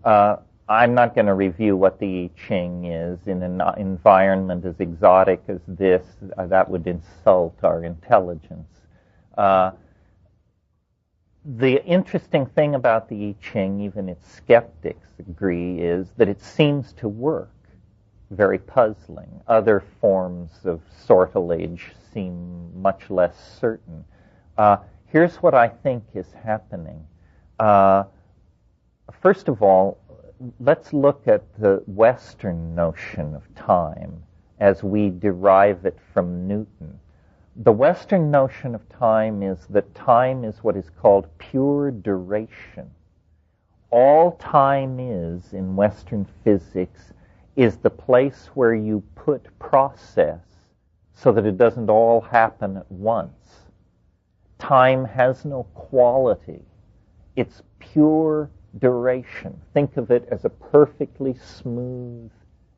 I'm not going to review what the I Ching is in an environment as exotic as this. That would insult our intelligence. The interesting thing about the I Ching, even its skeptics agree, is that it seems to work. Very puzzling. Other forms of sortilege seem much less certain. Here's what I think is happening. First of all, let's look at the Western notion of time as we derive it from Newton. The Western notion of time is that time is what is called pure duration. All time is, in Western physics, is the place where you put process so that it doesn't all happen at once. Time has no quality. It's pure duration. Think of it as a perfectly smooth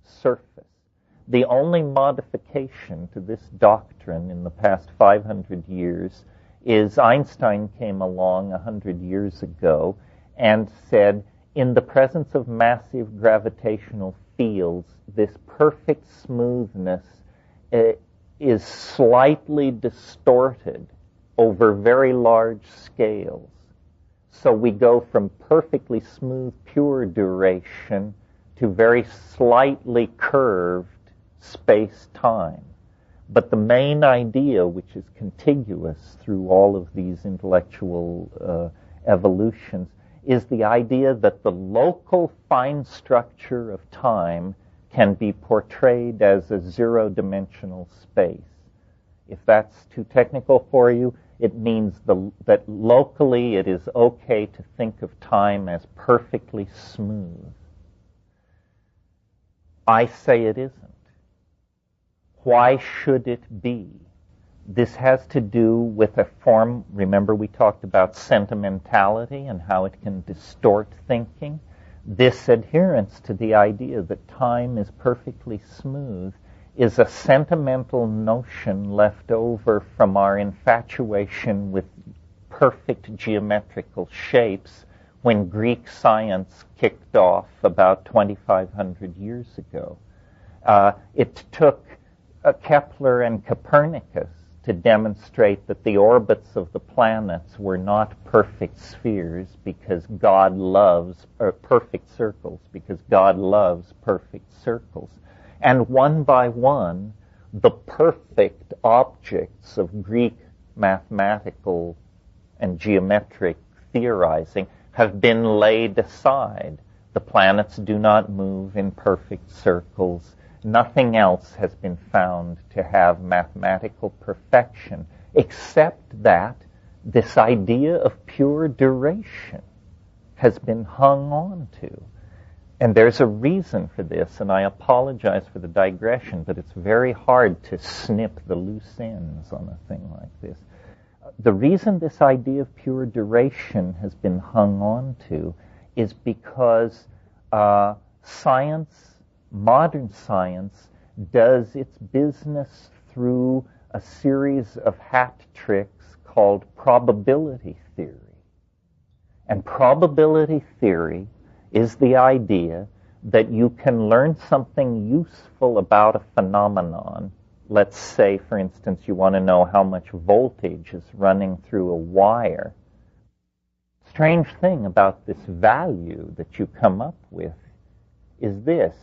surface. The only modification to this doctrine in the past 500 years is Einstein came along 100 years ago and said, in the presence of massive gravitational fields, this perfect smoothness is slightly distorted over very large scales. So we go from perfectly smooth, pure duration to very slightly curved space-time. But the main idea, which is contiguous through all of these intellectual evolutions, is the idea that the local fine structure of time can be portrayed as a zero-dimensional space. If that's too technical for you, it means that locally it is okay to think of time as perfectly smooth. I say it isn't. Why should it be? This has to do with a form, remember we talked about sentimentality and how it can distort thinking. This adherence to the idea that time is perfectly smooth is a sentimental notion left over from our infatuation with perfect geometrical shapes when Greek science kicked off about 2,500 years ago. It took Kepler and Copernicus to demonstrate that the orbits of the planets were not perfect spheres because God loves, or perfect circles, because God loves perfect circles. And one by one, the perfect objects of Greek mathematical and geometric theorizing have been laid aside. The planets do not move in perfect circles. Nothing else has been found to have mathematical perfection, except that this idea of pure duration has been hung on to. And there's a reason for this, and I apologize for the digression, but it's very hard to snip the loose ends on a thing like this. The reason this idea of pure duration has been hung on to is because science, modern science, does its business through a series of hat tricks called probability theory. And probability theory is the idea that you can learn something useful about a phenomenon. Let's say, for instance, you want to know how much voltage is running through a wire. Strange thing about this value that you come up with is this.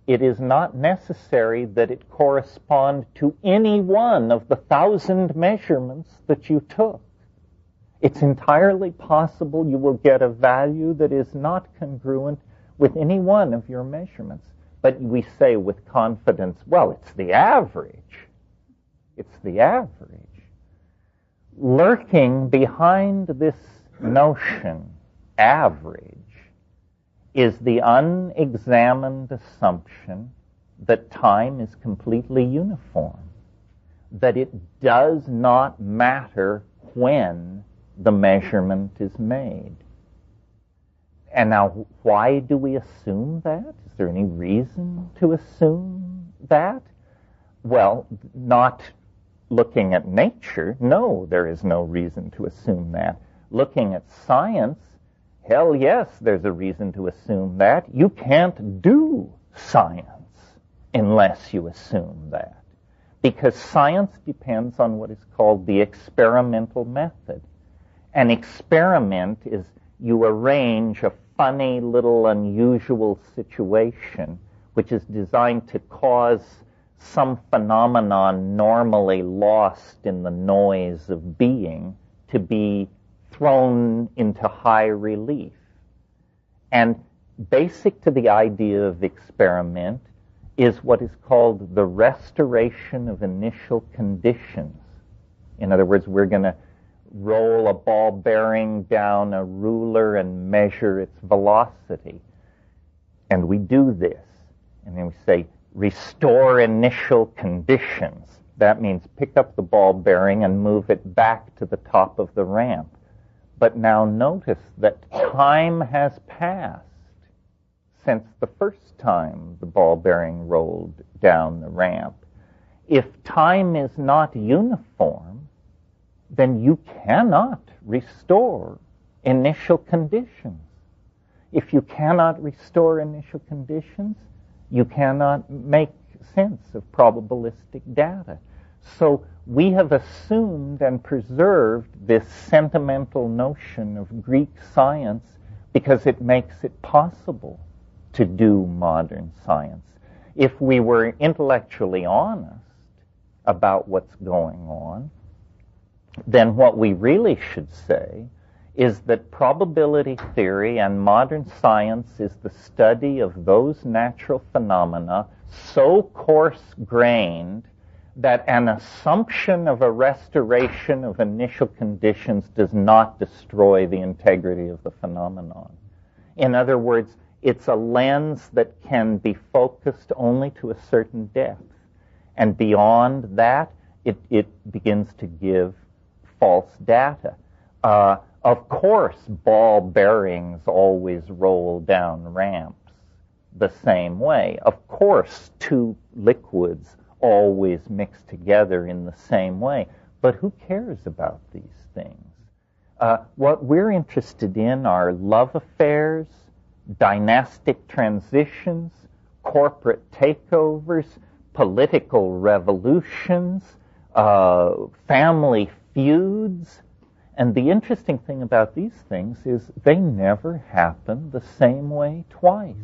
It is not necessary that it correspond to any one of the 1,000 measurements that you took. It's entirely possible you will get a value that is not congruent with any one of your measurements. But we say with confidence, well, it's the average. It's the average. Lurking behind this notion, average, is the unexamined assumption that time is completely uniform, that it does not matter when the measurement is made. And now, why do we assume that? Is there any reason to assume that? Well, not looking at nature. No, there is no reason to assume that. Looking at science, hell yes, there's a reason to assume that. You can't do science unless you assume that. Because science depends on what is called the experimental method. An experiment is you arrange a funny little unusual situation which is designed to cause some phenomenon normally lost in the noise of being to be thrown into high relief. And basic to the idea of experiment is what is called the restoration of initial conditions. In other words, we're going to roll a ball bearing down a ruler and measure its velocity. And we do this. And then we say, restore initial conditions. That means pick up the ball bearing and move it back to the top of the ramp. But now notice that time has passed since the first time the ball bearing rolled down the ramp. If time is not uniform, then you cannot restore initial conditions. If you cannot restore initial conditions, you cannot make sense of probabilistic data. So we have assumed and preserved this sentimental notion of Greek science because it makes it possible to do modern science. If we were intellectually honest about what's going on, then what we really should say is that probability theory and modern science is the study of those natural phenomena so coarse-grained that an assumption of a restoration of initial conditions does not destroy the integrity of the phenomenon. In other words, it's a lens that can be focused only to a certain depth. And beyond that, it begins to give false data. Of course, ball bearings always roll down ramps the same way. Of course, two liquids always mix together in the same way. But who cares about these things? What we're interested in are love affairs, dynastic transitions, corporate takeovers, political revolutions, family feuds. And the interesting thing about these things is they never happen the same way twice.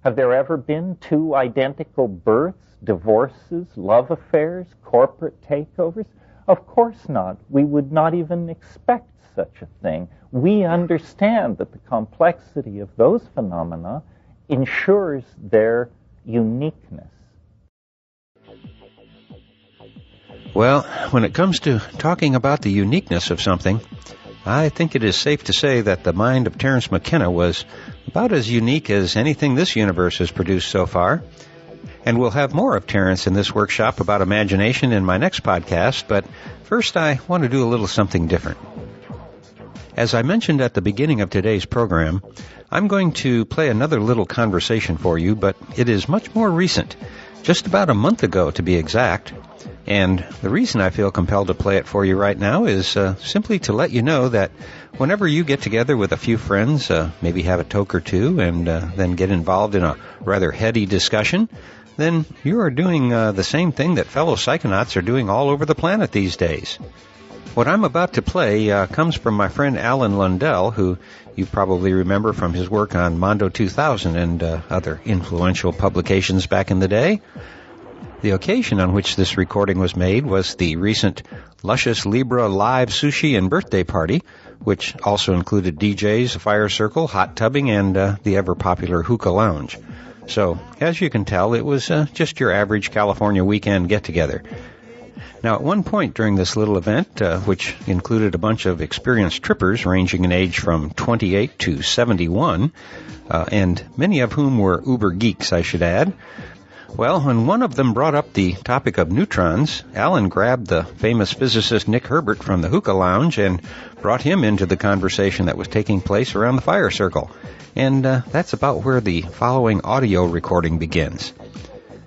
Have there ever been two identical births, divorces, love affairs, corporate takeovers? Of course not. We would not even expect such a thing. We understand that the complexity of those phenomena ensures their uniqueness. Well, when it comes to talking about the uniqueness of something, I think it is safe to say that the mind of Terence Mckenna was about as unique as anything this universe has produced so far. And we'll have more of Terence in this workshop about imagination in my next podcast, but first I want to do a little something different. As I mentioned at the beginning of today's program, I'm going to play another little conversation for you, but it is much more recent, just about a month ago to be exact. And the reason I feel compelled to play it for you right now is simply to let you know that whenever you get together with a few friends, maybe have a toke or two, and then get involved in a rather heady discussion, then you are doing the same thing that fellow psychonauts are doing all over the planet these days. What I'm about to play comes from my friend Alan Lundell, who you probably remember from his work on Mondo 2000 and other influential publications back in the day. The occasion on which this recording was made was the recent Luscious Libra live sushi and birthday party, which also included DJs, a fire circle, hot tubbing, and the ever-popular hookah lounge. So, as you can tell, it was just your average California weekend get-together. Now, at one point during this little event, which included a bunch of experienced trippers ranging in age from 28 to 71, and many of whom were uber geeks, I should add, well, when one of them brought up the topic of neutrons, Alan grabbed the famous physicist Nick Herbert from the hookah lounge and brought him into the conversation that was taking place around the fire circle. And that's about where the following audio recording begins.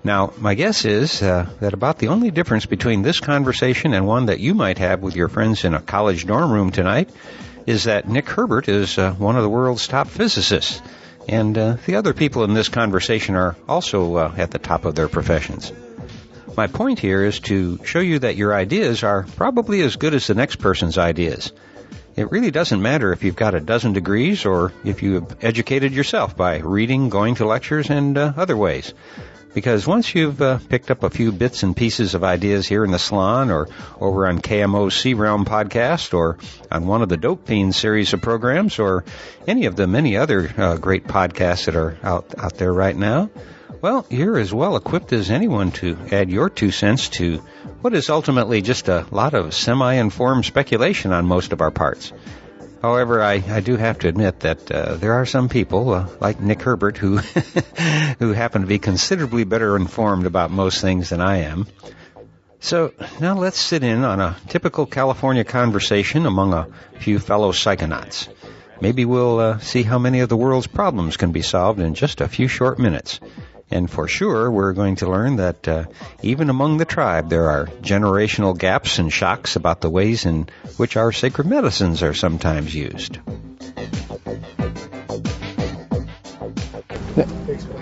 Now, my guess is that about the only difference between this conversation and one that you might have with your friends in a college dorm room tonight is that Nick Herbert is one of the world's top physicists. And the other people in this conversation are also at the top of their professions. My point here is to show you that your ideas are probably as good as the next person's ideas. It really doesn't matter if you've got a dozen degrees or if you have educated yourself by reading, going to lectures, and other ways. Because once you've picked up a few bits and pieces of ideas here in the salon or over on KMO's C-Realm podcast or on one of the Dope Fiends series of programs or any of the many other great podcasts that are out there right now, well, you're as well equipped as anyone to add your 2 cents to what is ultimately just a lot of semi-informed speculation on most of our parts. However, I do have to admit that there are some people, like Nick Herbert, who who happen to be considerably better informed about most things than I am. So now let's sit in on a typical California conversation among a few fellow psychonauts. Maybe we'll see how many of the world's problems can be solved in just a few short minutes. And for sure, we're going to learn that even among the tribe, there are generational gaps and shocks about the ways in which our sacred medicines are sometimes used.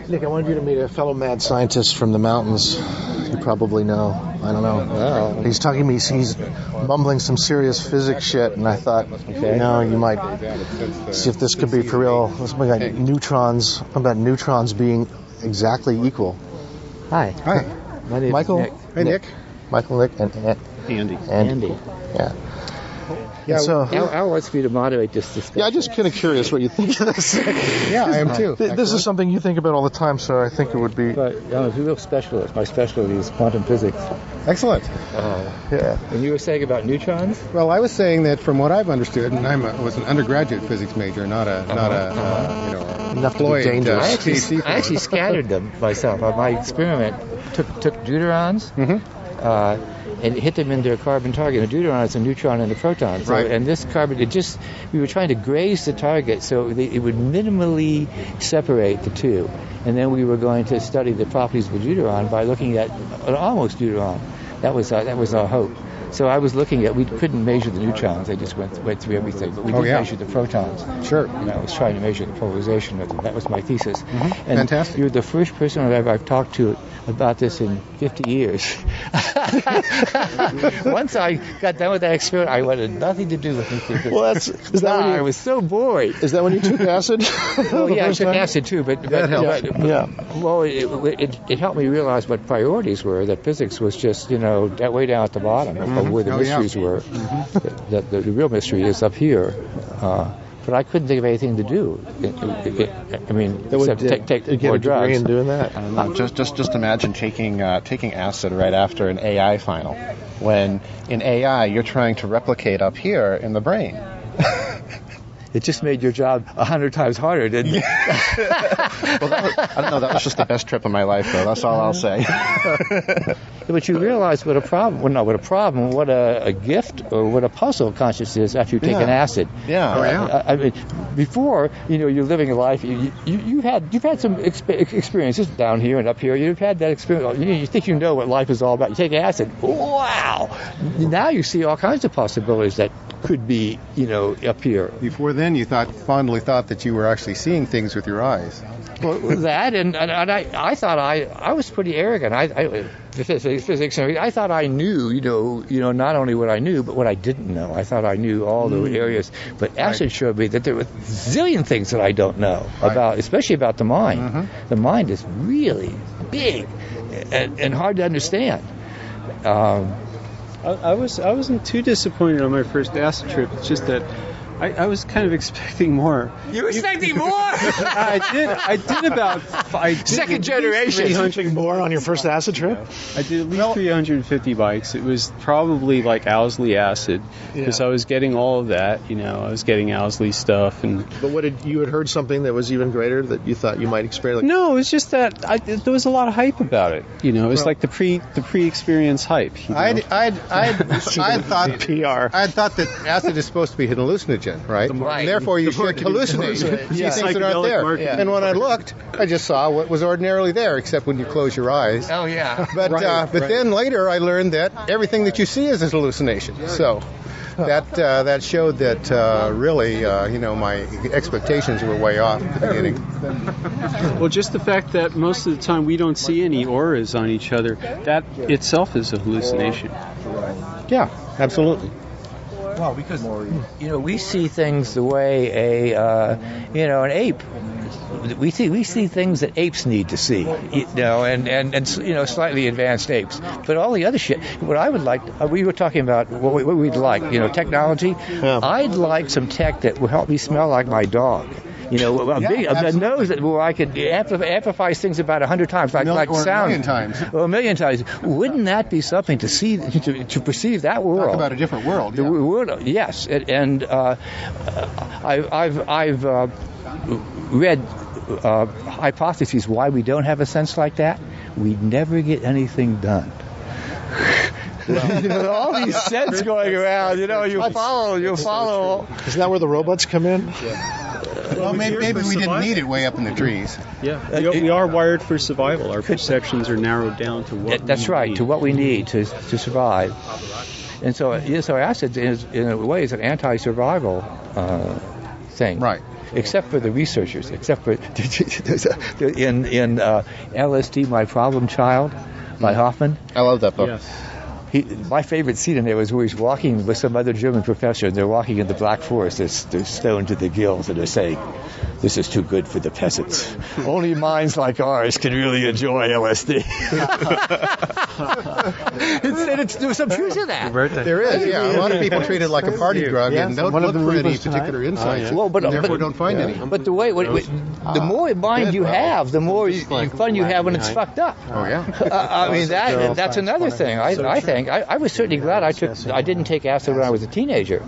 Nick, I wanted you to meet a fellow mad scientist from the mountains. You probably know. I don't know. Oh. He's talking to me. He's mumbling some serious physics shit, and I thought, you might see if this could be for real. Let's look at neutrons. About neutrons being exactly equal. Hi. My name Michael. is Nick. Hey, Nick. Michael, Nick, and Andy. Yeah. Yeah, so I want you to moderate this discussion. Yeah, I'm just kind of curious what you think of this. Yeah, I am too. This is something you think about all the time, so I think it would be. But I'm a real specialist. My specialty is quantum physics. Excellent. Yeah. And you were saying about neutrons? Well, I was saying that from what I've understood, and I was an undergraduate physics major, not a enough to be dangerous. I actually scattered them myself. My experiment took deuterons. Mm-hmm. And hit them in their carbon target. A deuteron is a neutron and a proton. So, right. And this carbon, we were trying to graze the target so it would minimally separate the two. And then we were going to study the properties of a deuteron by looking at an almost deuteron. That was our hope. So I was looking at, we couldn't measure the neutrons, they just went through everything, but we did measure the protons. Sure. And I was trying to measure the polarization of them. That was my thesis. Mm-hmm. And fantastic. You're the first person I've talked to about this in 50 years. Once I got done with that experiment, I wanted nothing to do with it. Well, I was so bored. Is that when you took acid? Well, yeah, I took acid too, but that helped. Well, it helped me realize what priorities were. That physics was just that way down at the bottom of where the mysteries were. Mm-hmm. That the real mystery is up here. But I couldn't think of anything to do. I mean, except take more drugs. And doing that. Just imagine taking acid right after an AI final, when in AI you're trying to replicate up here in the brain. It just made your job 100 times harder, didn't it? Well, I don't know. That was just the best trip of my life, though. That's all I'll say. But you realize what a problem, what a gift or what a puzzle consciousness is after you take an acid. Yeah. I mean, before, you're living a life, you've had some experiences down here and up here. You've had that experience. You think you know what life is all about. You take acid. Wow! Now you see all kinds of possibilities that could be, up here. Before then, you fondly thought that you were actually seeing things with your eyes. Well, that and I thought I was pretty arrogant. Physics. I thought I knew, not only what I knew, but what I didn't know. I thought I knew all the areas. But acid showed me that there were a zillion things that I don't know about, especially about the mind. Mm-hmm. The mind is really big and hard to understand. I wasn't too disappointed on my first acid trip. It's just that I was kind of expecting more. You were expecting more? I did about second generation. 300 more on your first acid trip? I did at least 350 bikes. It was probably like Owsley acid because I was getting all of that. I was getting Owsley stuff. But you had heard something that was even greater that you thought you might experience? No, it was just that there was a lot of hype about it. It was like the pre-experience hype. I thought PR. I thought that acid is supposed to be an hallucinogen. Right? And therefore, you should hallucinate. See things that aren't there. Yeah. And when I looked, I just saw what was ordinarily there, except when you close your eyes. Oh, yeah. But then later, I learned that everything that you see is a hallucination. Right. So that showed that really, my expectations were way off at the beginning. Well, just the fact that most of the time we don't see any auras on each other, that itself is a hallucination. Yeah, absolutely. Well, because we see things the way an ape. We see things that apes need to see, and slightly advanced apes. But all the other shit, what I would like, we were talking about what we'd like, technology. Yeah. I'd like some tech that will help me smell like my dog. A nose where I could amplify things about 100 times, like sound. 1 million times. Or 1 million times. Wouldn't that be something to see, to perceive that world? Talk about a different world. The world, yes. And I've read hypotheses why we don't have a sense like that. We never get anything done. All these sets going around, you'll follow. Isn't that where the robots come in? Yeah. Well, maybe we didn't need it way up in the trees. Yeah, we are wired for survival. Our perceptions are narrowed down to what That's right, to what we need to survive. And so acid is, in a way, is an anti-survival thing. Right. except for the researchers, except for in LSD, My Problem Child by Hoffman. I love that book. Yes. My favorite scene in there was where he's walking with some other German professor, and they're walking in the Black Forest. They're stoned to the gills, and they're saying, "This is too good for the peasants. Only minds like ours can really enjoy LSD." There's some truth to that. There is, yeah. A lot of people treat it like a party drug and don't look for any particular insights, and therefore don't find any. But the more mind you have, the more fun you have when it's fucked up. Oh, yeah. I mean, that's another thing. I think I was certainly glad I didn't take acid when I was a teenager,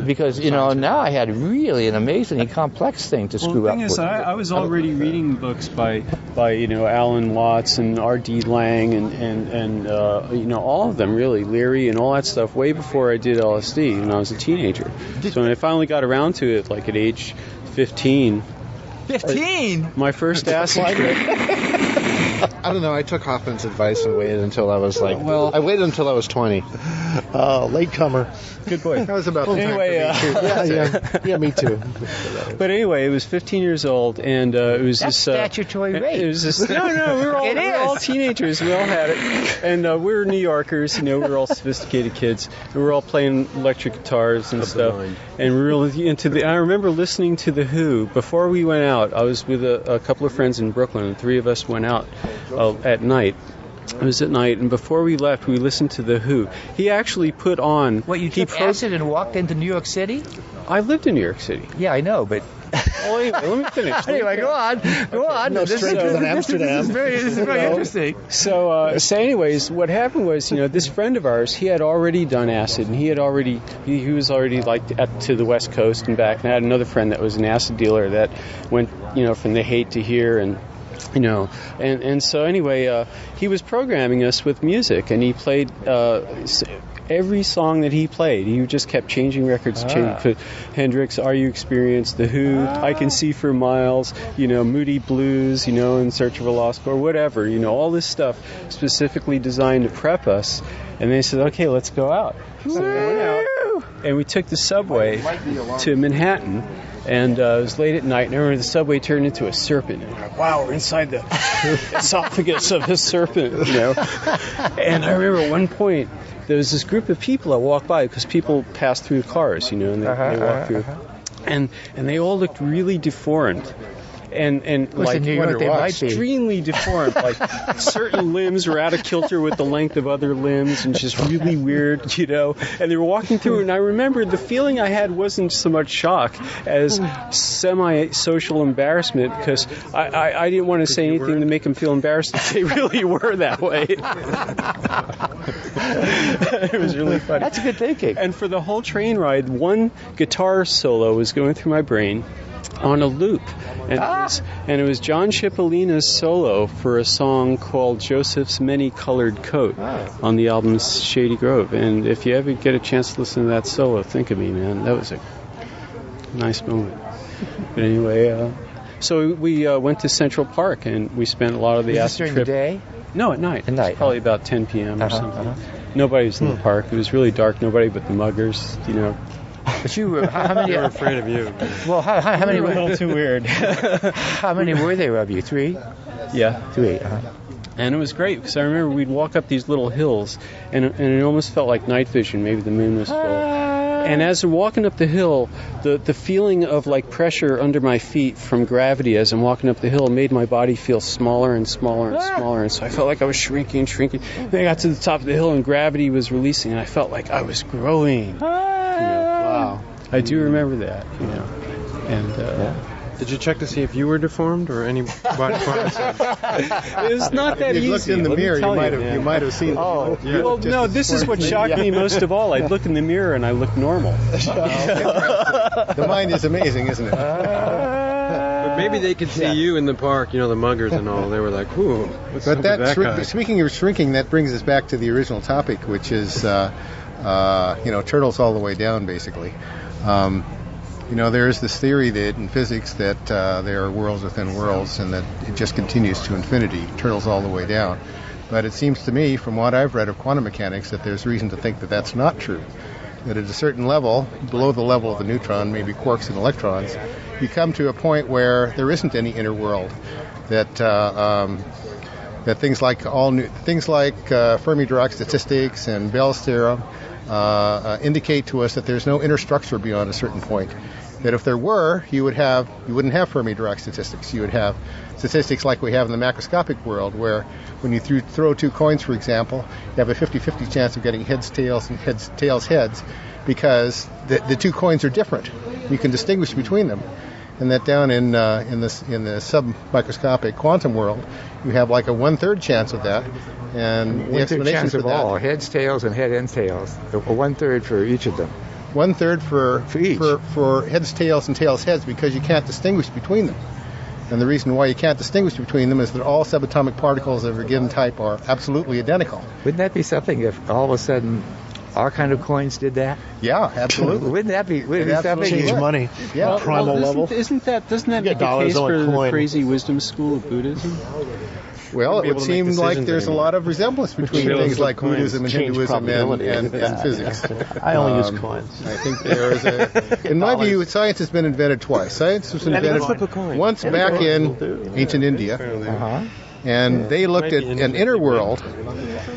because now I had really an amazingly complex thing to screw up. The thing is, I was already reading books by Alan Watts and R.D. Lang and all of them really, Leary and all that stuff, way before I did LSD when I was a teenager. So when I finally got around to it, like at age 15. 15? My first acid trip. I don't know. I took Hoffman's advice and waited until I was I waited until I was 20. Latecomer. Good boy. That was about the anyway, time yeah, me too. But anyway, it was 15 years old, and it was That's statutory rape. It was just no. We were all teenagers. We all had it, and we were New Yorkers. We were all sophisticated kids. We were all playing electric guitars and stuff, and we were really into the. I remember listening to the Who before we went out. I was with a couple of friends in Brooklyn, and 3 of us went out at night. It was at night, and before we left, we listened to The Who. He actually put on... What, you took acid and walked into New York City? I lived in New York City. Yeah, I know, but... Well, anyway, let me finish. Anyway, go on. No stranger than Amsterdam. This is very interesting. So anyways, what happened was, this friend of ours, he had already done acid, and he was already to the West Coast and back. And I had another friend that was an acid dealer that went, from the Haight to here, and so anyway, he was programming us with music, and he played every song that he played. He just kept changing records, Hendrix, Are You Experienced, The Who, I Can See for Miles, Moody Blues, In Search of a Lost Chord, whatever, all this stuff specifically designed to prep us. And they said, okay, let's go out. So we went out, and we took the subway to Manhattan. And it was late at night, and I remember the subway turned into a serpent. And I'm like, wow, we're inside the esophagus of this serpent, And I remember at one point, there was this group of people that walked by, because people pass through cars, and they walk through. And they all looked really deformed. And like extremely deformed, like certain limbs were out of kilter with the length of other limbs, and just really weird, And they were walking through, and I remember the feeling I had wasn't so much shock as semi-social embarrassment, because I didn't want to say anything to make them feel embarrassed if they really were that way. It was really funny. That's good thinking. And for the whole train ride, one guitar solo was going through my brain on a loop, and it was John Cipollina's solo for a song called Joseph's Many-Colored Coat on the album Shady Grove. And if you ever get a chance to listen to that solo, think of me, man. That was a nice moment. But anyway, so we went to Central Park, and we spent a lot of the acid trip. During the day? No, at night. At night. Probably about 10 p.m. or something. Nobody was in the park. It was really dark. Nobody but the muggers, But you, how many? They were afraid of you. Well, how many? Were a little too weird. How many were there of you? 3? Yeah. 3. And it was great, because I remember we'd walk up these little hills, and it almost felt like night vision. Maybe the moon was full. And as we're walking up the hill, the feeling of like pressure under my feet from gravity as I'm walking up the hill made my body feel smaller and smaller and smaller. And so I felt like I was shrinking. Then I got to the top of the hill, and gravity was releasing, and I felt like I was growing. Wow. I do remember that, And did you check to see if you were deformed or any body parts? It was not that easy. If you looked in the mirror, you might have seen. Oh, well, no. This is what shocked me most of all. I'd look in the mirror and I looked normal. The mind is amazing, isn't it? But maybe they could see you in the park, the muggers and all. They were like, "Ooh." What's up with that guy? Speaking of shrinking, that brings us back to the original topic, which is, turtles all the way down, basically. There is this theory that in physics that there are worlds within worlds, and that it just continues to infinity, turtles all the way down. But it seems to me, from what I've read of quantum mechanics, that there's reason to think that that's not true. that at a certain level, below the level of the neutron, maybe quarks and electrons, you come to a point where there isn't any inner world. That things like Fermi-Dirac statistics and Bell's theorem indicate to us that there's no inner structure beyond a certain point. That if there were, you wouldn't have Fermi-Dirac statistics. You would have statistics like we have in the macroscopic world, where when you throw two coins, for example, you have a 50-50 chance of getting heads, tails, and tails, heads, because the two coins are different. You can distinguish between them. And that down in the sub-microscopic quantum world, you have like a 1/3 chance of that. And the explanation for that, all heads, tails, and head and tails. 1/3 for each of them. 1/3 for each. For heads, tails, and tails, heads, because you can't distinguish between them. And the reason why you can't distinguish between them is that all subatomic particles of a given type are absolutely identical. Wouldn't that be something if all of a sudden our kind of coins did that? Yeah, absolutely. Wouldn't that be something? Change money. Yeah. Primal level. Doesn't that make a case for the crazy wisdom school of Buddhism? Well, it would seem like there's a lot of resemblance between things like Buddhism and Hinduism and physics. I only use coins. I think there is in my view, science has been invented twice. Science was invented once back in ancient India, and they looked at an inner world,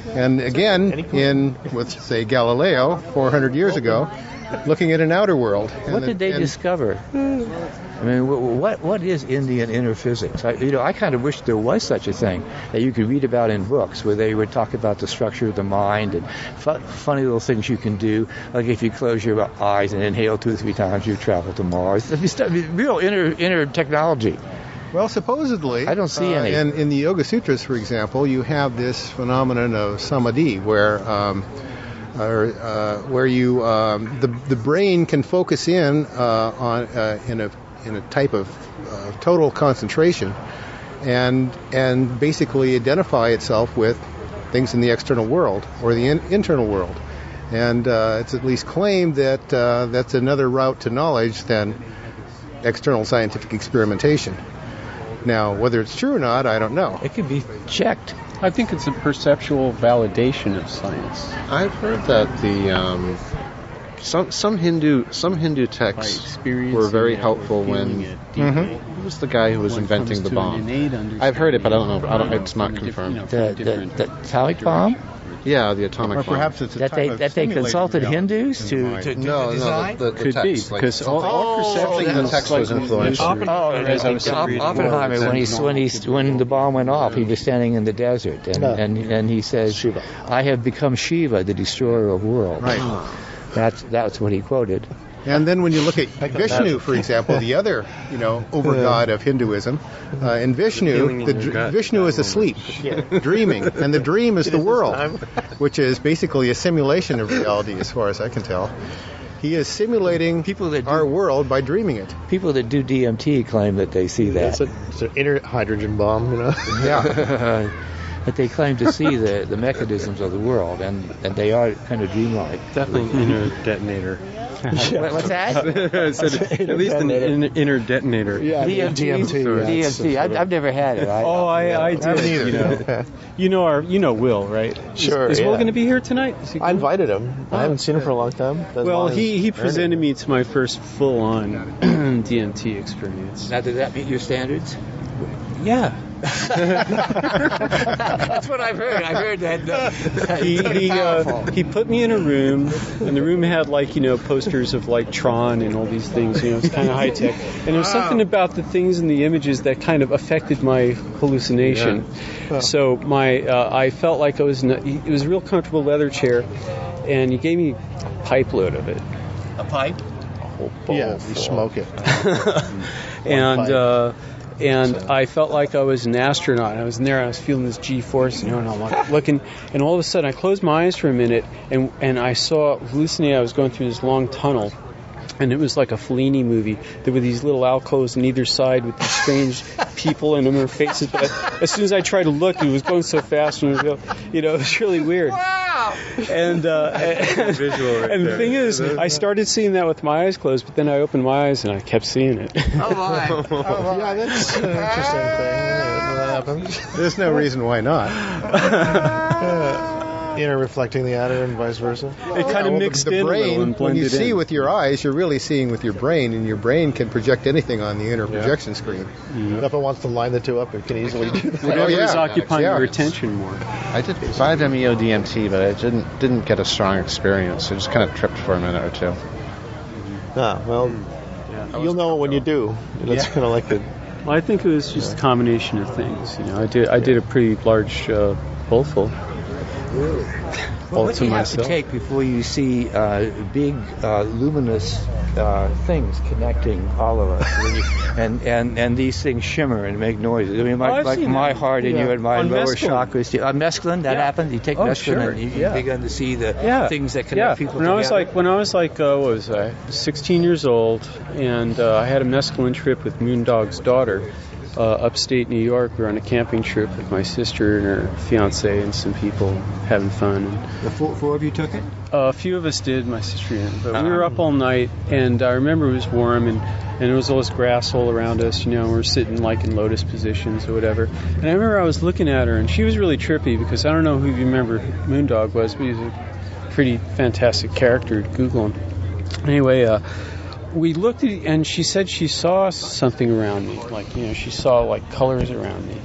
and again with, say, Galileo 400 years ago, looking at an outer world. What did they discover? I mean, what is Indian inner physics? I kind of wish there was such a thing that you could read about in books, where they would talk about the structure of the mind and funny little things you can do, like if you close your eyes and inhale 2 or 3 times, you travel to Mars. Real inner technology. Well, supposedly, I don't see any. In the Yoga Sutras, for example, you have this phenomenon of samadhi, where you the brain can focus in in a type of total concentration, and basically identify itself with things in the external world or the internal world, and it's at least claimed that that's another route to knowledge than external scientific experimentation. Now, whether it's true or not, I don't know. It could be checked. I think it's a perceptual validation of science. I've heard that the some Hindu texts were very helpful when who was the guy who was inventing the bomb? I've heard it, but I don't know. It's not confirmed. The atomic bomb? Yeah, the atomic bomb. Or perhaps it's that they consulted Hindus to design? The Could text, be, because all perception the text was influential. Oppenheimer, when the bomb went off, he was standing in the desert, and he says, Shiva. "I have become Shiva, the destroyer of worlds." Right. That's what he quoted. And then when you look at Vishnu, for example, the other, over-god of Hinduism, in Vishnu, Vishnu is asleep, dreaming, and the dream is the world, which is basically a simulation of reality as far as I can tell. He is simulating our world by dreaming it. People that do DMT claim that they see that. It's an inner hydrogen bomb, Yeah. But they claim to see the mechanisms of the world, and they are kind of dreamlike. Definitely an inner detonator. What's that? I said at least an inner detonator. Yeah, DMT. I've never had it. I did. You know Will, right? Sure. Is Will going to be here tonight? I invited him. I haven't seen him for a long time. Well, he presented me to my first full-on DMT experience. Now, did that meet your standards? Yeah. That's what I've heard. I've heard that he put me in a room, and the room had posters of Tron and all these things. It's kind of high tech, and there was something about the things in the images that kind of affected my hallucination. Yeah. So I felt like it was a real comfortable leather chair, and he gave me a pipe load of it. A pipe? Yeah, you smoke it. And I felt like I was an astronaut. I was in there, I was feeling this G-force, and I'm looking, and all of a sudden I closed my eyes for a minute, and I saw, hallucinating, I was going through this long tunnel, and it was like a Fellini movie. There were these little alcoves on either side with these strange people in their faces, but as soon as I tried to look, it was going so fast, and it was really weird. Wow! And the thing is, I started seeing that with my eyes closed, but then I opened my eyes and I kept seeing it. Oh my! Yeah, that's an interesting thing. That happens. There's no reason why not. inner reflecting the outer and vice versa. It kind of mixed in brain, a little and when you blended see in. with your eyes, you're really seeing with your brain, and your brain can project anything on the inner projection screen. If it wants to line the two up, it can easily do that. Whatever is occupying your attention more. I did 5-MeO-DMT, but I didn't get a strong experience. I just kind of tripped for a minute or two. You'll know it when you do. That's kind of like the... Well, I think it was just a combination of things. I did a pretty large bowlful. Well, what do you have to take before you see big luminous things connecting all of us, and these things shimmer and make noises? I mean, my heart and you and my lower chakras. Mescaline, that happened. You take mescaline and you begin to see the things that connect people together. When I was like, what was I? 16 years old, and I had a mescaline trip with Moondog's daughter. Upstate New York. We were on a camping trip with my sister and her fiance and some people having fun. The four of you took it? A few of us did, my sister didn't. But we were up all night, and I remember it was warm, and there was all this grass all around us, and we were sitting like in lotus positions or whatever. And I remember I was looking at her, and she was really trippy because I don't know who you remember who Moondog was, but he's a pretty fantastic character. Google him. Anyway, we looked at it, and she said she saw something around me, she saw like colors around me.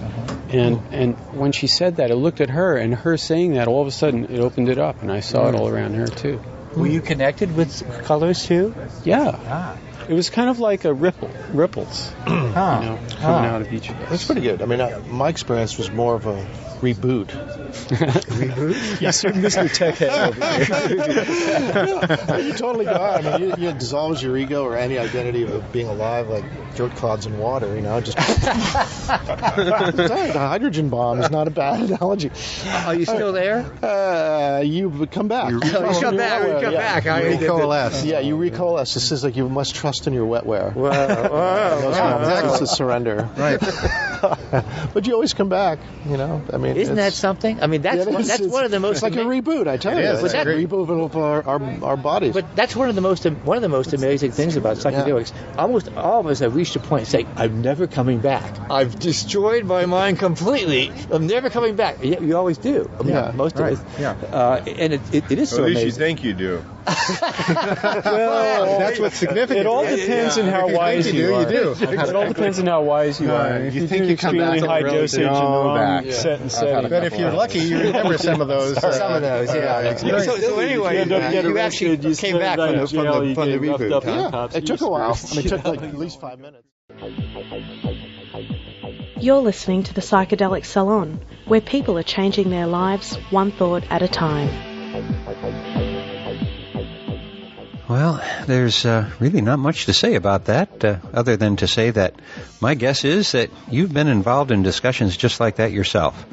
And when she said that, I looked at her, and her saying that, all of a sudden it opened it up, and I saw it all around her too. Were you connected with colors too? Yeah. It was kind of like a ripples, coming out of each of us. That's pretty good. I mean, my experience was more of a reboot. Reboot? Yes, sir, Mr. Tech Head over here. You totally go out. I mean, it dissolves your ego or any identity of being alive, like dirt clods in water. Just the hydrogen bomb is not a bad analogy. Are you still there? You come back. You come back. You recoalesce. Yeah, you recoalesce. This is like you must trust in your wetware. Wow. This is surrender. Right. But you always come back. I mean, isn't that something? I mean, that's one of the most. It's like a reboot. I tell you, it's like a reboot of our bodies. But that's one of the most amazing things about psychedelics. Almost all of us have reached a point and say, "I'm never coming back. I've destroyed my mind completely. I'm never coming back." Yet you always do. I mean, most of us. Yeah. And it is so amazing. At least you think you do. Well, that's what's significant. It all depends on how wise you are. You do. It all depends on how wise you are. If you think you come back high dosage and the wrong set and setting. But if you're lucky, you remember some of those. Yeah. So anyway, you actually came back from the reboot. Yeah, it took a while. I mean, it took like at least 5 minutes. You're listening to the Psychedelic Salon, where people are changing their lives one thought at a time. Well, there's really not much to say about that, other than to say that my guess is that you've been involved in discussions just like that yourself.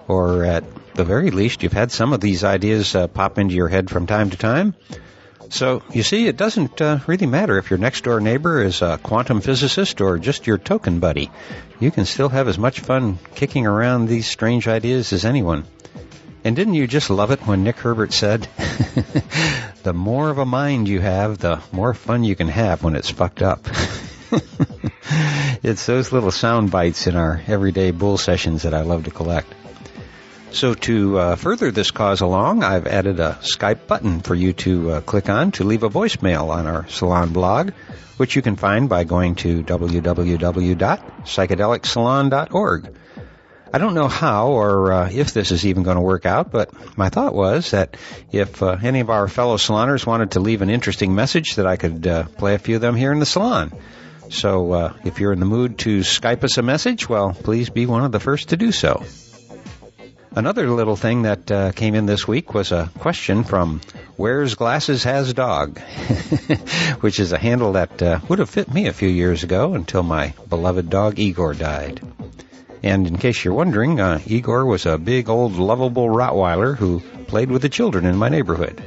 Or at the very least, you've had some of these ideas pop into your head from time to time. So, you see, it doesn't really matter if your next-door neighbor is a quantum physicist or just your token buddy. You can still have as much fun kicking around these strange ideas as anyone. And didn't you just love it when Nick Herbert said, the more of a mind you have, the more fun you can have when it's fucked up. It's those little sound bites in our everyday bull sessions that I love to collect. So to further this cause along, I've added a Skype button for you to click on to leave a voicemail on our Salon blog, which you can find by going to www.psychedelicsalon.org. I don't know how or if this is even going to work out, but my thought was that if any of our fellow saloners wanted to leave an interesting message, that I could play a few of them here in the salon. So if you're in the mood to Skype us a message, well, please be one of the first to do so. Another little thing that came in this week was a question from Wears Glasses Has Dog, which is a handle that would have fit me a few years ago until my beloved dog Igor died. And in case you're wondering, Igor was a big, old, lovable Rottweiler who played with the children in my neighborhood.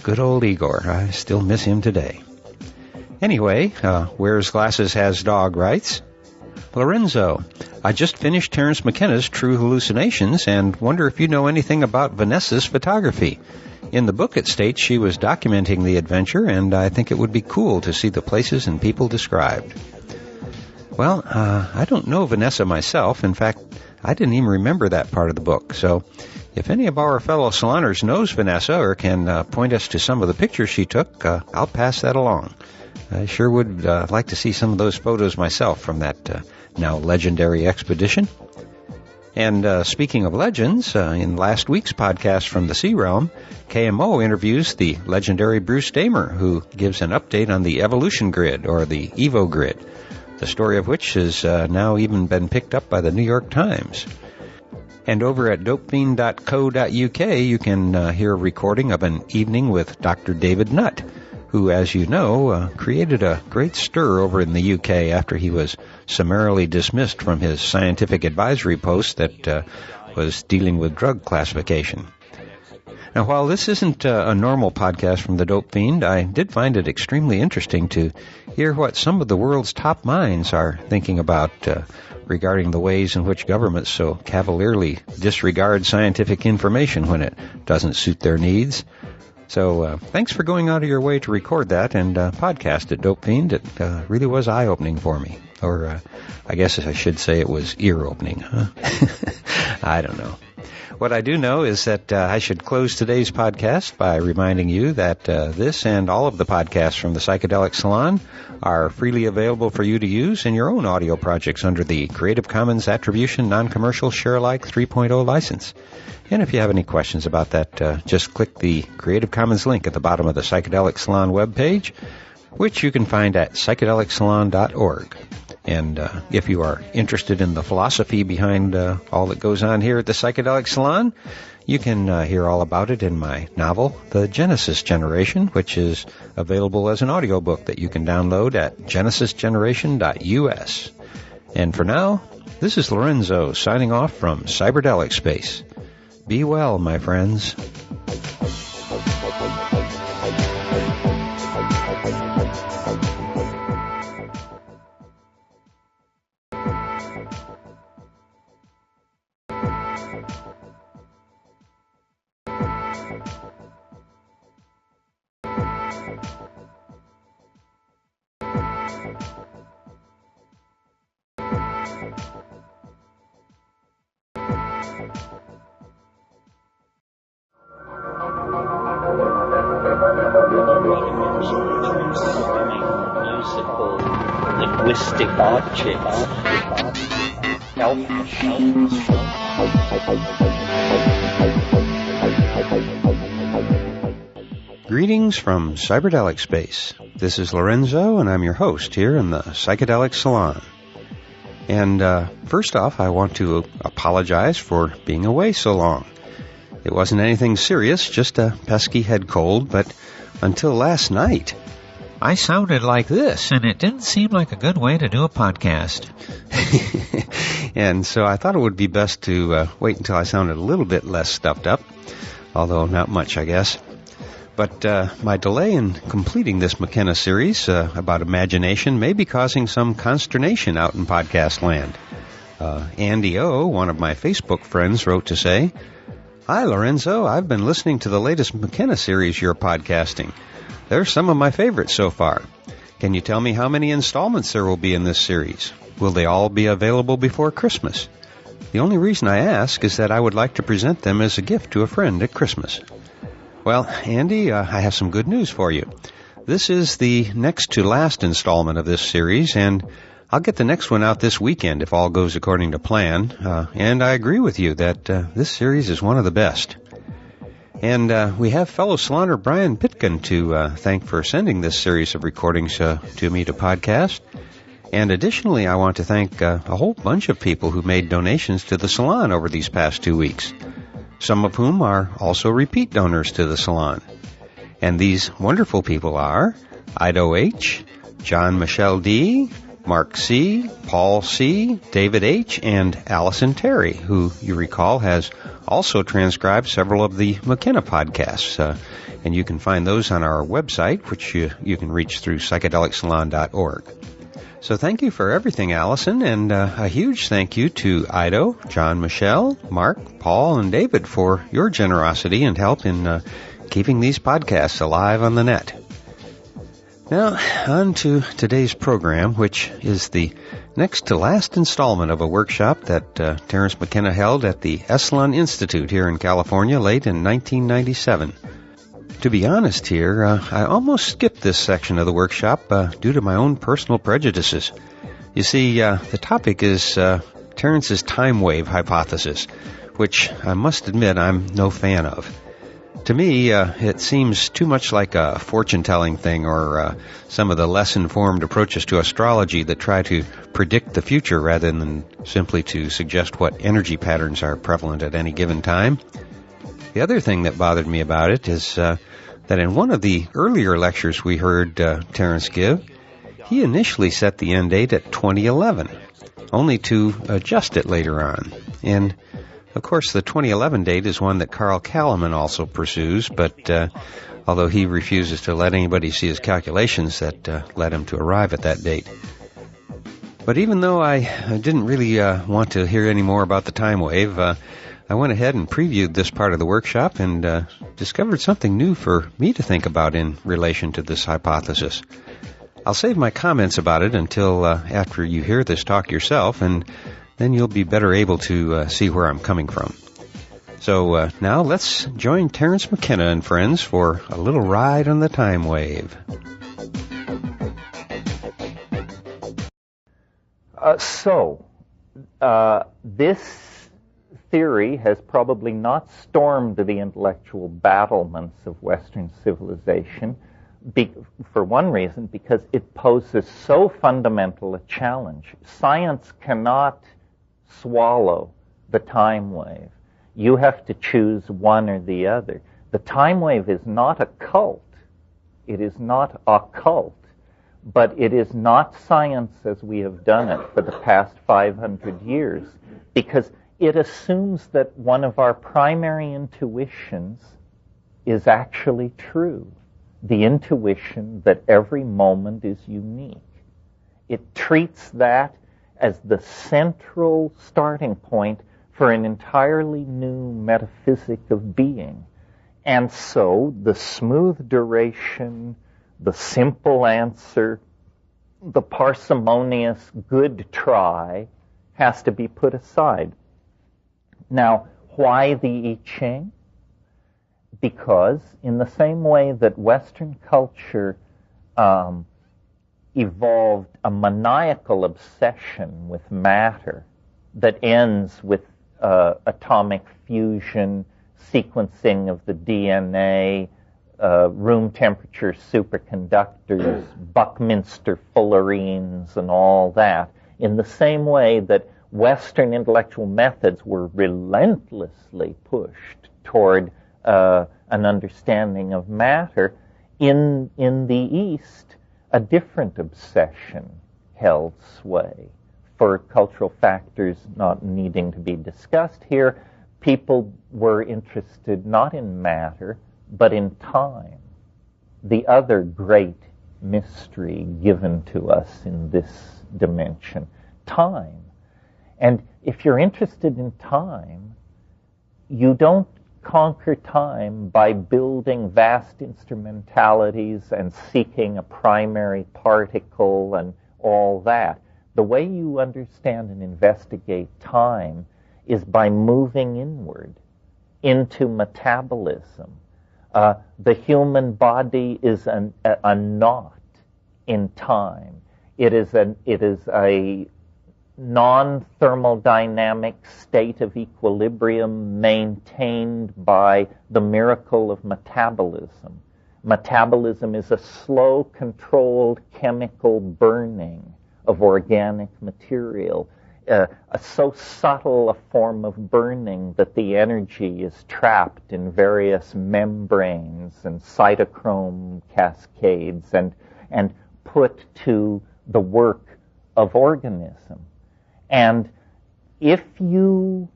Good old Igor. I still miss him today. Anyway, Wears Glasses Has Dog writes, Lorenzo, I just finished Terence Mckenna's True Hallucinations and wonder if you know anything about Vanessa's photography. In the book, it states she was documenting the adventure, and I think it would be cool to see the places and people described. Well, I don't know Vanessa myself. In fact, I didn't even remember that part of the book. So If any of our fellow saloners knows Vanessa or can point us to some of the pictures she took, I'll pass that along. I sure would like to see some of those photos myself from that now legendary expedition. And speaking of legends, in last week's podcast from the Sea Realm, KMO interviews the legendary Bruce Damer, who gives an update on the evolution grid, or the Evo grid, the story of which has now even been picked up by the New York Times. And over at dopefiend.co.uk, you can hear a recording of an evening with Dr. David Nutt, who, as you know, created a great stir over in the UK after he was summarily dismissed from his scientific advisory post that was dealing with drug classification. Now, while this isn't a normal podcast from the Dope Fiend, I did find it extremely interesting to hear what some of the world's top minds are thinking about regarding the ways in which governments so cavalierly disregard scientific information when it doesn't suit their needs. So thanks for going out of your way to record that and podcast it, Dope Fiend. It really was eye-opening for me. Or I guess I should say it was ear-opening, huh? I don't know. What I do know is that I should close today's podcast by reminding you that this and all of the podcasts from the Psychedelic Salon are freely available for you to use in your own audio projects under the Creative Commons Attribution Non-Commercial Share-alike 3.0 license. And if you have any questions about that, just click the Creative Commons link at the bottom of the Psychedelic Salon webpage, which you can find at psychedelicsalon.org. And if you are interested in the philosophy behind all that goes on here at the Psychedelic Salon, you can hear all about it in my novel, The Genesis Generation, which is available as an audiobook that you can download at genesisgeneration.us. And for now, this is Lorenzo signing off from Cyberdelic Space. Be well, my friends. Linguistic objects. Greetings from Cyberdelic Space. This is Lorenzo, and I'm your host here in the Psychedelic Salon. And first off, I want to apologize for being away so long. It wasn't anything serious, just a pesky head cold, but until last night, I sounded like this, and it didn't seem like a good way to do a podcast. And so I thought it would be best to wait until I sounded a little bit less stuffed up, although not much, I guess. But my delay in completing this McKenna series about imagination may be causing some consternation out in podcast land. Andy O., one of my Facebook friends, wrote to say, "Hi, Lorenzo. I've been listening to the latest McKenna series you're podcasting. They're some of my favorites so far. Can you tell me how many installments there will be in this series? Will they all be available before Christmas? The only reason I ask is that I would like to present them as a gift to a friend at Christmas." Well, Andy, I have some good news for you. This is the next to last installment of this series, and I'll get the next one out this weekend if all goes according to plan. And I agree with you that this series is one of the best. And we have fellow saloner Brian Pitkin to thank for sending this series of recordings to me to podcast. And additionally, I want to thank a whole bunch of people who made donations to the salon over these past 2 weeks, some of whom are also repeat donors to the salon. And these wonderful people are Ido H., John Michelle D., Mark C., Paul C., David H., and Allison Terry, who you recall has also transcribed several of the McKenna podcasts. And you can find those on our website, which you can reach through psychedelicsalon.org. So thank you for everything, Allison, and a huge thank you to Ido, John Michelle, Mark, Paul, and David for your generosity and help in keeping these podcasts alive on the net. Now, on to today's program, which is the next to last installment of a workshop that Terence Mckenna held at the Esalen Institute here in California late in 1997. To be honest here, I almost skipped this section of the workshop due to my own personal prejudices. You see, the topic is Terence's time wave hypothesis, which I must admit I'm no fan of. To me, it seems too much like a fortune-telling thing or some of the less informed approaches to astrology that try to predict the future rather than simply to suggest what energy patterns are prevalent at any given time. The other thing that bothered me about it is that in one of the earlier lectures we heard Terence give, he initially set the end date at 2011, only to adjust it later on. And of course, the 2011 date is one that Carl Kalaman also pursues, but although he refuses to let anybody see his calculations that led him to arrive at that date. But even though I didn't really want to hear any more about the time wave, I went ahead and previewed this part of the workshop and discovered something new for me to think about in relation to this hypothesis. I'll save my comments about it until after you hear this talk yourself, and then you'll be better able to see where I'm coming from. So now let's join Terence Mckenna and friends for a little ride on the time wave. This theory has probably not stormed the intellectual battlements of Western civilization, for one reason, because it poses so fundamental a challenge. Science cannot swallow the time wave. You have to choose one or the other. The time wave is not a cult. It is not occult, but it is not science as we have done it for the past 500 years, because it assumes that one of our primary intuitions is actually true. The intuition that every moment is unique. It treats that as the central starting point for an entirely new metaphysic of being. And so the smooth duration, the simple answer, the parsimonious good try has to be put aside. Now, why the I Ching? Because in the same way that Western culture evolved a maniacal obsession with matter that ends with atomic fusion, sequencing of the DNA, room temperature superconductors, Buckminster fullerenes, and all that. In the same way that Western intellectual methods were relentlessly pushed toward an understanding of matter, in the East, a different obsession held sway. For cultural factors not needing to be discussed here, people were interested not in matter, but in time, the other great mystery given to us in this dimension, time. And if you're interested in time, you don't conquer time by building vast instrumentalities and seeking a primary particle and all that. The way you understand and investigate time is by moving inward into metabolism. The human body is a knot in time. It is a non-thermodynamic state of equilibrium maintained by the miracle of metabolism. Metabolism is a slow, controlled chemical burning of organic material, so subtle a form of burning that the energy is trapped in various membranes and cytochrome cascades and put to the work of organism. And if you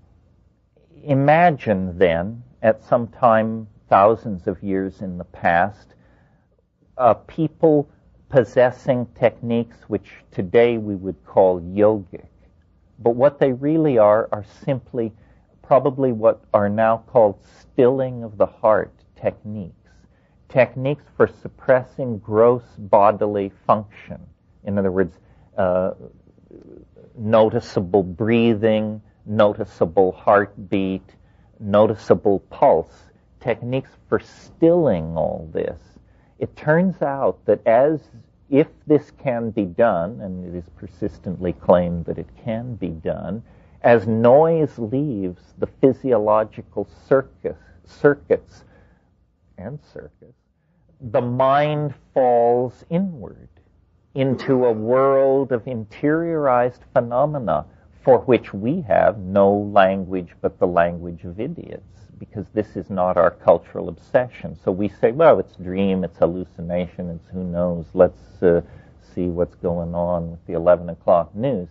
imagine then, at some time thousands of years in the past, people possessing techniques which today we would call yogic, but what they really are simply probably what are now called stilling of the heart techniques, techniques for suppressing gross bodily function. In other words, noticeable breathing, noticeable heartbeat, noticeable pulse, techniques for stilling all this. It turns out that if this can be done, and it is persistently claimed that it can be done, as noise leaves the physiological circuits, the mind falls inward into a world of interiorized phenomena for which we have no language but the language of idiots, because this is not our cultural obsession. So we say, well, it's dream, it's hallucination, it's who knows, let's see what's going on with the 11 o'clock news.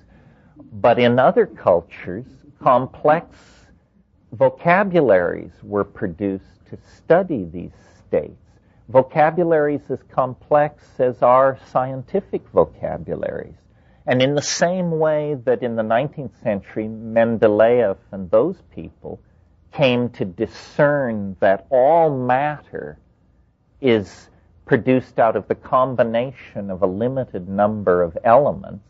But in other cultures, complex vocabularies were produced to study these states. Vocabularies as complex as our scientific vocabularies. And in the same way that in the 19th century, Mendeleev and those people came to discern that all matter is produced out of the combination of a limited number of elements,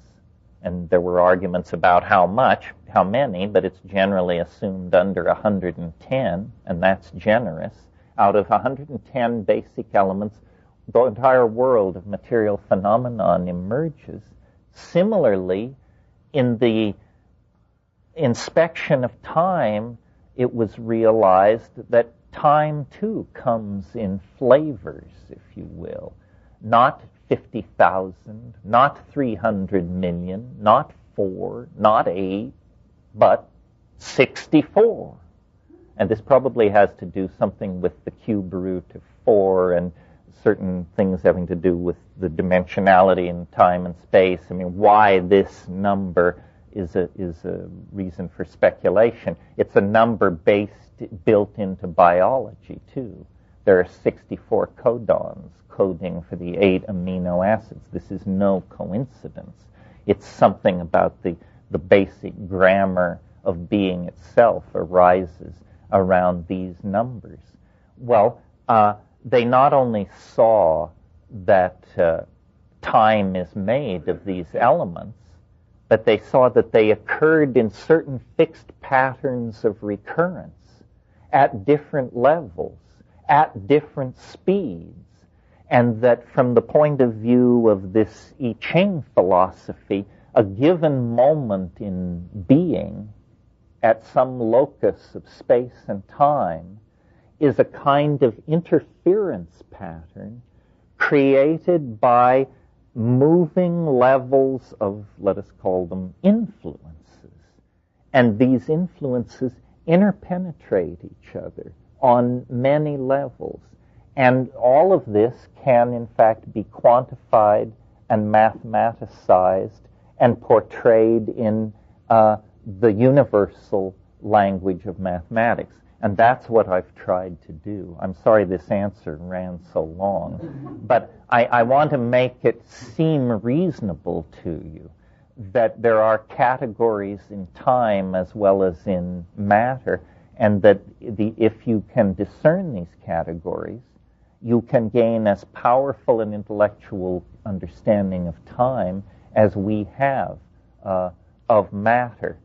and there were arguments about how many, but it's generally assumed under 110, and that's generous. Out of 110 basic elements, the entire world of material phenomenon emerges. Similarly, in the inspection of time, it was realized that time, too, comes in flavors, if you will. Not 50,000, not 300 million, not 4, not 8, but 64. And this probably has to do something with the cube root of 4 and certain things having to do with the dimensionality in time and space. I mean, why this number is a reason for speculation. It's a number built into biology, too. There are 64 codons coding for the 8 amino acids. This is no coincidence. It's something about the basic grammar of being itself arises around these numbers. Well, they not only saw that time is made of these elements, but they saw that they occurred in certain fixed patterns of recurrence at different levels, at different speeds, and that from the point of view of this I Ching philosophy, a given moment in being at some locus of space and time is a kind of interference pattern created by moving levels of, let us call them, influences. And these influences interpenetrate each other on many levels. And all of this can, in fact, be quantified and mathematicized and portrayed in the universal language of mathematics. And that's what I've tried to do. I'm sorry this answer ran so long, but I want to make it seem reasonable to you that there are categories in time as well as in matter, and that if you can discern these categories, you can gain as powerful an intellectual understanding of time as we have of matter.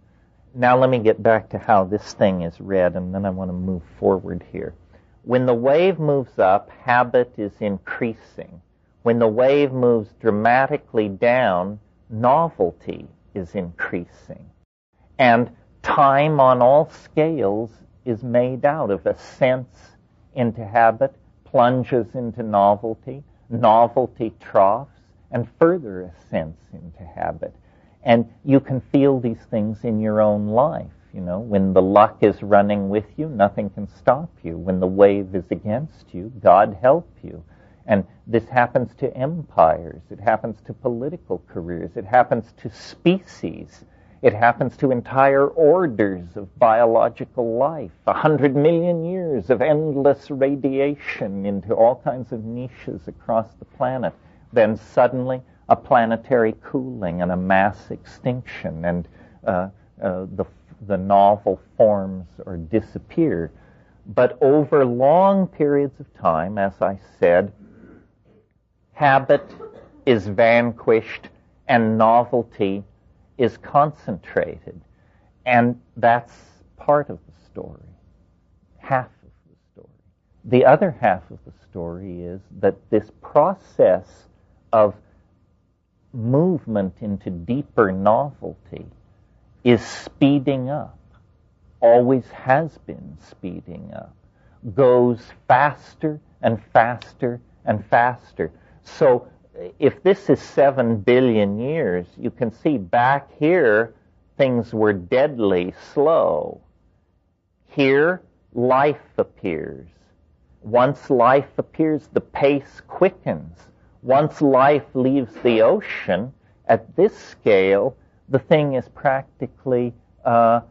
Now let me get back to how this thing is read, and then I want to move forward here. When the wave moves up, habit is increasing. When the wave moves dramatically down, novelty is increasing. And time on all scales is made out of ascents into habit, plunges into novelty, novelty troughs, and further ascents into habit. And you can feel these things in your own life. You know, when the luck is running with you, nothing can stop you. When the wave is against you, God help you. And this happens to empires. It happens to political careers. It happens to species. It happens to entire orders of biological life. 100 million years of endless radiation into all kinds of niches across the planet. Then suddenly a planetary cooling and a mass extinction, and the novel forms or disappear. But over long periods of time, as I said, habit is vanquished and novelty is concentrated. And that's part of the story, half of the story. The other half of the story is that this process of movement into deeper novelty is speeding up, always has been speeding up, goes faster and faster and faster. So if this is 7 billion years, you can see back here things were deadly slow. Here, life appears. Once life appears, the pace quickens. Once life leaves the ocean, at this scale, the thing is practically a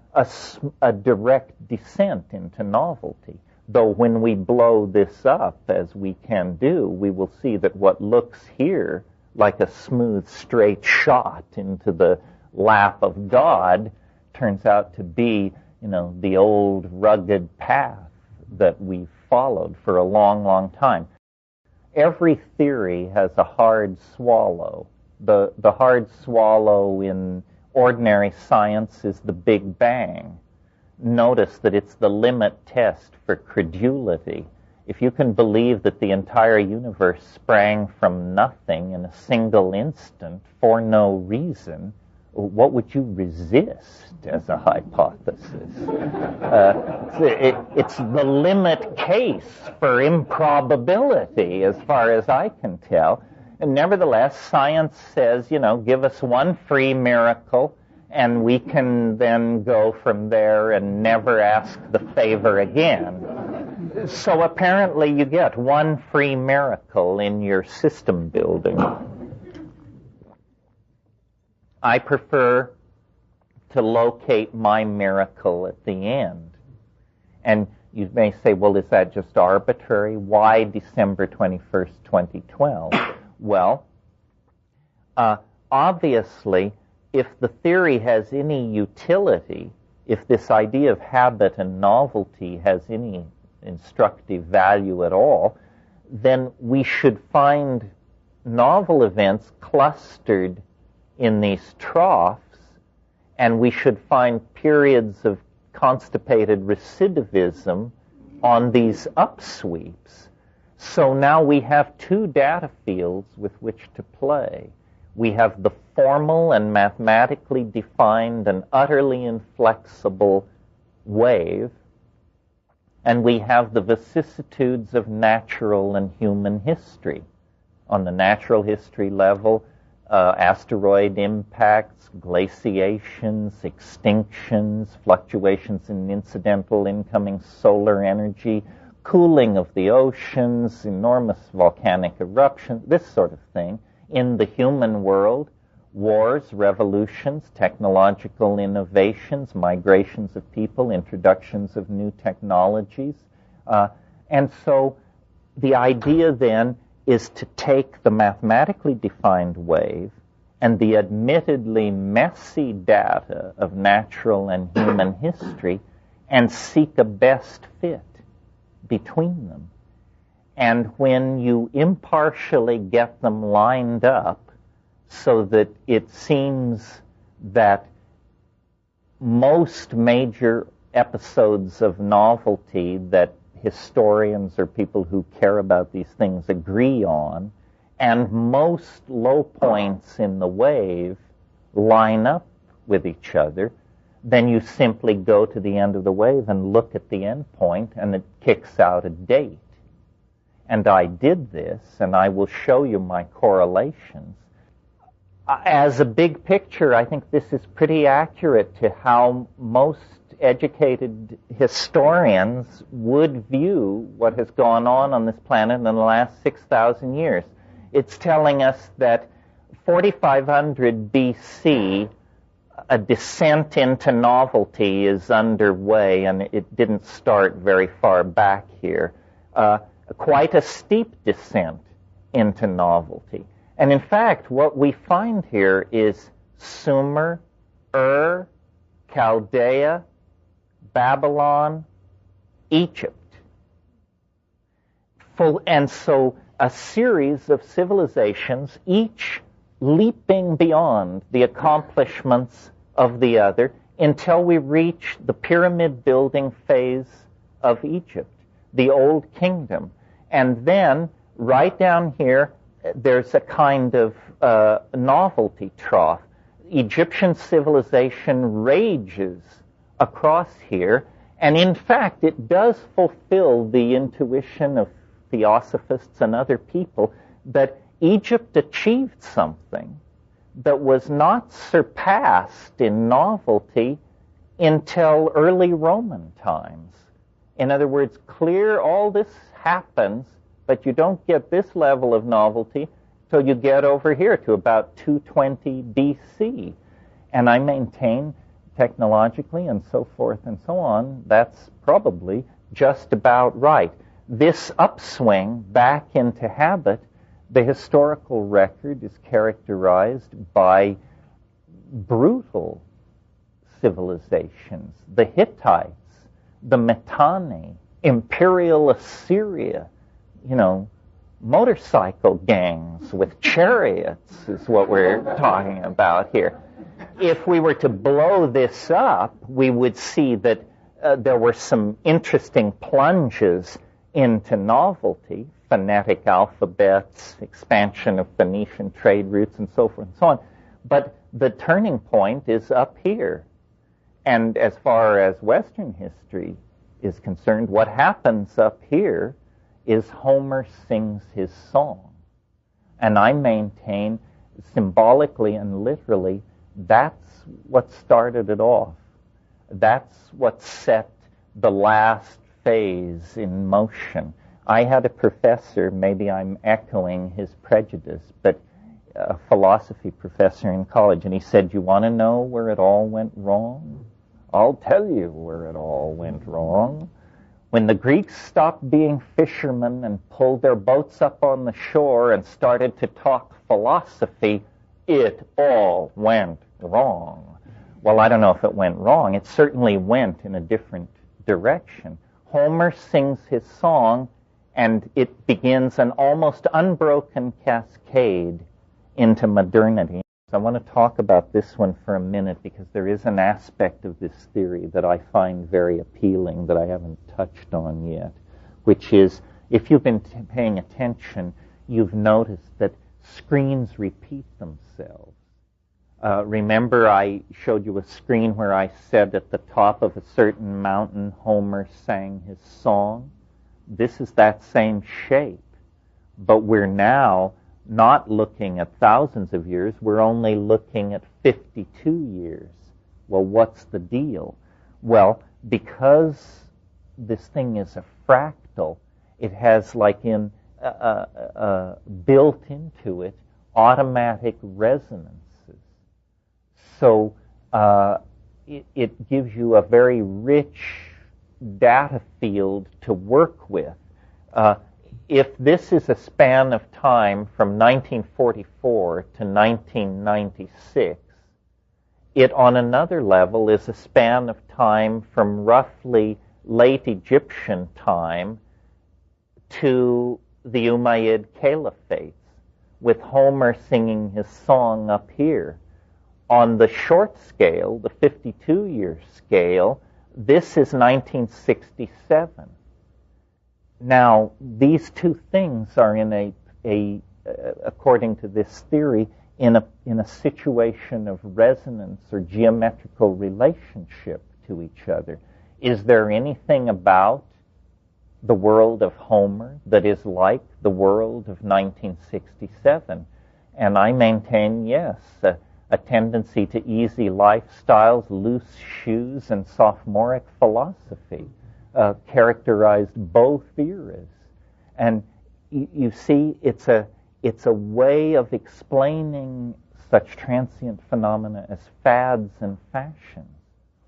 direct descent into novelty. Though when we blow this up, as we can do, we will see that what looks here like a smooth, straight shot into the lap of God turns out to be, the old rugged path that we've followed for a long, long time. Every theory has a hard swallow. The hard swallow in ordinary science is the Big Bang. Notice that it's the limit test for credulity. If you can believe that the entire universe sprang from nothing in a single instant for no reason, what would you resist as a hypothesis? It's the limit case for improbability, as far as I can tell. And nevertheless, science says, give us one free miracle, and we can then go from there and never ask the favor again. So apparently you get one free miracle in your system building. I prefer to locate my miracle at the end. And you may say, well, is that just arbitrary? Why December 21st, 2012? Well, obviously, if the theory has any utility, if this idea of habit and novelty has any instructive value at all, then we should find novel events clustered in these troughs, and we should find periods of constipated recidivism on these upsweeps. So now we have two data fields with which to play. We have the formal and mathematically defined and utterly inflexible wave, and we have the vicissitudes of natural and human history. On the natural history level, asteroid impacts, glaciations, extinctions, fluctuations in incidental incoming solar energy, cooling of the oceans, enormous volcanic eruptions, this sort of thing. In the human world, wars, revolutions, technological innovations, migrations of people, introductions of new technologies. And so the idea then is to take the mathematically defined wave and the admittedly messy data of natural and human history and seek a best fit between them. And when you impartially get them lined up so that it seems that most major episodes of novelty that historians or people who care about these things agree on, and most low points in the wave line up with each other, then you simply go to the end of the wave and look at the end point, and it kicks out a date. And I did this, and I will show you my correlations. As a big picture, I think this is pretty accurate to how most educated historians would view what has gone on this planet in the last 6,000 years. It's telling us that 4500 BC, a descent into novelty is underway, and it didn't start very far back here. Quite a steep descent into novelty. And in fact, what we find here is Sumer, Ur, Chaldea, Babylon, Egypt. And so a series of civilizations, each leaping beyond the accomplishments of the other until we reach the pyramid building phase of Egypt, the Old Kingdom. And then, right down here, there's a kind of novelty trough. Egyptian civilization rages across here, and in fact, it does fulfill the intuition of theosophists and other people that Egypt achieved something that was not surpassed in novelty until early Roman times. In other words, clear all this happens, but you don't get this level of novelty till you get over here to about 220 BC. And I maintain technologically and so forth and so on, that's probably just about right. This upswing back into habit, the historical record is characterized by brutal civilizations. The Hittites, the Mitanni, Imperial Assyria, motorcycle gangs with chariots is what we're talking about here. If we were to blow this up, we would see that there were some interesting plunges into novelty, phonetic alphabets, expansion of Phoenician trade routes, and so forth and so on. But the turning point is up here. And as far as Western history is concerned, what happens up here is Homer sings his song. And I maintain symbolically and literally that's what started it off. That's what set the last phase in motion. I had a professor, maybe I'm echoing his prejudice, but a philosophy professor in college, and he said, "You want to know where it all went wrong? I'll tell you where it all went wrong. When the Greeks stopped being fishermen and pulled their boats up on the shore and started to talk philosophy, it all went wrong." Well, I don't know if it went wrong. It certainly went in a different direction. Homer sings his song, and it begins an almost unbroken cascade into modernity. So I want to talk about this one for a minute because there is an aspect of this theory that I find very appealing that I haven't touched on yet, which is, if you've been paying attention, you've noticed that screens repeat themselves. Remember I showed you a screen where I said at the top of a certain mountain Homer sang his song? This is that same shape, but we're now not looking at thousands of years, we're only looking at 52 years. Well, what's the deal? Well, because this thing is a fractal, it has built into it automatic resonances. So it gives you a very rich data field to work with. If this is a span of time from 1944 to 1996, it on another level is a span of time from roughly late Egyptian time to the Umayyad Caliphates, with Homer singing his song up here. On the short scale, the 52-year scale, this is 1967. Now, these two things are in according to this theory, in a situation of resonance or geometrical relationship to each other. Is there anything about the world of Homer that is like the world of 1967? And I maintain yes, a tendency to easy lifestyles, loose shoes, and sophomoric philosophy characterized both eras. And you see, it's a way of explaining such transient phenomena as fads and fashions.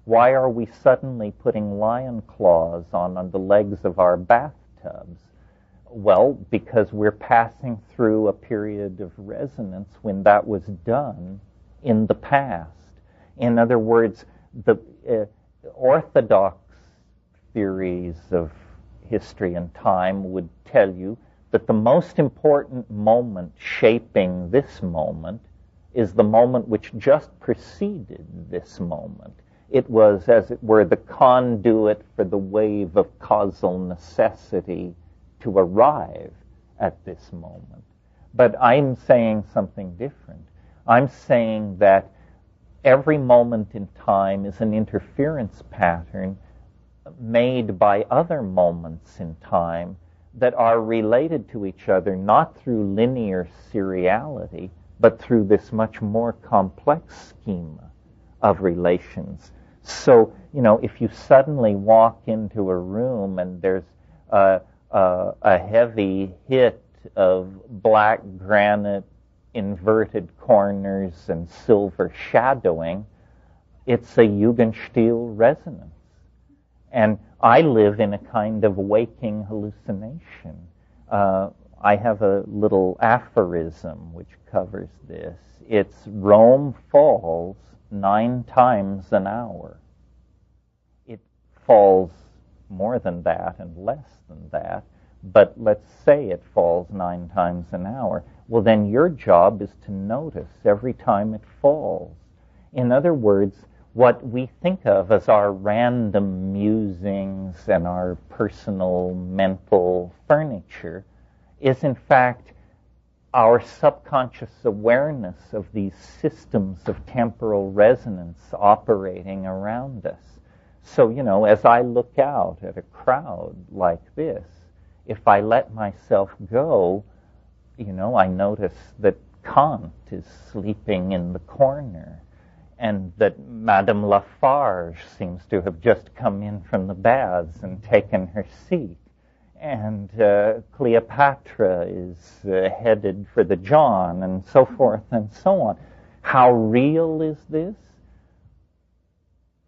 Why are we suddenly putting lion claws on the legs of our bathtubs? Well, because we're passing through a period of resonance when that was done in the past. In other words, the orthodox theories of history and time would tell you that the most important moment shaping this moment is the moment which just preceded this moment. It was, as it were, the conduit for the wave of causal necessity to arrive at this moment. But I'm saying something different. I'm saying that every moment in time is an interference pattern made by other moments in time that are related to each other not through linear seriality, but through this much more complex schema of relations. So, if you suddenly walk into a room and there's a heavy hit of black granite, inverted corners, and silver shadowing, it's a Jugendstil resonance. And I live in a kind of waking hallucination. I have a little aphorism which covers this. It's Rome falls 9 times an hour. It falls more than that and less than that, but let's say it falls 9 times an hour. Well, then your job is to notice every time it falls. In other words, what we think of as our random musings and our personal mental furniture is in fact our subconscious awareness of these systems of temporal resonance operating around us. So, as I look out at a crowd like this, if I let myself go, I notice that Kant is sleeping in the corner, and that Madame Lafarge seems to have just come in from the baths and taken her seat, and Cleopatra is headed for the John, and so forth and so on. How real is this?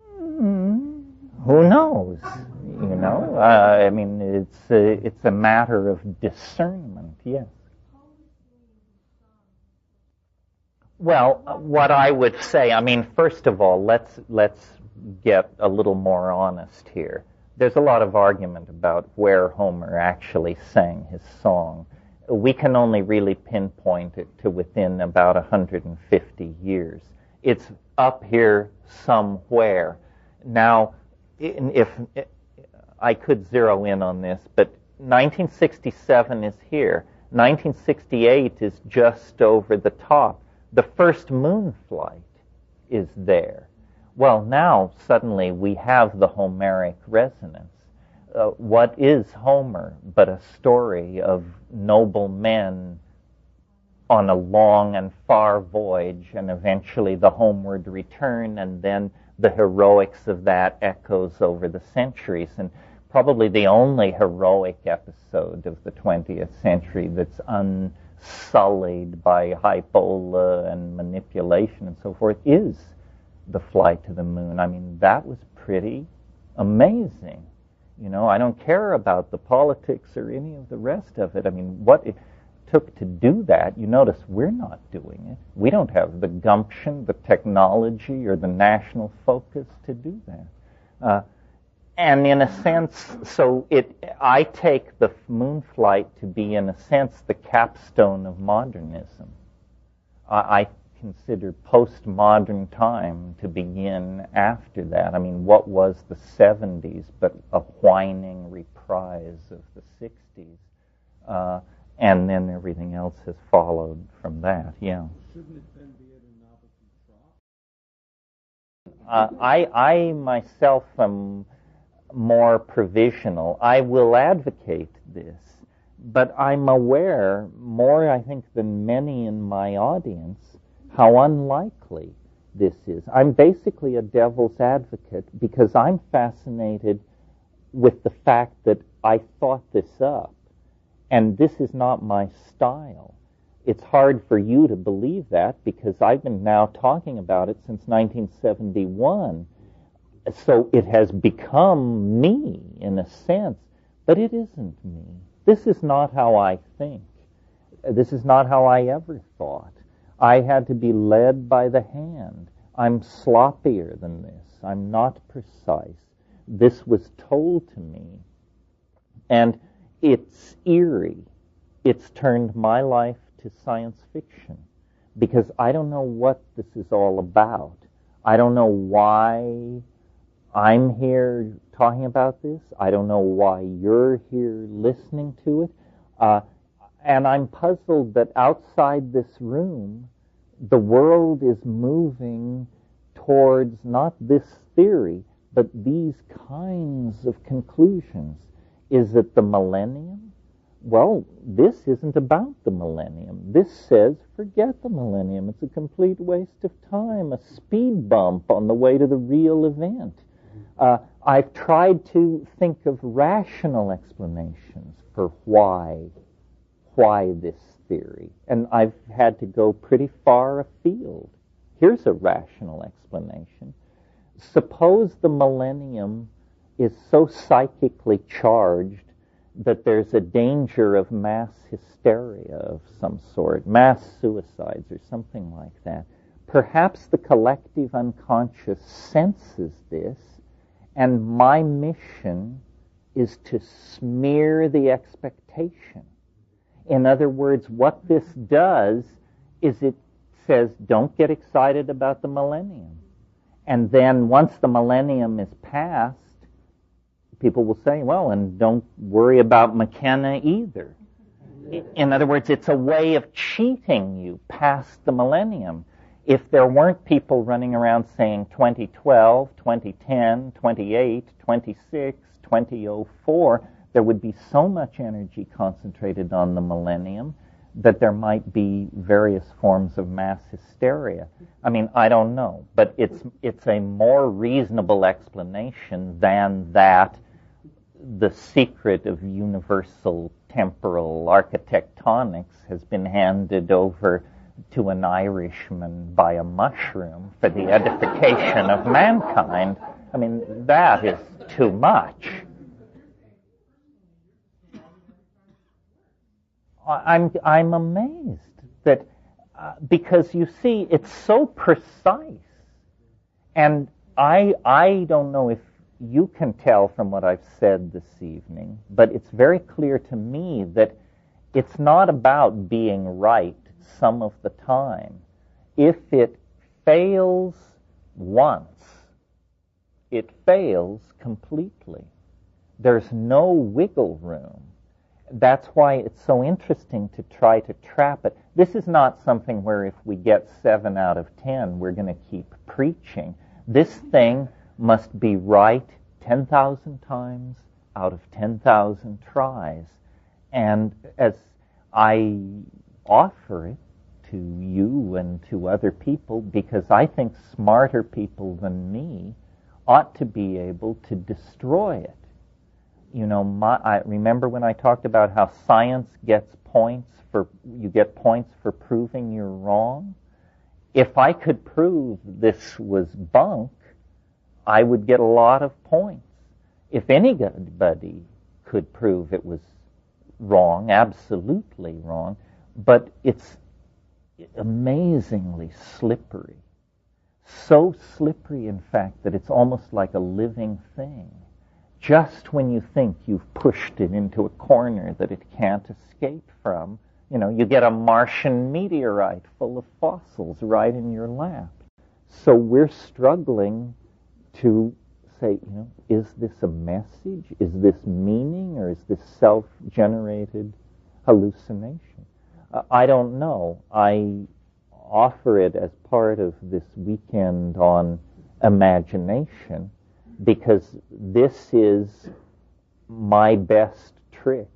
Who knows? It's a matter of discernment. Yes. Well, what I would say, first of all, let's get a little more honest here. There's a lot of argument about where Homer actually sang his song. We can only really pinpoint it to within about 150 years. It's up here somewhere. Now, if I could zero in on this, but 1967 is here. 1968 is just over the top. The first moon flight is there. Well, now suddenly we have the Homeric resonance. What is Homer but a story of noble men on a long and far voyage, and eventually the homeward return, and then the heroics of that echoes over the centuries. And probably the only heroic episode of the 20th century that's unsullied by hypola and manipulation and so forth is the flight to the moon. That was pretty amazing. I don't care about the politics or any of the rest of it. What it took to do that, you notice we're not doing it. We don't have the gumption, the technology, or the national focus to do that. And in a sense, I take the moon flight to be, in a sense, the capstone of modernism. I consider postmodern time to begin after that. What was the 70s but a whining reprise of the 60s? And then everything else has followed from that, yeah. Shouldn't it then be at an opposite trough? I myself am more provisional. I will advocate this, but I'm aware, more I think than many in my audience, how unlikely this is. I'm basically a devil's advocate because I'm fascinated with the fact that I thought this up, and this is not my style. It's hard for you to believe that because I've been now talking about it since 1971. So it has become me in a sense, but it isn't me. This is not how I think. This is not how I ever thought. I had to be led by the hand. I'm sloppier than this. I'm not precise. This was told to me. And it's eerie. It's turned my life to science fiction. because I don't know what this is all about. I don't know why I'm here talking about this. I don't know why you're here listening to it. And I'm puzzled that outside this room, the world is moving towards not this theory, but these kinds of conclusions. Is it the millennium? Well, this isn't about the millennium. This says, forget the millennium. It's a complete waste of time, a speed bump on the way to the real event. I've tried to think of rational explanations for why this theory, and I've had to go pretty far afield. Here's a rational explanation. Suppose the millennium is so psychically charged that there's a danger of mass hysteria of some sort, mass suicides or something like that. Perhaps the collective unconscious senses this, and my mission is to smear the expectation. In other words, what this does is it says, don't get excited about the millennium. And then once the millennium is past, people will say, well, and don't worry about McKenna either. In other words, it's a way of cheating you past the millennium. If there weren't people running around saying 2012, 2010, 28, 26, 2004, there would be so much energy concentrated on the millennium that there might be various forms of mass hysteria. I mean, I don't know, but it's a more reasonable explanation than that the secret of universal temporal architectonics has been handed over to an Irishman by a mushroom for the edification of mankind. I mean, that is too much. I'm amazed that because you see, it's so precise, and I don't know if you can tell from what I've said this evening, but it's very clear to me that it's not about being right some of the time. If it fails once, it fails completely. There's no wiggle room. That's why it's so interesting to try to trap it. This is not something where if we get 7 out of 10, we're going to keep preaching. This thing must be right 10,000 times out of 10,000 tries. And as I offer it to you and to other people, because I think smarter people than me ought to be able to destroy it. You know, I remember when I talked about how science gets points you get points for proving you're wrong. If I could prove this was bunk, I would get a lot of points. If anybody could prove it was wrong, absolutely wrong, but it's amazingly slippery. So slippery, in fact, that it's almost like a living thing. Just when you think you've pushed it into a corner that it can't escape from, you know, you get a Martian meteorite full of fossils right in your lap. So we're struggling to say, you know, is this a message? Is this meaning? Or is this self-generated hallucination? I don't know. I offer it as part of this weekend on imagination, because this is my best trick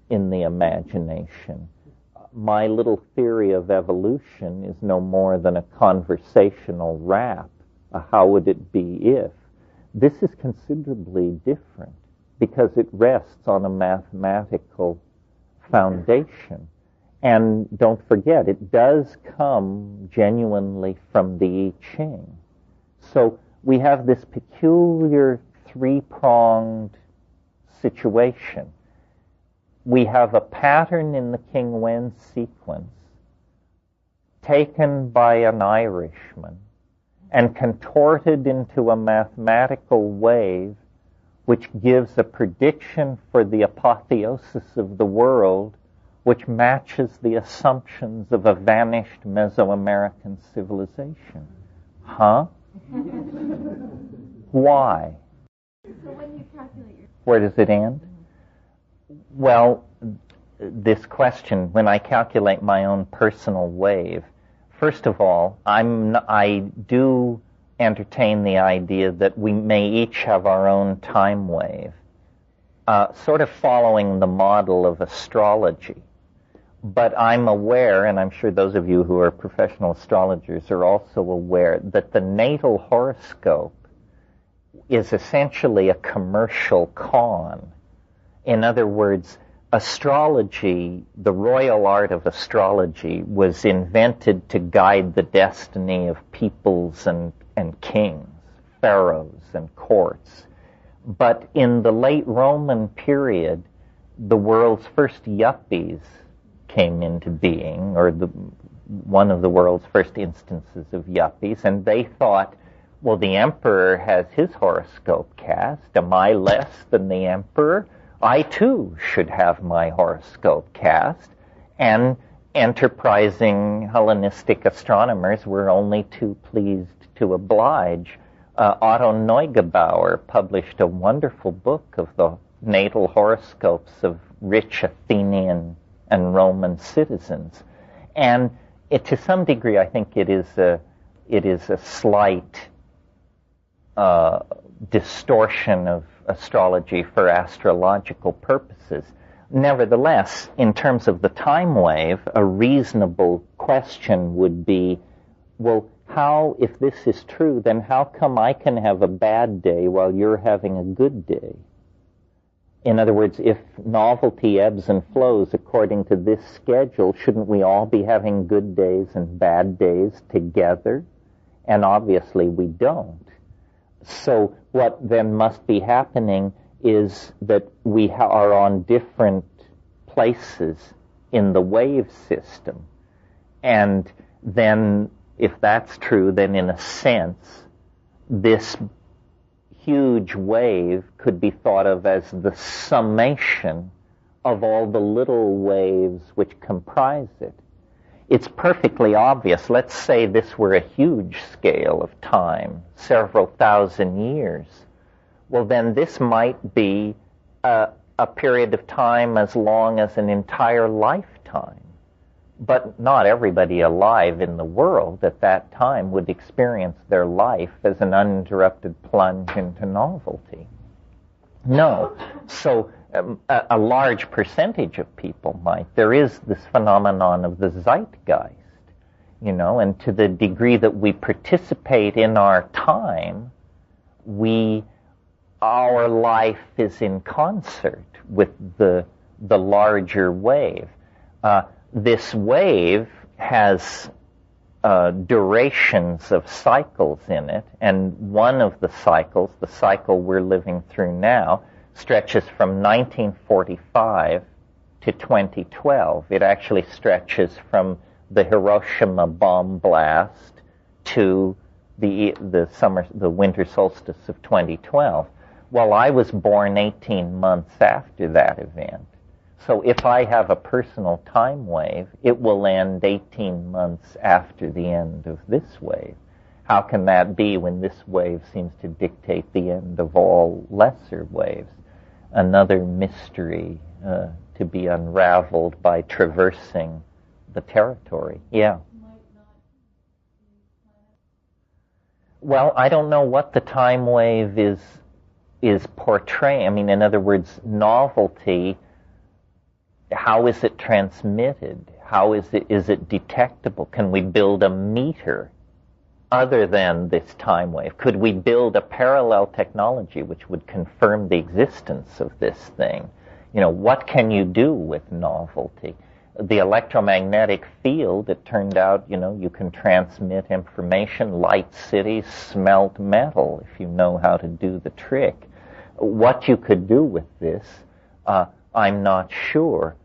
in the imagination. My little theory of evolution is no more than a conversational rap. How would it be if? This is considerably different because it rests on a mathematical foundation. And don't forget, it does come genuinely from the I Ching. So we have this peculiar three-pronged situation. We have a pattern in the King Wen sequence taken by an Irishman and contorted into a mathematical wave which gives a prediction for the apotheosis of the world which matches the assumptions of a vanished Mesoamerican civilization. Huh? Why? So when you calculate your... Where does it end? Well, this question, when I calculate my own personal wave, first of all, I do entertain the idea that we may each have our own time wave, sort of following the model of astrology. But I'm aware, and I'm sure those of you who are professional astrologers are also aware, that the natal horoscope is essentially a commercial con. In other words, astrology, the royal art of astrology, was invented to guide the destiny of peoples and kings, pharaohs and courts. But in the late Roman period, the world's first yuppies came into being, or one of the world's first instances of yuppies, and they thought, well, the emperor has his horoscope cast. Am I less than the emperor? I, too, should have my horoscope cast. And enterprising Hellenistic astronomers were only too pleased to oblige. Otto Neugebauer published a wonderful book of the natal horoscopes of rich Athenian and Roman citizens. And to some degree, I think it is a slight distortion of astrology for astrological purposes. Nevertheless, in terms of the time wave, a reasonable question would be, well, how, if this is true, then how come I can have a bad day while you're having a good day? In other words, if novelty ebbs and flows according to this schedule, shouldn't we all be having good days and bad days together? And obviously we don't. So what then must be happening is that we are on different places in the wave system. And then, if that's true, then in a sense, this huge wave could be thought of as the summation of all the little waves which comprise it. It's perfectly obvious. Let's say this were a huge scale of time, several thousand years. Well, then this might be a period of time as long as an entire lifetime. But not everybody alive in the world at that time would experience their life as an uninterrupted plunge into novelty. No. So a large percentage of people might. There is this phenomenon of the zeitgeist, and to the degree that we participate in our time, our life is in concert with the larger wave. This wave has durations of cycles in it, and one of the cycles, the cycle we're living through now, stretches from 1945 to 2012. It actually stretches from the Hiroshima bomb blast to the winter solstice of 2012. Well, I was born 18 months after that event. So if I have a personal time wave, it will end 18 months after the end of this wave. How can that be when this wave seems to dictate the end of all lesser waves? Another mystery to be unraveled by traversing the territory. Yeah. Well, I don't know what the time wave is portraying. I mean, in other words, novelty. How is it transmitted? How is it detectable? Can we build a meter other than this time wave? Could we build a parallel technology which would confirm the existence of this thing? What can you do with novelty? The electromagnetic field, it turned out, you can transmit information, light cities, smelt metal, if you know how to do the trick. What you could do with this, I'm not sure.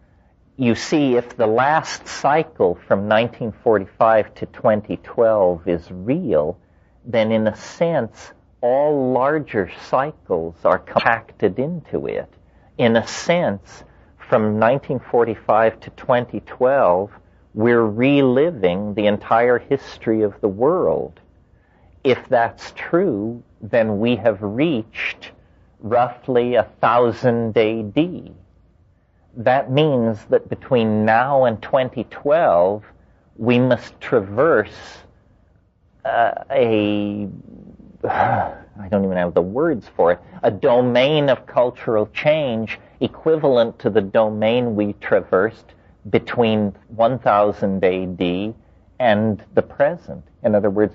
You see, if the last cycle from 1945 to 2012 is real, then in a sense, all larger cycles are compacted into it. In a sense, from 1945 to 2012, we're reliving the entire history of the world. If that's true, then we have reached roughly 1000 AD. That means that between now and 2012, we must traverse I don't even have the words for it, a domain of cultural change equivalent to the domain we traversed between 1000 AD and the present. In other words,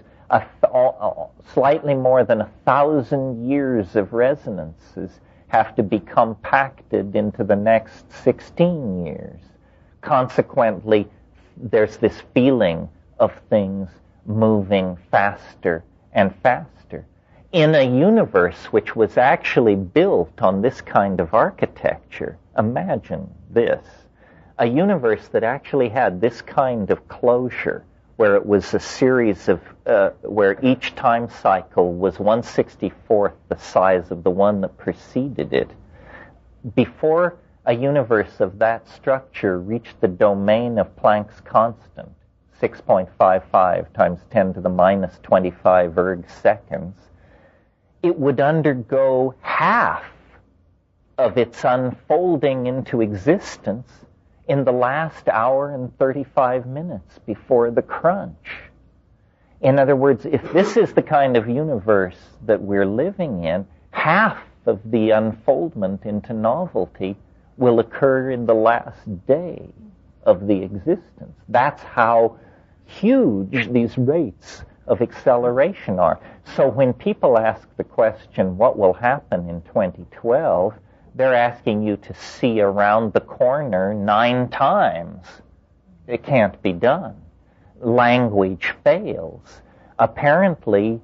slightly more than 1,000 years of resonances have to be compacted into the next 16 years. Consequently, there's this feeling of things moving faster and faster. In a universe which was actually built on this kind of architecture, imagine this, a universe that actually had this kind of closure, where it was a series of, where each time cycle was 1/64th the size of the one that preceded it. Before a universe of that structure reached the domain of Planck's constant, 6.55 times 10 to the minus 25 erg seconds, it would undergo half of its unfolding into existence in the last hour and 35 minutes before the crunch. In other words, if this is the kind of universe that we're living in, half of the unfoldment into novelty will occur in the last day of the existence. That's how huge these rates of acceleration are. So when people ask the question, what will happen in 2012, they're asking you to see around the corner 9 times. It can't be done. Language fails. Apparently,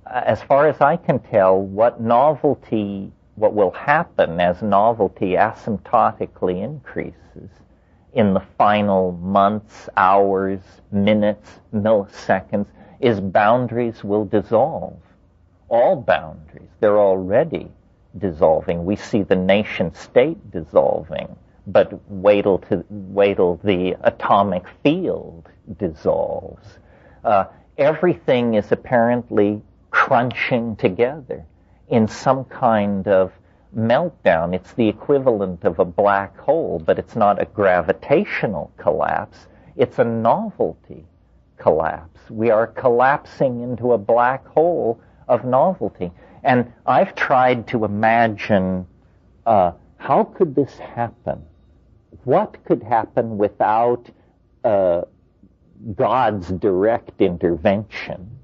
as far as I can tell, what will happen as novelty asymptotically increases in the final months, hours, minutes, milliseconds, is boundaries will dissolve. All boundaries. They're already dissolving. We see the nation state dissolving, but wait till the atomic field dissolves. Everything is apparently crunching together in some kind of meltdown. It's the equivalent of a black hole, but it's not a gravitational collapse. It's a novelty collapse. We are collapsing into a black hole of novelty. And I've tried to imagine how could this happen? What could happen without God's direct intervention,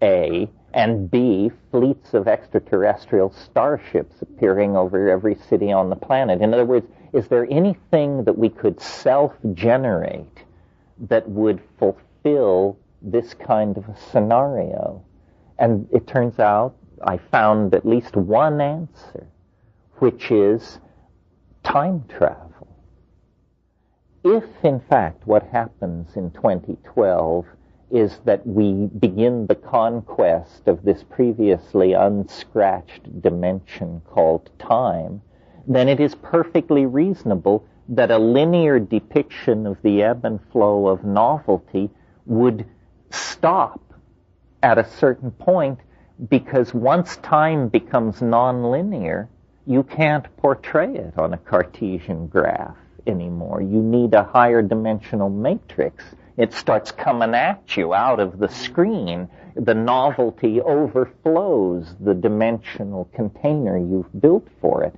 A, and B, fleets of extraterrestrial starships appearing over every city on the planet? In other words, is there anything that we could self-generate that would fulfill this kind of a scenario? And it turns out I found at least one answer, which is time travel. If, in fact, what happens in 2012 is that we begin the conquest of this previously unscratched dimension called time, then it is perfectly reasonable that a linear depiction of the ebb and flow of novelty would stop at a certain point, because once time becomes nonlinear, you can't portray it on a Cartesian graph anymore. You need a higher dimensional matrix. It starts coming at you out of the screen. The novelty overflows the dimensional container you've built for it.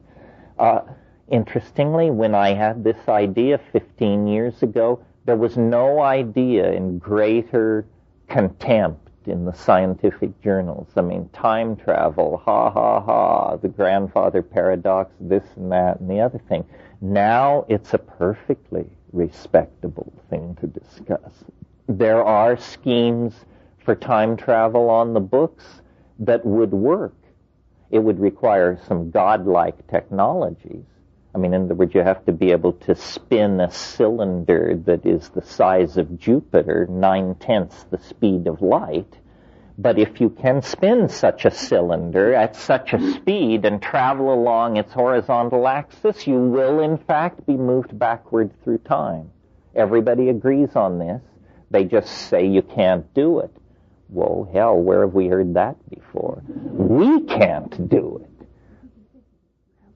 Interestingly, when I had this idea 15 years ago, there was no idea in greater contempt in the scientific journals. I mean, time travel, ha, ha, ha, the grandfather paradox, this and that and the other thing. Now it's a perfectly respectable thing to discuss. There are schemes for time travel on the books that would work. It would require some godlike technologies. I mean, in other words, you have to be able to spin a cylinder that is the size of Jupiter, 9/10 the speed of light. But if you can spin such a cylinder at such a speed and travel along its horizontal axis, you will in fact be moved backward through time. Everybody agrees on this. They just say you can't do it. Whoa, hell, where have we heard that before? We can't do it.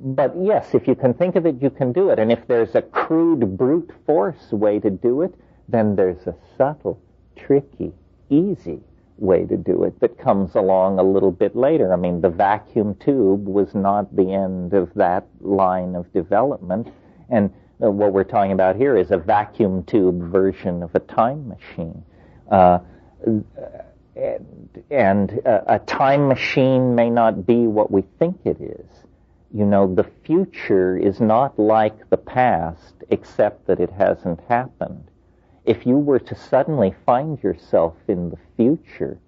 But yes, if you can think of it, you can do it. And if there's a crude brute force way to do it, then there's a subtle, tricky, easy way to do it that comes along a little bit later. I mean, the vacuum tube was not the end of that line of development. And what we're talking about here is a vacuum tube version of a time machine. And a time machine may not be what we think it is. You know, the future is not like the past, except that it hasn't happened. If you were to suddenly find yourself in the future,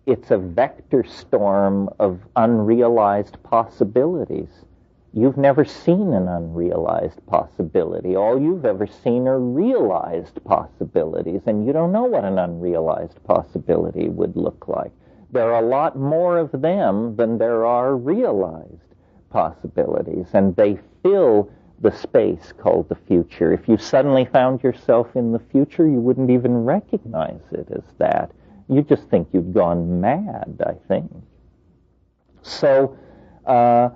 it's a vector storm of unrealized possibilities. You've never seen an unrealized possibility. All you've ever seen are realized possibilities, and you don't know what an unrealized possibility would look like. There are a lot more of them than there are realized possibilities, and they fill the space called the future. If you suddenly found yourself in the future, you wouldn't even recognize it as that. You'd just think you'd gone mad, I think. So, I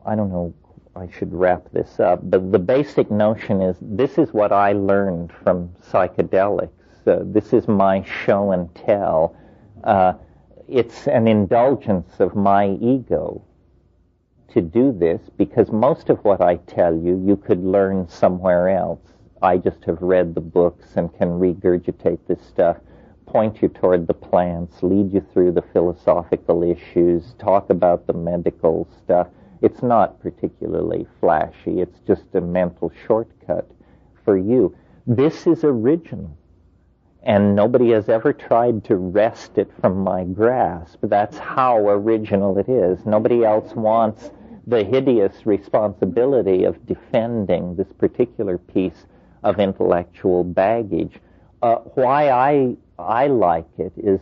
don't know, I should wrap this up, but the basic notion is, this is what I learned from psychedelics. This is my show and tell. It's an indulgence of my ego to do this, because most of what I tell you, you could learn somewhere else. I just have read the books and can regurgitate this stuff, point you toward the plants, lead you through the philosophical issues, talk about the medical stuff. It's not particularly flashy. It's just a mental shortcut for you. This is original. And nobody has ever tried to wrest it from my grasp. That's how original it is. Nobody else wants the hideous responsibility of defending this particular piece of intellectual baggage. Why I like it is,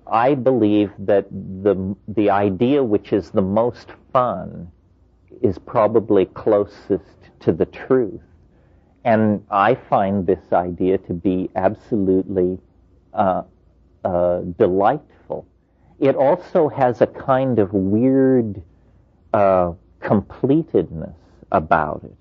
I believe that the idea which is the most fun is probably closest to the truth. And I find this idea to be absolutely delightful. It also has a kind of weird completedness about it,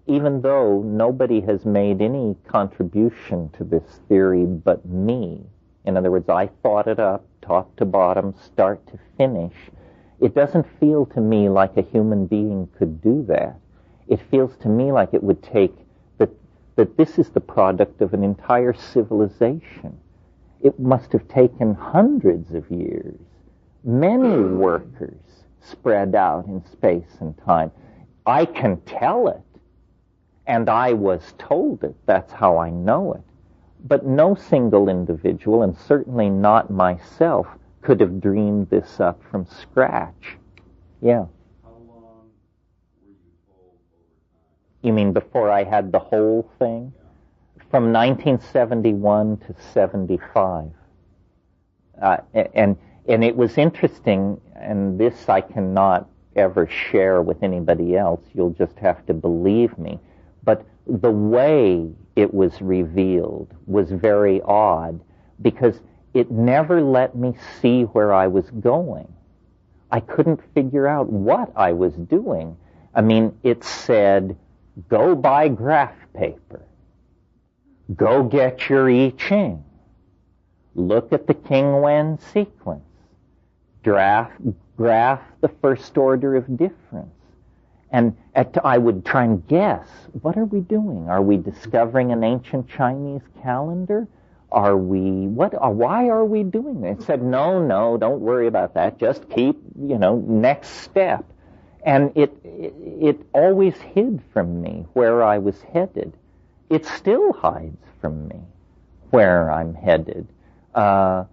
even though nobody has made any contribution to this theory but me. In other words, I thought it up, top to bottom, start to finish. It doesn't feel to me like a human being could do that. It feels to me like it would take that this is the product of an entire civilization. It must have taken hundreds of years, many workers spread out in space and time. I can tell it, and I was told it. That's how I know it. But no single individual, and certainly not myself, could have dreamed this up from scratch. Yeah. You mean before I had the whole thing? From 1971 to 75. And it was interesting, and this I cannot ever share with anybody else. You'll just have to believe me. But the way it was revealed was very odd, because it never let me see where I was going. I couldn't figure out what I was doing. I mean, it said, go buy graph paper. Go get your I Ching. Look at the King Wen sequence. Graph the first order of difference. And I would try and guess, what are we doing? Are we discovering an ancient Chinese calendar? Why are we doing this? It said, no, don't worry about that. Just keep, next step. And it always hid from me where I was headed. It still hides from me where I'm headed. And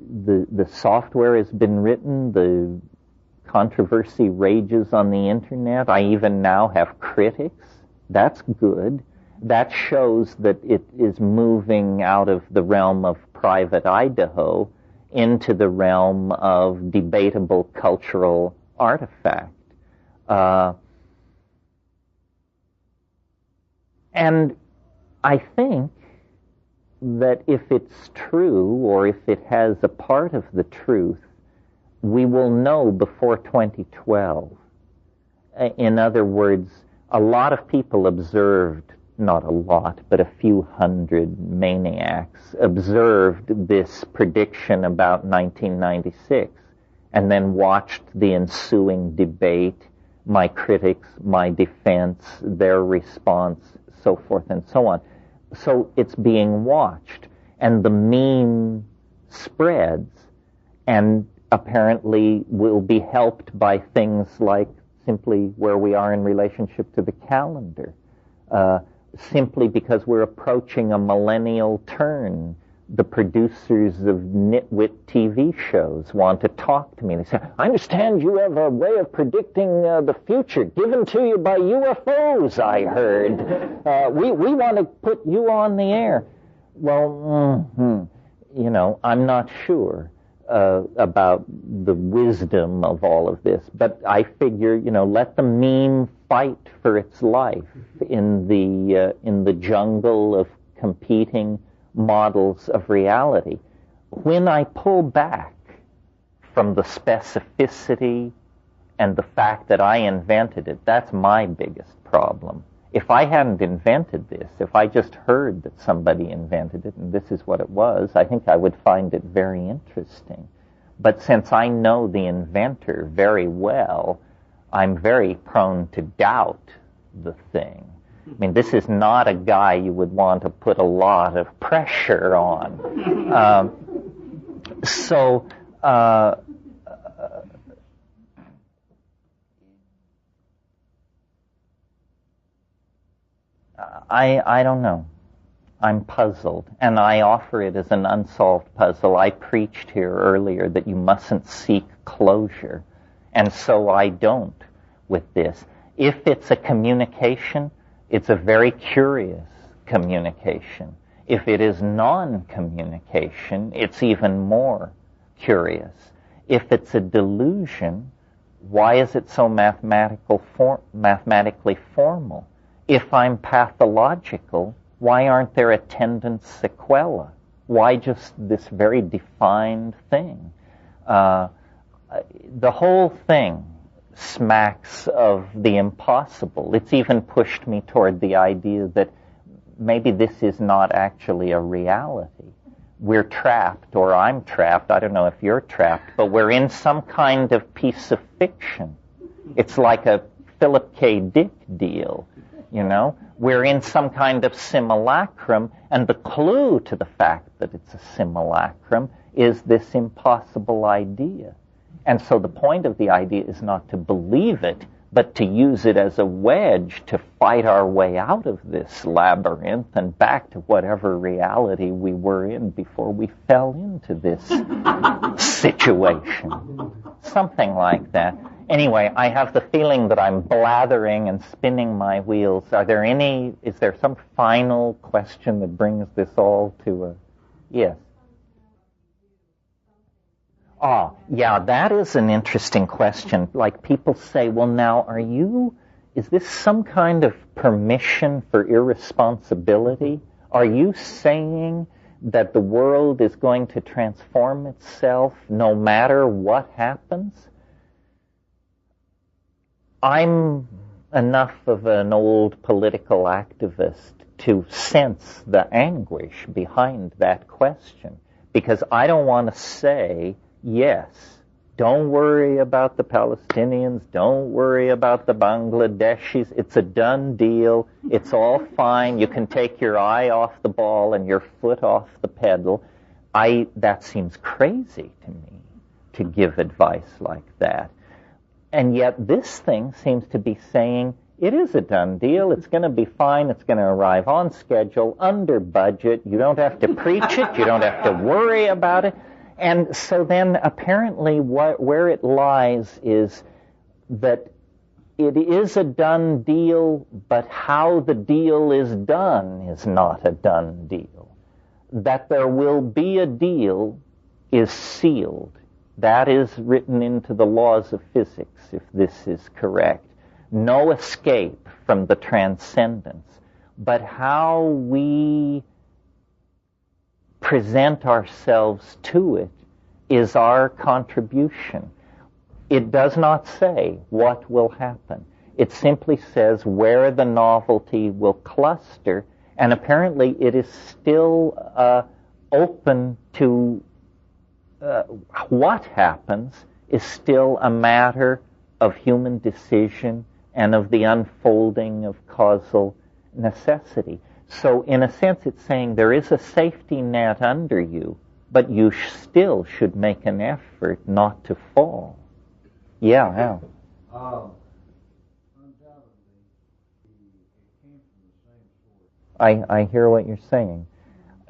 the software has been written, the controversy rages on the internet. I even now have critics. That's good. That shows that it is moving out of the realm of private Idaho into the realm of debatable cultural artifact. And I think that if it's true, or if it has a part of the truth, we will know before 2012. In other words, a lot of people observed, not a lot, but a few hundred maniacs observed this prediction about 1996 and then watched the ensuing debate, my critics, my defense, their response, so forth and so on. So it's being watched, and the meme spreads and apparently will be helped by things like simply where we are in relationship to the calendar. Simply because we're approaching a millennial turn. The producers of nitwit TV shows want to talk to me. They say, I understand you have a way of predicting the future given to you by UFOs, I heard. We want to put you on the air. Well, I'm not sure about the wisdom of all of this, but I figure, let the meme fight for its life in the jungle of competing models of reality. When I pull back from the specificity and the fact that I invented it, that's my biggest problem. If I hadn't invented this, if I just heard that somebody invented it and this is what it was, I think I would find it very interesting. But since I know the inventor very well, I'm very prone to doubt the thing. I mean, this is not a guy you would want to put a lot of pressure on. I don't know. I'm puzzled, and I offer it as an unsolved puzzle. I preached here earlier that you mustn't seek closure, and so I don't with this. If it's a communication, it's a very curious communication. If it is non-communication, it's even more curious. If it's a delusion, why is it so mathematically formal? If I'm pathological, why aren't there attendant sequelae? Why just this very defined thing? The whole thing smacks of the impossible. It's even pushed me toward the idea that maybe this is not actually a reality. We're trapped, or I'm trapped, I don't know if you're trapped, but we're in some kind of piece of fiction. It's like a Philip K. Dick deal, We're in some kind of simulacrum, and the clue to the fact that it's a simulacrum is this impossible idea. And so the point of the idea is not to believe it, but to use it as a wedge to fight our way out of this labyrinth and back to whatever reality we were in before we fell into this situation. Something like that. Anyway, I have the feeling that I'm blathering and spinning my wheels. Is there some final question that brings this all to a... Yes. Yeah, that is an interesting question. Like people say, well now, is this some kind of permission for irresponsibility? Are you saying that the world is going to transform itself no matter what happens? I'm enough of an old political activist to sense the anguish behind that question, because I don't want to say, yes, don't worry about the Palestinians, don't worry about the Bangladeshis, it's a done deal, it's all fine, you can take your eye off the ball and your foot off the pedal. That seems crazy to me, to give advice like that. And yet this thing seems to be saying, it is a done deal, it's going to be fine, it's going to arrive on schedule, under budget, you don't have to preach it, you don't have to worry about it. And so then apparently where it lies is that it is a done deal, but how the deal is done is not a done deal. That there will be a deal is sealed. That is written into the laws of physics, if this is correct. No escape from the transcendence. But how we present ourselves to it is our contribution. It does not say what will happen. It simply says where the novelty will cluster, and apparently it is still open to what happens is still a matter of human decision and of the unfolding of causal necessity. So in a sense it's saying there is a safety net under you, but you still should make an effort not to fall. Yeah, yeah. I hear what you're saying.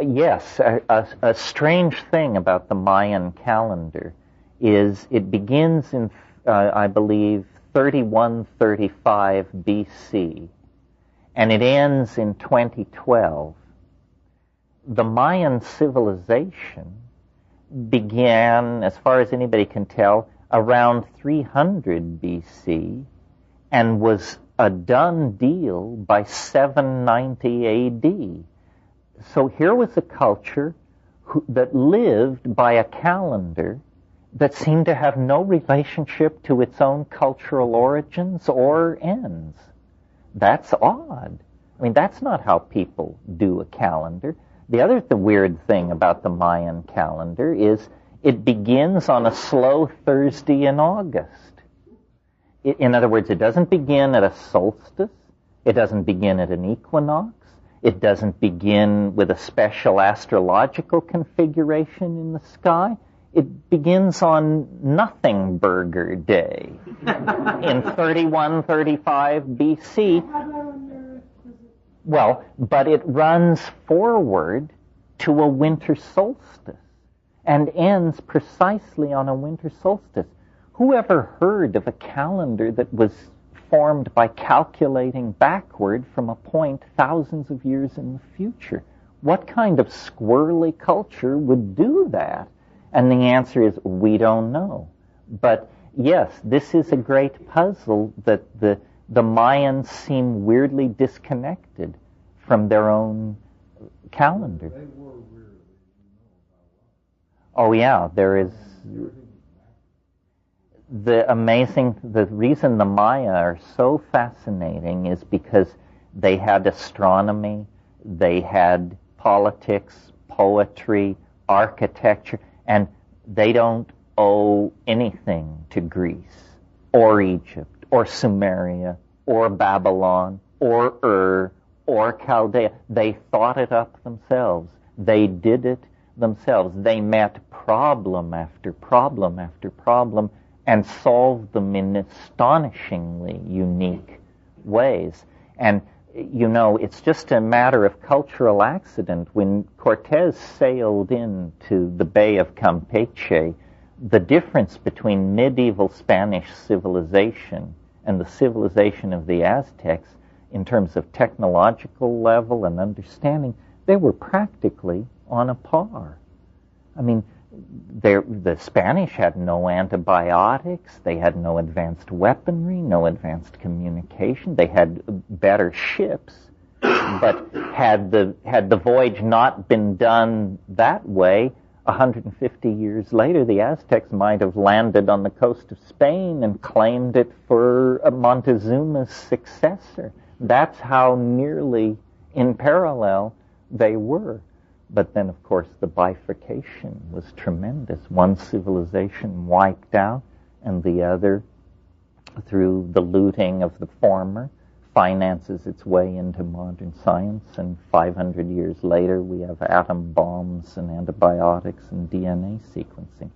Yes, a strange thing about the Mayan calendar is it begins in, I believe, 3135 BC, and it ends in 2012. The Mayan civilization began, as far as anybody can tell, around 300 BC and was a done deal by 790 AD. So here was a culture that lived by a calendar that seemed to have no relationship to its own cultural origins or ends. That's odd. I mean, that's not how people do a calendar. The weird thing about the Mayan calendar is it begins on a slow Thursday in August. In other words, it doesn't begin at a solstice. It doesn't begin at an equinox. It doesn't begin with a special astrological configuration in the sky. It begins on Nothing Burger Day in 3135 BC. Well, but it runs forward to a winter solstice and ends precisely on a winter solstice. Who ever heard of a calendar that was formed by calculating backward from a point thousands of years in the future? What kind of squirrely culture would do that? And the answer is, we don't know. But yes, this is a great puzzle that the Mayans seem weirdly disconnected from their own calendar. Oh yeah, there is the reason the Maya are so fascinating is because they had astronomy, they had politics, poetry, architecture, and they don't owe anything to Greece or Egypt or Sumeria or Babylon or Ur or Chaldea. They thought it up themselves. They did it themselves. They met problem after problem after problem and solved them in astonishingly unique ways. And, you know, it's just a matter of cultural accident. When Cortez sailed into the Bay of Campeche, the difference between medieval Spanish civilization and the civilization of the Aztecs in terms of technological level and understanding, they were practically on a par. I mean, the Spanish had no antibiotics, they had no advanced weaponry, no advanced communication, they had better ships, but had the voyage not been done that way, 150 years later, the Aztecs might have landed on the coast of Spain and claimed it for Montezuma's successor. That's how nearly in parallel they were. But then, of course, the bifurcation was tremendous. One civilization wiped out, and the other, through the looting of the former, finances its way into modern science, and 500 years later we have atom bombs and antibiotics and DNA sequencing.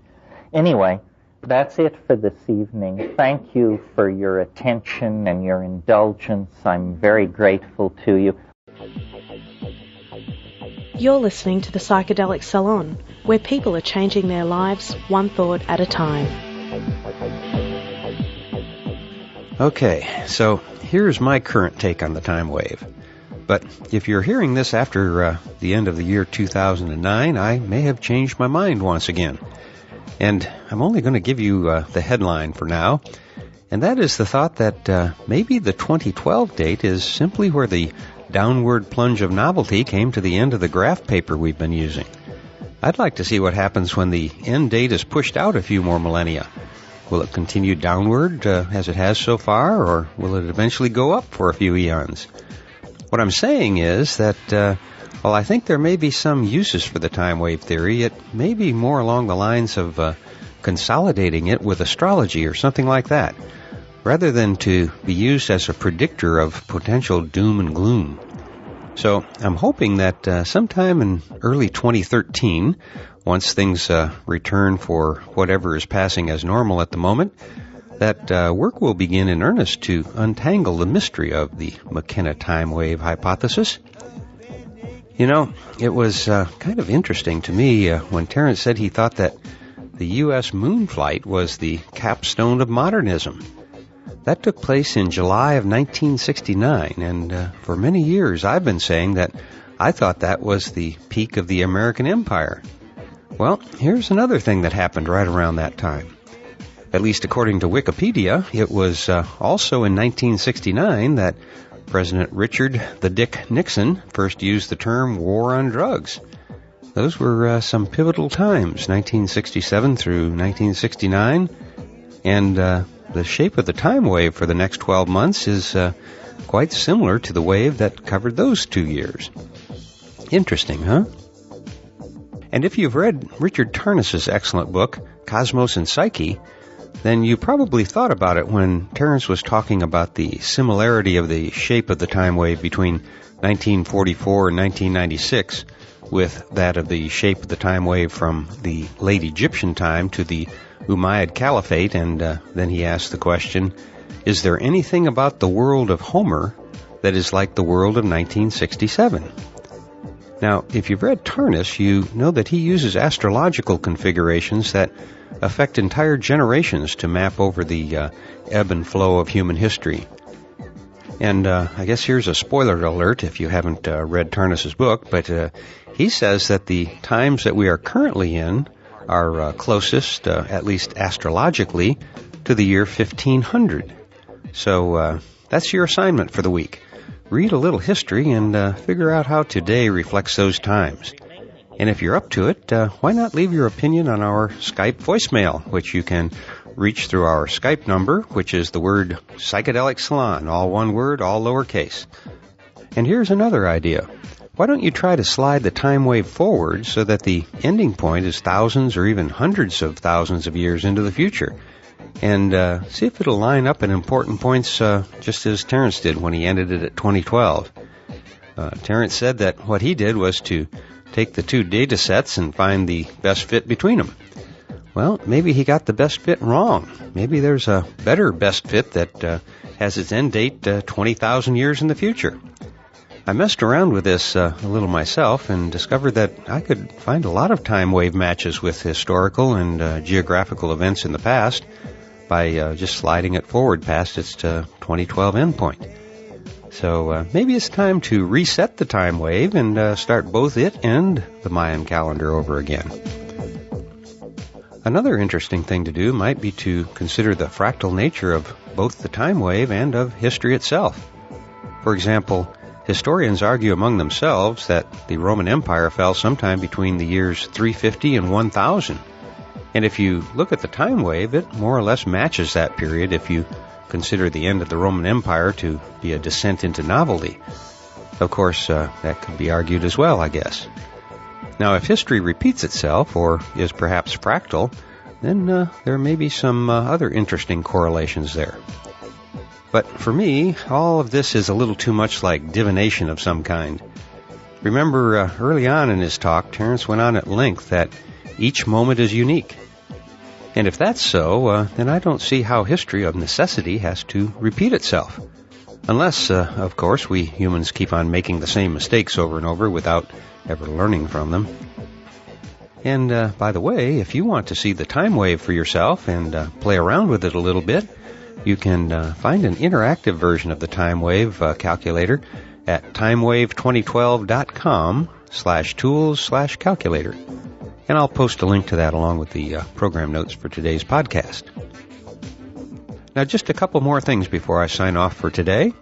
Anyway, that's it for this evening. Thank you for your attention and your indulgence. I'm very grateful to you. You're listening to the Psychedelic Salon, where people are changing their lives one thought at a time. Okay, so here's my current take on the time wave. But if you're hearing this after the end of the year 2009, I may have changed my mind once again. And I'm only going to give you the headline for now, and that is the thought that maybe the 2012 date is simply where the downward plunge of novelty came to the end of the graph paper we've been using. I'd like to see what happens when the end date is pushed out a few more millennia. Will it continue downward as it has so far, or will it eventually go up for a few eons? What I'm saying is that, while I think there may be some uses for the time wave theory, it may be more along the lines of consolidating it with astrology or something like that, rather than to be used as a predictor of potential doom and gloom. So I'm hoping that sometime in early 2013, once things return for whatever is passing as normal at the moment, that work will begin in earnest to untangle the mystery of the Mckenna time wave hypothesis. You know, it was kind of interesting to me when Terence said he thought that the U.S. moon flight was the capstone of modernism. That took place in July of 1969, and for many years I've been saying that I thought that was the peak of the American Empire. Well, here's another thing that happened right around that time. At least according to Wikipedia, it was also in 1969 that President Richard the Dick Nixon first used the term war on drugs. Those were some pivotal times, 1967 through 1969, and the shape of the time wave for the next 12 months is quite similar to the wave that covered those 2 years. Interesting, huh? And if you've read Richard Tarnas's excellent book, Cosmos and Psyche, then you probably thought about it when Terence was talking about the similarity of the shape of the time wave between 1944 and 1996 with that of the shape of the time wave from the late Egyptian time to the Umayyad Caliphate, and then he asked the question, is there anything about the world of Homer that is like the world of 1967? Now, if you've read Tarnas, you know that he uses astrological configurations that affect entire generations to map over the ebb and flow of human history. And I guess here's a spoiler alert if you haven't read Tarnas's book, but he says that the times that we are currently in are closest, at least astrologically, to the year 1500. So that's your assignment for the week. Read a little history and figure out how today reflects those times. And if you're up to it, why not leave your opinion on our Skype voicemail, which you can reach through our Skype number, which is the word Psychedelic Salon, all one word, all lowercase. And here's another idea. Why don't you try to slide the time wave forward so that the ending point is thousands or even hundreds of thousands of years into the future? And see if it'll line up at important points just as Terence did when he ended it at 2012. Terence said that what he did was to take the two data sets and find the best fit between them. Well, maybe he got the best fit wrong. Maybe there's a better best fit that has its end date 20,000 years in the future. I messed around with this a little myself and discovered that I could find a lot of time wave matches with historical and geographical events in the past by just sliding it forward past its 2012 endpoint. So maybe it's time to reset the time wave and start both it and the Mayan calendar over again. Another interesting thing to do might be to consider the fractal nature of both the time wave and of history itself. For example, historians argue among themselves that the Roman Empire fell sometime between the years 350 and 1000. And if you look at the time wave, it more or less matches that period if you consider the end of the Roman Empire to be a descent into novelty. Of course, that could be argued as well, I guess. Now, if history repeats itself, or is perhaps fractal, then there may be some other interesting correlations there. But for me, all of this is a little too much like divination of some kind. Remember, early on in his talk, Terence went on at length that each moment is unique. And if that's so, then I don't see how history of necessity has to repeat itself. Unless, of course, we humans keep on making the same mistakes over and over without ever learning from them. And by the way, if you want to see the time wave for yourself and play around with it a little bit, You can find an interactive version of the time wave calculator at timewave2012.com/tools/calculator. And I'll post a link to that along with the program notes for today's podcast. Now, just a couple more things before I sign off for today.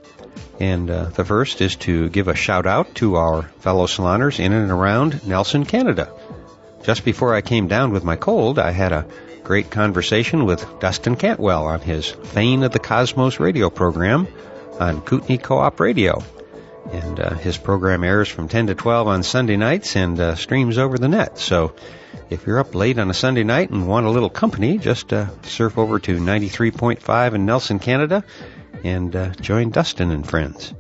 And the first is to give a shout-out to our fellow saloners in and around Nelson, Canada. Just before I came down with my cold, I had a great conversation with Dustin Cantwell on his Fane of the Cosmos radio program on Kootenai Co-op Radio. And his program airs from 10 to 12 on Sunday nights and streams over the net. So if you're up late on a Sunday night and want a little company, just surf over to 93.5 in Nelson, Canada, and join Dustin and friends.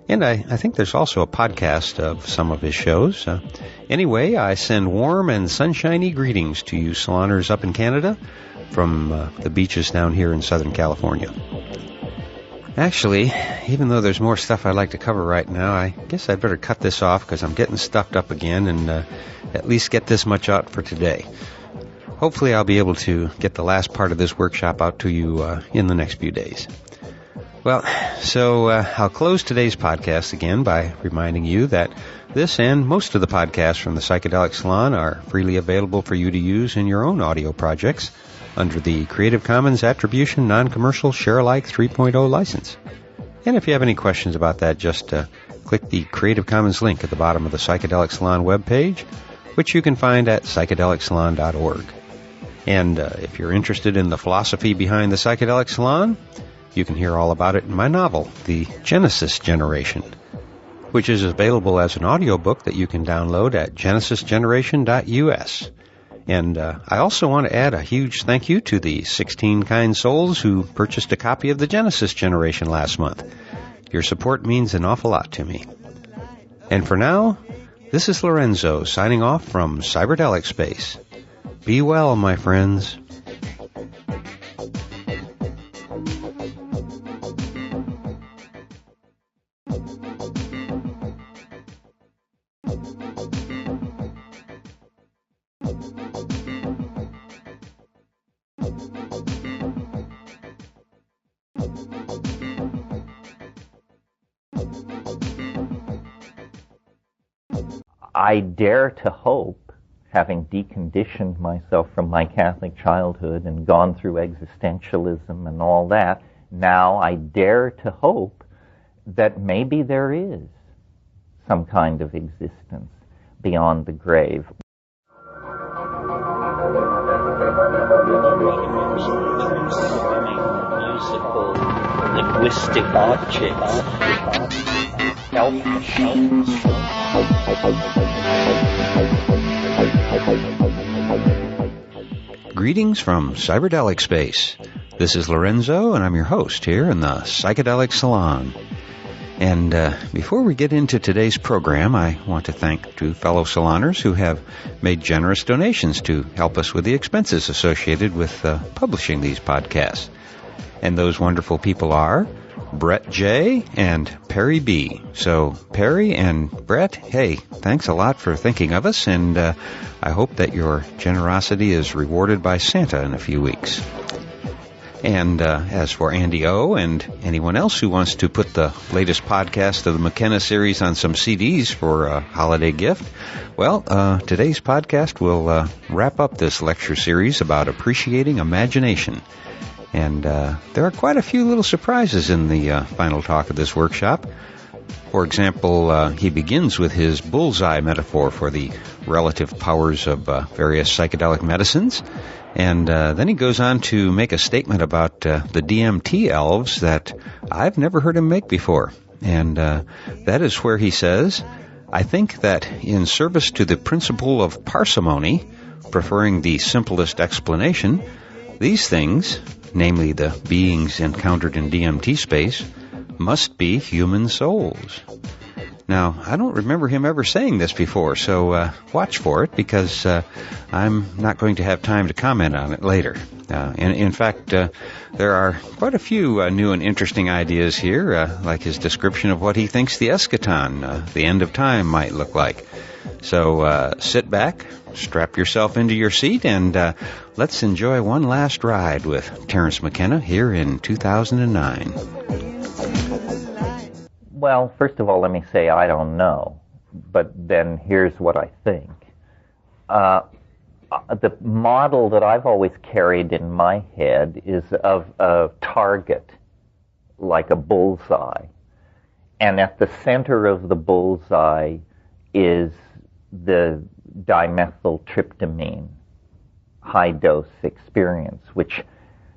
And I think there's also a podcast of some of his shows. Anyway, I send warm and sunshiny greetings to you saloners up in Canada from the beaches down here in Southern California. Actually, even though there's more stuff I'd like to cover right now, I guess I'd better cut this off because I'm getting stuffed up again and at least get this much out for today. Hopefully I'll be able to get the last part of this workshop out to you in the next few days. Well, so I'll close today's podcast again by reminding you that this and most of the podcasts from the Psychedelic Salon are freely available for you to use in your own audio projects under the Creative Commons Attribution Non-Commercial Share-alike 3.0 license. And if you have any questions about that, just click the Creative Commons link at the bottom of the Psychedelic Salon webpage, which you can find at psychedelicsalon.org. And if you're interested in the philosophy behind the Psychedelic Salon, you can hear all about it in my novel, The Genesis Generation, which is available as an audiobook that you can download at genesisgeneration.us. And I also want to add a huge thank you to the 16 kind souls who purchased a copy of The Genesis Generation last month. Your support means an awful lot to me. And for now, this is Lorenzo signing off from Cyberdelic Space. Be well, my friends. I dare to hope, having deconditioned myself from my Catholic childhood and gone through existentialism and all that, now I dare to hope that maybe there is some kind of existence beyond the grave. Musical, linguistic objects, elf machines. Greetings from Cyberdelic Space. This is Lorenzo, and I'm your host here in the Psychedelic Salon. And before we get into today's program, I want to thank two fellow saloners who have made generous donations to help us with the expenses associated with publishing these podcasts. And those wonderful people are Brett J. and Perry B. So, Perry and Brett, hey, thanks a lot for thinking of us, and I hope that your generosity is rewarded by Santa in a few weeks. And as for Andy O. and anyone else who wants to put the latest podcast of the McKenna series on some CDs for a holiday gift, well, today's podcast will wrap up this lecture series about appreciating imagination. And there are quite a few little surprises in the final talk of this workshop. For example, he begins with his bullseye metaphor for the relative powers of various psychedelic medicines. And then he goes on to make a statement about the DMT elves that I've never heard him make before. And that is where he says, I think that in service to the principle of parsimony, preferring the simplest explanation, these things, namely the beings encountered in DMT space, must be human souls. Now, I don't remember him ever saying this before, so watch for it, because I'm not going to have time to comment on it later. In fact, there are quite a few new and interesting ideas here, like his description of what he thinks the eschaton, the end of time, might look like. So sit back, strap yourself into your seat, and let's enjoy one last ride with Terence Mckenna here in 2009. Well, first of all, let me say I don't know, but then here's what I think. The model that I've always carried in my head is of a target, like a bullseye. And at the center of the bullseye is the dimethyltryptamine high-dose experience, which,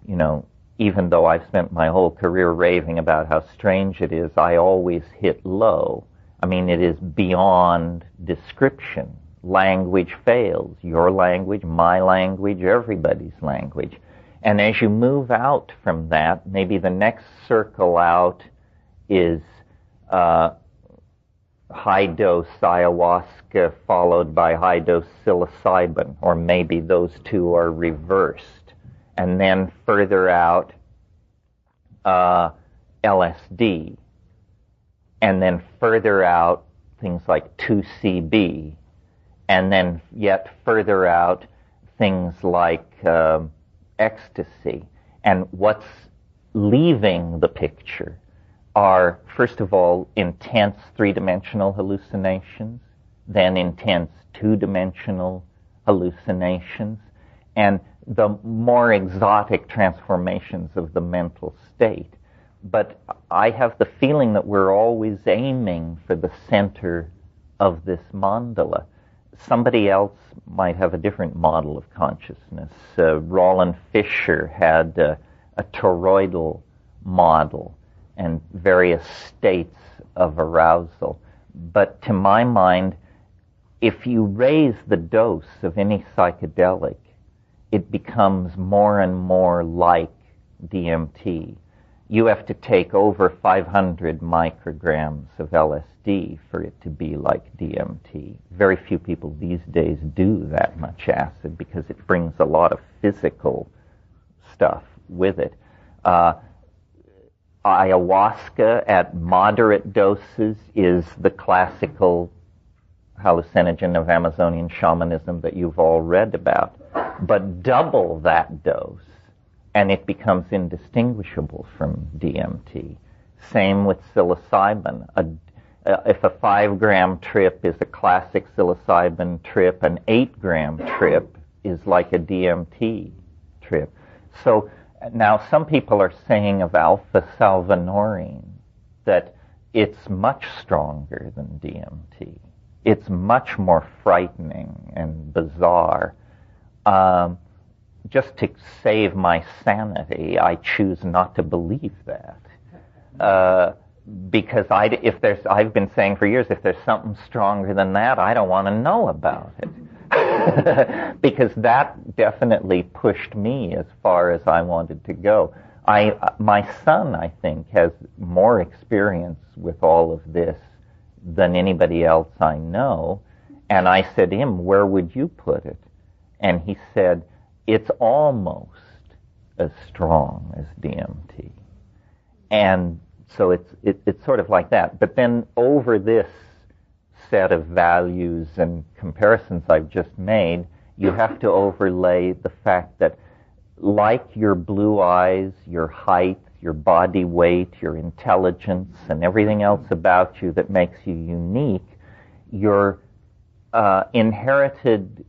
you know, even though I've spent my whole career raving about how strange it is, I always hit low. I mean, it is beyond description. Language fails. Your language, my language, everybody's language. And as you move out from that, maybe the next circle out is high-dose ayahuasca followed by high-dose psilocybin, or maybe those two are reversed. And then further out, LSD. And then further out, things like 2CB. And then yet further out, things like ecstasy. And what's leaving the picture are, first of all, intense three-dimensional hallucinations, then intense two-dimensional hallucinations, and the more exotic transformations of the mental state. But I have the feeling that we're always aiming for the center of this mandala. Somebody else might have a different model of consciousness. Roland Fisher had a toroidal model and various states of arousal. But to my mind, if you raise the dose of any psychedelic, it becomes more and more like DMT. You have to take over 500 micrograms of LSD for it to be like DMT. Very few people these days do that much acid because it brings a lot of physical stuff with it. Ayahuasca at moderate doses is the classical hallucinogen of Amazonian shamanism that you've all read about. But double that dose, and it becomes indistinguishable from DMT. Same with psilocybin. If a 5-gram trip is a classic psilocybin trip, an 8-gram trip is like a DMT trip. So now some people are saying of alpha-salvinorin that it's much stronger than DMT. It's much more frightening and bizarre. Just to save my sanity, I choose not to believe that. Because I've been saying for years, if there's something stronger than that, I don't want to know about it. Because that definitely pushed me as far as I wanted to go. My son, I think, has more experience with all of this than anybody else I know. And I said to him, where would you put it? And he said, it's almost as strong as DMT. And so it's sort of like that. But then over this set of values and comparisons I've just made, you have to overlay the fact that like your blue eyes, your height, your body weight, your intelligence, and everything else about you that makes you unique, your inherited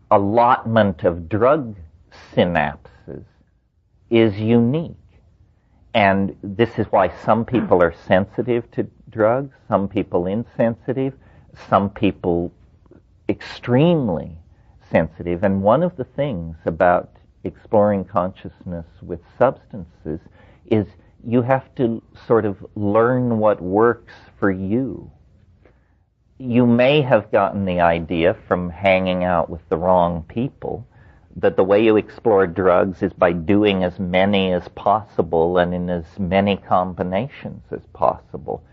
allotment of drug synapses is unique. And this is why some people are sensitive to drugs, some people insensitive, some people extremely sensitive. And one of the things about exploring consciousness with substances is you have to sort of learn what works for you. You may have gotten the idea from hanging out with the wrong people that the way you explore drugs is by doing as many as possible and in as many combinations as possible.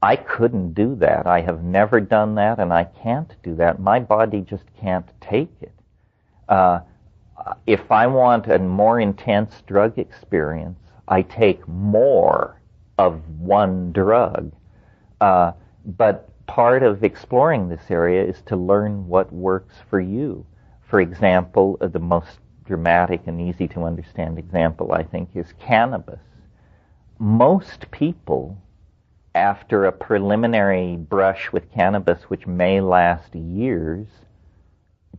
I couldn't do that. I have never done that, and I can't do that. My body just can't take it. If I want a more intense drug experience, I take more of one drug. But part of exploring this area is to learn what works for you. For example, the most dramatic and easy to understand example, I think, is cannabis. Most people, after a preliminary brush with cannabis, which may last years,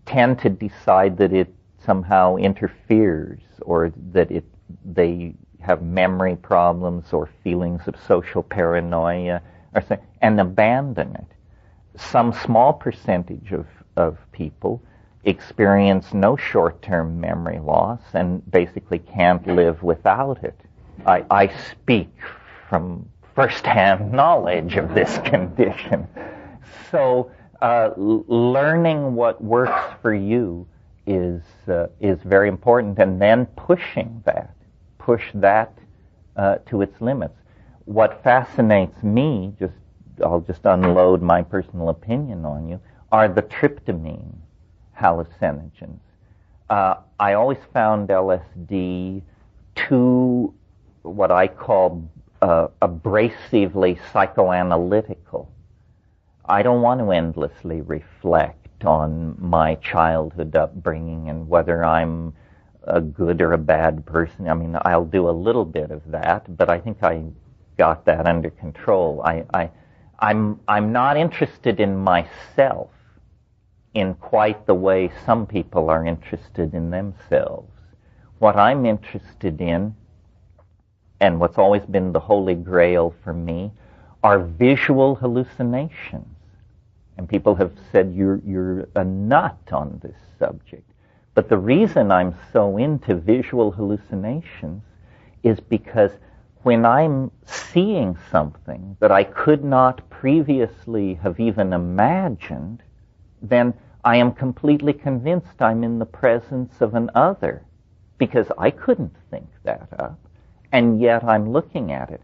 tend to decide that it somehow interferes, or that they have memory problems or feelings of social paranoia, and abandon it. Some small percentage of people experience no short-term memory loss and basically can't live without it. I speak from first-hand knowledge of this condition. So learning what works for you is very important, and then push that to its limits. What fascinates me, I'll just unload my personal opinion on you, are the tryptamine hallucinogens. I always found LSD too, what I call abrasively psychoanalytical. I don't want to endlessly reflect on my childhood upbringing and whether I'm a good or a bad person. I mean, I'll do a little bit of that, but I think I got that under control. I'm not interested in myself in quite the way some people are interested in themselves. What I'm interested in, and what's always been the holy grail for me, are visual hallucinations. And people have said you're a nut on this subject. But the reason I'm so into visual hallucinations is because when I'm seeing something that I could not previously have even imagined, then I am completely convinced I'm in the presence of an other, because I couldn't think that up, and yet I'm looking at it.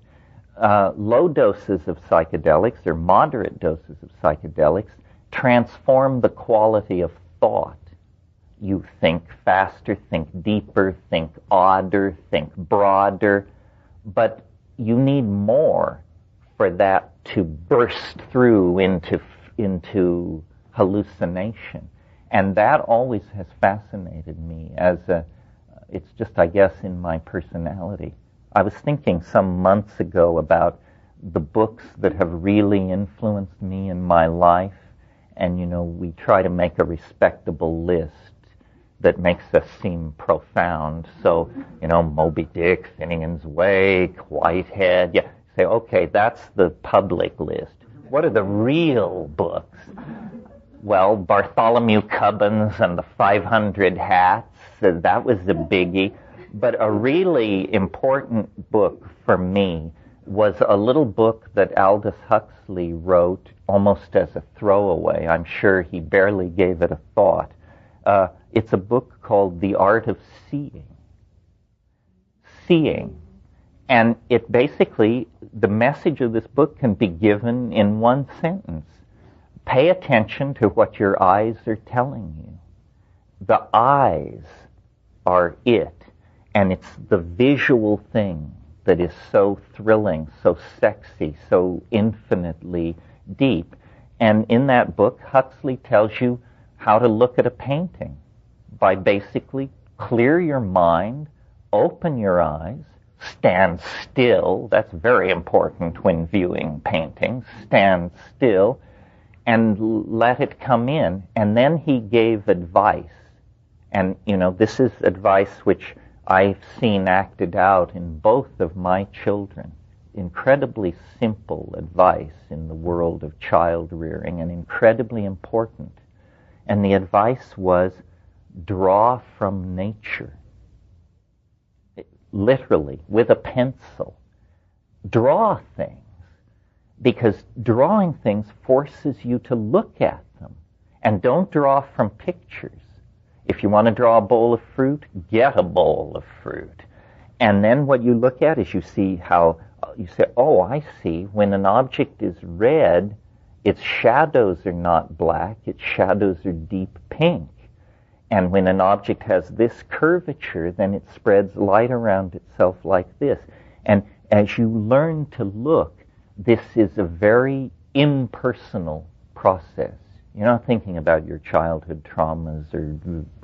Low doses of psychedelics, or moderate doses of psychedelics, transform the quality of thought. You think faster, think deeper, think odder, think broader, but you need more for that to burst through into hallucination. And that always has fascinated me it's just, I guess, in my personality. I was thinking some months ago about the books that have really influenced me in my life, and, we try to make a respectable list that makes us seem profound. So, Moby Dick, Finnegan's Wake, Whitehead, say, okay, that's the public list. What are the real books? Well, Bartholomew Cubbins and the 500 Hats, that was a biggie. But a really important book for me was a little book that Aldous Huxley wrote almost as a throwaway. I'm sure he barely gave it a thought. It's a book called The Art of Seeing. And it basically, the message of this book can be given in one sentence. Pay attention to what your eyes are telling you. The eyes are it, and it's the visual thing that is so thrilling, so sexy, so infinitely deep. And in that book, Huxley tells you how to look at a painting by basically clear your mind, open your eyes, stand still. That's very important when viewing paintings. Stand still and let it come in. And then he gave advice. And, this is advice which I've seen acted out in both of my children. Incredibly simple advice in the world of child rearing, and incredibly important. And the advice was, draw from nature. Literally, with a pencil. Draw things. Because drawing things forces you to look at them. And don't draw from pictures. If you want to draw a bowl of fruit, get a bowl of fruit. And then what you look at is you see how, you say, oh, I see, when an object is red, its shadows are not black, its shadows are deep pink. And when an object has this curvature, then it spreads light around itself like this. And as you learn to look, this is a very impersonal process. You're not thinking about your childhood traumas or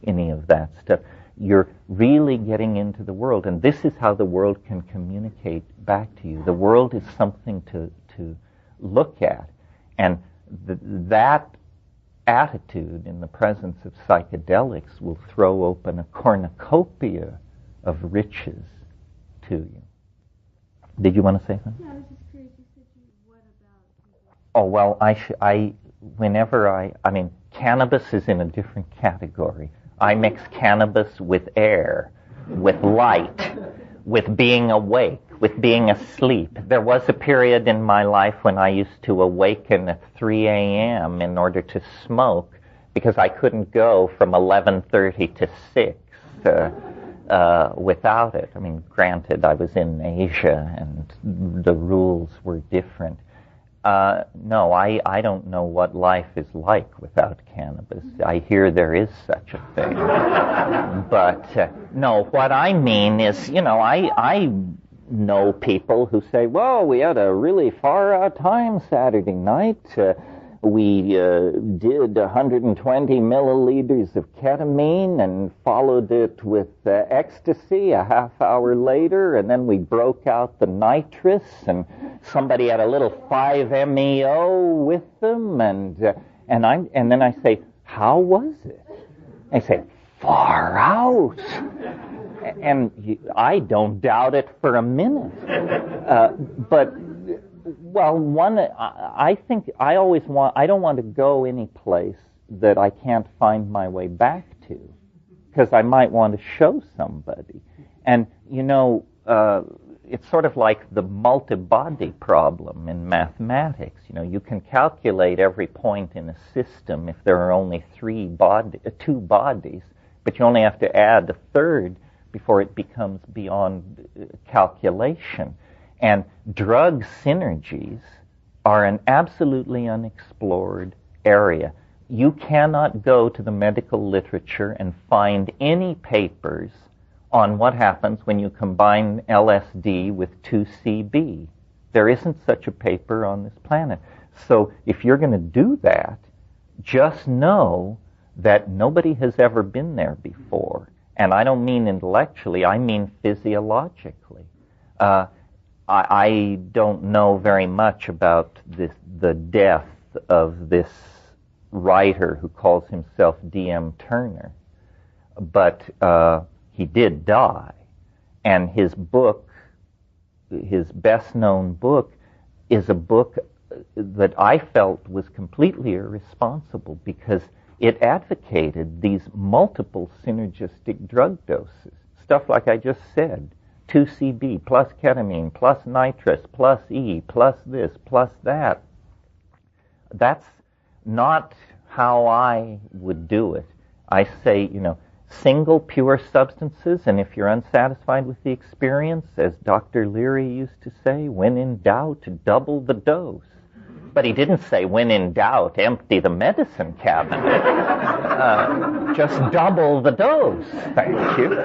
any of that stuff. You're really getting into the world, and this is how the world can communicate back to you. The world is something to look at, and that attitude in the presence of psychedelics will throw open a cornucopia of riches to you. Did you want to say something? Yeah, I was just curious. You said what about? Oh, well, I mean, cannabis is in a different category. I mix cannabis with air, with light, with being awake, with being asleep. There was a period in my life when I used to awaken at 3 a.m. in order to smoke because I couldn't go from 11:30 to 6 without it. I mean, granted, I was in Asia and the rules were different. No, I don't know what life is like without cannabis. I hear there is such a thing. But, no, what I mean is, I know people who say, well, we had a really far-out time Saturday night. We did 120 milliliters of ketamine and followed it with ecstasy a half hour later, and then we broke out the nitrous, and somebody had a little 5-MeO with them, and then I say, how was it? They say, far out. And I don't doubt it for a minute. I think I don't want to go any place that I can't find my way back to, because I might want to show somebody. And, it's sort of like the multi-body problem in mathematics. You can calculate every point in a system if there are only two bodies, but you only have to add a third before it becomes beyond calculation. And drug synergies are an absolutely unexplored area. You cannot go to the medical literature and find any papers on what happens when you combine LSD with 2CB. There isn't such a paper on this planet. So if you're going to do that, just know that nobody has ever been there before. And I don't mean intellectually, I mean physiologically. I don't know very much about the death of this writer who calls himself D.M. Turner, but he did die. And his book, his best-known book, is a book that I felt was completely irresponsible because it advocated these multiple synergistic drug doses, stuff like I just said. 2CB plus ketamine plus nitrous plus E plus this plus that. That's not how I would do it. I say, single pure substances, and if you're unsatisfied with the experience, as Dr. Leary used to say, when in doubt, double the dose. But he didn't say, when in doubt, empty the medicine cabinet. Just double the dose. Thank you.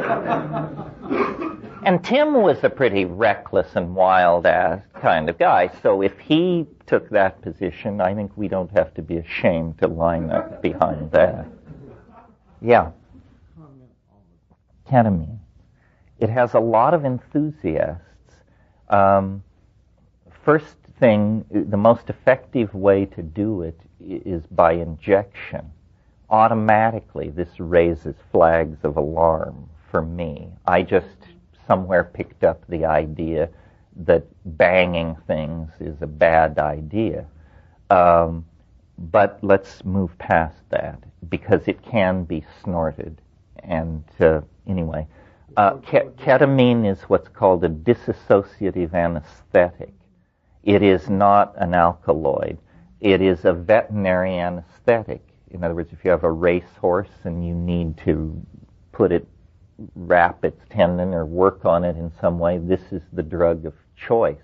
And Tim was a pretty reckless and wild-ass kind of guy, so if he took that position, I think we don't have to be ashamed to line up behind that. Yeah. Ketamine. It has a lot of enthusiasts. First thing, the most effective way to do it is by injection. Automatically, this raises flags of alarm for me. I just somewhere picked up the idea that banging things is a bad idea. But let's move past that, because it can be snorted. And anyway, ketamine is what's called a dissociative anesthetic. It is not an alkaloid. It is a veterinary anesthetic. In other words, if you have a racehorse and you need to wrap its tendon or work on it in some way, this is the drug of choice.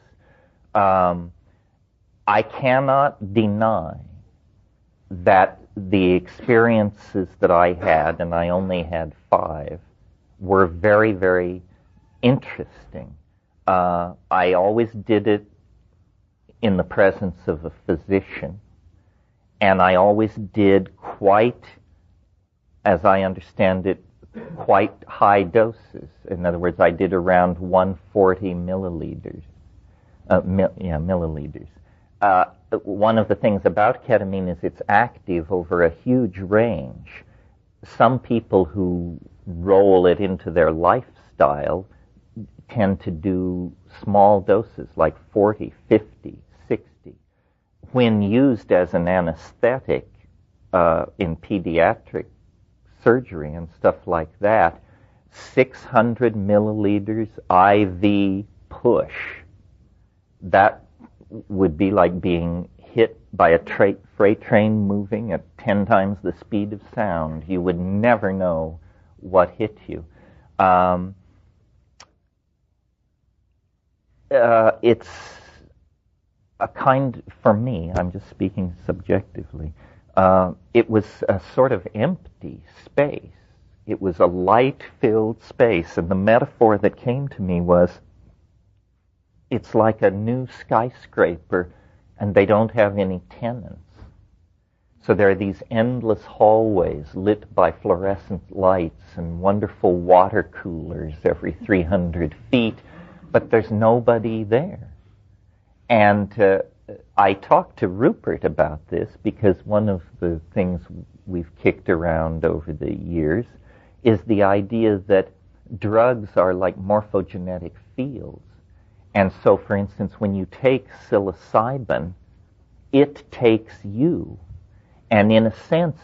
I cannot deny that the experiences that I had, and I only had 5, were very, very interesting. I always did it in the presence of a physician. And I always did quite, as I understand it, quite high doses. In other words, I did around 140 milliliters. Milliliters. One of the things about ketamine is it's active over a huge range. Some people who roll it into their lifestyle tend to do small doses, like 40, 50, 60. When used as an anesthetic in pediatric surgery and stuff like that, 600 milliliters IV push, that would be like being hit by a freight train moving at 10 times the speed of sound. You would never know what hit you. It's a kind, for me, I'm just speaking subjectively, it was a sort of empty space. It was a light-filled space, and the metaphor that came to me was, it's like a new skyscraper, and they don't have any tenants. So there are these endless hallways lit by fluorescent lights and wonderful water coolers every 300 feet, but there's nobody there. And I talked to Rupert about this because one of the things we've kicked around over the years is the idea that drugs are like morphogenetic fields. And so, for instance, when you take psilocybin, it takes you. And in a sense,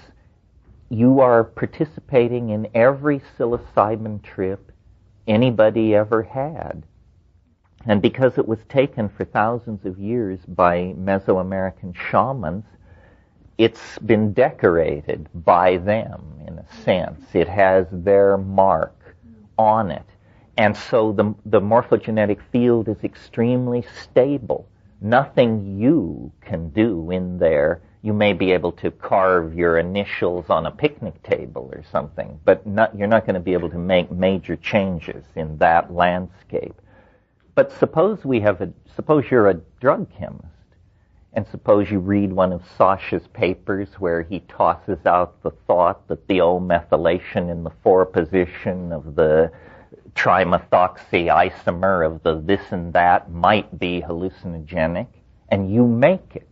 you are participating in every psilocybin trip anybody ever had. And because it was taken for thousands of years by Mesoamerican shamans, it's been decorated by them, in a sense. It has their mark on it. And so the morphogenetic field is extremely stable. Nothing you can do in there. You may be able to carve your initials on a picnic table or something, but you're not going to be able to make major changes in that landscape. But suppose you're a drug chemist, and suppose you read one of Sasha's papers where he tosses out the thought that the O-methylation in the 4 position of the trimethoxy isomer of the this and that might be hallucinogenic, and you make it.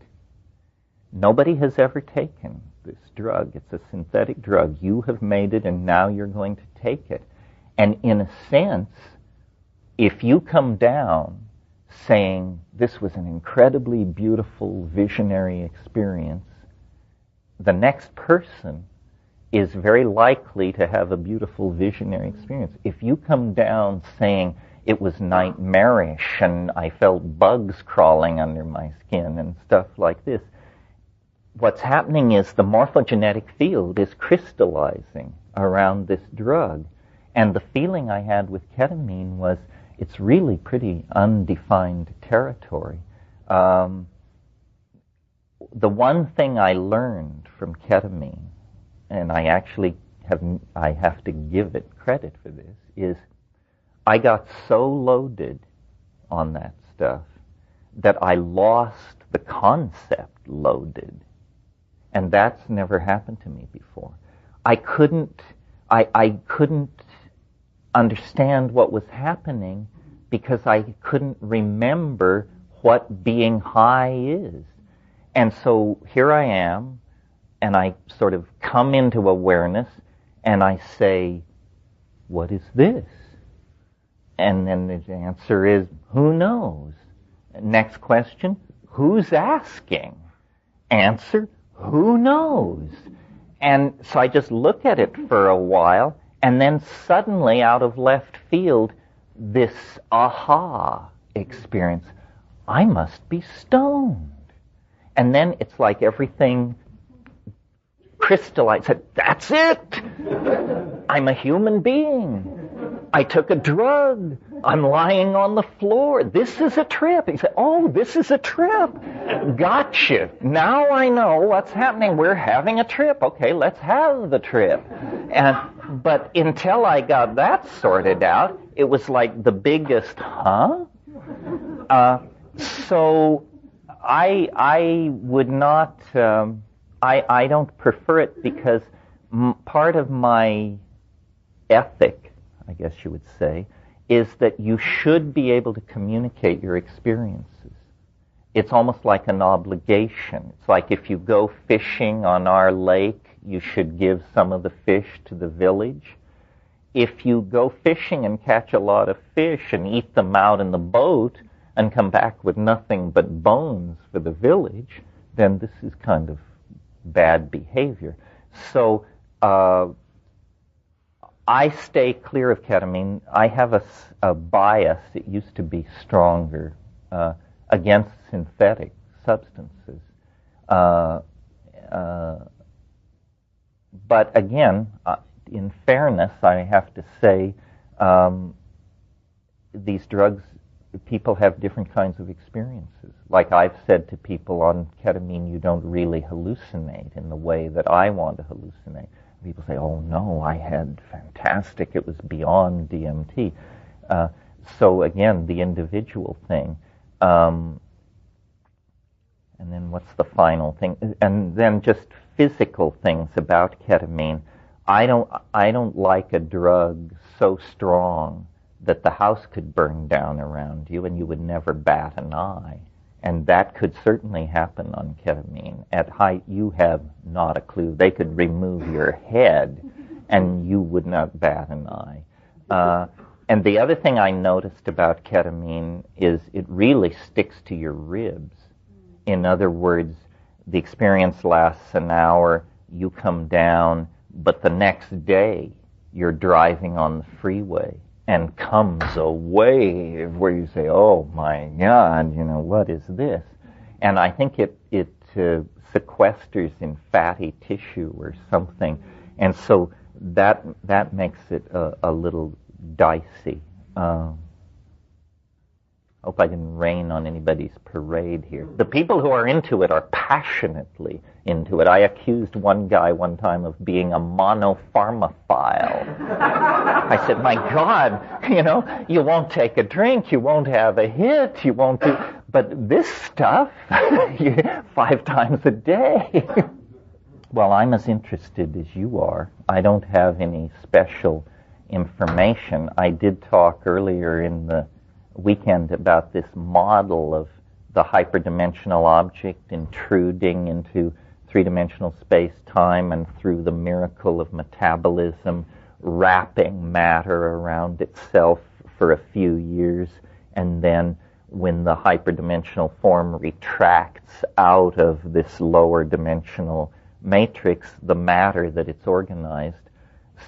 Nobody has ever taken this drug. It's a synthetic drug. You have made it, and now you're going to take it. And in a sense, if you come down saying this was an incredibly beautiful visionary experience, the next person is very likely to have a beautiful visionary experience. If you come down saying it was nightmarish and I felt bugs crawling under my skin and stuff like this, what's happening is the morphogenetic field is crystallizing around this drug. And the feeling I had with ketamine was it's really pretty undefined territory. The one thing I learned from ketamine, and I actually have to give it credit for this, is I got so loaded on that stuff that I lost the concept loaded. And that's never happened to me before. I couldn't understand what was happening because I couldn't remember what being high is. And so here I am, and I sort of come into awareness, and I say, what is this? And then the answer is, who knows? Next question, who's asking? Answer, who knows? And so I just look at it for a while, and then suddenly, out of left field, this aha experience. I must be stoned. And then it's like everything crystallized. That's it! I'm a human being. I took a drug. I'm lying on the floor. This is a trip. He said, oh, this is a trip. Gotcha. Now I know what's happening. We're having a trip. Okay, let's have the trip. But until I got that sorted out, it was like the biggest, huh? So I would not. I don't prefer it because part of my ethic, I guess you would say, is that you should be able to communicate your experiences. It's almost like an obligation. It's like if you go fishing on our lake, you should give some of the fish to the village. If you go fishing and catch a lot of fish and eat them out in the boat and come back with nothing but bones for the village, then this is kind of bad behavior. So I stay clear of ketamine. I have a bias, it used to be stronger, against synthetic substances. But again, in fairness, I have to say, these drugs, people have different kinds of experiences. Like I've said to people on ketamine, you don't really hallucinate in the way that I want to hallucinate. People say, oh no, I had fantastic, it was beyond DMT. So again, the individual thing. And then what's the final thing? And then just physical things about ketamine. I don't like a drug so strong that the house could burn down around you and you would never bat an eye. And that could certainly happen on ketamine. At height, you have not a clue. They could remove your head and you would not bat an eye. And the other thing I noticed about ketamine is it really sticks to your ribs. In other words, the experience lasts an hour, you come down, but the next day you're driving on the freeway and comes a wave where you say, oh my God, what is this? And I think it sequesters in fatty tissue or something. And so that makes it a little dicey. Hope I didn't rain on anybody's parade here. The people who are into it are passionately into it. I accused one guy one time of being a monopharmaphile. I said, my God, you won't take a drink, you won't have a hit, you won't do... But this stuff, 5 times a day. Well, I'm as interested as you are. I don't have any special information. I did talk earlier in the weekend about this model of the hyperdimensional object intruding into three-dimensional space-time and through the miracle of metabolism wrapping matter around itself for a few years, and then when the hyperdimensional form retracts out of this lower dimensional matrix, the matter that it's organized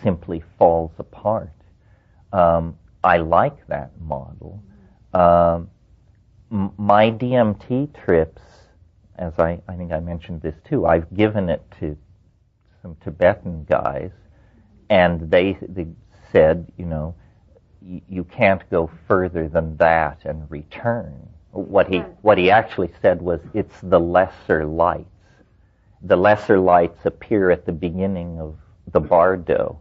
simply falls apart. I like that model. My DMT trips, as I think I mentioned this too, I've given it to some Tibetan guys, and they said, you can't go further than that and return. What he actually said was, it's the lesser lights. The lesser lights appear at the beginning of the bardo.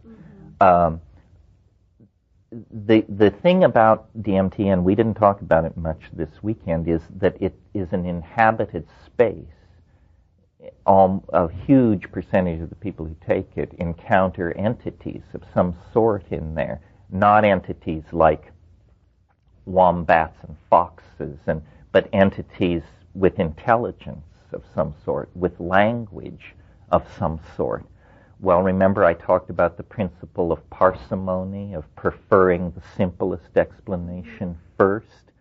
The thing about DMT, and we didn't talk about it much this weekend, is that it is an inhabited space. A huge percentage of the people who take it encounter entities of some sort in there, not entities like wombats and foxes, but entities with intelligence of some sort, with language of some sort. Well, remember I talked about the principle of parsimony, of preferring the simplest explanation first?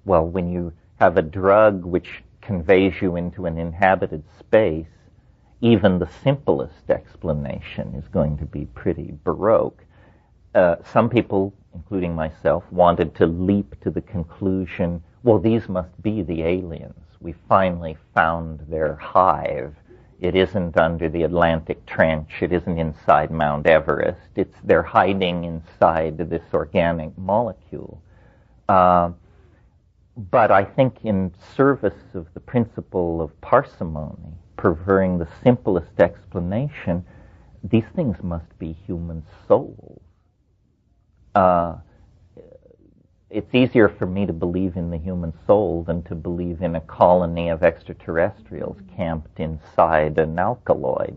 Well, when you have a drug which conveys you into an inhabited space, even the simplest explanation is going to be pretty baroque. Some people, including myself, wanted to leap to the conclusion, well, these must be the aliens. We finally found their hive. It isn't under the Atlantic Trench. It isn't inside Mount Everest. They're hiding inside this organic molecule. But I think in service of the principle of parsimony, preferring the simplest explanation, these things must be human souls. it's easier for me to believe in the human soul than to believe in a colony of extraterrestrials camped inside an alkaloid.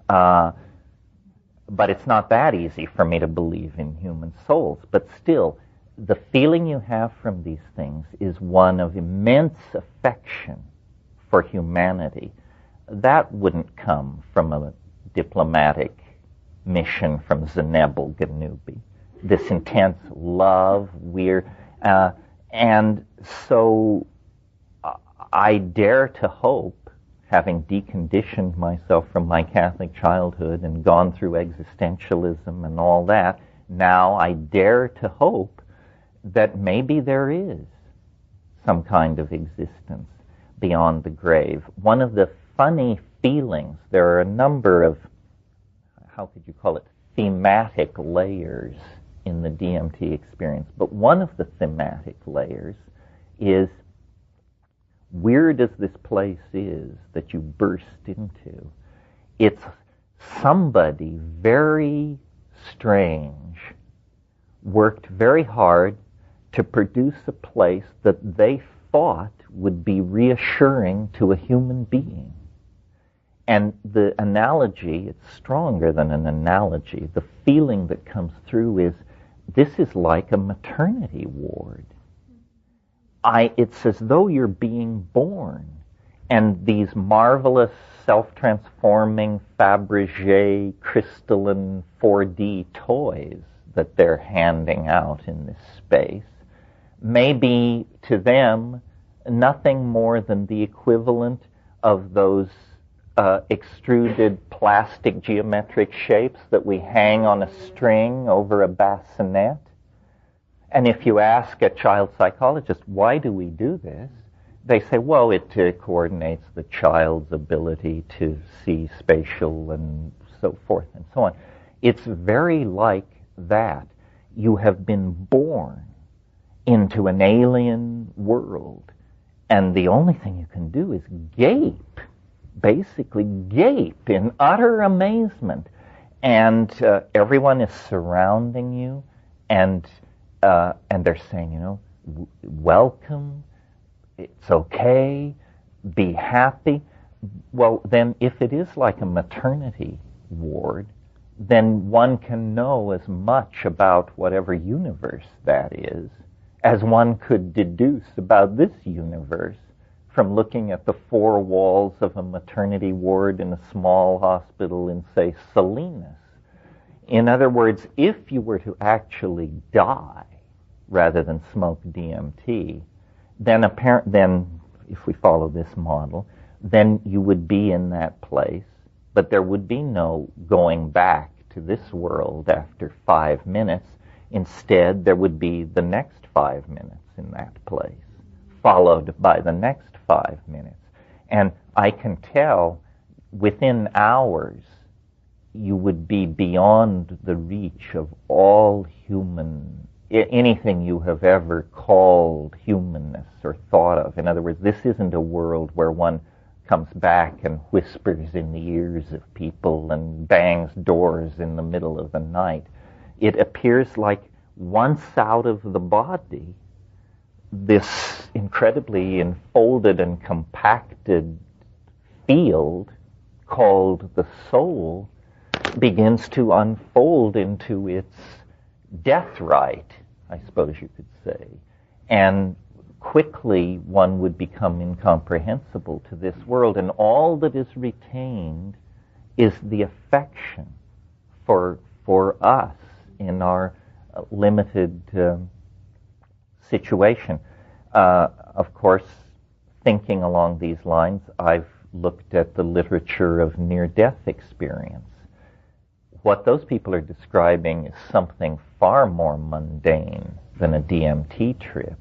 But it's not that easy for me to believe in human souls. But still, the feeling you have from these things is one of immense affection for humanity. That wouldn't come from a diplomatic mission from Zenebel Ganubi. This intense love, and so I dare to hope, having deconditioned myself from my Catholic childhood and gone through existentialism and all that, now I dare to hope that maybe there is some kind of existence beyond the grave. One of the funny feelings, there are a number of, how could you call it, thematic layers in the DMT experience. But one of the thematic layers is, weird as this place is that you burst into, it's somebody very strange worked very hard to produce a place that they thought would be reassuring to a human being. And the analogy, it's stronger than an analogy. The feeling that comes through is, this is like a maternity ward. It's as though you're being born. And these marvelous, self-transforming, Fabergé, crystalline 4D toys that they're handing out in this space may be, to them, nothing more than the equivalent of those extruded plastic geometric shapes that we hang on a string over a bassinet. And if you ask a child psychologist, why do we do this? They say, well, it coordinates the child's ability to see spatial and so forth and so on. It's very like that. You have been born into an alien world, and the only thing you can do is gape, basically gape in utter amazement. And everyone is surrounding you, and they're saying, welcome, it's okay, be happy. Well, then if it is like a maternity ward, then one can know as much about whatever universe that is as one could deduce about this universe from looking at the four walls of a maternity ward in a small hospital in, say, Salinas. In other words, if you were to actually die rather than smoke DMT, then if we follow this model, then you would be in that place, but there would be no going back to this world after 5 minutes. Instead, there would be the next 5 minutes in that place, followed by the next 5 minutes. And I can tell within hours you would be beyond the reach of all anything you have ever called humanness or thought of. In other words, this isn't a world where one comes back and whispers in the ears of people and bangs doors in the middle of the night. It appears like once out of the body, this incredibly enfolded and compacted field called the soul begins to unfold into its death rite, I suppose you could say. And quickly one would become incomprehensible to this world, and all that is retained is the affection for us in our limited situation. Of course, thinking along these lines, I've looked at the literature of near-death experience. What those people are describing is something far more mundane than a DMT trip.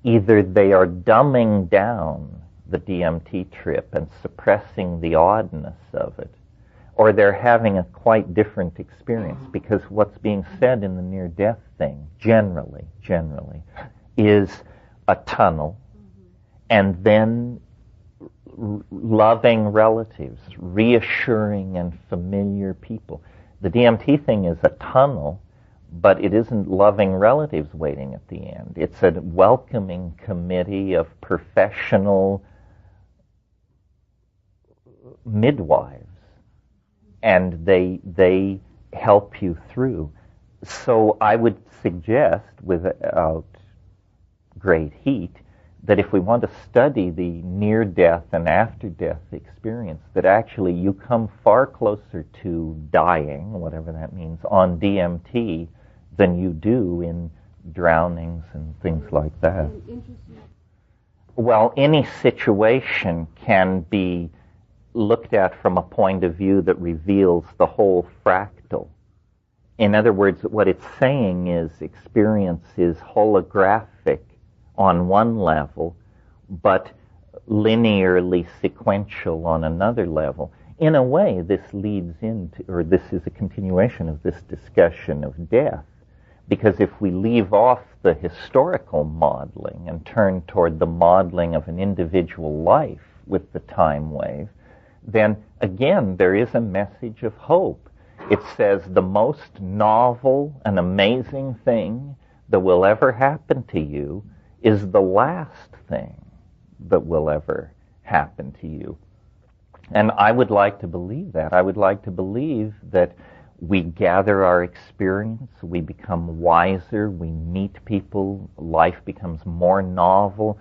Either they are dumbing down the DMT trip and suppressing the oddness of it, or they're having a quite different experience, because what's being said in the near-death thing, generally, is a tunnel, and then loving relatives, reassuring and familiar people. The DMT thing is a tunnel but it isn't loving relatives waiting at the end. It's a welcoming committee of professional midwives, and they help you through. So I would suggest, without great heat, that if we want to study the near-death and after-death experience, that actually you come far closer to dying, whatever that means, on DMT than you do in drownings and things like that. Well, any situation can be looked at from a point of view that reveals the whole fractal. In other words, what it's saying is experience is holographic on one level, but linearly sequential on another level. In a way, this leads into, or this is a continuation of this discussion of death, because if we leave off the historical modeling and turn toward the modeling of an individual life with the time wave, then again, there is a message of hope. It says the most novel and amazing thing that will ever happen to you is the last thing that will ever happen to you. And I would like to believe that. I would like to believe that we gather our experience, we become wiser, we meet people, life becomes more novel,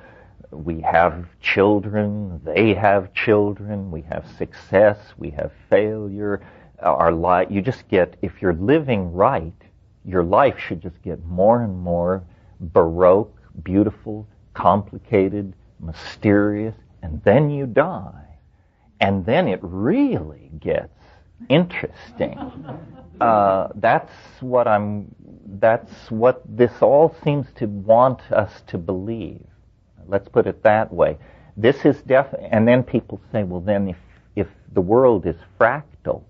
we have children, they have children, we have success, we have failure. Our life, you just get, if you're living right, your life should just get more and more baroque, beautiful, complicated, mysterious, and then you die. And then it really gets interesting. That's what this all seems to want us to believe. Let's put it that way. This is and then people say, well, then if the world is fractal,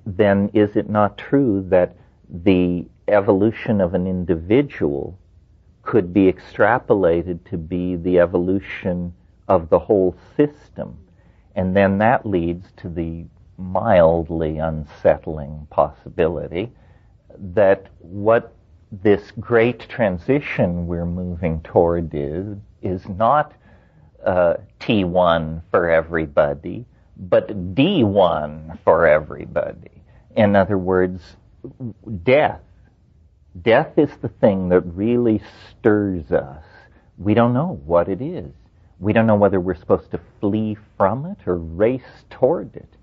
then is it not true that the evolution of an individual could be extrapolated to be the evolution of the whole system? And then that leads to the mildly unsettling possibility that what this great transition we're moving toward is not T1 for everybody, but D1 for everybody. In other words, death. Death is the thing that really stirs us. We don't know what it is. We don't know whether we're supposed to flee from it or race toward it.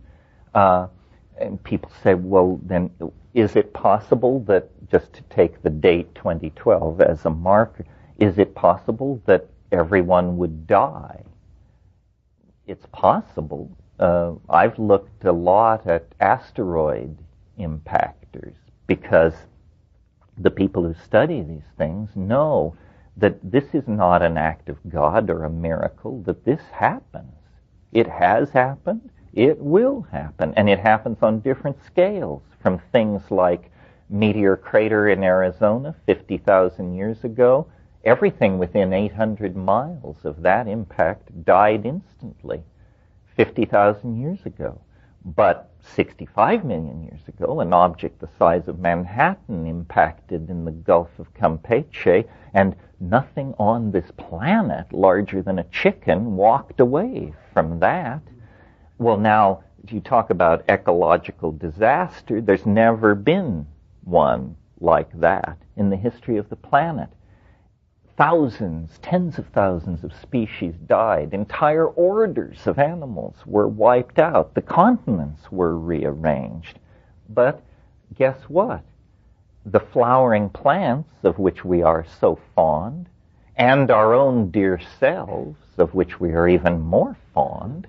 And people say, well, then is it possible that, just to take the date 2012 as a marker, is it possible that everyone would die? It's possible. I've looked a lot at asteroid impactors because the people who study these things know that this is not an act of God or a miracle, that this happens. It has happened, it will happen, and it happens on different scales, from things like meteor crater in Arizona 50,000 years ago. Everything within 800 miles of that impact died instantly 50,000 years ago. But 65 million years ago, an object the size of Manhattan impacted in the Gulf of Campeche, and nothing on this planet larger than a chicken walked away from that. Well, now, you talk about ecological disaster, there's never been one like that in the history of the planet. Thousands, tens of thousands of species died. Entire orders of animals were wiped out. The continents were rearranged. But guess what? The flowering plants, of which we are so fond, and our own dear selves, of which we are even more fond,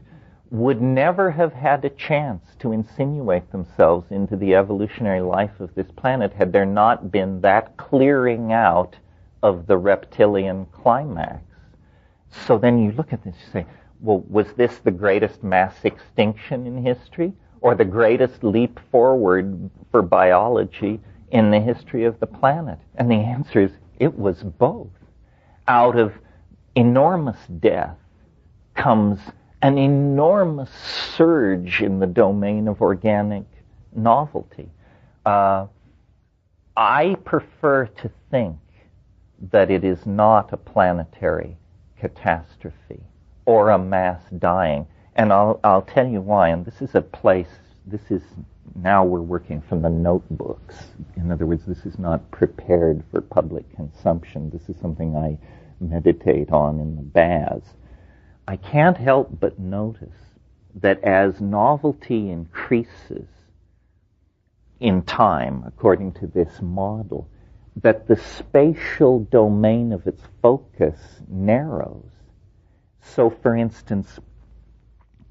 would never have had a chance to insinuate themselves into the evolutionary life of this planet had there not been that clearing out of the reptilian climax. So then you look at this and say, well, was this the greatest mass extinction in history, or the greatest leap forward for biology in the history of the planet? And the answer is, it was both. Out of enormous death comes an enormous surge in the domain of organic novelty. I prefer to think that it is not a planetary catastrophe or a mass dying. And I'll tell you why. And this is a place, now we're working from the notebooks. In other words, this is not prepared for public consumption. This is something I meditate on in the baths. I can't help but notice that as novelty increases in time, according to this model, that the spatial domain of its focus narrows. So, for instance,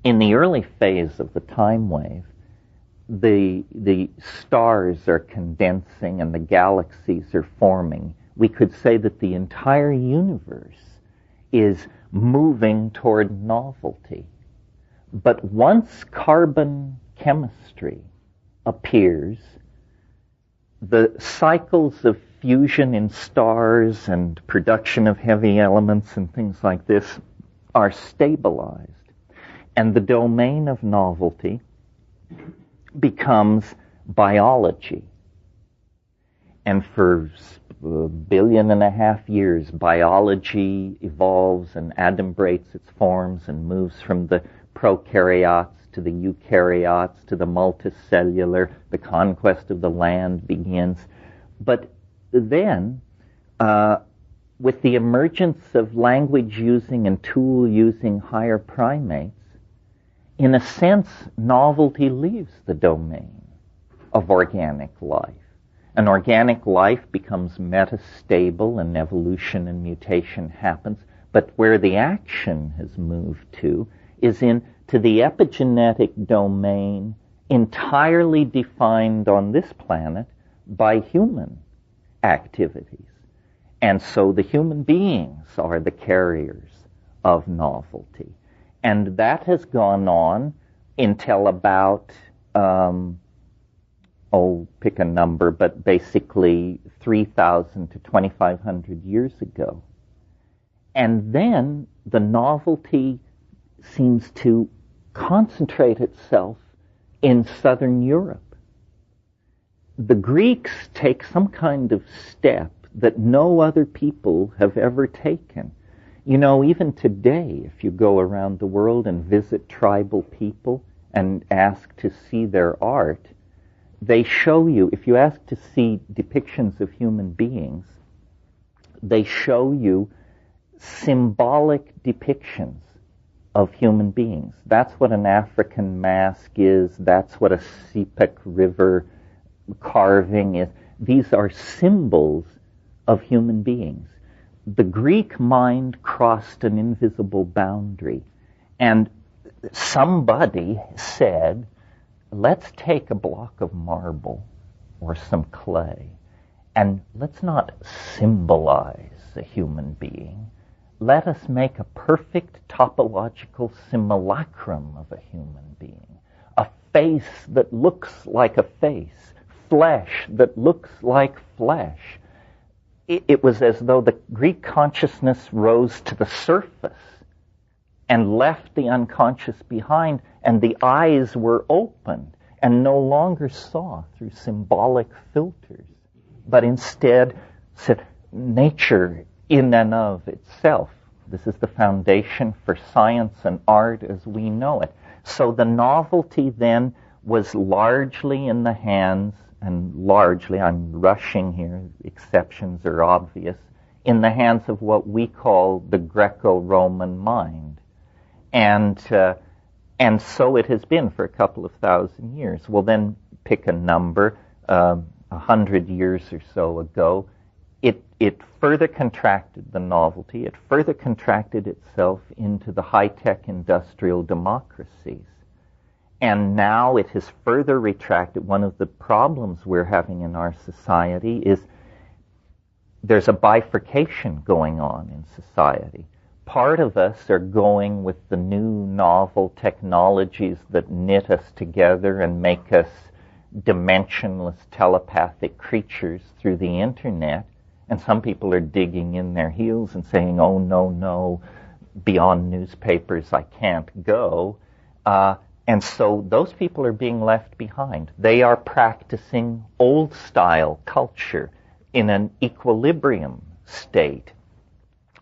in the early phase of the time wave, the stars are condensing and the galaxies are forming. We could say that the entire universe is moving toward novelty. But once carbon chemistry appears, the cycles of fusion in stars and production of heavy elements and things like this are stabilized. And the domain of novelty becomes biology. And for 1.5 billion years, biology evolves and adumbrates its forms and moves from the prokaryotes to the eukaryotes to the multicellular. The conquest of the land begins. But then, with the emergence of language-using and tool-using higher primates, in a sense, novelty leaves the domain of organic life. And organic life becomes metastable and evolution and mutation happens. But where the action has moved to is into the epigenetic domain entirely defined on this planet by human activities. And so the human beings are the carriers of novelty. And that has gone on until about, pick a number, but basically 3,000 to 2,500 years ago. And then the novelty seems to concentrate itself in southern Europe. The Greeks take some kind of step that no other people have ever taken. You know, even today, if you go around the world and visit tribal people and ask to see their art, they show you, if you ask to see depictions of human beings, they show you symbolic depictions of human beings. That's what an African mask is. That's what a Sepik River carving is. These are symbols of human beings. The Greek mind crossed an invisible boundary, and somebody said, let's take a block of marble or some clay, and let's not symbolize a human being. Let us make a perfect topological simulacrum of a human being, a face that looks like a face, flesh that looks like flesh. It was as though the Greek consciousness rose to the surface and left the unconscious behind, and the eyes were opened and no longer saw through symbolic filters, but instead said, nature in and of itself. This is the foundation for science and art as we know it. So the novelty then was largely in the hands, and largely, I'm rushing here, exceptions are obvious, in the hands of what we call the Greco-Roman mind. And so it has been for a couple of thousand years. Well, then pick a number, 100 years or so ago, it further contracted the novelty. It further contracted itself into the high-tech industrial democracies. And now it has further retracted. One of the problems we're having in our society is there's a bifurcation going on in society. Part of us are going with the new novel technologies that knit us together and make us dimensionless telepathic creatures through the internet. And some people are digging in their heels and saying, oh, no, beyond newspapers I can't go. And so those people are being left behind. They are practicing old-style culture in an equilibrium state.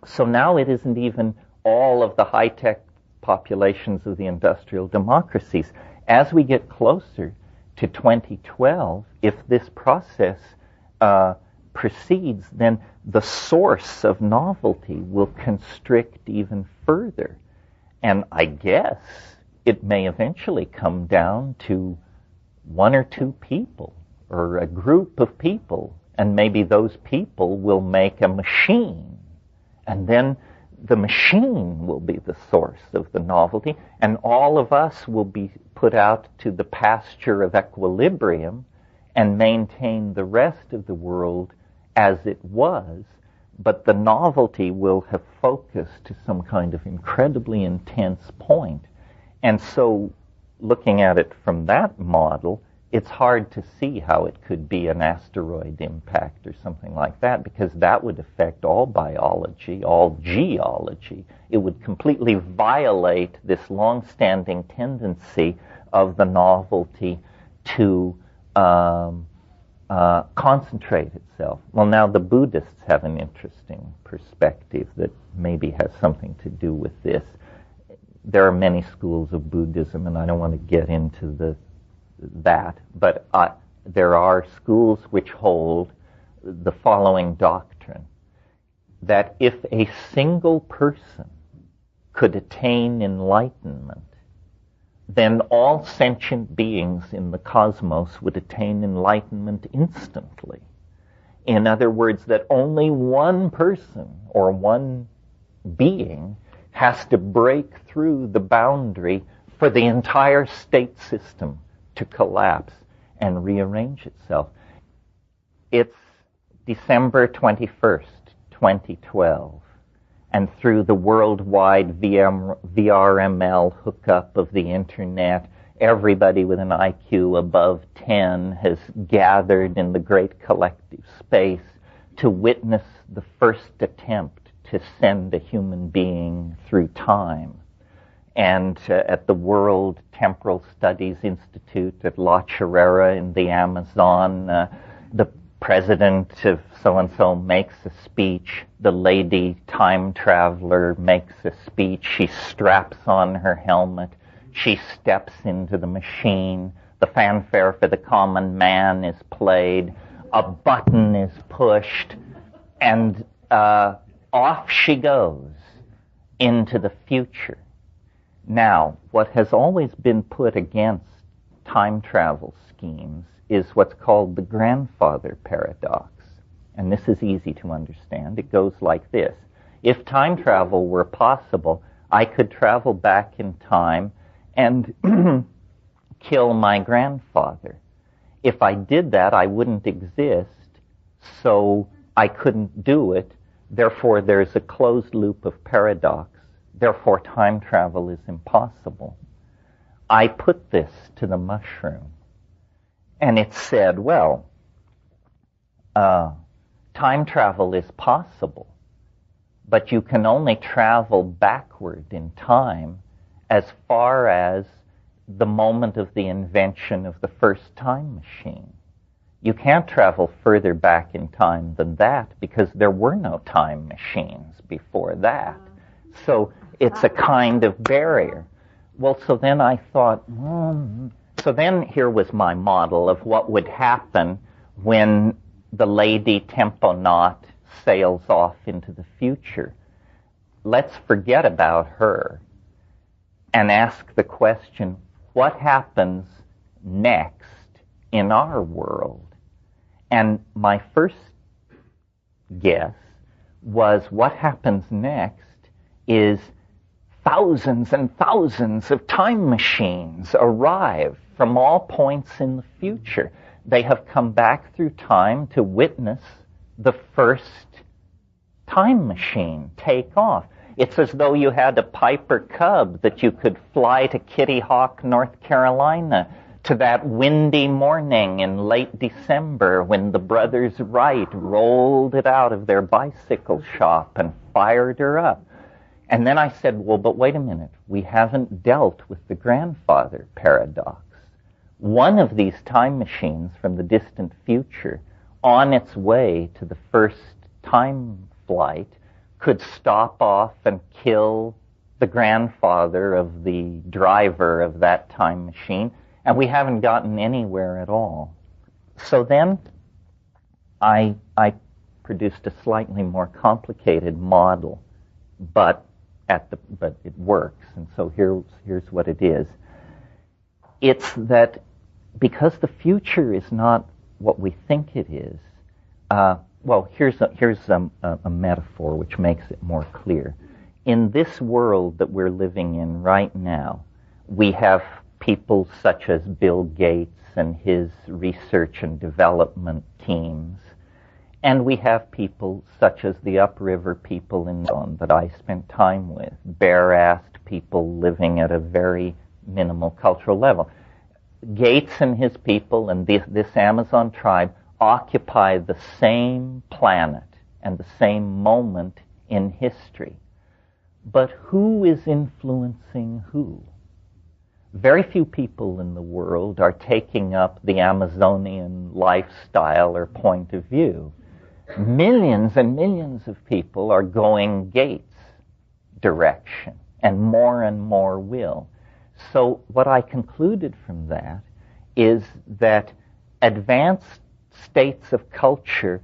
So now it isn't even all of the high-tech populations of the industrial democracies. As we get closer to 2012, if this process proceeds, then the source of novelty will constrict even further. And I guess it may eventually come down to one or two people or a group of people, and maybe those people will make a machine, and then the machine will be the source of the novelty, and all of us will be put out to the pasture of equilibrium and maintain the rest of the world as it was, but the novelty will have focused to some kind of incredibly intense point. And so, looking at it from that model, it's hard to see how it could be an asteroid impact or something like that, because that would affect all biology, all geology. It would completely violate this long-standing tendency of the novelty to concentrate itself. Well, now the Buddhists have an interesting perspective that maybe has something to do with this. There are many schools of Buddhism, and I don't want to get into that, but there are schools which hold the following doctrine, that if a single person could attain enlightenment, then all sentient beings in the cosmos would attain enlightenment instantly. In other words, that only one person or one being has to break through the boundary for the entire state system to collapse and rearrange itself. It's December 21st, 2012, and through the worldwide VRML hookup of the internet, everybody with an IQ above 10 has gathered in the great collective space to witness the first attempt to send a human being through time. And at the World Temporal Studies Institute at La Chorrera in the Amazon, the president of so-and-so makes a speech. The lady time traveler makes a speech. She straps on her helmet. She steps into the machine. The fanfare for the common man is played. A button is pushed. And off she goes into the future. Now, what has always been put against time travel schemes is what's called the grandfather paradox. And this is easy to understand. It goes like this. If time travel were possible, I could travel back in time and kill my grandfather. If I did that, I wouldn't exist, so I couldn't do it. Therefore, there's a closed loop of paradox. Therefore, time travel is impossible. I put this to the mushroom, and it said, well, time travel is possible, but you can only travel backward in time as far as the moment of the invention of the first time machine. You can't travel further back in time than that because there were no time machines before that. So it's a kind of barrier. Well, so then I thought, so then here was my model of what would happen when the lady temponaut sails off into the future. Let's forget about her and ask the question, what happens next in our world? And my first guess was what happens next is thousands and thousands of time machines arrive from all points in the future. They have come back through time to witness the first time machine take off. It's as though you had a Piper Cub that you could fly to Kitty Hawk, North Carolina, to that windy morning in late December when the brothers Wright rolled it out of their bicycle shop and fired her up. And then I said, well, but wait a minute. We haven't dealt with the grandfather paradox. One of these time machines from the distant future, on its way to the first time flight, could stop off and kill the grandfather of the driver of that time machine, and we haven't gotten anywhere at all. So then I produced a slightly more complicated model, but it works. And so here's what it is. It's that because the future is not what we think it is. Here's a metaphor which makes it more clear. In this world that we're living in right now, we have people such as Bill Gates and his research and development teams. And we have people such as the upriver people in Zone that I spent time with, bare-assed people living at a very minimal cultural level. Gates and his people and this Amazon tribe occupy the same planet and the same moment in history. But who is influencing who? Very few people in the world are taking up the Amazonian lifestyle or point of view. Millions and millions of people are going Gates' direction, and more will. So what I concluded from that is that advanced states of culture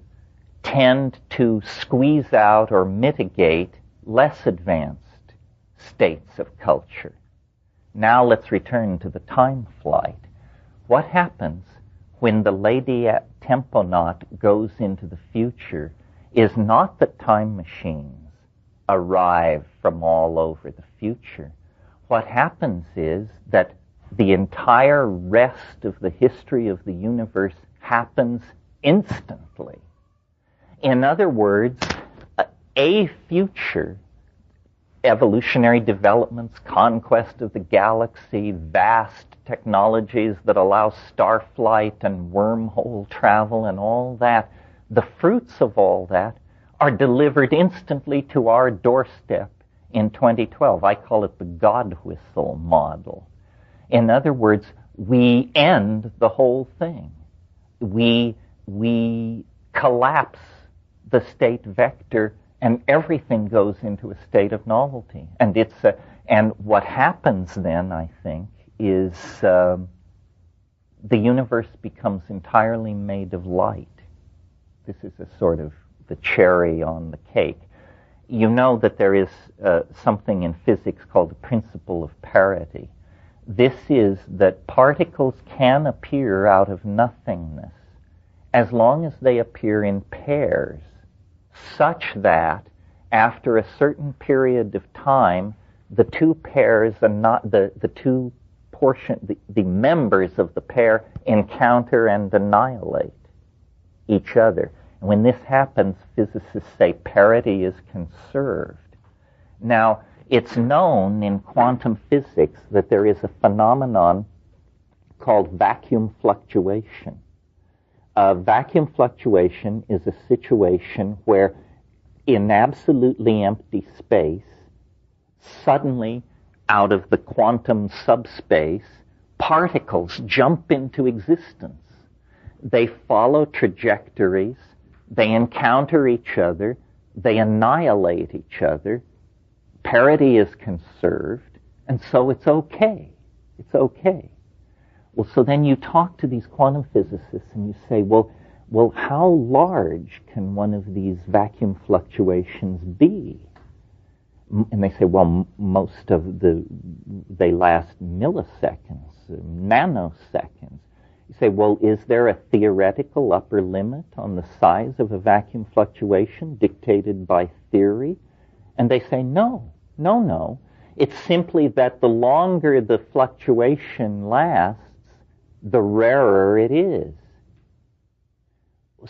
tend to squeeze out or mitigate less advanced states of culture. Now let's return to the time flight. What happens when the lady temponaut goes into the future is not that time machines arrive from all over the future. What happens is that the entire rest of the history of the universe happens instantly. In other words, a future, evolutionary developments, conquest of the galaxy, vast technologies that allow star flight and wormhole travel and all that, the fruits of all that are delivered instantly to our doorstep in 2012. I call it the God whistle model. In other words, we end the whole thing. We collapse the state vector, and everything goes into a state of novelty. And what happens then, I think, is the universe becomes entirely made of light. This is a sort of the cherry on the cake. You know that there is something in physics called the principle of parity. This is that particles can appear out of nothingness as long as they appear in pairs, such that after a certain period of time, the two pairs are not the two the members of the pair encounter and annihilate each other. And when this happens, physicists say parity is conserved. Now, it's known in quantum physics that there is a phenomenon called vacuum fluctuation. Vacuum fluctuation is a situation where in absolutely empty space, suddenly out of the quantum subspace, particles jump into existence. They follow trajectories, they encounter each other, they annihilate each other, parity is conserved, and so it's okay. It's okay. Well, so then you talk to these quantum physicists and you say, well, how large can one of these vacuum fluctuations be? And they say, well, most of they last milliseconds, nanoseconds. You say, well, is there a theoretical upper limit on the size of a vacuum fluctuation dictated by theory? And they say, no. It's simply that the longer the fluctuation lasts, the rarer it is.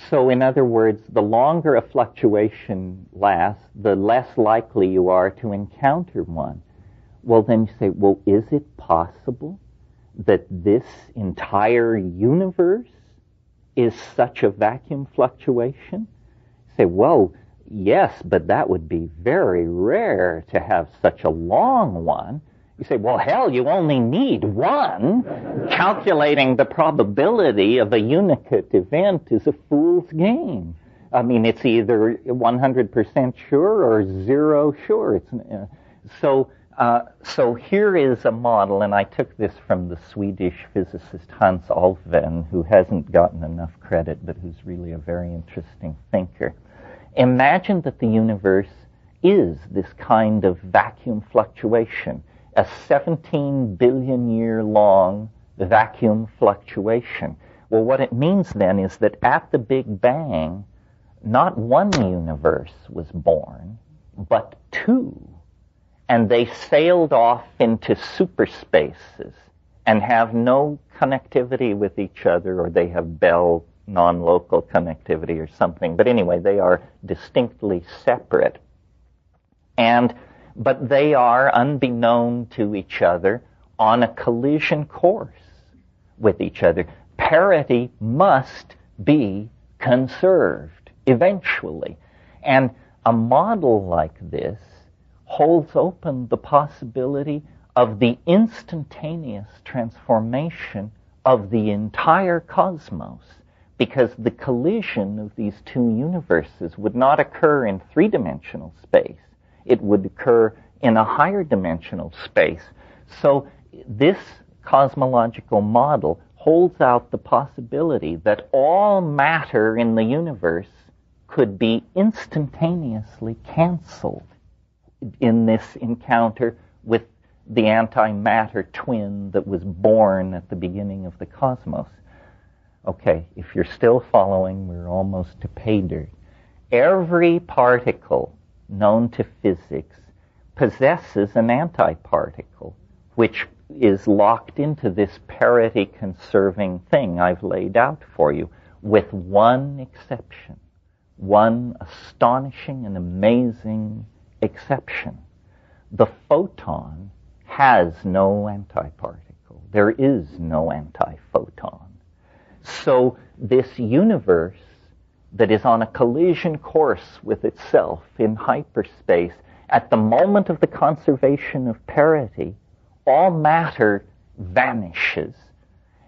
So in other words, the longer a fluctuation lasts, the less likely you are to encounter one. Well, then you say, well, is it possible that this entire universe is such a vacuum fluctuation? You say, well, yes, but that would be very rare to have such a long one. You say, well, hell, you only need one. Calculating the probability of a unicate event is a fool's game. I mean, it's either 100% sure or 0 sure. So here is a model, and I took this from the Swedish physicist Hans Alfvén, who hasn't gotten enough credit, but who's really a very interesting thinker. Imagine that the universe is this kind of vacuum fluctuation, a 17 billion year long vacuum fluctuation. Well, what it means then is that at the Big Bang, not one universe was born, but two. And they sailed off into superspaces and have no connectivity with each other, or they have Bell non-local connectivity or something. But anyway, they are distinctly separate. But they are, unbeknown to each other, on a collision course with each other. Parity must be conserved eventually. And a model like this holds open the possibility of the instantaneous transformation of the entire cosmos, because the collision of these two universes would not occur in three-dimensional space. It would occur in a higher dimensional space. So this cosmological model holds out the possibility that all matter in the universe could be instantaneously canceled in this encounter with the antimatter twin that was born at the beginning of the cosmos. Okay, if you're still following, we're almost to pay dirt. Every particle known to physics possesses an antiparticle, which is locked into this parity-conserving thing I've laid out for you, with one exception, one astonishing and amazing exception. The photon has no antiparticle. There is no antiphoton. So this universe that is on a collision course with itself in hyperspace, at the moment of the conservation of parity, all matter vanishes.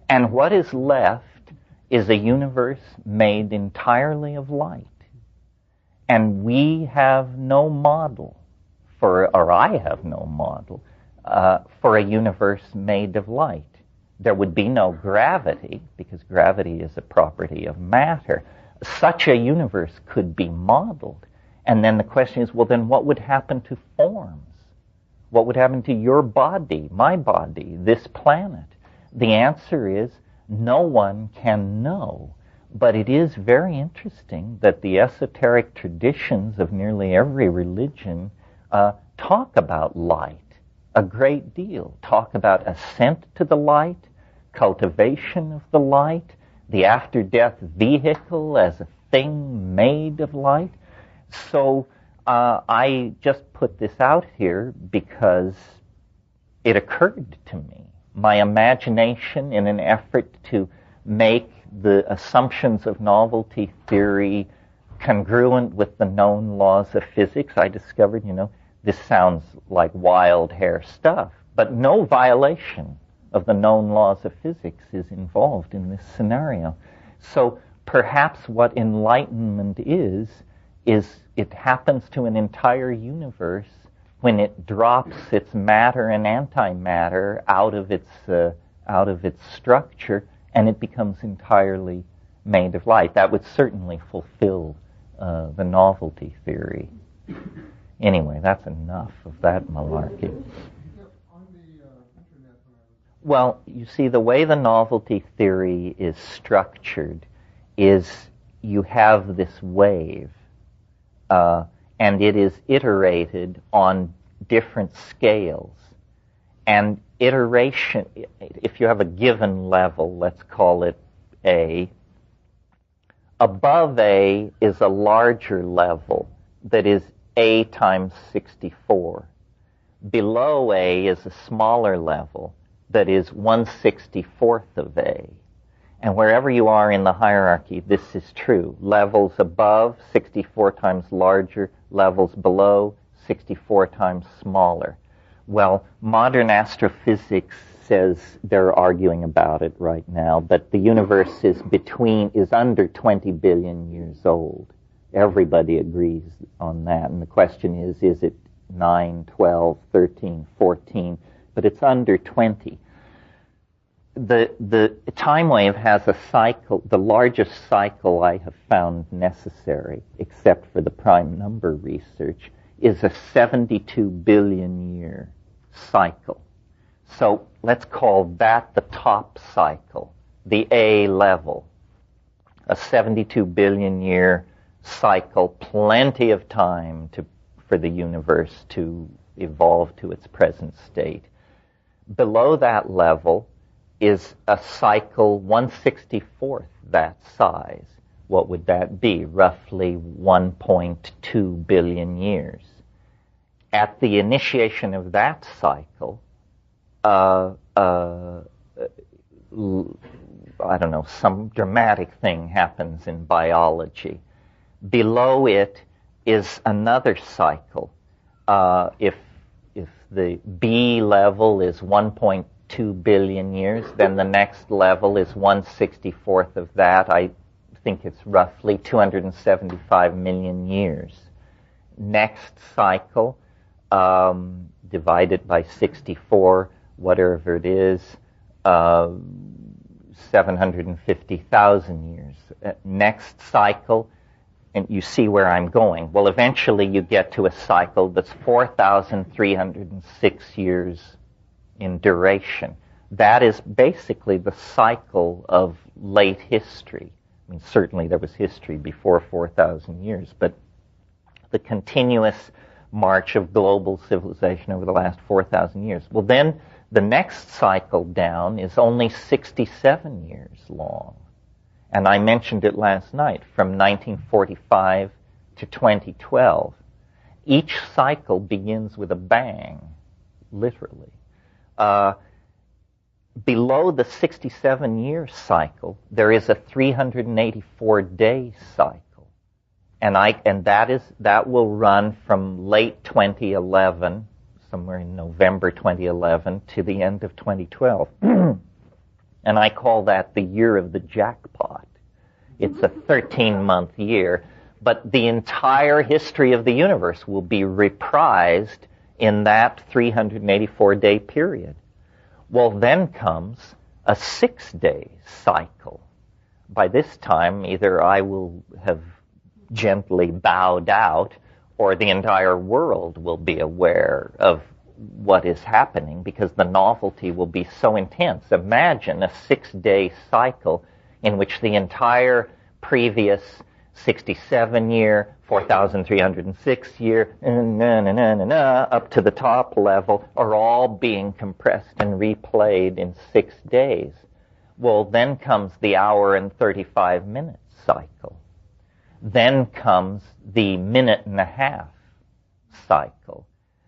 And what is left is a universe made entirely of light. And we have no model or I have no model for a universe made of light. There would be no gravity, because gravity is a property of matter. Such a universe could be modeled. And then the question is, well, then what would happen to forms? What would happen to your body, my body, this planet? The answer is no one can know. But it is very interesting that the esoteric traditions of nearly every religion talk about light a great deal, talk about ascent to the light, cultivation of the light, the after-death vehicle as a thing made of light. So I just put this out here because it occurred to me. My imagination, in an effort to make the assumptions of novelty theory congruent with the known laws of physics, I discovered, this sounds like wild hair stuff, but no violation of the known laws of physics is involved in this scenario. So perhaps what enlightenment is it happens to an entire universe when it drops its matter and antimatter out of its structure, and it becomes entirely made of light. That would certainly fulfill the novelty theory. Anyway, that's enough of that malarkey. Well, you see, the way the novelty theory is structured is you have this wave, and it is iterated on different scales. And iteration, if you have a given level, let's call it A, above A is a larger level that is A times 64. Below A is a smaller level that is 1/64th of A. And wherever you are in the hierarchy, this is true. Levels above, 64 times larger. Levels below, 64 times smaller. Well, modern astrophysics says they're arguing about it right now, but the universe is under 20 billion years old. Everybody agrees on that. And the question is it 9, 12, 13, 14? But it's under 20. The time wave has a cycle, the largest cycle I have found necessary, except for the prime number research, is a 72 billion year cycle. So let's call that the top cycle, the A level. A 72 billion year cycle, plenty of time for the universe to evolve to its present state. Below that level is a cycle 1/64th that size. What would that be? Roughly 1.2 billion years. At the initiation of that cycle, I don't know, some dramatic thing happens in biology. Below it is another cycle. If the B level is 1.2 billion years, then the next level is 1/64th of that. I think it's roughly 275 million years. Next cycle, divided by 64, whatever it is, 750,000 years. Next cycle, and you see where I'm going. Well, eventually you get to a cycle that's 4,306 years in duration. That is basically the cycle of late history. I mean, certainly there was history before 4,000 years, but the continuous march of global civilization over the last 4,000 years. Well, then the next cycle down is only 67 years long. And I mentioned it last night, from 1945 to 2012. Each cycle begins with a bang, literally. Below the 67-year cycle, there is a 384-day cycle. And that will run from late 2011, somewhere in November 2011, to the end of 2012. And I call that the year of the jackpot. It's a 13-month year, but the entire history of the universe will be reprised in that 384-day period. Well, then comes a 6-day cycle. By this time, either I will have gently bowed out, or the entire world will be aware of what is happening, because the novelty will be so intense. Imagine a 6-day cycle in which the entire previous 67-year, 4,306 year, up to the top level, are all being compressed and replayed in 6 days. Well, then comes the hour and 35-minute cycle. Then comes the minute and a half cycle.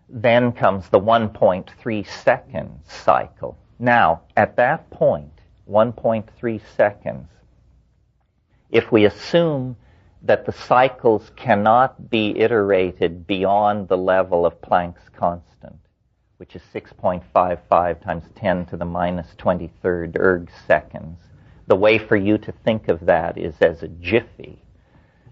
Then comes the 1.3 second cycle. Now, at that point, 1.3 seconds, if we assume that the cycles cannot be iterated beyond the level of Planck's constant, which is 6.55 times 10 to the minus 23rd erg seconds, the way for you to think of that is as a jiffy.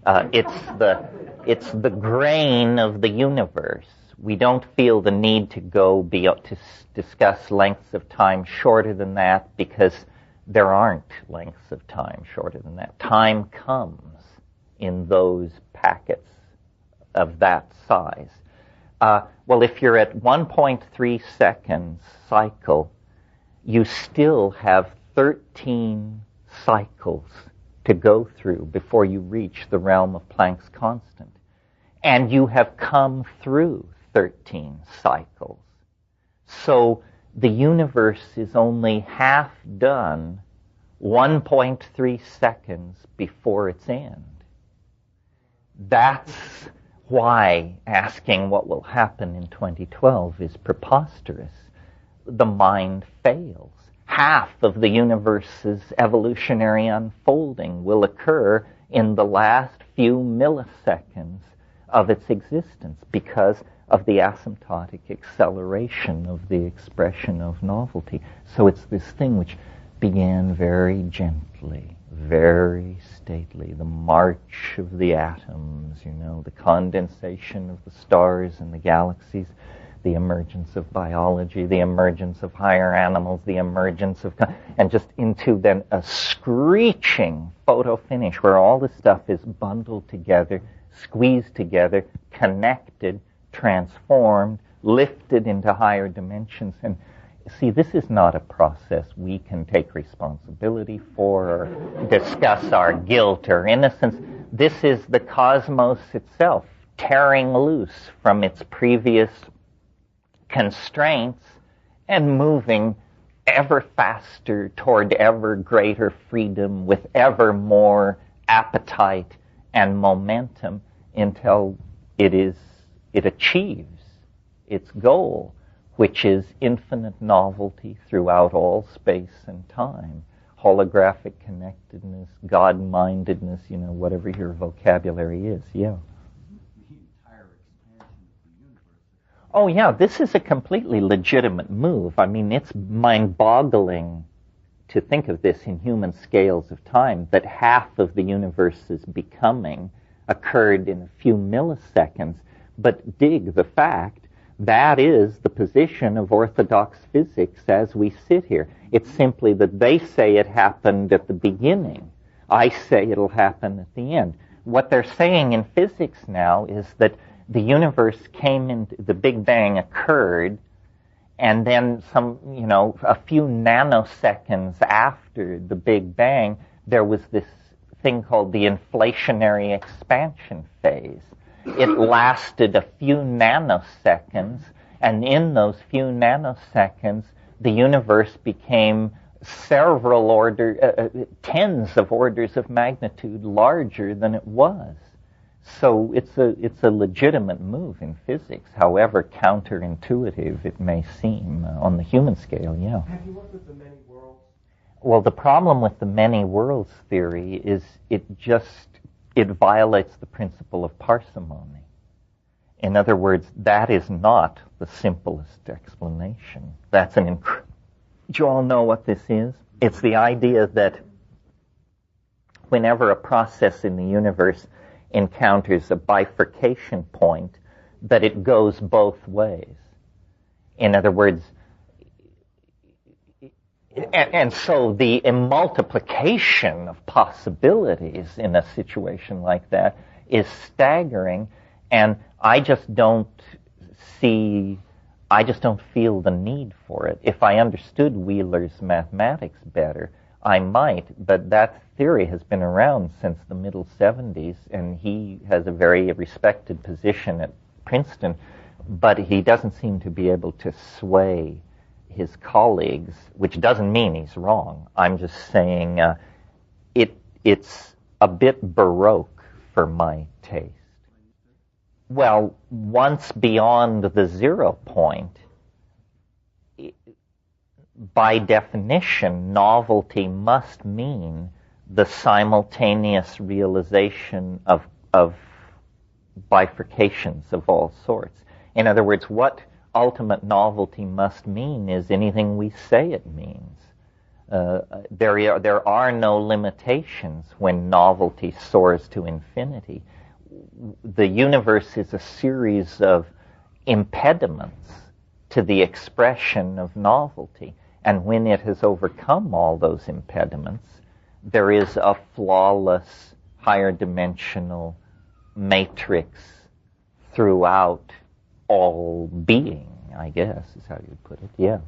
It's the grain of the universe. We don't feel the need to go to discuss lengths of time shorter than that, because there aren't lengths of time shorter than that. Time comes in those packets of that size. Well, if you're at 1.3 seconds cycle, you still have 13 cycles to go through before you reach the realm of Planck's constant. And you have come through 13 cycles. So the universe is only half done 1.3 seconds before its end. That's why asking what will happen in 2012 is preposterous. The mind fails. half of the universe's evolutionary unfolding will occur in the last few milliseconds of its existence because of the asymptotic acceleration of the expression of novelty. So it's this thing which began very gently, very stately, the march of the atoms, the condensation of the stars and the galaxies, the emergence of biology, the emergence of higher animals, the emergence of... and just into then a screeching photo finish where all this stuff is bundled together, squeezed together, connected, transformed, lifted into higher dimensions. And see, this is not a process we can take responsibility for or discuss our guilt or innocence. This is the cosmos itself tearing loose from its previous constraints and moving ever faster toward ever greater freedom with ever more appetite and momentum until it achieves its goal, which is infinite novelty throughout all space and time, holographic connectedness, God-mindedness, whatever your vocabulary is, yeah. Oh, yeah, this is a completely legitimate move. I mean, it's mind-boggling to think of this in human scales of time, that half of the universe's becoming occurred in a few milliseconds. But dig the fact, that is the position of orthodox physics as we sit here. It's simply that they say it happened at the beginning. I say it'll happen at the end. What they're saying in physics now is that the universe came into, the Big Bang occurred, and then a few nanoseconds after the Big Bang, there was this thing called the inflationary expansion phase. It lasted a few nanoseconds, and in those few nanoseconds, the universe became tens of orders of magnitude larger than it was. So it's a legitimate move in physics, however counterintuitive it may seem on the human scale, yeah. Have you worked with the many worlds? Well, the problem with the many worlds theory is it violates the principle of parsimony. In other words, that is not the simplest explanation. That's do you all know what this is? It's the idea that whenever a process in the universe encounters a bifurcation point, that it goes both ways. In other words, and so the multiplication of possibilities in a situation like that is staggering, and I just don't feel the need for it. If I understood Wheeler's mathematics better, I might, but that theory has been around since the middle 70s, and he has a very respected position at Princeton, but he doesn't seem to be able to sway his colleagues, which doesn't mean he's wrong. I'm just saying it's a bit baroque for my taste. Well, once beyond the 0 point, by definition, novelty must mean the simultaneous realization of bifurcations of all sorts. In other words, what ultimate novelty must mean is anything we say it means. There are no limitations when novelty soars to infinity. The universe is a series of impediments to the expression of novelty. And when it has overcome all those impediments, there is a flawless, higher dimensional matrix throughout all being, I guess, is how you'd put it, yeah.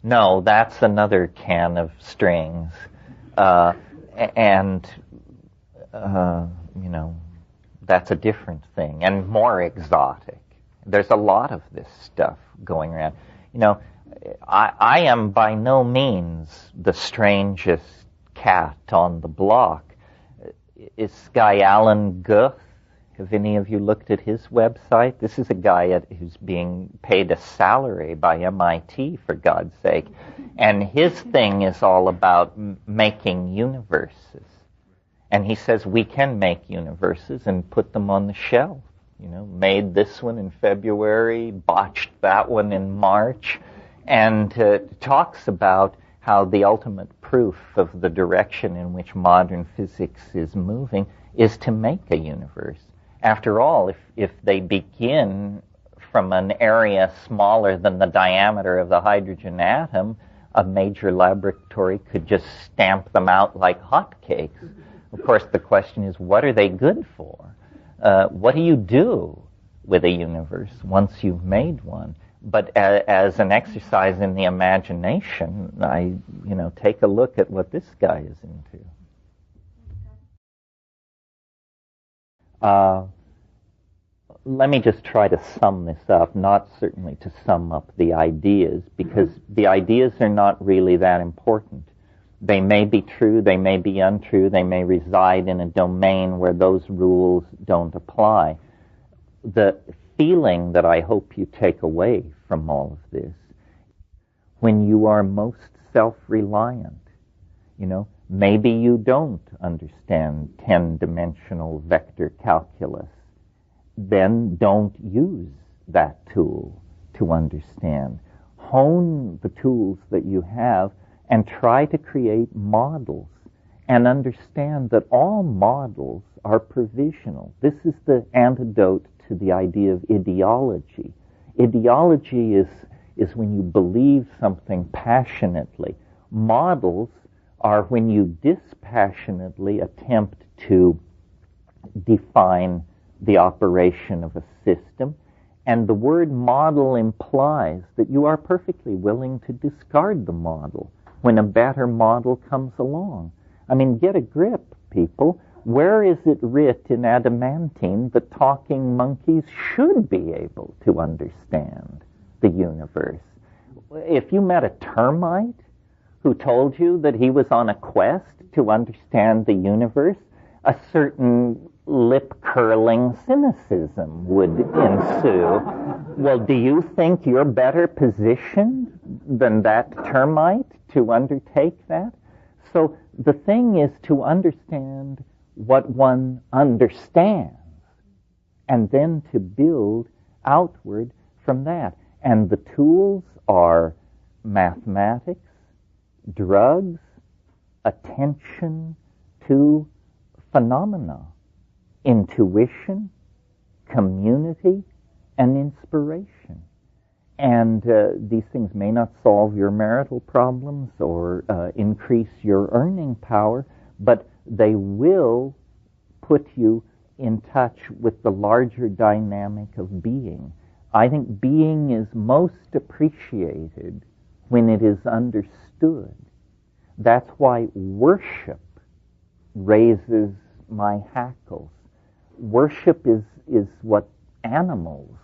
No, that's another can of strings. That's a different thing and more exotic. There's a lot of this stuff going around. I am by no means the strangest cat on the block. This guy Alan Guth, Have any of you looked at his website? This is a guy who's being paid a salary by MIT, for God's sake. And his thing is all about making universes. And he says we can make universes and put them on the shelf. Made this one in February, botched that one in March, and talks about how the ultimate proof of the direction in which modern physics is moving is to make a universe. After all, if they begin from an area smaller than the diameter of the hydrogen atom, a major laboratory could just stamp them out like hotcakes. Of course, the question is, what are they good for? What do you do with a universe once you've made one? But as an exercise in the imagination, take a look at what this guy is into. Let me just try to sum this up, not certainly to sum up the ideas, because the ideas are not really that important. They may be true, they may be untrue, they may reside in a domain where those rules don't apply. The feeling that I hope you take away from all of this, when you are most self-reliant, maybe you don't understand 10-dimensional vector calculus, then don't use that tool to understand. Hone the tools that you have and try to create models and understand that all models are provisional. This is the antidote to the idea of ideology. Ideology is when you believe something passionately. Models are when you dispassionately attempt to define the operation of a system, and the word model implies that you are perfectly willing to discard the model when a better model comes along. I mean, get a grip, people. Where is it writ in adamantine that talking monkeys should be able to understand the universe? If you met a termite who told you that he was on a quest to understand the universe, a certain lip-curling cynicism would ensue. Well, do you think you're better positioned than that termite to undertake that? So the thing is to understand what one understands and then to build outward from that. And the tools are mathematics, drugs, attention to phenomena, intuition, community, and inspiration. And these things may not solve your marital problems or increase your earning power, but they will put you in touch with the larger dynamic of being. I think being is most appreciated when it is understood. That's why worship raises my hackles. Worship is what animals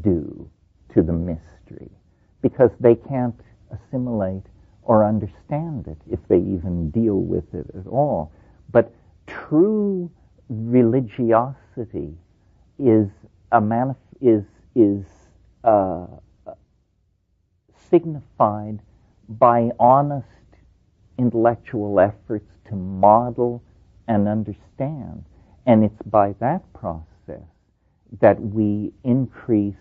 do to the mystery, because they can't assimilate or understand it if they even deal with it at all. But true religiosity is signified by honest intellectual efforts to model and understand. And it's by that process that we increase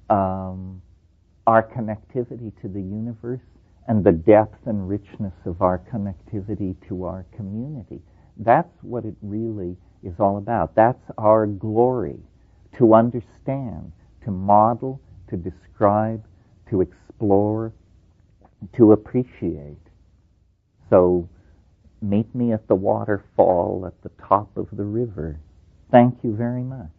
our connectivity to the universe and the depth and richness of our connectivity to our community. That's what it really is all about. That's our glory, to understand, to model, to describe, to explore, to appreciate. So meet me at the waterfall at the top of the river. Thank you very much.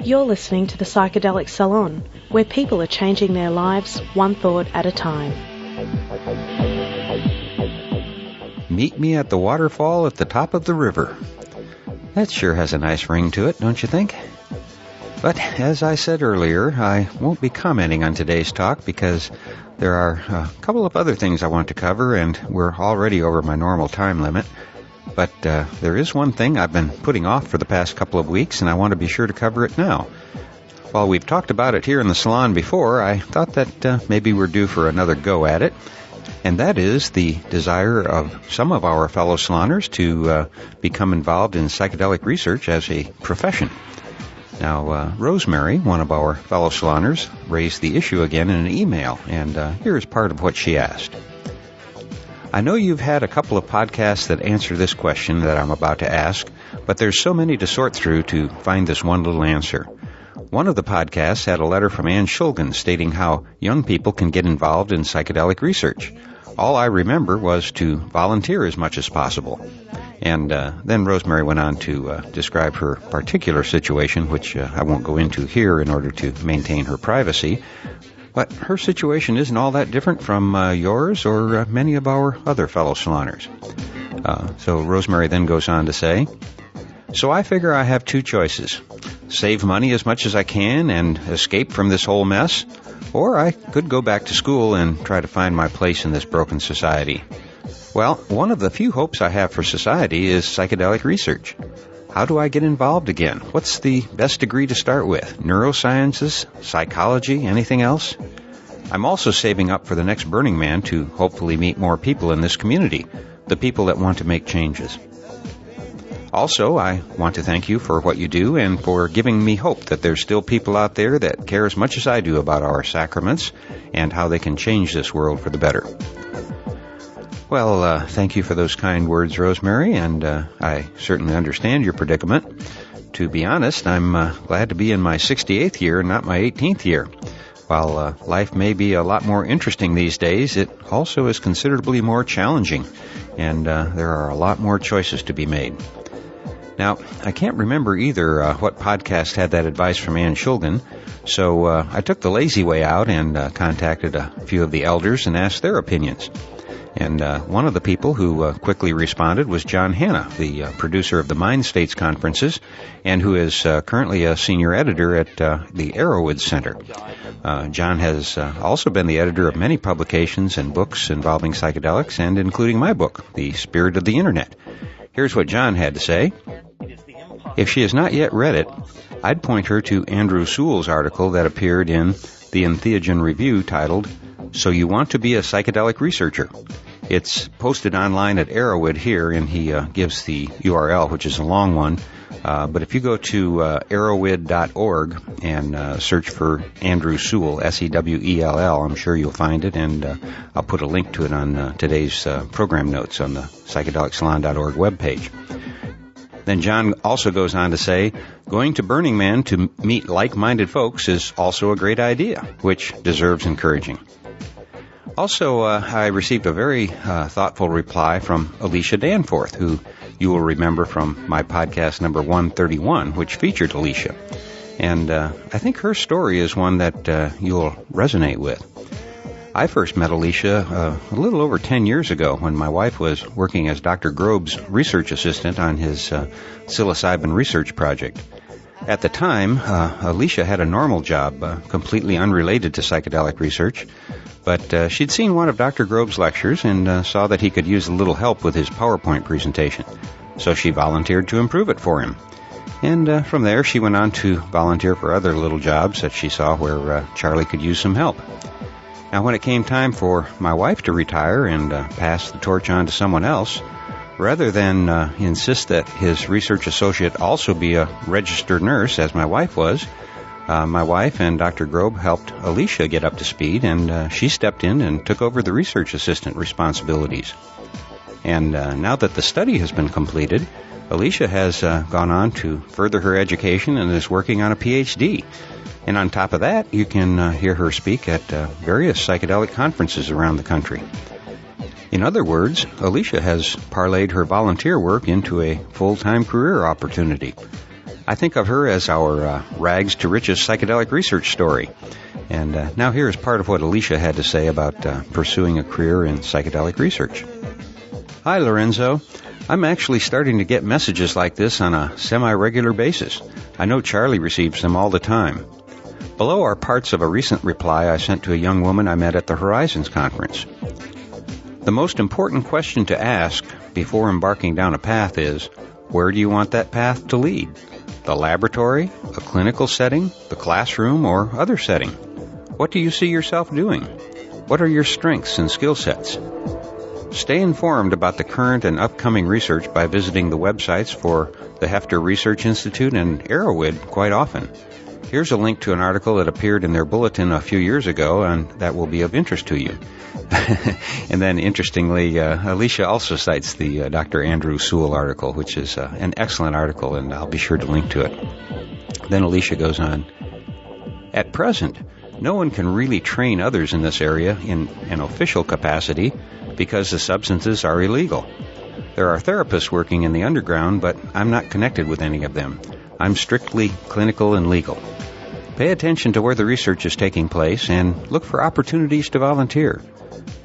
You're listening to the Psychedelic Salon, where people are changing their lives one thought at a time. Meet me at the waterfall at the top of the river. That sure has a nice ring to it, don't you think? But as I said earlier, I won't be commenting on today's talk because there are a couple of other things I want to cover, and we're already over my normal time limit. But there is one thing I've been putting off for the past couple of weeks, and I want to be sure to cover it now. While we've talked about it here in the salon before, I thought that maybe we're due for another go at it. And that is the desire of some of our fellow saloners to become involved in psychedelic research as a profession. Now, Rosemary, one of our fellow saloners, raised the issue again in an email, and here's part of what she asked. I know you've had a couple of podcasts that answer this question that I'm about to ask, but there's so many to sort through to find this one little answer. One of the podcasts had a letter from Ann Shulgin stating how young people can get involved in psychedelic research. All I remember was to volunteer as much as possible. And then Rosemary went on to describe her particular situation, which I won't go into here in order to maintain her privacy. But her situation isn't all that different from yours or many of our other fellow saloners. So Rosemary then goes on to say, so I figure I have two choices. Save money as much as I can and escape from this whole mess, or I could go back to school and try to find my place in this broken society. Well, one of the few hopes I have for society is psychedelic research. How do I get involved again? What's the best degree to start with? Neurosciences? Psychology? Anything else? I'm also saving up for the next Burning Man to hopefully meet more people in this community, the people that want to make changes. Also, I want to thank you for what you do and for giving me hope that there's still people out there that care as much as I do about our sacraments and how they can change this world for the better. Well, thank you for those kind words, Rosemary, and I certainly understand your predicament. To be honest, I'm glad to be in my 68th year, not my 18th year. While life may be a lot more interesting these days, it also is considerably more challenging, and there are a lot more choices to be made. Now, I can't remember either what podcast had that advice from Ann Shulgin, so I took the lazy way out and contacted a few of the elders and asked their opinions. And one of the people who quickly responded was John Hanna, the producer of the Mind States conferences, and who is currently a senior editor at the Arrowwood Center. John has also been the editor of many publications and books involving psychedelics, and including my book, The Spirit of the Internet. Here's what John had to say. If she has not yet read it, I'd point her to Andrew Sewell's article that appeared in the Entheogen Review titled, So You Want to Be a Psychedelic Researcher? It's posted online at Arrowwood here, and he gives the URL, which is a long one. But if you go to arrowwood.org and search for Andrew Sewell, Sewell, I'm sure you'll find it, and I'll put a link to it on today's program notes on the psychedelicsalon.org webpage. Then John also goes on to say, going to Burning Man to meet like-minded folks is also a great idea, which deserves encouraging. Also, I received a very thoughtful reply from Alicia Danforth, who you will remember from my podcast number 131, which featured Alicia. And I think her story is one that you'll resonate with. I first met Alicia a little over 10 years ago when my wife was working as Dr. Grobe's research assistant on his psilocybin research project. At the time, Alicia had a normal job, completely unrelated to psychedelic research, but she'd seen one of Dr. Grobe's lectures and saw that he could use a little help with his PowerPoint presentation. So she volunteered to improve it for him. And from there, she went on to volunteer for other little jobs that she saw where Charlie could use some help. Now, when it came time for my wife to retire and pass the torch on to someone else, rather than insist that his research associate also be a registered nurse, as my wife was, my wife and Dr. Grobe helped Alicia get up to speed, and she stepped in and took over the research assistant responsibilities. And now that the study has been completed, Alicia has gone on to further her education and is working on a PhD. And on top of that, you can hear her speak at various psychedelic conferences around the country. In other words, Alicia has parlayed her volunteer work into a full-time career opportunity. I think of her as our rags to riches psychedelic research story. And now here is part of what Alicia had to say about pursuing a career in psychedelic research. Hi, Lorenzo. I'm actually starting to get messages like this on a semi-regular basis. I know Charlie receives them all the time. Below are parts of a recent reply I sent to a young woman I met at the Horizons conference. The most important question to ask before embarking down a path is, where do you want that path to lead? The laboratory, a clinical setting, the classroom, or other setting? What do you see yourself doing? What are your strengths and skill sets? Stay informed about the current and upcoming research by visiting the websites for the Hefter Research Institute and Arrowhead quite often. Here's a link to an article that appeared in their bulletin a few years ago, and that will be of interest to you. And then, interestingly, Alicia also cites the Dr. Andrew Sewell article, which is an excellent article, and I'll be sure to link to it. Then Alicia goes on, at present, no one can really train others in this area in an official capacity because the substances are illegal. There are therapists working in the underground, but I'm not connected with any of them. I'm strictly clinical and legal. Pay attention to where the research is taking place and look for opportunities to volunteer.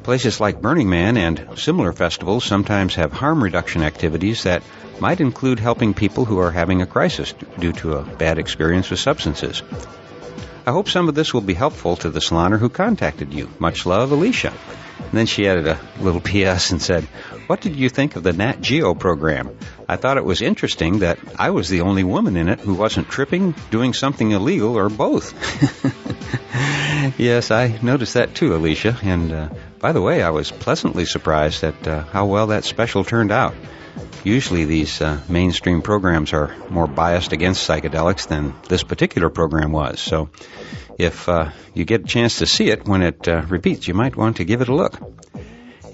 Places like Burning Man and similar festivals sometimes have harm reduction activities that might include helping people who are having a crisis due to a bad experience with substances. I hope some of this will be helpful to the saloner who contacted you. Much love, Alicia. And then she added a little PS and said, what did you think of the Nat Geo program? I thought it was interesting that I was the only woman in it who wasn't tripping, doing something illegal, or both. Yes, I noticed that too, Alicia. And by the way, I was pleasantly surprised at how well that special turned out. Usually these mainstream programs are more biased against psychedelics than this particular program was. So if you get a chance to see it when it repeats, you might want to give it a look.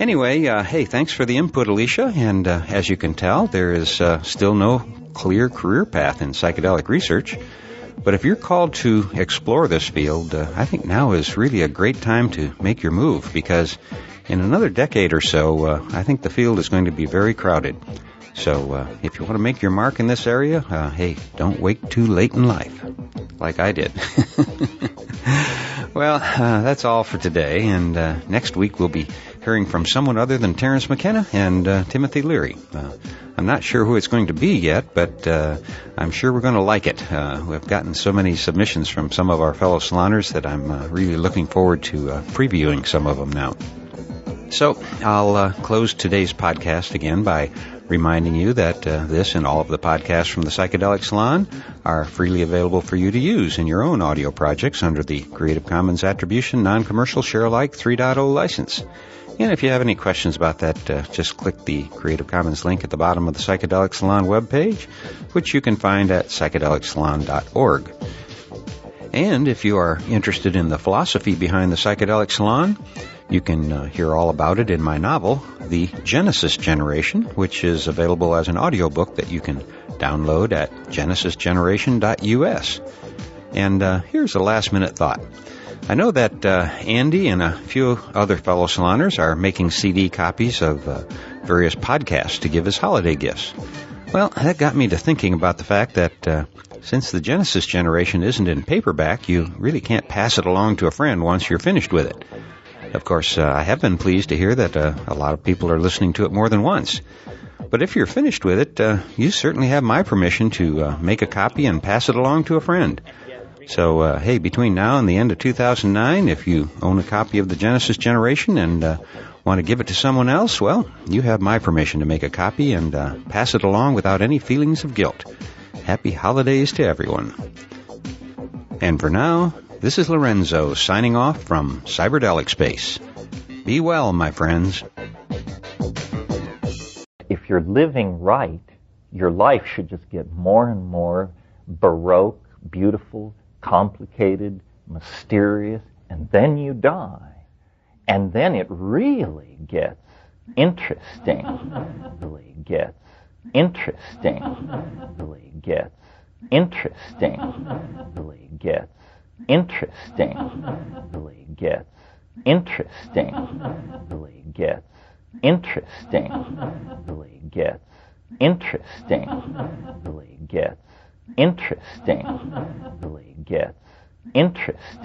Anyway, hey, thanks for the input, Alicia. And as you can tell, there is still no clear career path in psychedelic research. But if you're called to explore this field, I think now is really a great time to make your move, because in another decade or so, I think the field is going to be very crowded. So if you want to make your mark in this area, hey, don't wait too late in life, like I did. Well, that's all for today, and next week we'll be hearing from someone other than Terence Mckenna and Timothy Leary. I'm not sure who it's going to be yet, but I'm sure we're going to like it. We've gotten so many submissions from some of our fellow saloners that I'm really looking forward to previewing some of them now. So I'll close today's podcast again by reminding you that this and all of the podcasts from the Psychedelic Salon are freely available for you to use in your own audio projects under the Creative Commons Attribution Non-Commercial Share-alike 3.0 license. And if you have any questions about that, just click the Creative Commons link at the bottom of the Psychedelic Salon webpage, which you can find at psychedelicsalon.org. And if you are interested in the philosophy behind the Psychedelic Salon, you can hear all about it in my novel, The Genesis Generation, which is available as an audiobook that you can download at genesisgeneration.us. And here's a last-minute thought. I know that Andy and a few other fellow saloners are making CD copies of various podcasts to give as holiday gifts. Well, that got me to thinking about the fact that since the Genesis Generation isn't in paperback, you really can't pass it along to a friend once you're finished with it. Of course, I have been pleased to hear that a lot of people are listening to it more than once. But if you're finished with it, you certainly have my permission to make a copy and pass it along to a friend. So, hey, between now and the end of 2009, if you own a copy of the Genesis Generation and want to give it to someone else, well, you have my permission to make a copy and pass it along without any feelings of guilt. Happy holidays to everyone. And for now, this is Lorenzo signing off from Cyberdelic Space. Be well, my friends. If you're living right, your life should just get more and more baroque, beautiful, complicated, mysterious, and then you die. And then it really gets interesting. Really gets interesting. Really gets interesting. Really gets interesting. Really gets interesting. Really gets interesting. Really gets interesting. Really gets interesting. Really gets interesting.